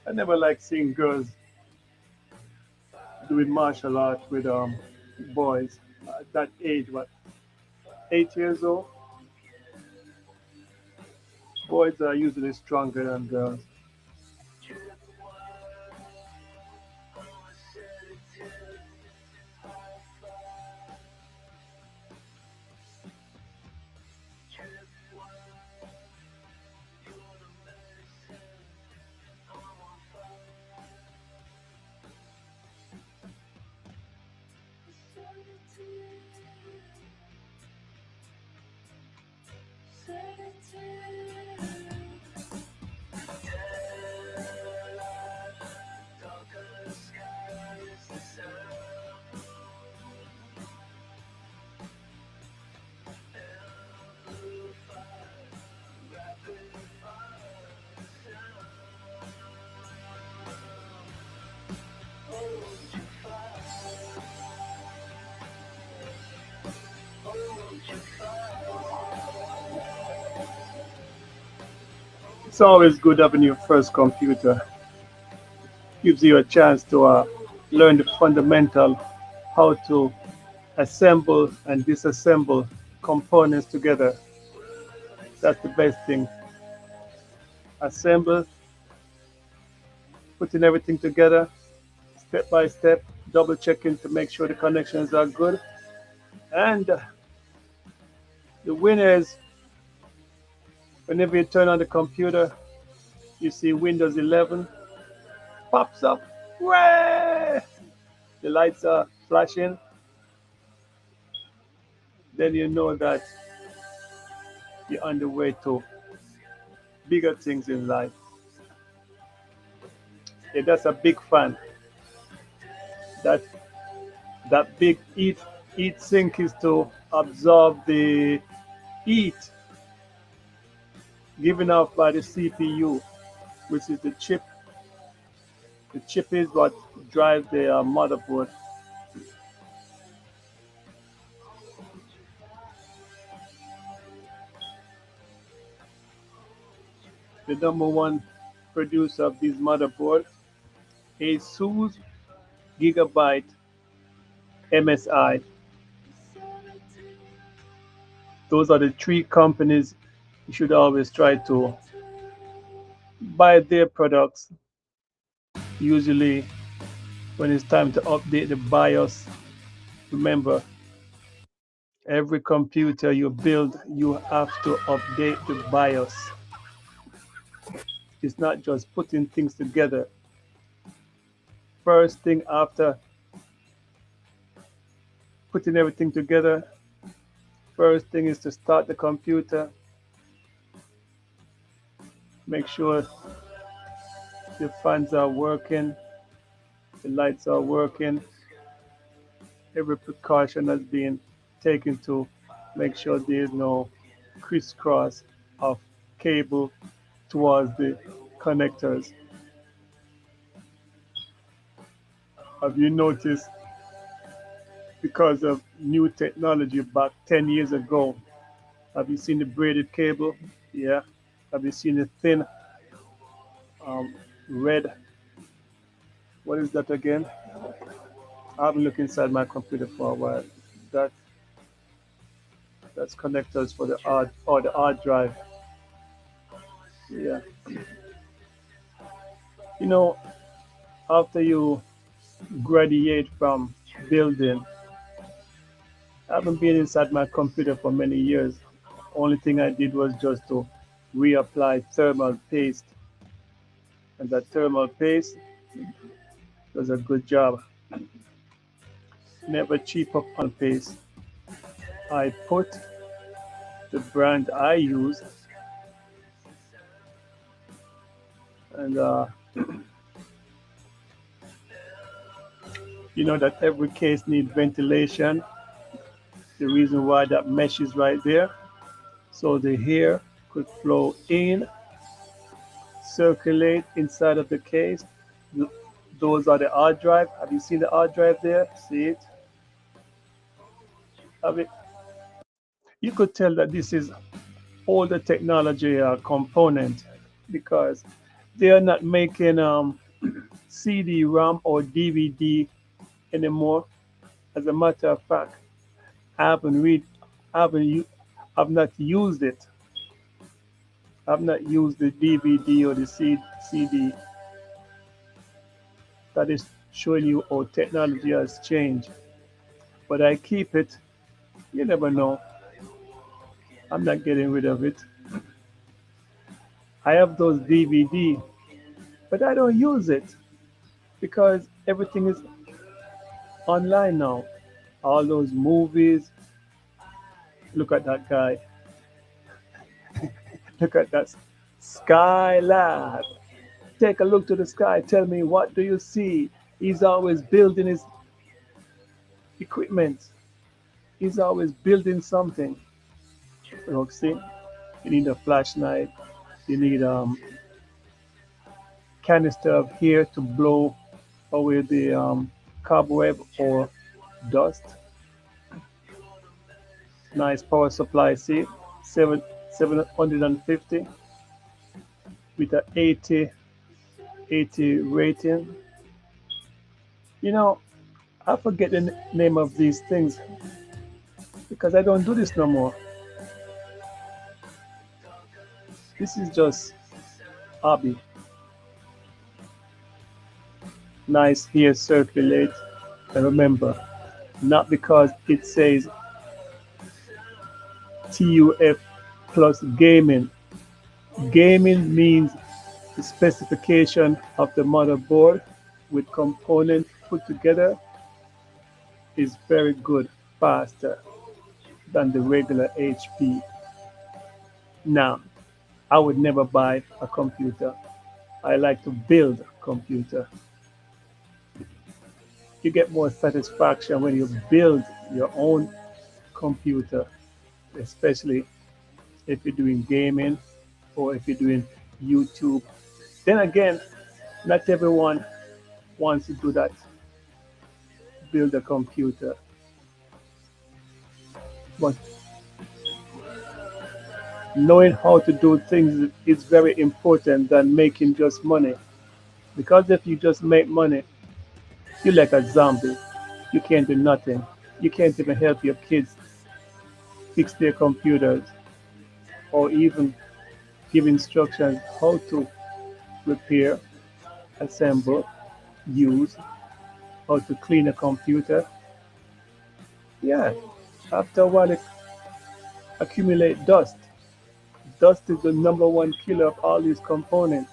I never like seeing girls doing martial art with boys at that age, what, 8 years old. Boys are usually stronger than girls. It's always good having your first computer. Gives you a chance to learn the fundamental how to assemble and disassemble components together. That's the best thing. Assemble, putting everything together step by step, double checking to make sure the connections are good. And the winner is whenever you turn on the computer, you see Windows 11 pops up. Way! The lights are flashing. Then you know that you're on the way to bigger things in life. Yeah, that's a big fan. That that big heat sink is to absorb the heat given off by the CPU, which is the chip. The chip is what drives the motherboard. The number one producer of these motherboards, ASUS, Gigabyte, MSI. Those are the three companies you should always try to buy their products. Usually, when it's time to update the BIOS, remember every computer you build, you have to update the BIOS. It's not just putting things together. First thing after putting everything together, first thing is to start the computer. Make sure the fans are working, the lights are working. Every precaution has been taken to make sure there is no crisscross of cable towards the connectors. Have you noticed, because of new technology back 10 years ago, have you seen the braided cable? Yeah. Have you seen the thin red? What is that again? I haven't looked inside my computer for a while. That that's connectors for the hard drive. Yeah. You know, after you graduate from building, I haven't been inside my computer for many years. Only thing I did was just to reapply thermal paste, and that thermal paste does a good job. Never cheap up on paste. I put the brand I use, and you know that every case needs ventilation. The reason why that mesh is right there, so the air could flow in, circulate inside of the case. Those are the hard drive. Have you seen the hard drive there? See it? Have it? You could tell that this is older technology component because they are not making CD-ROM or DVD anymore. As a matter of fact, I haven't read, I haven't, I've not used it. I've not used the DVD or the CD. That is showing you how technology has changed. But I keep it. You never know. I'm not getting rid of it. I have those DVD, but I don't use it because everything is online now. All those movies. Look at that guy. Look at that SKY-LAABZ. Take a look to the sky. Tell me, what do you see? He's always building his equipment. He's always building something. Look, see, you need a flashlight. You need canister of air to blow away the cobweb or dust. Nice power supply. See, 750 with a 80 rating. You know, I forget the name of these things because I don't do this no more. This is just hobby. Nice here circulate. And remember, not because it says TUF plus gaming. Gaming means the specification of the motherboard with components put together is very good, faster than the regular HP. Now, I would never buy a computer. I like to build a computer. You get more satisfaction when you build your own computer, especially if you're doing gaming or if you're doing YouTube. Then again, not everyone wants to do that, build a computer. But knowing how to do things is very important than making just money. Because if you just make money, you're like a zombie. You can't do nothing. You can't even help your kids fix their computers or even give instructions how to repair, assemble, use, how to clean a computer. Yeah, after a while it accumulate dust. Dust is the number one killer of all these components.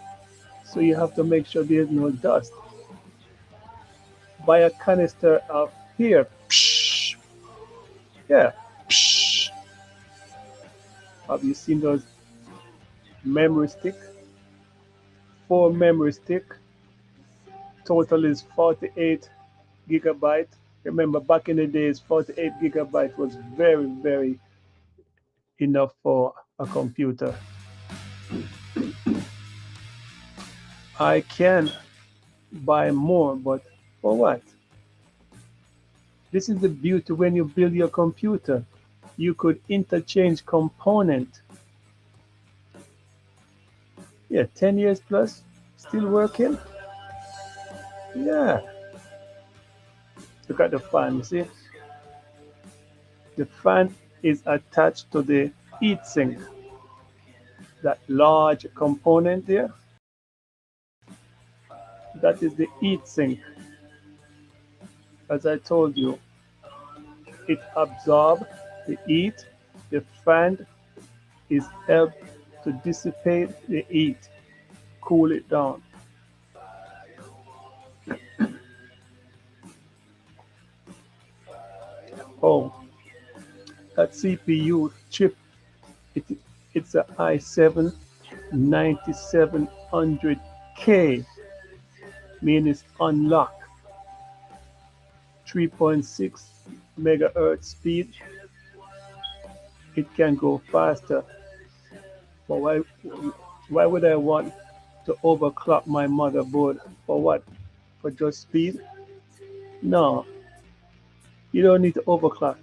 So you have to make sure there's no dust. Buy a canister of here. Psh, yeah. Psh. Have you seen those memory stick? 4 memory stick. Total is 48 gigabyte. Remember back in the days, 48 gigabyte was very, very enough for a computer. I can buy more, but for what? This is the beauty when you build your computer. You could interchange component. Yeah, 10 years plus, still working. Yeah. Look at the fan, you see? The fan is attached to the heatsink. That large component there, that is the heatsink. As I told you, it absorbs the heat. The fan is helped to dissipate the heat, cool it down. Oh, that CPU chip, it's a i7-9700K, meaning it's unlocked. 3.6 megahertz speed. It can go faster. But why would I want to overclock my motherboard? For what? For just speed? No, you don't need to overclock.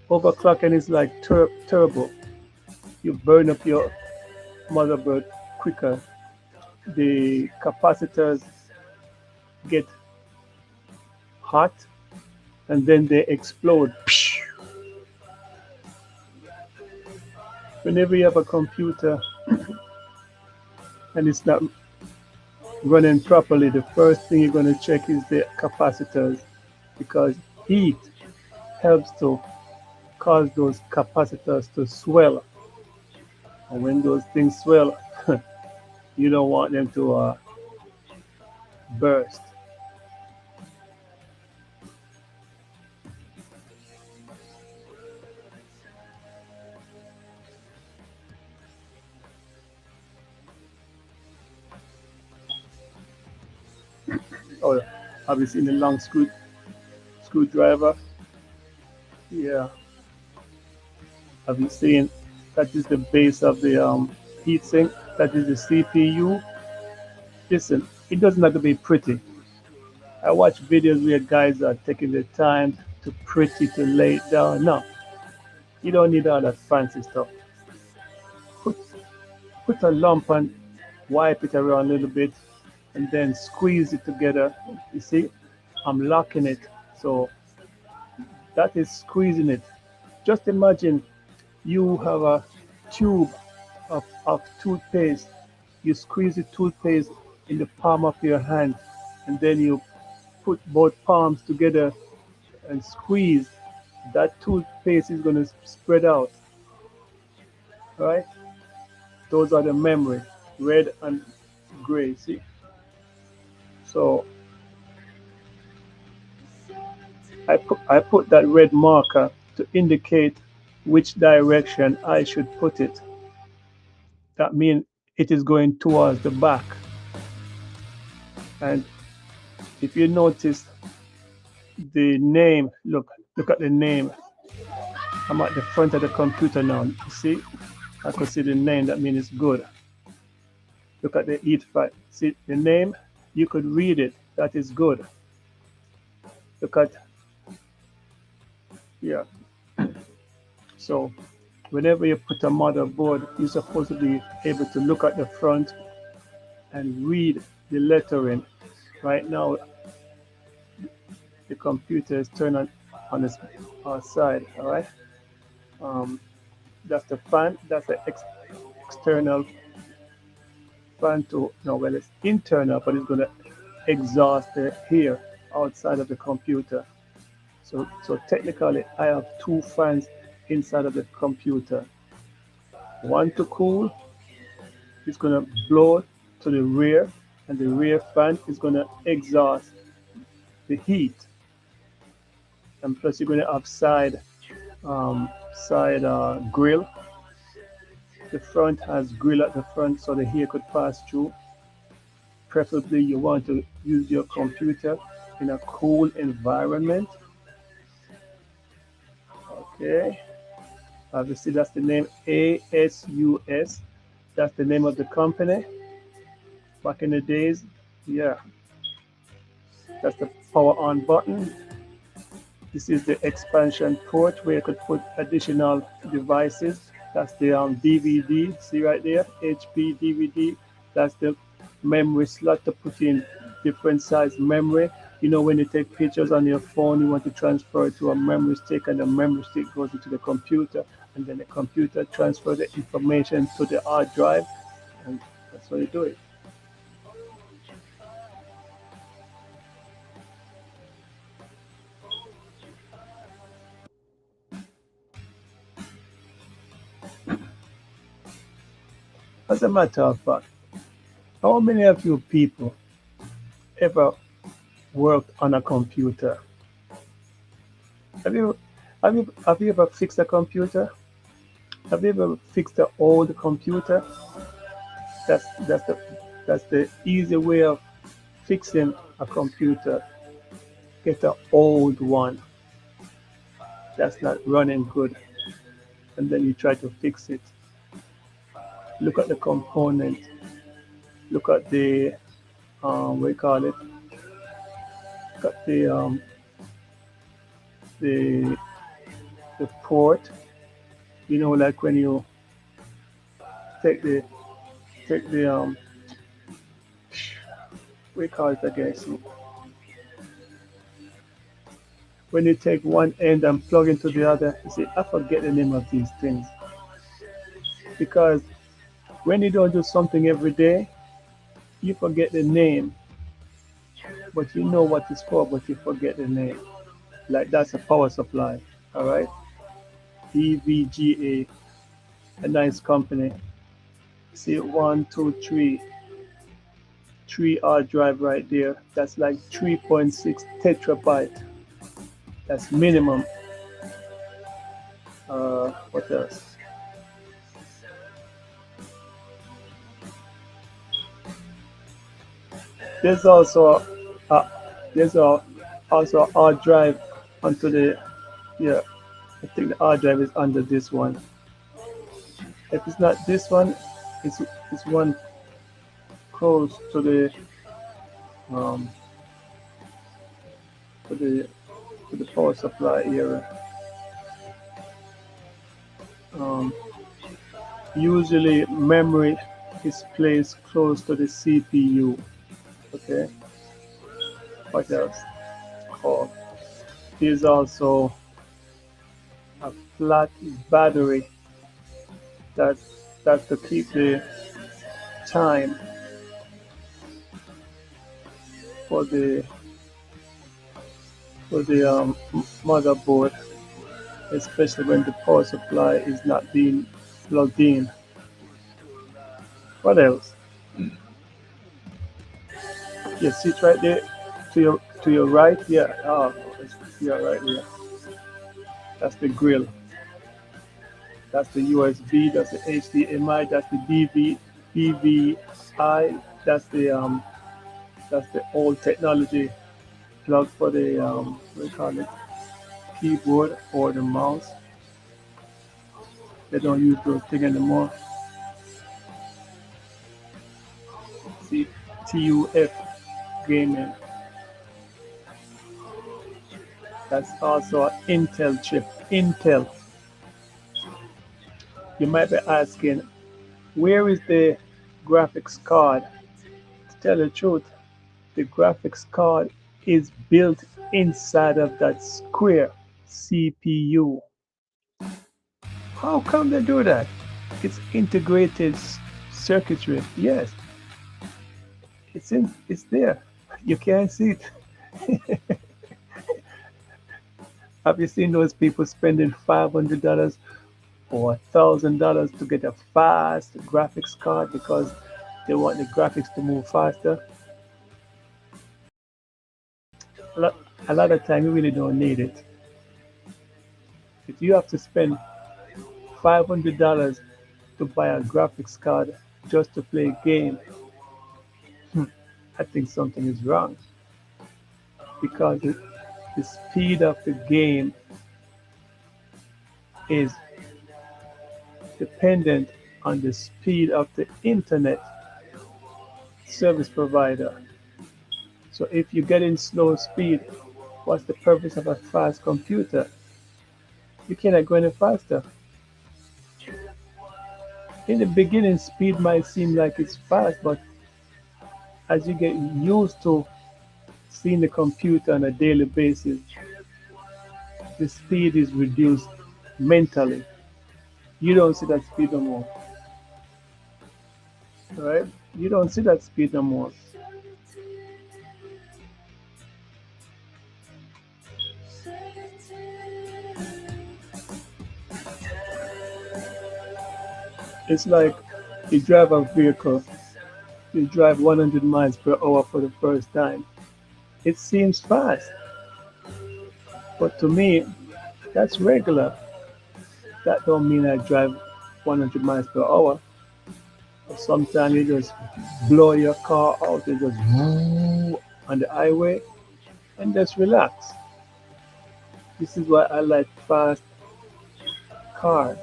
Overclocking is like turbo. You burn up your motherboard quicker. The capacitors get hot and then they explode. Whenever you have a computer and it's not running properly, the first thing you're going to check is the capacitors, because heat helps to cause those capacitors to swell. And when those things swell, you don't want them to burst. Oh, have you seen the long screwdriver? Yeah. Have you seen that is the base of the heatsink? That is the CPU. Listen, it doesn't have to be pretty. I watch videos where guys are taking the time to pretty to lay it down. No, you don't need all that fancy stuff. Put, put a lump and wipe it around a little bit and then squeeze it together. You see, I'm locking it. So that is squeezing it. Just imagine you have a tube of toothpaste. You squeeze the toothpaste in the palm of your hand, and then you put both palms together and squeeze. That toothpaste is going to spread out, right? Those are the memory, red and gray, see? So I put that red marker to indicate which direction I should put it. That means it is going towards the back. And if you notice the name, look at the name. I'm at the front of the computer now. You see, I could see the name. That means it's good. Look at the heat file. See the name, you could read it. That is good. Look at, yeah. So whenever you put a motherboard, you're supposed to be able to look at the front and read the lettering. Right now, the computer is turned on its side, all right? That's the fan, that's the external fan to, no, well, it's internal, but it's going to exhaust the air outside of the computer. So technically, I have two fans inside of the computer. One to cool, it's going to blow to the rear, and the rear fan is going to exhaust the heat. And plus, you're going to have side grill. The front has grill at the front, so the air could pass through. Preferably, you want to use your computer in a cool environment. Okay. Obviously, that's the name ASUS. That's the name of the company. Back in the days, yeah. That's the power on button. This is the expansion port where you could put additional devices. That's the DVD. See right there, HP DVD. That's the memory slot to put in different size memory. You know, when you take pictures on your phone, you want to transfer it to a memory stick, and the memory stick goes into the computer, and then the computer transfers the information to the hard drive, and that's how you do it. As a matter of fact, how many of you people ever worked on a computer? Have you ever fixed a computer? Have you ever fixed an old computer? That's the easy way of fixing a computer. Get an old one that's not running good, and then you try to fix it. Look at the component. Look at the what do you call it? Look at the port. You know, like when you take the what do you call it again? So when you take one end and plug into the other, you see, I forget the name of these things. Because when you don't do something every day, you forget the name, but you know what it's for, but you forget the name. Like that's a power supply, all right? EVGA, a nice company. See, one, two, three hard drive right there. That's like 3.6 terabyte. That's minimum. What else? There's also a, there's also a hard drive onto the, yeah. I think the hard drive is under this one. If it's not this one, it's one close um to the to the power supply area. Um, Usually memory is placed close to the CPU. Okay, what else? Oh, there's also a flat battery that that's to keep the time for the motherboard, especially when the power supply is not being plugged in. What else? You see it right there to your right? Yeah. Oh, yeah, right there. That's the grill. That's the USB. That's the HDMI. That's the DVI. That's the old technology plug for the what do you call it, keyboard or the mouse. They don't use those things anymore. See, TUF gaming. That's also an Intel chip. Intel. You might be asking, where is the graphics card? To tell the truth, the graphics card is built inside of that square CPU. How come they do that? It's integrated circuitry. Yes, it's there. You can't see it. Have you seen those people spending $500 or $1,000 to get a fast graphics card because they want the graphics to move faster? A lot of time you really don't need it. If you have to spend $500 to buy a graphics card just to play a game, I think something is wrong because the speed of the game is dependent on the speed of the internet service provider. So if you get in slow speed, what's the purpose of a fast computer? You cannot go any faster. In the beginning, speed might seem like it's fast, but as you get used to seeing the computer on a daily basis, the speed is reduced mentally. You don't see that speed no more, right? You don't see that speed no more. It's like you drive a vehicle, you drive 100 miles per hour for the first time. It seems fast, but to me, that's regular. That don't mean I drive 100 miles per hour. But sometimes you just blow your car out, you just woo on the highway and just relax. This is why I like fast cars,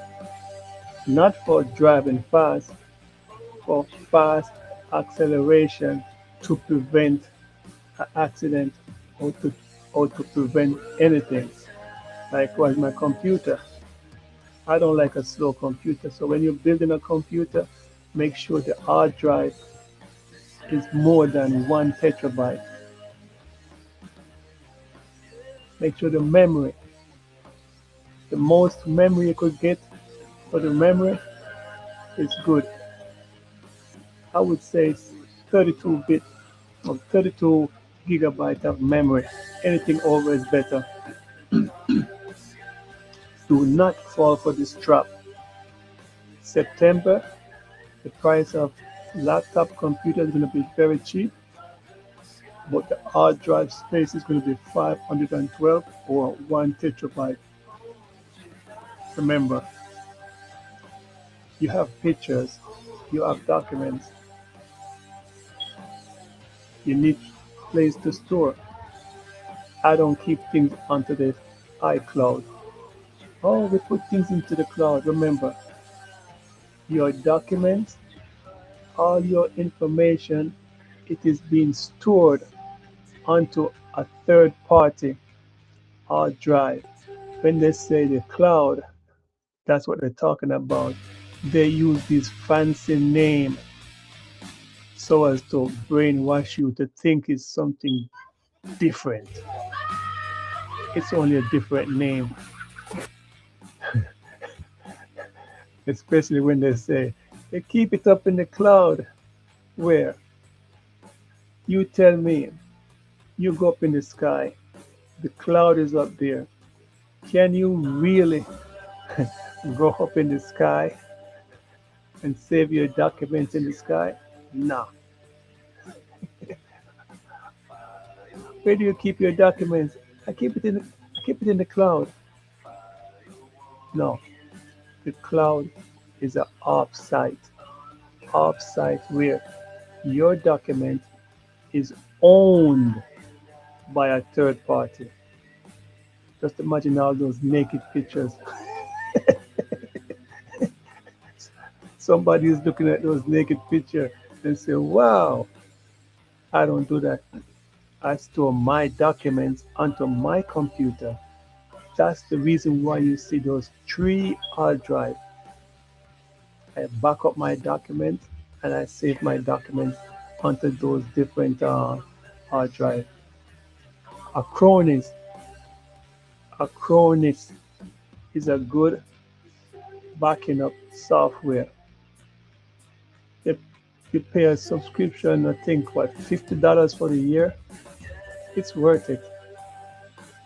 not for driving fast, for fast acceleration to prevent an accident or to prevent anything. Like with my computer. I don't like a slow computer. So when you're building a computer, make sure the hard drive is more than 1 terabyte. Make sure the memory, the most memory you could get for the memory is good. I would say it's 32-bit or 32 gigabyte of memory. Anything over is better. Do not fall for this trap. September, the price of laptop computer is going to be very cheap, but the hard drive space is going to be 512 or 1 terabyte. Remember, you have pictures, you have documents, you need place to store. I don't keep things onto the iCloud. Oh, we put things into the cloud. Remember, your documents, all your information, it is being stored onto a third party hard drive. When they say the cloud, that's what they're talking about. They use this fancy name so as to brainwash you to think it's something different. It's only a different name, especially when they say they keep it up in the cloud. Where? You tell me, you go up in the sky, the cloud is up there. Can you really go up in the sky and save your documents in the sky? No. Where do you keep your documents? I keep it in the cloud. No, the cloud is an offsite. Offsite where your document is owned by a third party. Just imagine all those naked pictures. Somebody is looking at those naked pictures and say, wow, I don't do that. I store my documents onto my computer. That's the reason why you see those 3 hard drives. I back up my documents and I save my documents onto those different hard drives. Acronis. Acronis is a good backing up software. If you pay a subscription, I think what, $50 for the year, it's worth it.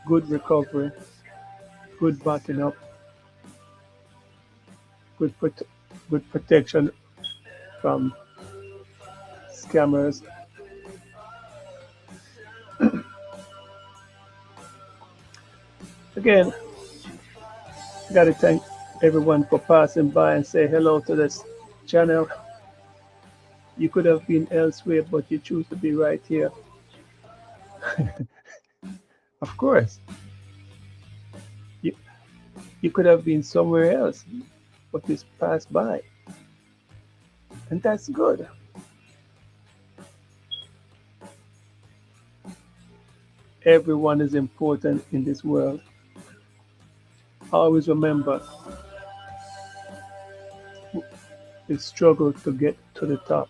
Good recovery, good backing up, good protection from scammers. Again, got to thank everyone for passing by and say hello to this channel. You could have been elsewhere, but you choose to be right here. Of course, you, you could have been somewhere else, but just passed by. And that's good. Everyone is important in this world. Always remember the struggle to get to the top.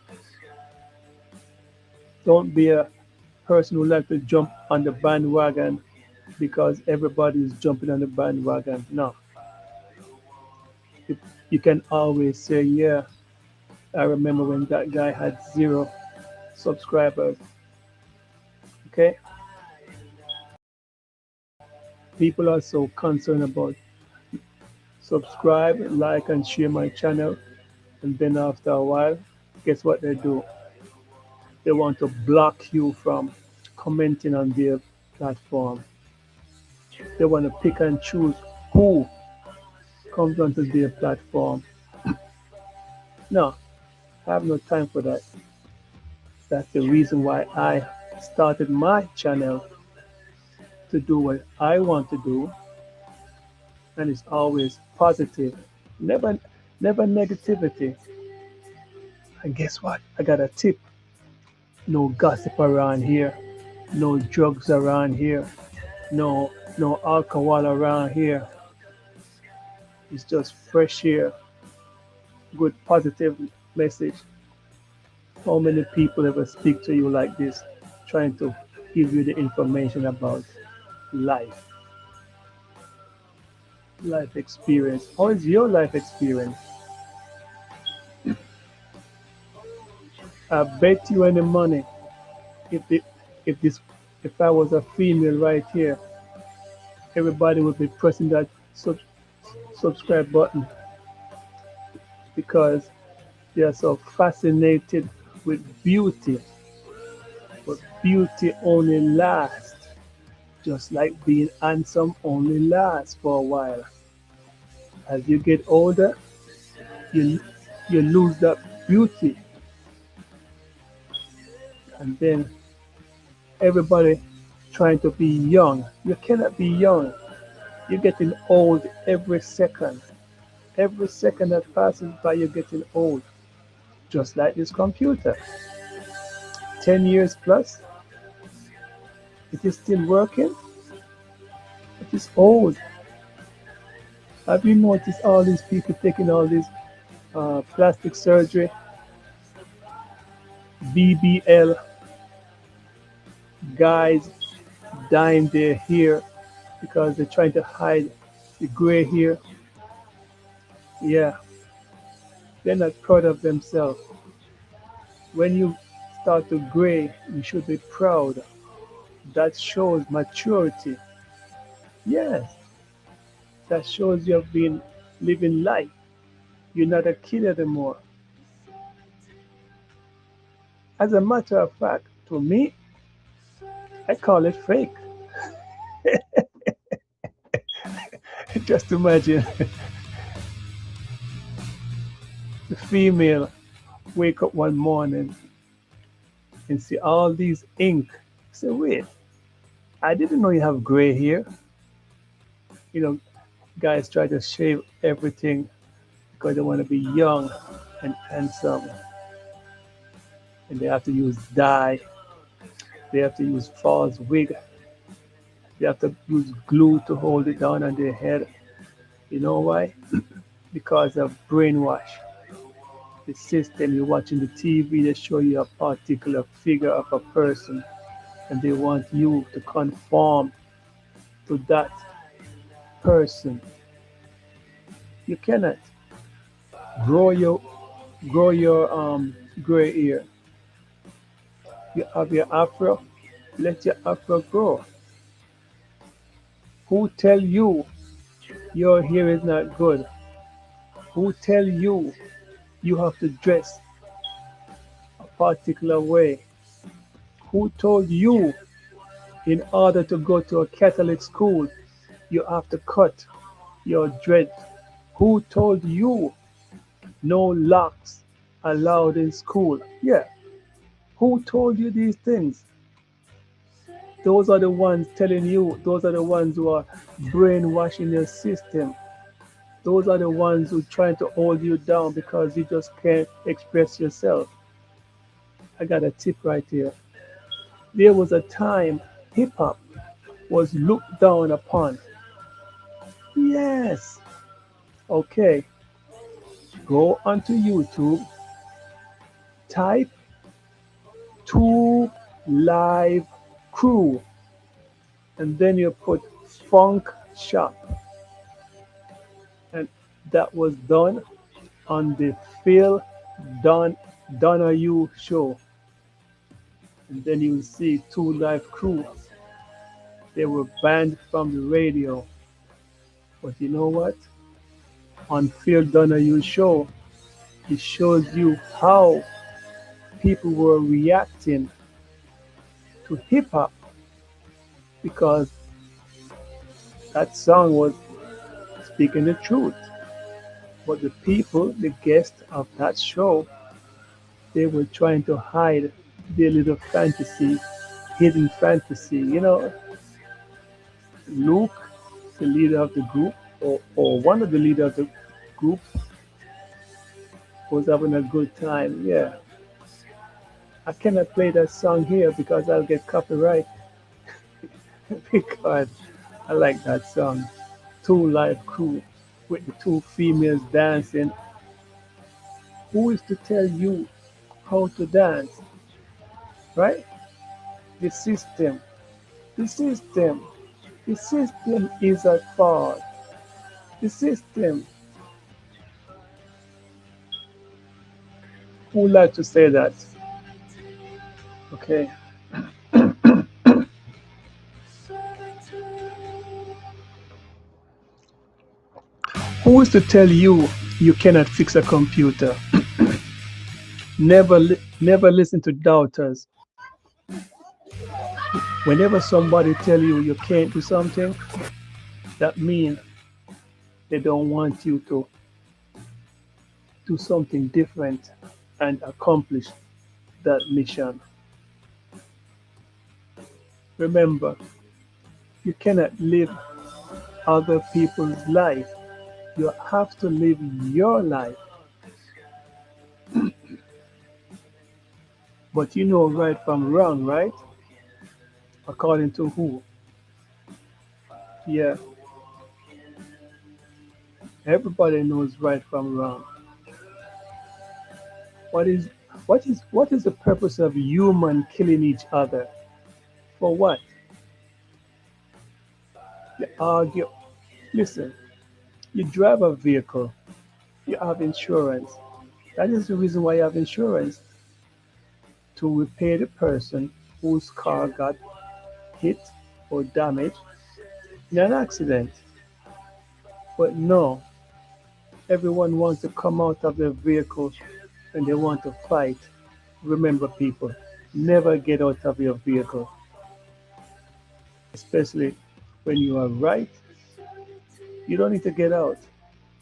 Don't be a person who likes to jump on the bandwagon because everybody is jumping on the bandwagon. No. You can always say, yeah, I remember when that guy had 0 subscribers. Okay? People are so concerned about subscribe, like, and share my channel. And then after a while, guess what they do? They want to block you from commenting on their platform. They want to pick and choose who comes onto their platform. No, I have no time for that. That's the reason why I started my channel, to do what I want to do, and it's always positive, never negativity. And guess what? I got a tip. No gossip around here, no drugs around here, no alcohol around here. It's just fresh air, good positive message. How many people ever speak to you like this, trying to give you the information about life? life experience. How is your life experience? I bet you any money if the, if this if I was a female right here, everybody would be pressing that subscribe button because they are so fascinated with beauty. But beauty only lasts, just like being handsome only lasts for a while. As you get older, you you lose that beauty, and then everybody trying to be young. You cannot be young. You're getting old every second. Every second that passes by, you're getting old. Just like this computer. 10 years plus, it is still working. It is old. Have you noticed all these people taking all this plastic surgery, BBL, guys dyeing their hair because they're trying to hide the gray hair? Yeah, they're not proud of themselves. When you start to gray, you should be proud. That shows maturity. Yes, that shows you have been living life. You're not a kid anymore. As a matter of fact, to me, I call it fake. Just imagine the female wake up one morning and see all these ink. Say, wait, I didn't know you have gray hair. You know, guys try to shave everything because they want to be young and handsome. And they have to use dye. They have to use false wig. They have to use glue to hold it down on their head. You know why? Because of brainwash. The system, you're watching the TV, they show you a particular figure of a person, and they want you to conform to that person. You cannot grow your gray hair. You have your afro, let your afro grow. Who tell you your hair is not good? Who tell you you have to dress a particular way? Who told you in order to go to a Catholic school you have to cut your dread? Who told you no locks allowed in school? Yeah. Who told you these things? Those are the ones telling you, those are the ones who are brainwashing your system. Those are the ones who trying to hold you down because you just can't express yourself. I got a tip right here. There was a time hip hop was looked down upon. Yes. Okay. Go onto YouTube, type two live crew, and then you put funk shop. And that was done on the Phil Donahue show. And then you will see two live crew. They were banned from the radio. But you know what? On Phil Donahue show, it shows you how people were reacting to hip hop because that song was speaking the truth. But the people, the guests of that show, they were trying to hide their little fantasy, hidden fantasy. You know, Luke, the leader of the group, or one of the leaders of the group, was having a good time. Yeah, I cannot play that song here because I'll get copyright because I like that song. Two live crew with the two females dancing. Who is to tell you how to dance, right? The system. The system. The system is at fault. The system. Who would like to say that? Okay. Who is to tell you you cannot fix a computer? Never listen to doubters. Whenever somebody tell you you can't do something, that means they don't want you to do something different and accomplish that mission. Remember, you cannot live other people's life. You have to live your life. But you know right from wrong, right? According to who? Yeah, everybody knows right from wrong. What is what is the purpose of human killing each other? For what? They argue. Listen, you drive a vehicle, you have insurance. That is the reason why you have insurance, to repay the person whose car got hit or damaged in an accident. But no, everyone wants to come out of their vehicle and they want to fight. Remember, people, never get out of your vehicle, especially when you are right. You don't need to get out.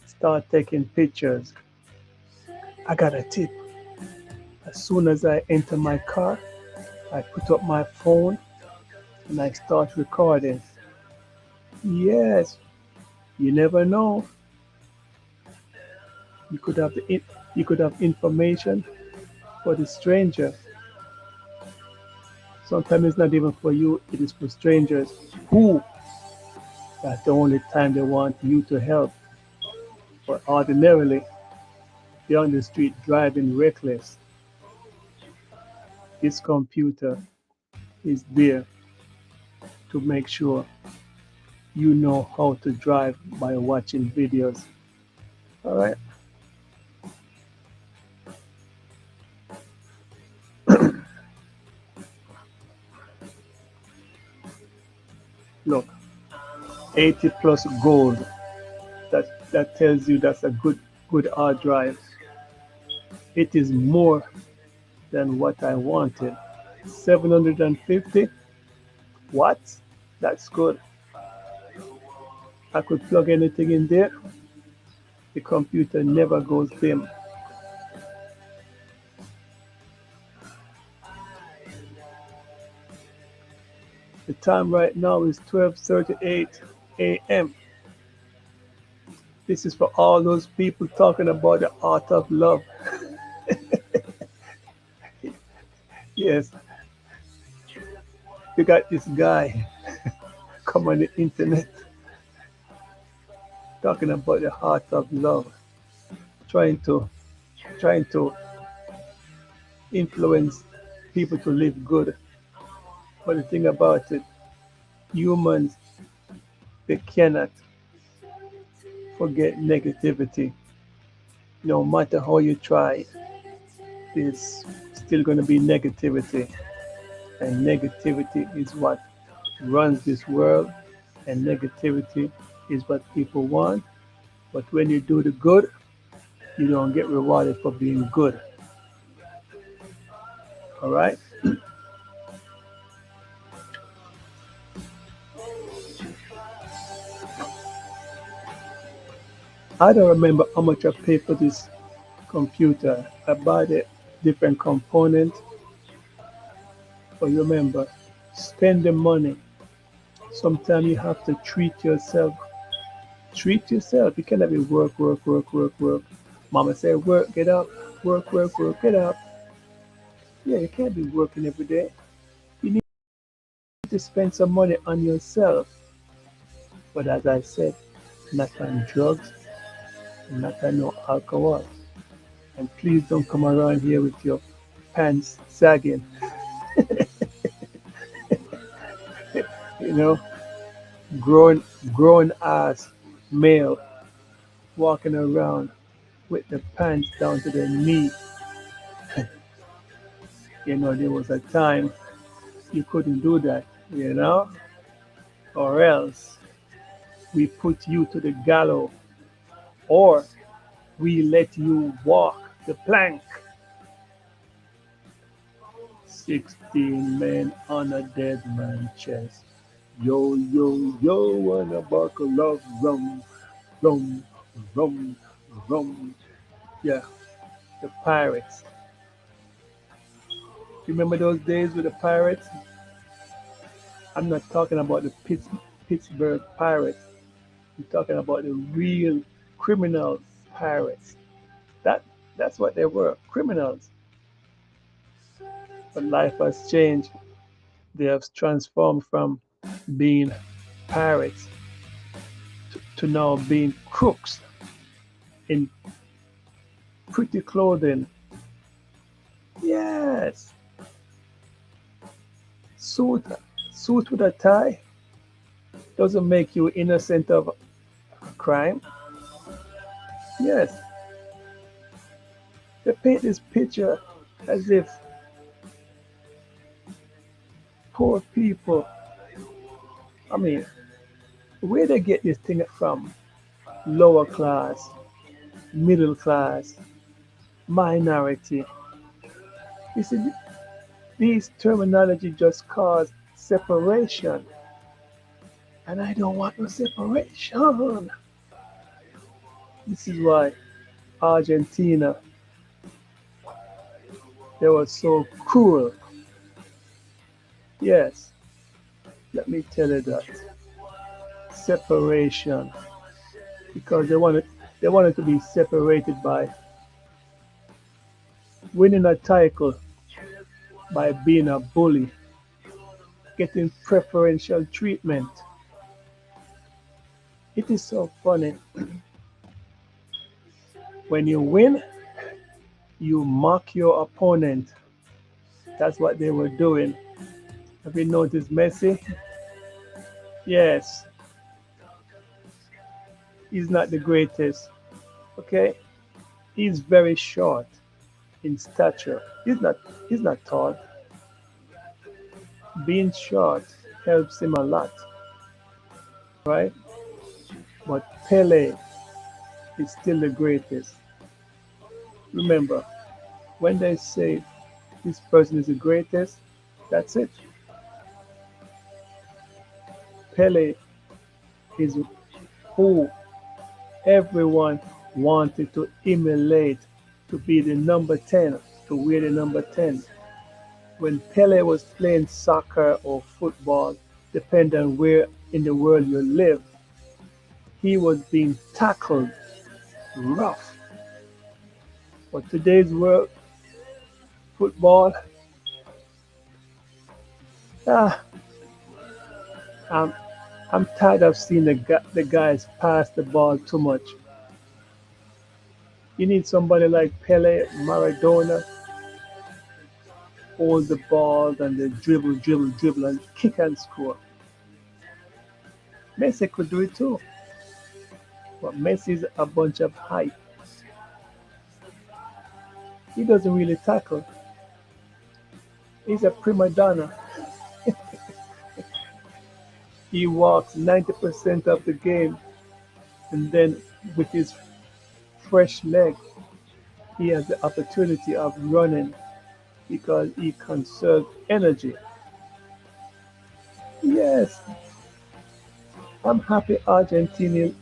Start taking pictures. I got a tip. As soon as I enter my car, I put up my phone and I start recording. Yes, you never know. You could have you could have information for the stranger. Sometimes it's not even for you, it is for strangers who that's the only time they want you to help. But ordinarily, they're on the street driving reckless. This computer is there to make sure you know how to drive by watching videos. All right. Look, 80 plus gold. That tells you that's a good hard drive. It is more than what I wanted. 750. What? That's good. I could plug anything in there. The computer never goes dim. The time right now is 12:38 a.m. This is for all those people talking about the art of love. Yes, you got this guy come on the internet talking about the art of love, trying to trying to influence people to live good. But the thing about it, humans, they cannot forget negativity. No matter how you try, there's still going to be negativity. And negativity is what runs this world, and negativity is what people want. But when you do the good, you don't get rewarded for being good. All right? I don't remember how much I paid for this computer. I bought a different component. But remember, spend the money. Sometimes you have to treat yourself. Treat yourself. You cannot be work, work, work, work, work. Mama said, work, get up. Work, work, work, get up. Yeah, you can't be working every day. You need to spend some money on yourself. But as I said, not on drugs, not on no alcohol. And please don't come around here with your pants sagging. You know, grown ass male walking around with the pants down to the knee. There was a time you couldn't do that, or else we put you to the gallows, or we let you walk the plank. 16 men on a dead man's chest. Yo, yo, yo, and a buckle of rum, rum, rum, rum. Yeah, the pirates. Remember those days with the pirates? I'm not talking about the Pittsburgh pirates. I'm talking about the real criminal pirates. That that's what they were, criminals. But life has changed. They have transformed from being pirates to now being crooks in pretty clothing. Yes, suit, suit with a tie doesn't make you innocent of a crime. Yes, they paint this picture as if poor people. I mean, where they get this thing from? Lower class, middle class, minority. You see, these terminology just cause separation, and I don't want no separation. This is why Argentina, they were so cruel. Yes, let me tell you that. Separation. Because they wanted to be separated by winning a title, by being a bully, getting preferential treatment. It is so funny. When you win, you mock your opponent. That's what they were doing. Have you noticed Messi? Yes, he's not the greatest. Okay? He's very short in stature. He's not tall. Being short helps him a lot, right? But Pele is still the greatest. Remember, when they say this person is the greatest, that's it. Pele is who everyone wanted to emulate, to be the number 10, to wear the number 10. When Pele was playing soccer or football, depending on where in the world you live, he was being tackled rough. But today's world, football, ah, I'm, I'm tired of seeing the guys pass the ball too much. You need somebody like Pele, Maradona, hold the ball and they dribble, dribble, dribble, and kick and score. Messi could do it too, but Messi's a bunch of hype. He doesn't really tackle. He's a prima donna. He walks 90% of the game, and then with his fresh leg, he has the opportunity of running because he conserves energy. Yes, I'm happy Argentina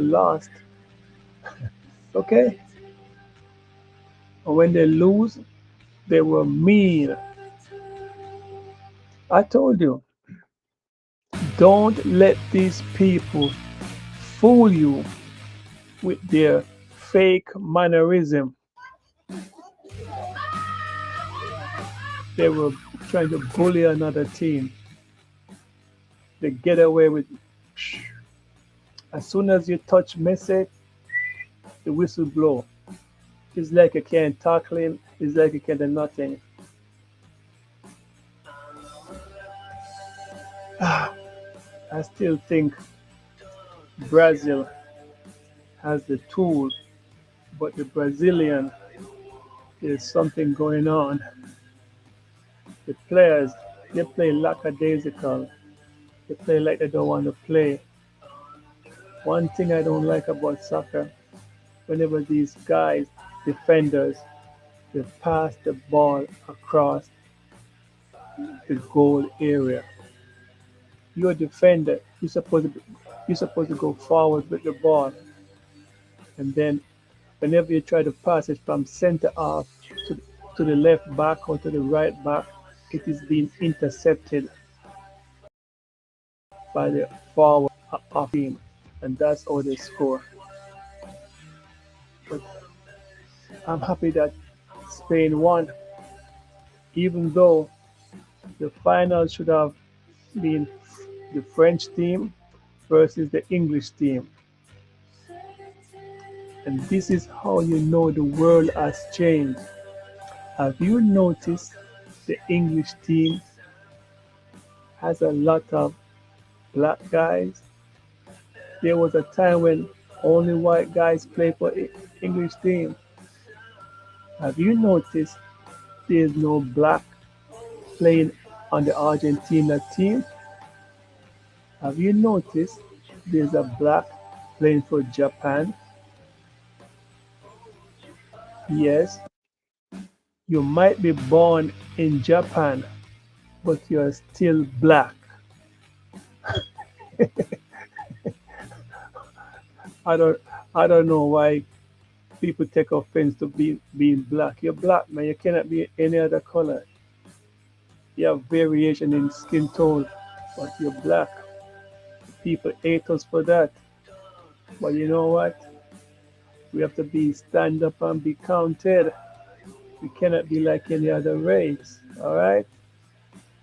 lost. Okay? And when they lose, they were mean. I told you, don't let these people fool you with their fake mannerism. They were trying to bully another team. They get away with. As soon as you touch Messi, the whistle blow. It's like you can't tackle him. It's like you can't do nothing. I still think Brazil has the tool, but the Brazilian, there's something going on. The players, they play lackadaisical. They play like they don't want to play. One thing I don't like about soccer, whenever these guys, defenders, they pass the ball across the goal area. You're a defender. You're supposed to go forward with the ball, and then whenever you try to pass it from center half to, to the left back or to the right back, it is being intercepted by the forward of team, and that's how they score. But I'm happy that Spain won, even though the final should have been the French team versus the English team. And this is how you know the world has changed. Have you noticed the English team has a lot of black guys? There was a time when only white guys played for the English team. Have you noticed there's no black playing on the Argentina team? Have you noticed there's a black playing for Japan? Yes, you might be born in Japan, but you're still black. I don't I don't know why people take offense to being black. You're black, man. You cannot be any other color. You have variation in skin tone, but you're black. People hate us for that. But you know what? We have to be stand up and be counted. We cannot be like any other race, all right?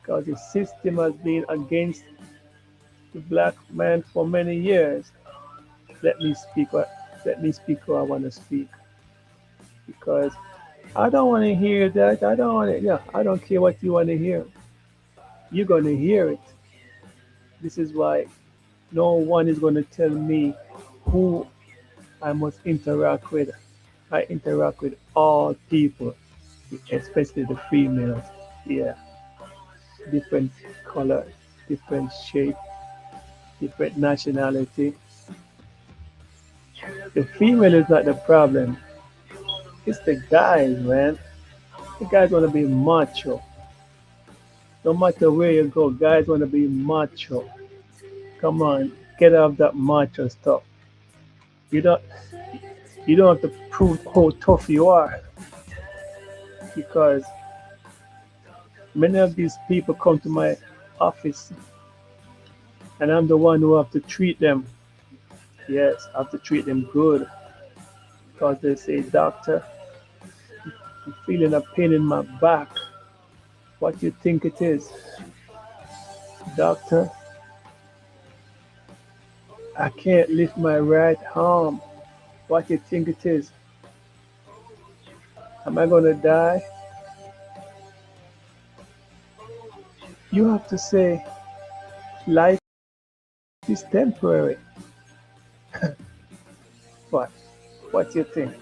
Because the system has been against the black man for many years. Let me speak. Let me speak how I want to speak, because I don't want to hear that. I don't want to. Yeah, I don't care what you want to hear. You're gonna hear it. This is why no one is gonna tell me who I must interact with. I interact with all people, especially the females. Yeah, different color, different shape, different nationality. The female is not the problem. It's the guys, man. The guys want to be macho. No matter where you go, guys want to be macho. Come on, get off that macho stuff. You don't you don't have to prove how tough you are, because many of these people come to my office and I'm the one who have to treat them. Yes, I have to treat them good, because they say, doctor, I'm feeling a pain in my back. What do you think it is? Doctor, I can't lift my right arm. What do you think it is? Am I gonna die? You have to say life is temporary. What? What do you think?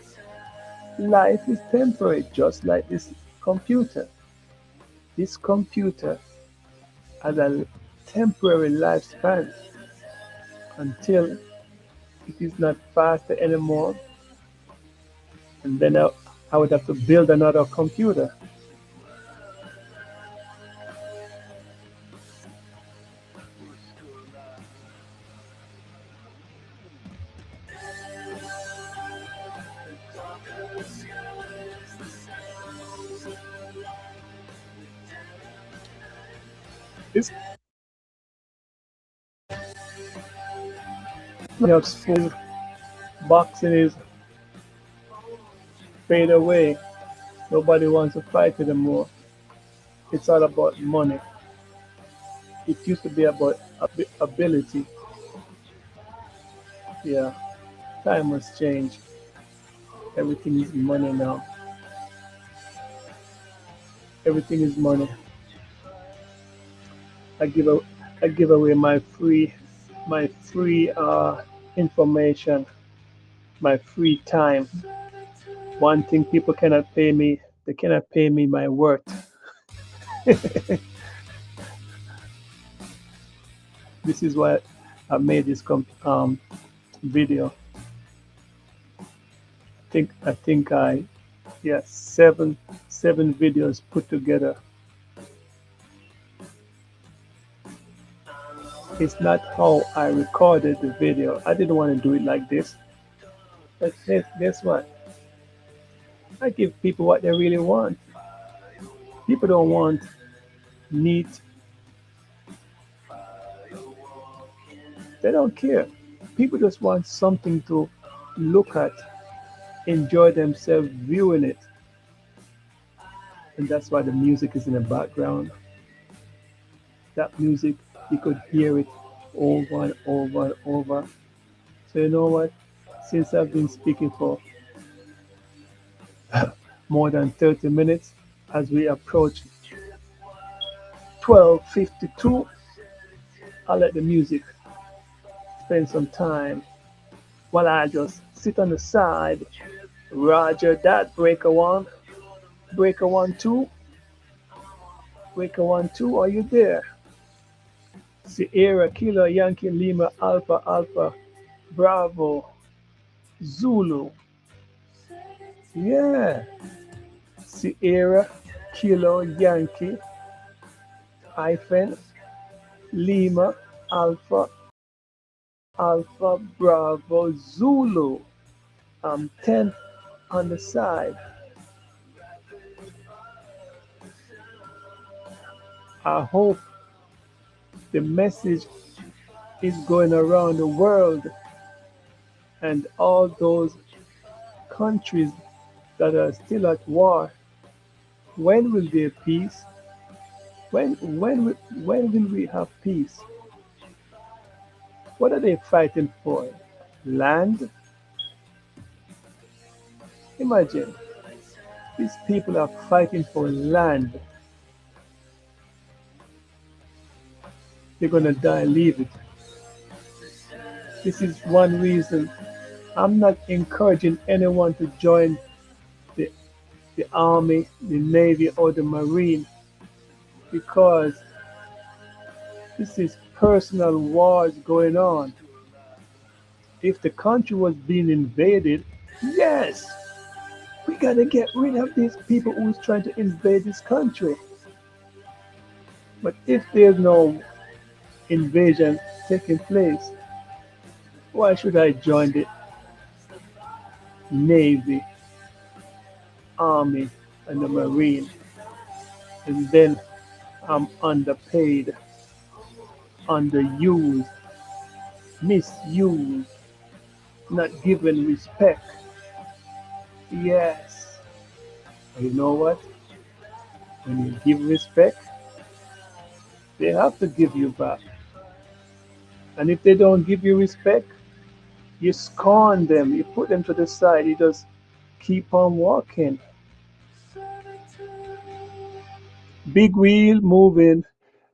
Life is temporary, just like this computer. This computer has a temporary lifespan until it is not faster anymore, and then I would have to build another computer. This of school boxing is fade away. Nobody wants to fight anymore. It's all about money. It used to be about ability. Yeah, time has changed. Everything is money now. Everything is money. I give a, I give away my free information my free time. One thing people cannot pay me, they cannot pay me my worth. This is why I made this video. I think yeah, seven videos put together. It's not how I recorded the video. I didn't want to do it like this. But guess what? I give people what they really want. People don't want neat. They don't care. People just want something to look at, enjoy themselves viewing it. And that's why the music is in the background. That music, you could hear it over and over and over. So you know what? Since I've been speaking for more than 30 minutes, as we approach 12:52, I'll let the music spend some time while I just sit on the side. Roger that, breaker one two, breaker 1-2, are you there? Sierra Kilo Yankee Lima Alpha Alpha Bravo Zulu. Yeah. Sierra Kilo Yankee hyphen Lima Alpha Alpha Bravo Zulu. I'm 10 on the side. I hope the message is going around the world and all those countries that are still at war. When will there peace? When will we have peace? What are they fighting for? Land? Imagine, these people are fighting for land. They're gonna die, leave it. This is one reason I'm not encouraging anyone to join the, the army, the navy, or the marine because this is personal wars going on. If the country was being invaded, yes, we gotta get rid of these people who's trying to invade this country. But if there's no invasion taking place, why should I join the Navy, Army, and the Marine? And then I'm underpaid, underused, misused, not given respect. Yes. You know what? When you give respect, they have to give you back. And if they don't give you respect, you scorn them, you put them to the side, you just keep on walking. Big wheel moving,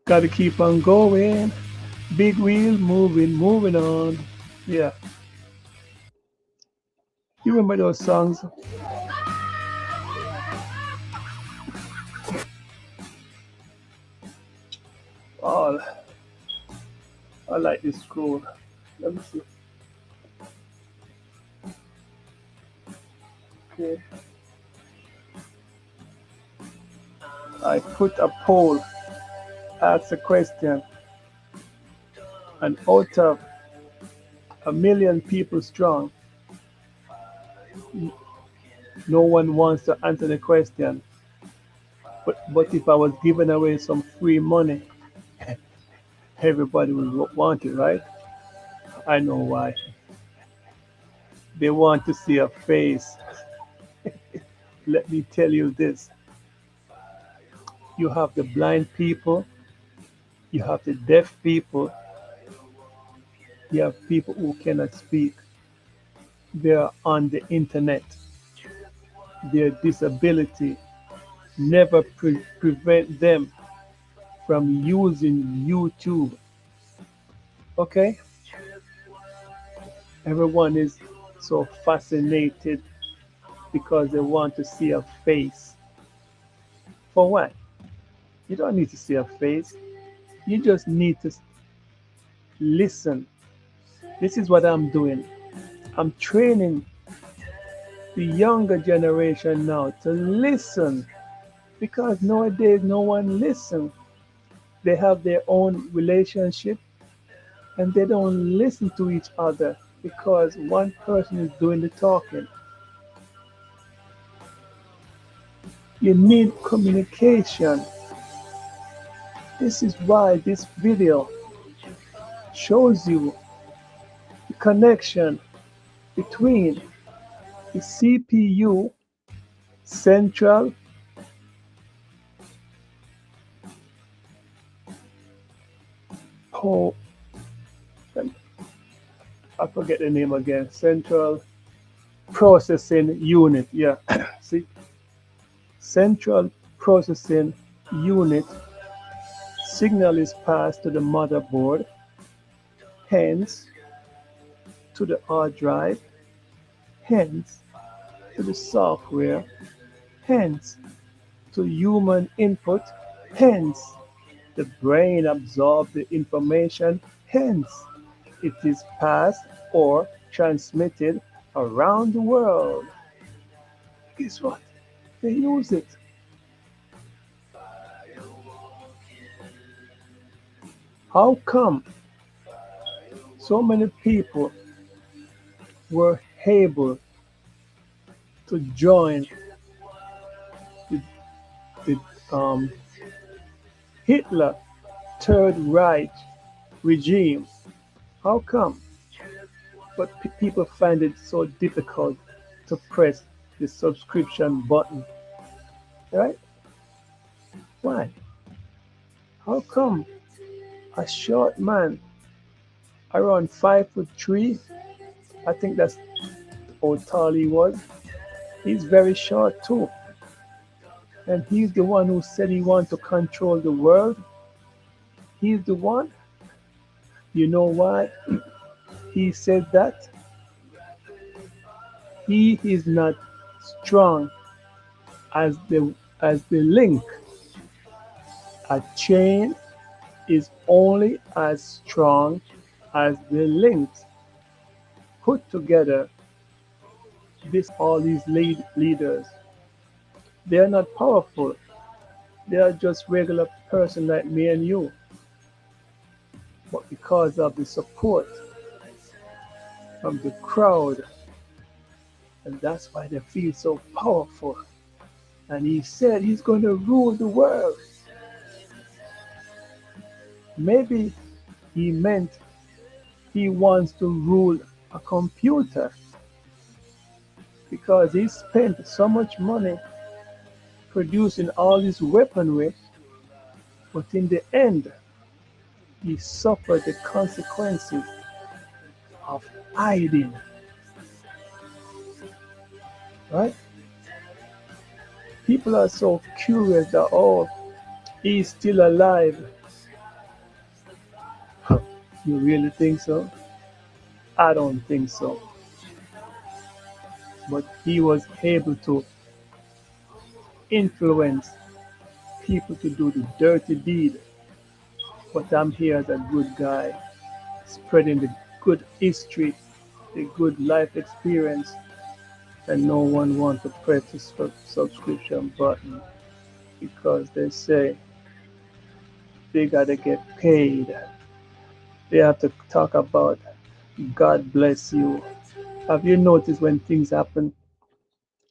gotta keep on going. Big wheel moving, moving on. Yeah. You remember those songs? Oh, I like this scroll. Let me see. Okay. I put a poll, ask a question, and out of 1 million people strong, no one wants to answer the question. But if I was giving away some free money, everybody would want it, right? I know why. They want to see a face. Let me tell you this. You have the blind people, you have the deaf people, you have people who cannot speak. They are on the internet. Their disability never prevent them from using YouTube. Okay? Everyone is so fascinated because they want to see a face. For what? You don't need to see a face. You just need to listen. This is what I'm doing. I'm training the younger generation now to listen because nowadays no one listens. They have their own relationship and they don't listen to each other because one person is doing the talking. You need communication. This is why this video shows you the connection between the CPU, central po I forget the name again, central processing unit. Yeah, see, central processing unit signal is passed to the motherboard, hence to the hard drive, hence to the software, hence to human input, hence the brain absorbs the information, hence it is passed or transmitted around the world. Guess what? They use it. How come so many people were able to join the, the Hitler Third Reich regime? How come? But people find it so difficult to press the subscription button, right? Why? How come a short man around 5'3", I think that's how tall he was, he's very short too. And he's the one who said he wants to control the world. He's the one. You know why he said that? He is not strong as the link. A chain is only as strong as the links put together. This all these leaders, they are not powerful. They are just regular person like me and you. But because of the support from the crowd, and that's why they feel so powerful. And he said he's going to rule the world. Maybe he meant he wants to rule a computer because he spent so much money producing all this weaponry, but in the end, he suffered the consequences of hiding. Right? People are so curious that, oh, he's still alive. You really think so? I don't think so. But he was able to influence people to do the dirty deed. But I'm here as a good guy, spreading the good history, the good life experience, and no one wants to press the subscription button because they say they gotta get paid. They have to talk about God bless you. Have you noticed when things happen,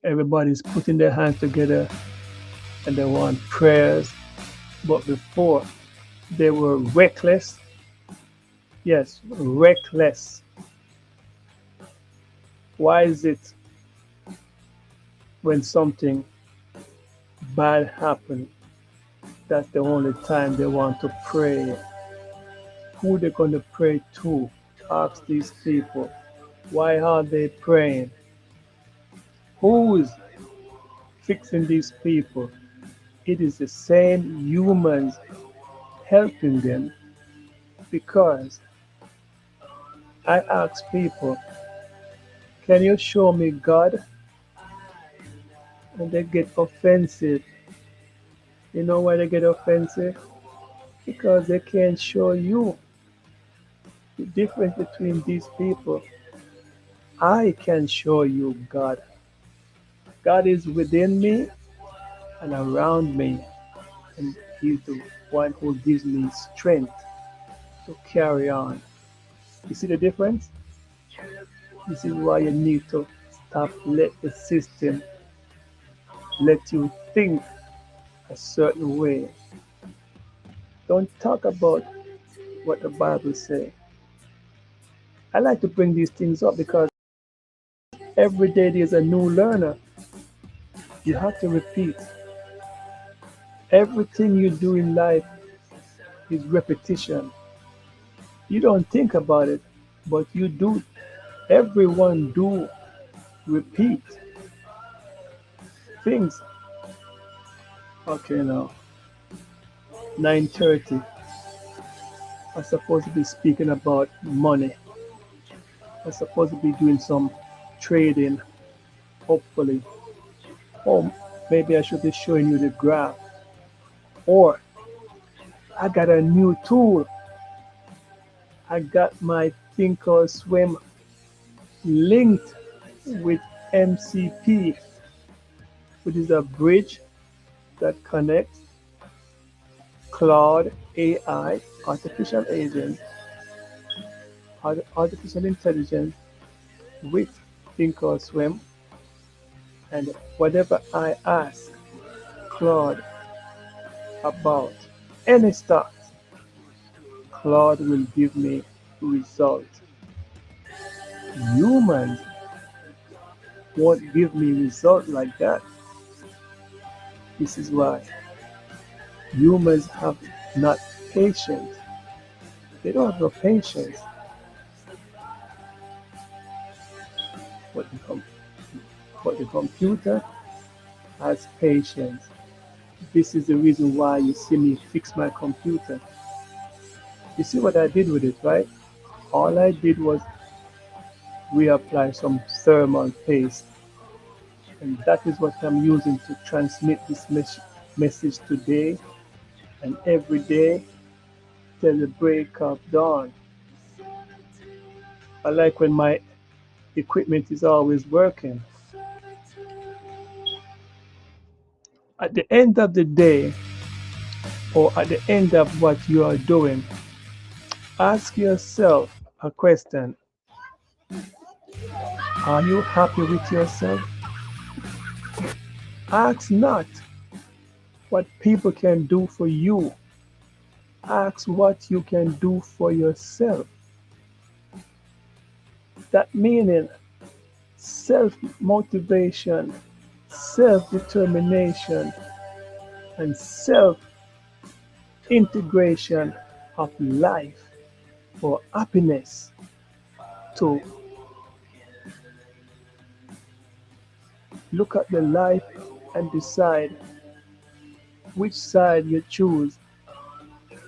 everybody's putting their hands together and they want prayers, but before they were reckless. Yes, reckless. Why is it when something bad happens, that's the only time they want to pray? Who they going to pray to? Ask these people. Why are they praying? Who's fixing these people? It is the same humans helping them, because I ask people, Can you show me God? And they get offensive. You know why they get offensive? Because they can't show you the difference between these people. I can show you God. God is within me and around me, and He's the one who gives me strength to carry on. You see the difference? This is why you need to stop let the system let you think a certain way. Don't talk about what the Bible says. I like to bring these things up because every day there's a new learner. You have to repeat. Everything you do in life is repetition. You don't think about it, but you do. Everyone do repeat things. Okay, now 9:30. I'm supposed to be speaking about money. I'm supposed to be doing some trading, hopefully. Or maybe I should be showing you the graph. Or I got a new tool. I got my Thinkorswim linked with MCP, which is a bridge that connects cloud AI, artificial agent, artificial intelligence with Thinkorswim, and whatever I ask Claude about any stock, Claude will give me result. Humans won't give me result like that. This is why humans have not patience. They don't have no patience. But the computer has patience. This is the reason why you see me fix my computer. You see what I did with it, right? All I did was reapply some thermal paste. And that is what I'm using to transmit this message today and every day till the break of dawn. I like when my equipment is always working. At the end of the day, or at the end of what you are doing, ask yourself a question. Are you happy with yourself? Ask not what people can do for you. Ask what you can do for yourself. That meaning self motivation, self determination, and self integration of life for happiness to look at the life and decide which side you choose.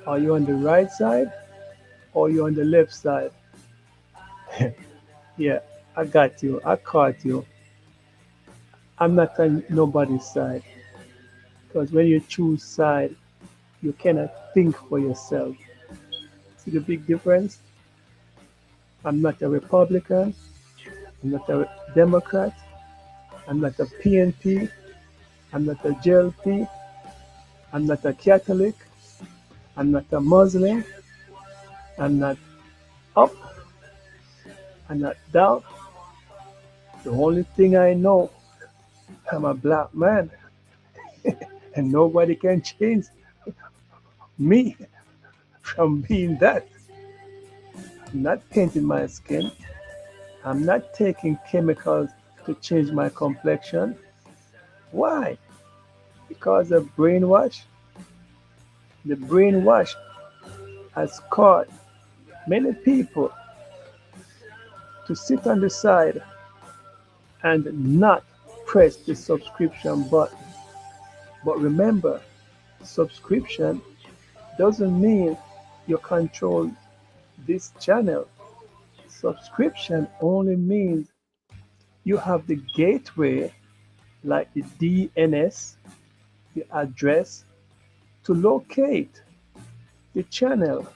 Are you on the right side or you on the left side? Yeah, I got you. I caught you. I'm not on nobody's side because when you choose side, you cannot think for yourself. See the big difference? I'm not a Republican. I'm not a Democrat. I'm not a PNP. I'm not a JLP. I'm not a Catholic. I'm not a Muslim. I'm not up. I'm not down. The only thing I know, I'm a black man, and nobody can change me from being that. I'm not painting my skin. I'm not taking chemicals to change my complexion. Why? Because of brainwash. The brainwash has caused many people to sit on the side and not press the subscription button. But remember, subscription doesn't mean you control this channel. Subscription only means You have the gateway like the DNS, the address, to locate the channel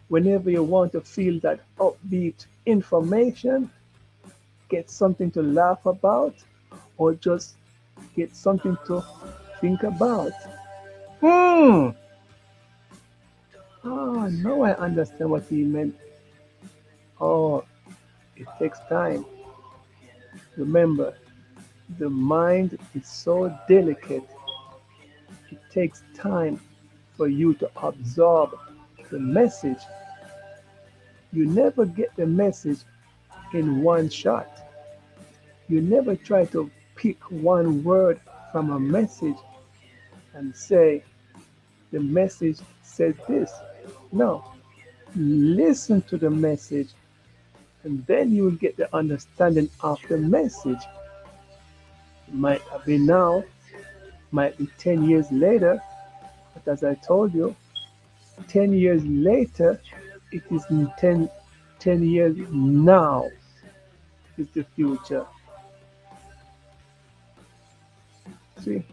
whenever you want to feel that upbeat information, get something to laugh about, or just get something to think about. Hmm. Oh, now I understand what he meant. Oh, it takes time. Remember, the mind is so delicate. It takes time for you to absorb the message. You never get the message in one shot. You never try to pick one word from a message and say, the message says this. No, listen to the message and then you will get the understanding of the message. It might be now, might be 10 years later, but as I told you, 10 years later, it is in 10 years now is the future. See,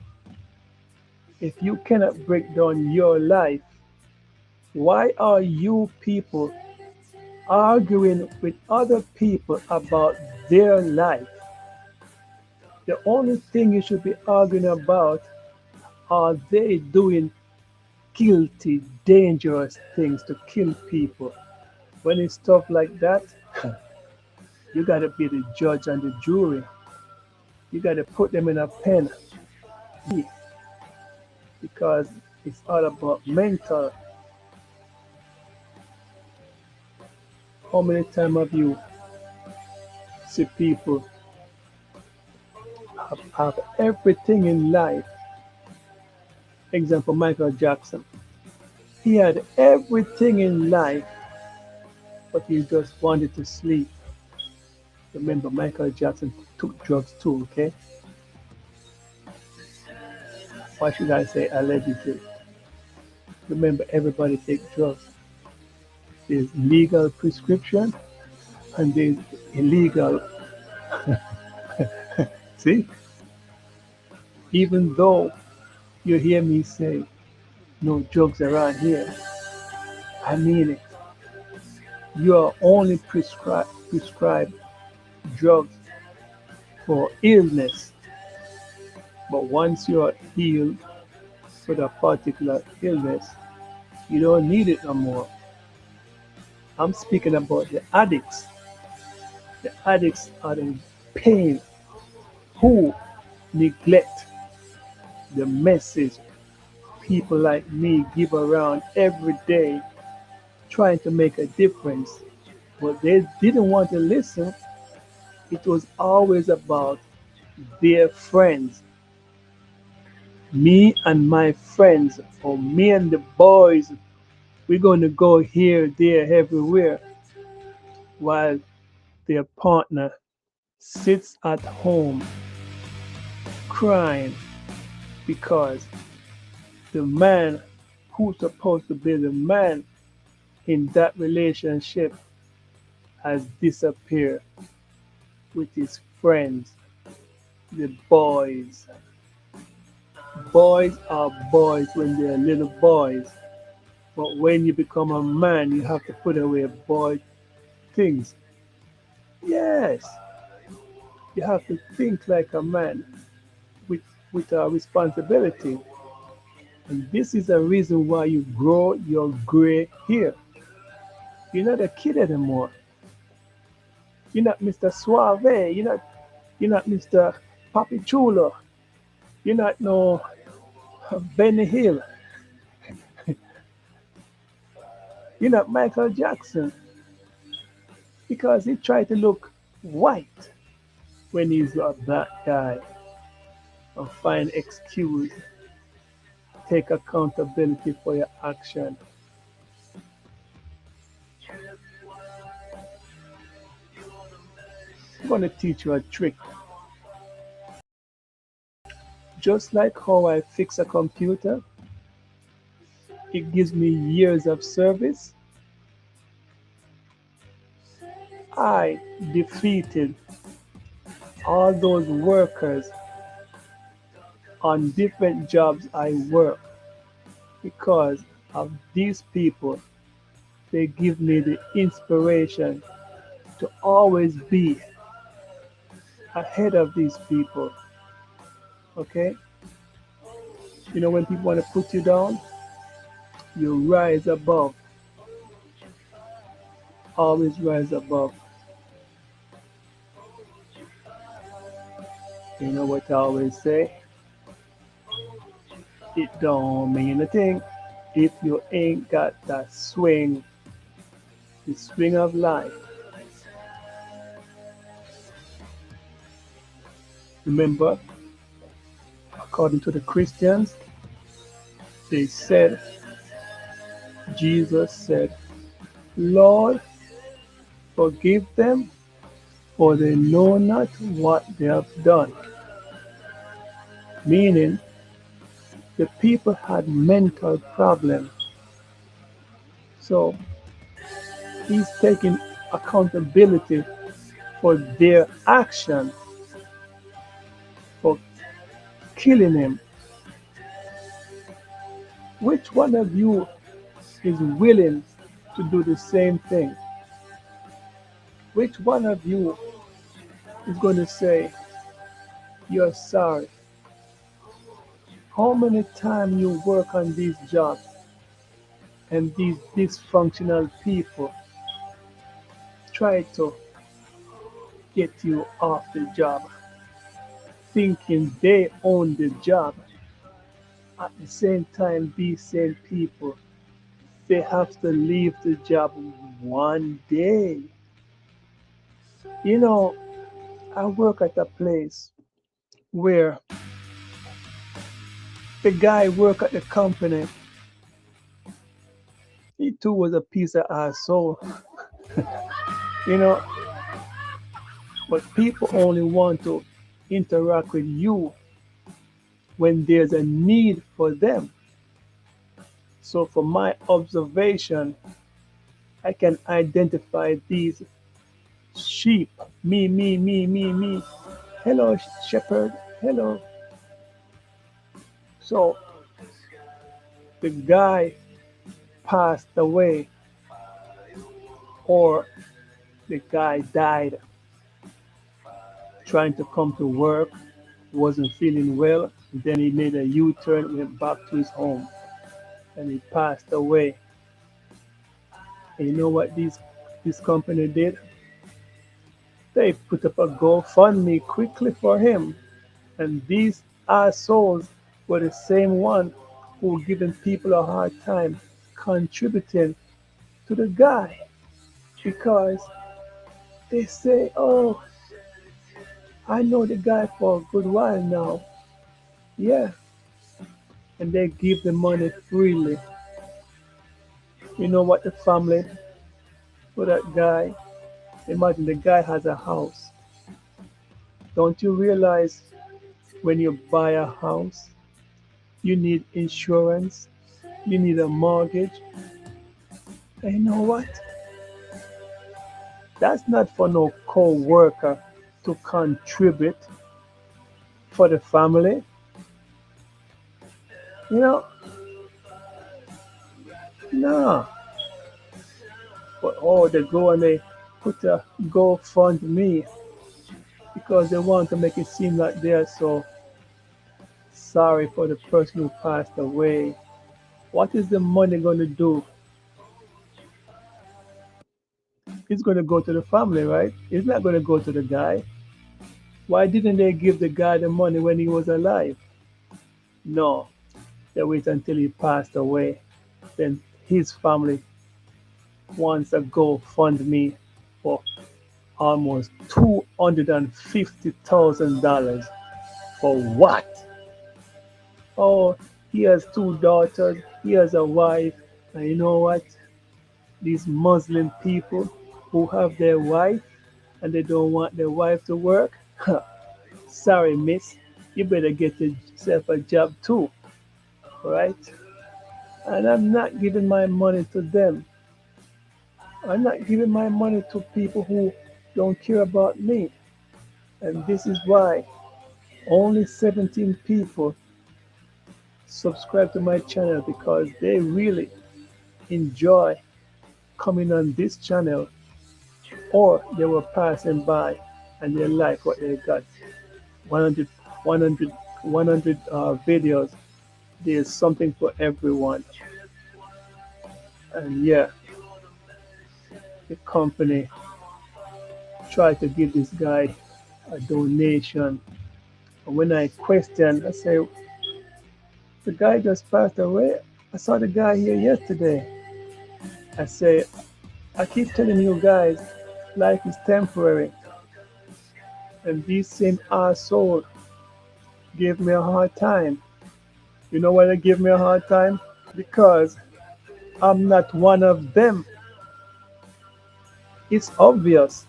if you cannot break down your life, why are you people arguing with other people about their life? The only thing you should be arguing about, are they doing guilty, dangerous things to kill people? When it's stuff like that, you gotta be the judge and the jury. You gotta put them in a pen because it's all about mental. How many times have you see people have everything in life? Example, Michael Jackson. He had everything in life, but he just wanted to sleep. Remember, Michael Jackson took drugs too, okay? Why should I say allegedly? Remember, everybody takes drugs. There's legal prescription and there's illegal. See? Even though you hear me say no drugs around here, I mean it. You are only prescribed drugs for illness. But once you are healed with a particular illness, you don't need it no more. I'm speaking about the addicts. The addicts are in pain who neglect the message people like me give around every day, trying to make a difference. But they didn't want to listen. It was always about their friends. Me and my friends, or me and the boys, we're going to go here, there, everywhere, while their partner sits at home crying because the man who's supposed to be the man in that relationship has disappeared with his friends, the boys. Boys are boys when they're little boys, but when you become a man, you have to put away boy things. Yes, you have to think like a man with a responsibility. And this is a reason why you grow your gray hair. You're not a kid anymore. You're not Mr. Suave. You're not Mr. Papi Chulo. You're not no Benny Hill. You're not Michael Jackson because he tried to look white when he's a black guy and find excuse, take accountability for your action. I'm going to teach you a trick. Just like how I fix a computer, it gives me years of service. I defeated all those workers on different jobs I work, because of these people. They give me the inspiration to always be ahead of these people. Okay? You know, when people want to put you down, you rise above. Always rise above. You know what I always say? It don't mean a thing if you ain't got that swing, the swing of life. Remember, according to the Christians, they said, Jesus said, Lord, forgive them, for they know not what they have done. Meaning, the people had mental problems. So he's taking accountability for their action, for killing him. Which one of you is willing to do the same thing? Which one of you is going to say, you're sorry? How many times you work on these jobs and these dysfunctional people try to get you off the job, thinking they own the job. At the same time, these same people, they have to leave the job one day. You know, I work at a place where the guy work at the company, he too was a piece of asshole, you know, but people only want to interact with you when there's a need for them. So, from my observation, I can identify these sheep. Me, me, me, me, me. Hello, shepherd. Hello. So, the guy passed away, or the guy died trying to come to work, wasn't feeling well. Then he made a U turn, went back to his home, and he passed away. And you know what this company did? They put up a GoFundMe quickly for him. And these assholes were the same one who were giving people a hard time contributing to the guy, because they say, oh, I know the guy for a good while now. Yeah. And they give the money freely. You know what the family for that guy? Imagine the guy has a house. Don't you realize when you buy a house, you need insurance, you need a mortgage? And you know what? That's not for no co-worker to contribute for the family. You know, no. But oh, they go and they put a GoFundMe because they want to make it seem like they're so sorry for the person who passed away. What is the money going to do? It's going to go to the family, right? It's not going to go to the guy. Why didn't they give the guy the money when he was alive? No, they wait until he passed away. Then his family wants a GoFundMe for almost $250,000. For what? Oh, he has two daughters, he has a wife, and you know what? These Muslim people who have their wife and they don't want their wife to work, sorry, miss, you better get yourself a job too, right? And I'm not giving my money to them. I'm not giving my money to people who don't care about me. And this is why only 17 people subscribe to my channel, because they really enjoy coming on this channel, or they were passing by and they like what they got. 100, 100, 100 videos. There's something for everyone. And yeah, the company tried to give this guy a donation. And when I questioned, I say, the guy just passed away. I saw the guy here yesterday. I say, I keep telling you guys, life is temporary. And this same asshole gave me a hard time. You know why they give me a hard time? Because I'm not one of them. It's obvious.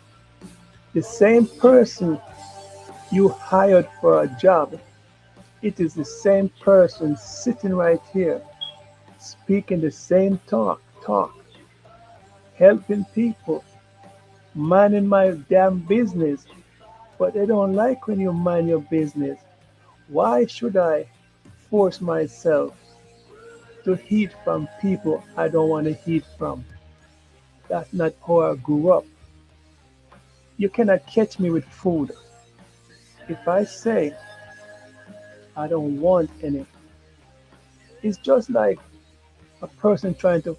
The same person you hired for a job, it is the same person sitting right here, speaking the same talk, helping people, minding my damn business. But they don't like when you mind your business. Why should I force myself to heat from people I don't want to heat from? That's not how I grew up. You cannot catch me with food. If I say I don't want any, it's just like a person trying to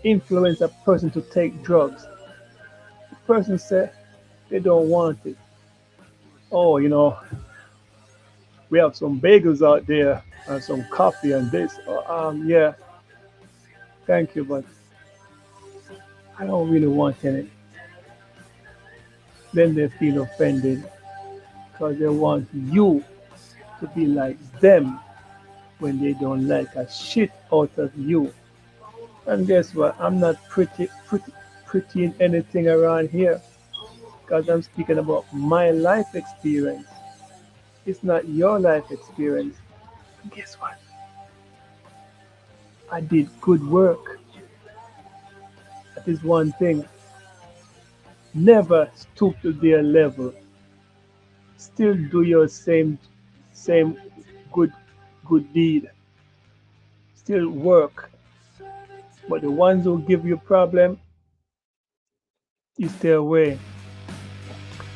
influence a person to take drugs. The person said they don't want it. Oh, we have some bagels out there and some coffee and this. Yeah, thank you, but I don't really want any. Then they feel offended because they want you to be like them when they don't like a shit out of you. And guess what? I'm not pretty in anything around here, because I'm speaking about my life experience. It's not your life experience. And guess what? I did good work. That is one thing. Never stoop to their level. Still do your same good good deed. Still work. But the ones who give you problem, you stay away.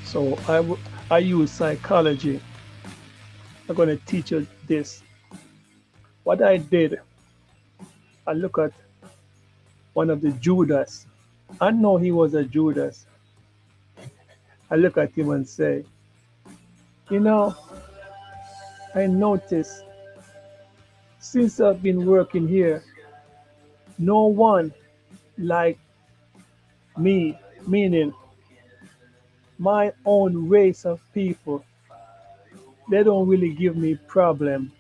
So I use psychology. I'm gonna teach you this. What I did, I look at one of the Judas. I know he was a Judas. I look at him and say, you know, I noticed since I've been working here, no one like me, meaning my own race of people, they don't really give me problem.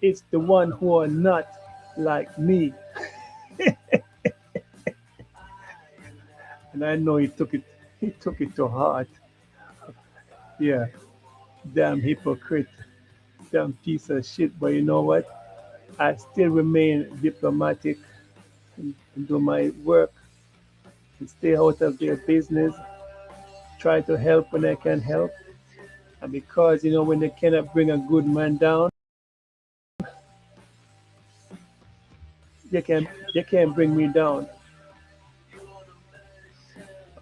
It's the one who are not like me. And I know he took it to heart. Yeah, damn hypocrite, damn piece of shit. But you know what? I still remain diplomatic and do my work and stay out of their business. Try to help when I can help. And because when they cannot bring a good man down, they can bring me down.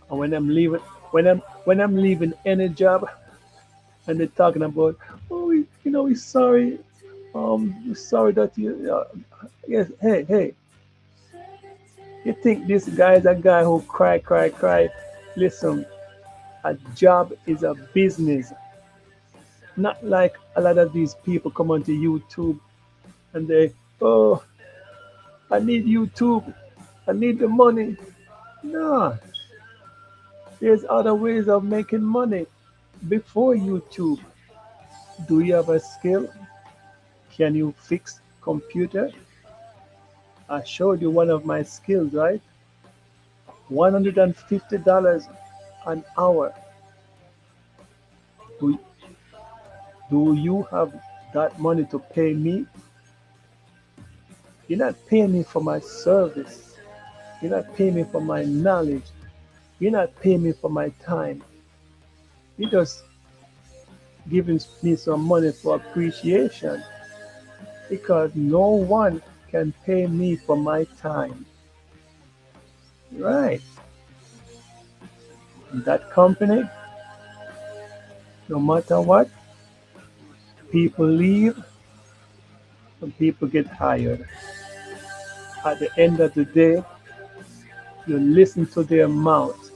And when I'm leaving any job, and they're talking about, oh, we're sorry, we're sorry that you, yes, hey, you think this guy is a guy who cry? Listen, a job is a business. Not like a lot of these people come onto YouTube and they, oh, I need YouTube, I need the money. No, there's other ways of making money before YouTube. Do you have a skill? Can you fix computer? I showed you one of my skills, right? $150 an hour. Do, do you have that money to pay me? You're not paying me for my service. You're not paying me for my knowledge. You're not paying me for my time. He just giving me some money for appreciation because no one can pay me for my time. Right. That company, no matter what, people leave and people get hired. At the end of the day, you listen to their mouth.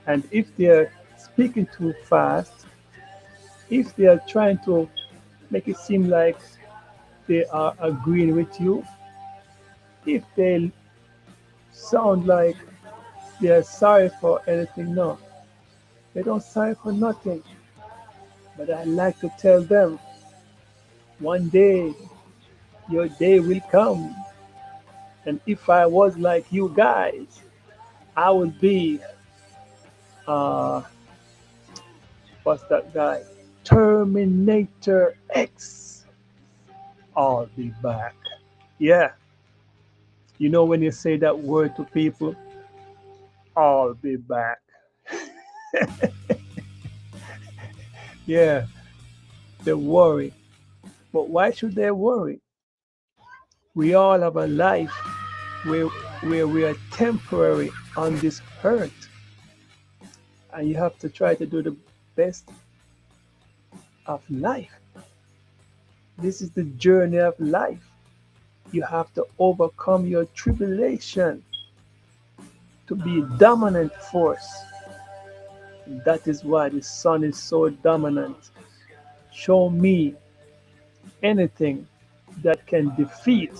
And if they're speaking too fast, if they are trying to make it seem like they are agreeing with you, if they sound like they're sorry for anything, no, they don't sorry for nothing. But I like to tell them, one day your day will come. And if I was like you guys, I would be, uh, what's that guy? Terminator X. I'll be back. Yeah, you know when you say that word to people, I'll be back. Yeah, they worry. But why should they worry? We all have a life where, where we are temporary on this earth. And you have to try to do the best of life. This is the journey of life. You have to overcome your tribulation to be a dominant force. That is why the sun is so dominant. Show me anything that can defeat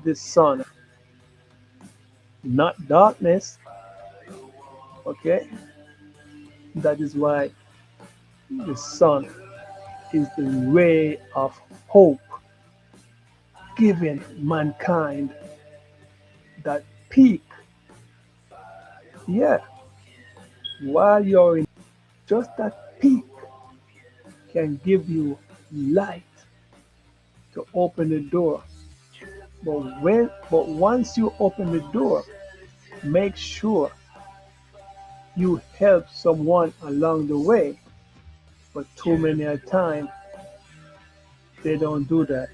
the sun, not darkness. Okay? That is why the sun is the ray of hope, giving mankind that peak. Yeah, while you're in, just that peak can give you light to open the door. But once you open the door, make sure you help someone along the way. But too many a time they don't do that.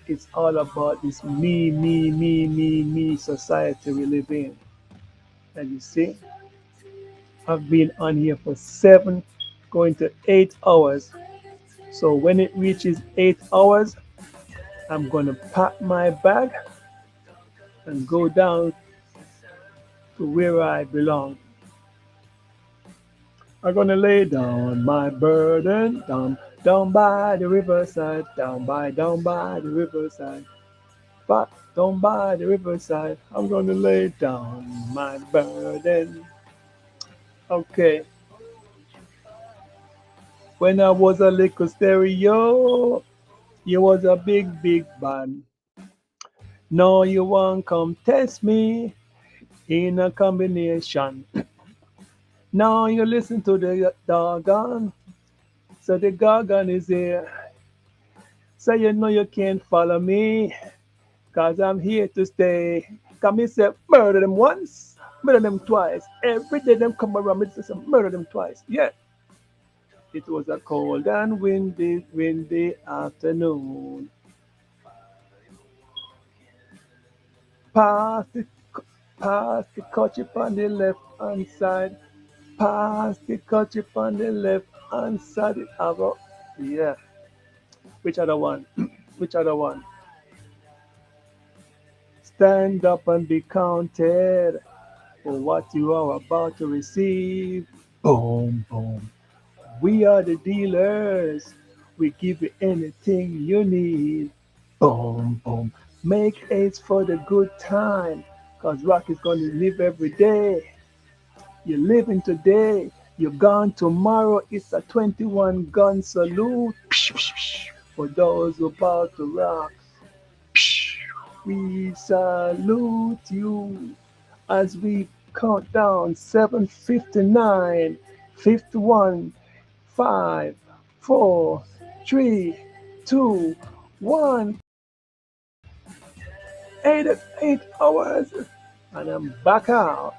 It's all about this me society we live in. And you see, I've been on here for 7, going to 8 hours. So when it reaches 8 hours, I'm gonna pack my bag and go down to where I belong. I'm gonna lay down my burden down by the riverside, down by the riverside, but down by the riverside. I'm gonna lay down my burden. Okay. When I was a little stereo, you was a big band. Now you want come test me in a combination. Now you listen to the doggone. So the gargan is here. So you know you can't follow me. Cause I'm here to stay. Come me say murder them once, murder them twice. Every day them come around me say murder them twice. Yeah. It was a cold and windy afternoon. Pass the pass the ketchup on the left hand side. Pass the ketchup on the left hand side. Yeah. Which other one? Which other one? Stand up and be counted for what you are about to receive. Boom, boom. We are the dealers. We give you anything you need. Boom, boom. Make haste for the good time. Cause rock is gonna live every day. You're living today. You're gone tomorrow. It's a 21 gun salute. For those who about to rock. We salute you as we count down 7:59, 51, 5, 4, 3, 2, 1. 8 hours, and I'm back out.